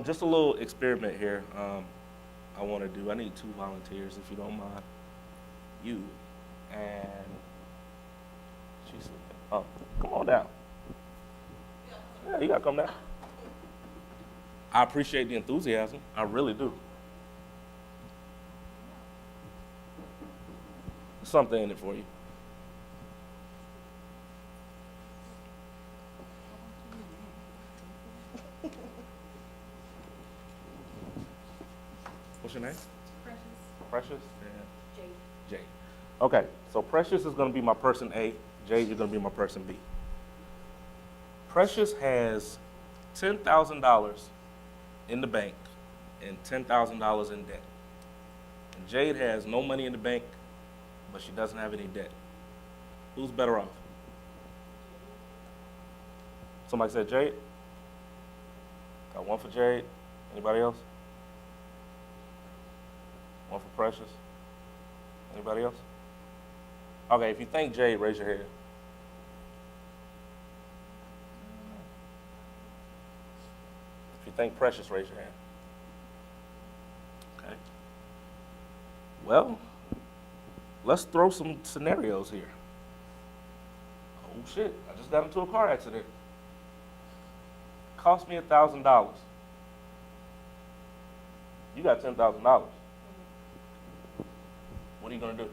Just a little experiment here. I want to do. I need 2 volunteers, if you don't mind. You and she's sleeping. Oh, come on down. Yeah, you gotta come down. I appreciate the enthusiasm. I really do. There's something in it for you. What's your name? Precious. Precious? And Jade. Jade. Okay, so Precious is going to be my person A. Jade, you're going to be my person B. Precious has $10,000 in the bank and $10,000 in debt. And Jade has no money in the bank, but she doesn't have any debt. Who's better off? Somebody said Jade? Got one for Jade. Anybody else? One for Precious. Anybody else? Okay, if you think Jade, raise your hand. If you think Precious, raise your hand. Okay. Well, let's throw some scenarios here. Oh shit, I just got into a car accident. Cost me $1,000. You got $10,000. What are you gonna do?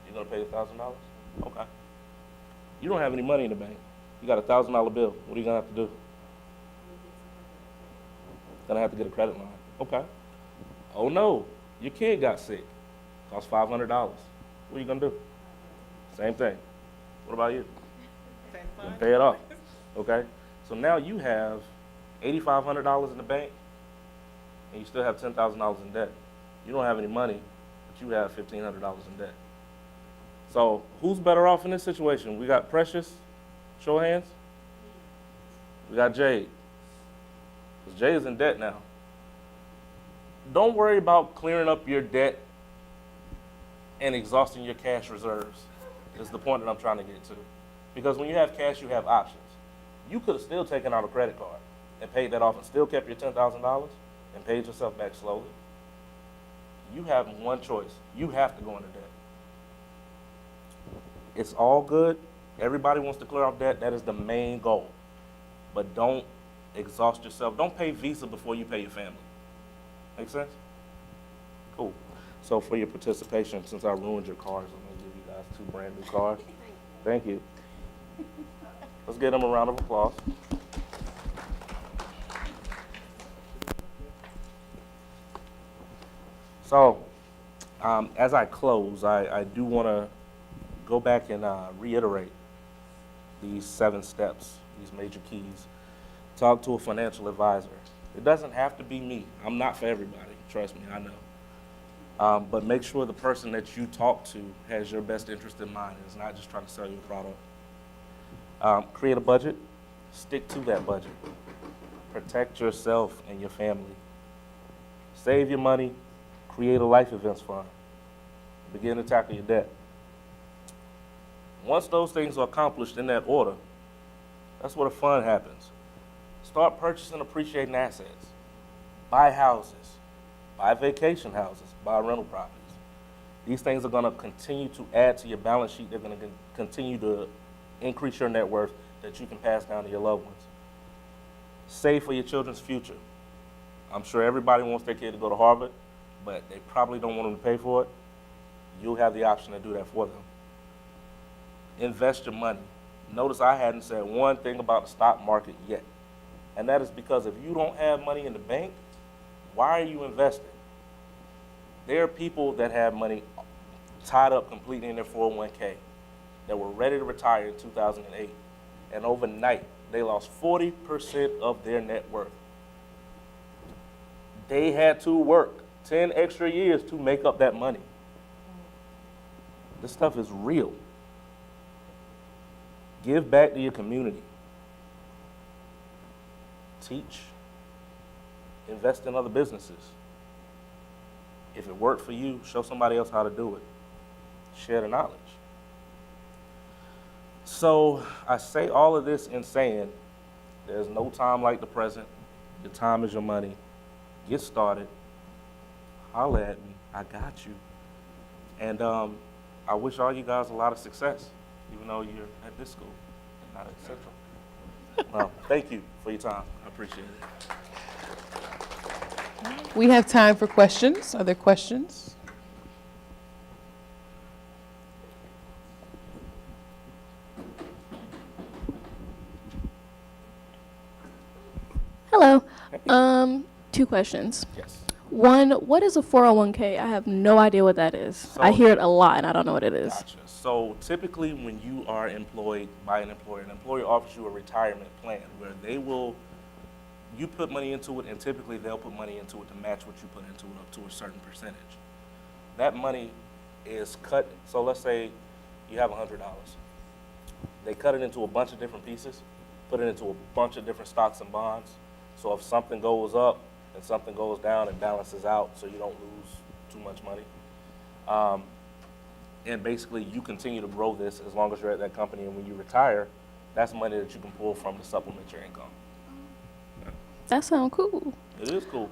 You're gonna pay $1,000? Okay. You don't have any money in the bank. You got a $1,000 bill. What are you gonna have to do? Gonna have to get a credit line. Okay. Oh no, your kid got sick. Cost $500. What are you gonna do? Same thing. What about you? Then pay it off. Okay. So now you have $8,500 in the bank, and you still have $10,000 in debt. You don't have any money, but you have $1,500 in debt. So who's better off in this situation? We got Precious, show of hands. We got Jade, because Jade is in debt now. Don't worry about clearing up your debt and exhausting your cash reserves, is the point that I'm trying to get to. Because when you have cash, you have options. You could have still taken out a credit card and paid that off and still kept your $10,000 and paid yourself back slowly. You have one choice. You have to go into debt. It's all good. Everybody wants to clear off debt. That is the main goal. But don't exhaust yourself. Don't pay Visa before you pay your family. Make sense? Cool. So for your participation, since I ruined your cars, I'm going to give you guys 2 brand new cars. Thank you. Let's give them a round of applause. So, as I close, I do want to go back and reiterate these 7 steps, these major keys. Talk to a financial advisor. It doesn't have to be me. I'm not for everybody. Trust me, I know. But make sure the person that you talk to has your best interest in mind and is not just trying to sell you a product. Create a budget. Stick to that budget. Protect yourself and your family. Save your money. Create a life events fund. Begin to tackle your debt. Once those things are accomplished in that order, that's where the fun happens. Start purchasing appreciating assets. Buy houses. Buy vacation houses. Buy rental properties. These things are going to continue to add to your balance sheet. They're going to continue to increase your net worth that you can pass down to your loved ones. Save for your children's future. I'm sure everybody wants their kid to go to Harvard, but they probably don't want them to pay for it. You'll have the option to do that for them. Invest your money. Notice I hadn't said one thing about the stock market yet. And that is because if you don't have money in the bank, why are you investing? There are people that have money tied up completely in their 401k that were ready to retire in 2008. And overnight, they lost 40% of their net worth. They had to work 10 extra years to make up that money. This stuff is real. Give back to your community. Teach. Invest in other businesses. If it worked for you, show somebody else how to do it. Share the knowledge. So I say all of this in saying There's no time like the present. Your time is your money. Get started. Holler at me. I got you. And I wish all you guys a lot of success, even though you're at this school, not at Central. Well, thank you for your time. I appreciate it. We have time for questions. Are there questions? Hello. 2 questions. Yes. One, what is a 401k? I have no idea what that is. I hear it a lot and I don't know what it is. Gotcha. So typically when you are employed by an employer offers you a retirement plan where you put money into it, and typically they'll put money into it to match what you put into it up to a certain percentage. That money is cut, so let's say you have $100. They cut it into a bunch of different pieces, put it into a bunch of different stocks and bonds. So if something goes up and something goes down, it balances out so you don't lose too much money. And basically you continue to grow this as long as you're at that company, and when you retire, that's money that you can pull from to supplement your income. That sounds cool. It is cool.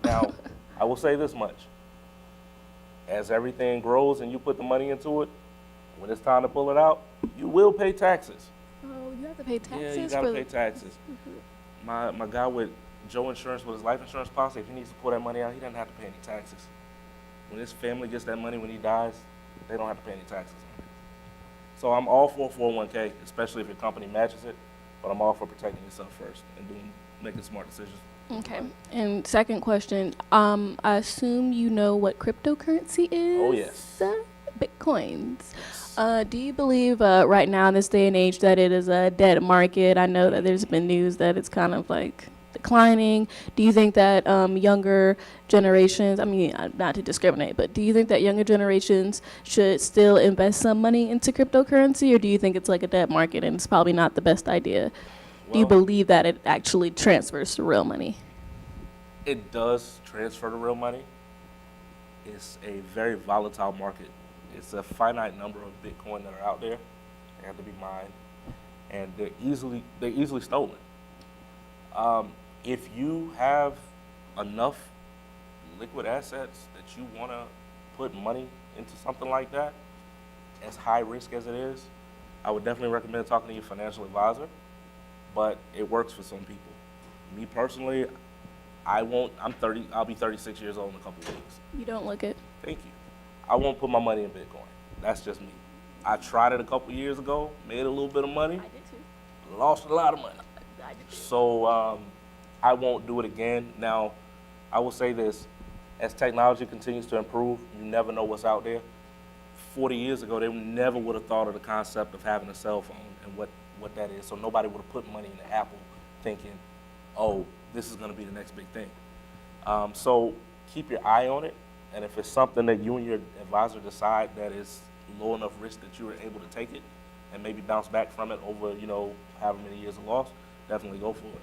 Now, I will say this much. As everything grows and you put the money into it, when it's time to pull it out, you will pay taxes. Oh, you have to pay taxes? Yeah, you gotta pay taxes. My guy with Joe Insurance, with his life insurance policy, if he needs to pull that money out, he doesn't have to pay any taxes. When his family gets that money when he dies, they don't have to pay any taxes on it. So I'm all for 401k, especially if your company matches it, but I'm all for protecting yourself first and making smart decisions. Okay. And second question, I assume you know what cryptocurrency is? Oh, yes. Bitcoins. Do you believe right now in this day and age that it is a dead market? I know that there's been news that it's kind of like declining. Do you think that younger generations, I mean, not to discriminate, but do you think that younger generations should still invest some money into cryptocurrency, or do you think it's like a dead market and it's probably not the best idea? Do you believe that it actually transfers to real money? It does transfer to real money. It's a very volatile market. It's a finite number of Bitcoin that are out there. They have to be mined, and they're easily stolen. If you have enough liquid assets that you want to put money into something like that, as high risk as it is, I would definitely recommend talking to your financial advisor. But it works for some people. Me personally, I'll be 36 years old in a couple of weeks. You don't look it. Thank you. I won't put my money in Bitcoin. That's just me. I tried it a couple years ago, made a little bit of money. I did too. Lost a lot of money. I did too. So I won't do it again. Now, I will say this, as technology continues to improve, you never know what's out there. 40 years ago, they never would have thought of the concept of having a cell phone and what that is. So nobody would have put money into Apple thinking, oh, this is going to be the next big thing. So keep your eye on it. And if it's something that you and your advisor decide that is low enough risk that you are able to take it and maybe bounce back from it over, however many years of loss, definitely go for it.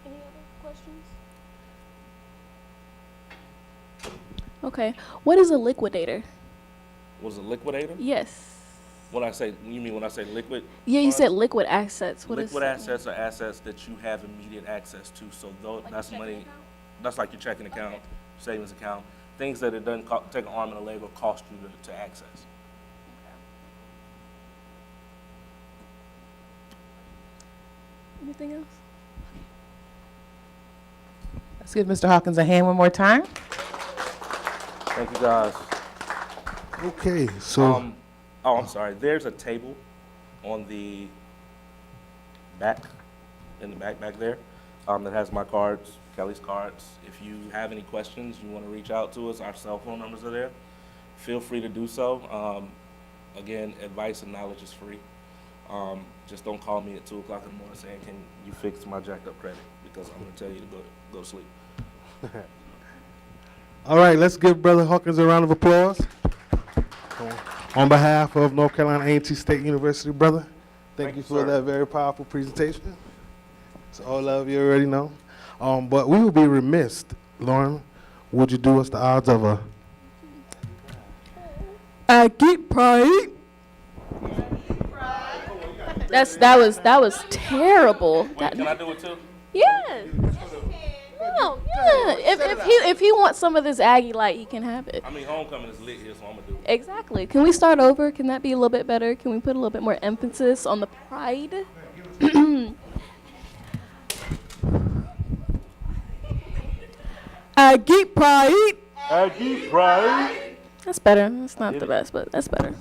Any other questions? Okay. What is a liquidator? What is a liquidator? Yes. You mean when I say liquid? Yeah, you said liquid assets. What liquid is assets are assets that you have immediate access to. So that's money. That's like your checking account, savings account, things that it doesn't take an arm and a leg or cost you to access. Anything else? Let's give Mr. Hawkins a hand one more time. Thank you, guys. Okay, so. I'm sorry. There's a table on the back, in the back there, that has my cards, Kelly's cards. If you have any questions, you want to reach out to us, our cell phone numbers are there. Feel free to do so. Again, advice and knowledge is free. Just don't call me at 2 o'clock in the morning saying, can you fix my jacked up credit? Because I'm going to tell you to go to sleep. All right, let's give Brother Hawkins a round of applause. On behalf of North Carolina A&T State University, brother, thank you for that very powerful presentation. It's all love, you already know. But we would be remiss, Lauren, would you do us the odds of a... Geek Pride. That was terrible. Wait, can I do it too? Yeah. No, yeah. If he wants some of this Aggie light, he can have it. I mean, homecoming is lit here, so I'm gonna do it. Exactly. Can we start over? Can that be a little bit better? Can we put a little bit more emphasis on the pride? Aggie pride. Aggie pride. That's better. That's not the best, but that's better.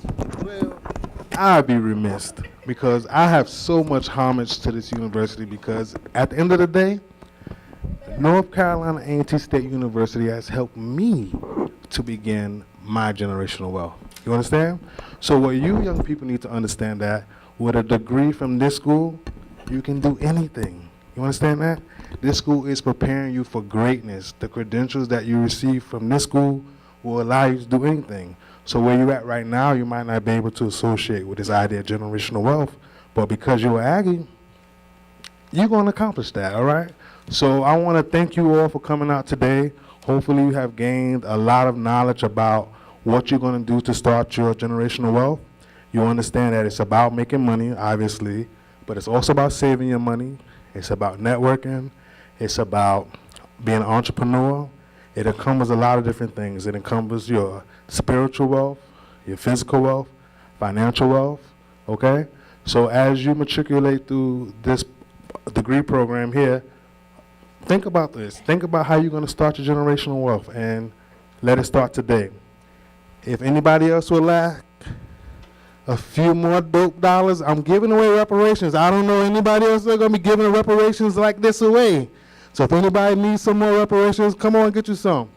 I'd be remiss because I have so much homage to this university because at the end of the day, North Carolina A&T State University has helped me to begin my generational wealth. You understand? So what you young people need to understand that with a degree from this school, you can do anything. You understand that? This school is preparing you for greatness. The credentials that you receive from this school will allow you to do anything. So where you're at right now, you might not be able to associate with this idea of generational wealth, but because you're Aggie, you're going to accomplish that, all right? So I want to thank you all for coming out today. Hopefully you have gained a lot of knowledge about what you're going to do to start your generational wealth. You understand that it's about making money, obviously, but it's also about saving your money. It's about networking. It's about being an entrepreneur. It encompasses a lot of different things. It encompasses your spiritual wealth, your physical wealth, financial wealth, okay? So as you matriculate through this degree program here, think about this. Think about how you're going to start your generational wealth, and let it start today. If anybody else would like a few more dope dollars, I'm giving away reparations. I don't know anybody else that's going to be giving reparations like this away. So if anybody needs some more reparations, come on and get you some.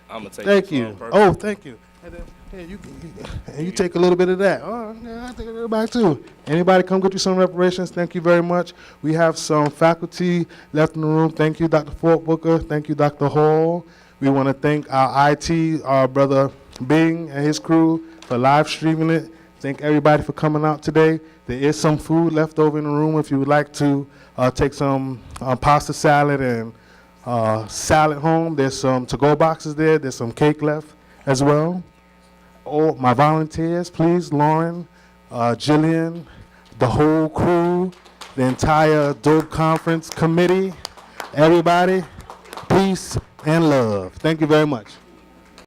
I'm going to take Thank you. Oh, thank you. And then, yeah, you take a little bit of that. Oh, yeah, I'll take a little back too. Anybody come get you some reparations? Thank you very much. We have some faculty left in the room. Thank you, Dr. Fort Booker. Thank you, Dr. Hall. We want to thank our IT, our brother Bing and his crew for live streaming it. Thank everybody for coming out today. There is some food left over in the room if you would like to take some pasta salad and salad home. There's some to-go boxes there. There's some cake left as well. All my volunteers, please, Lauren, Jillian, the whole crew, the entire D.O.P.E conference committee, everybody, peace and love. Thank you very much.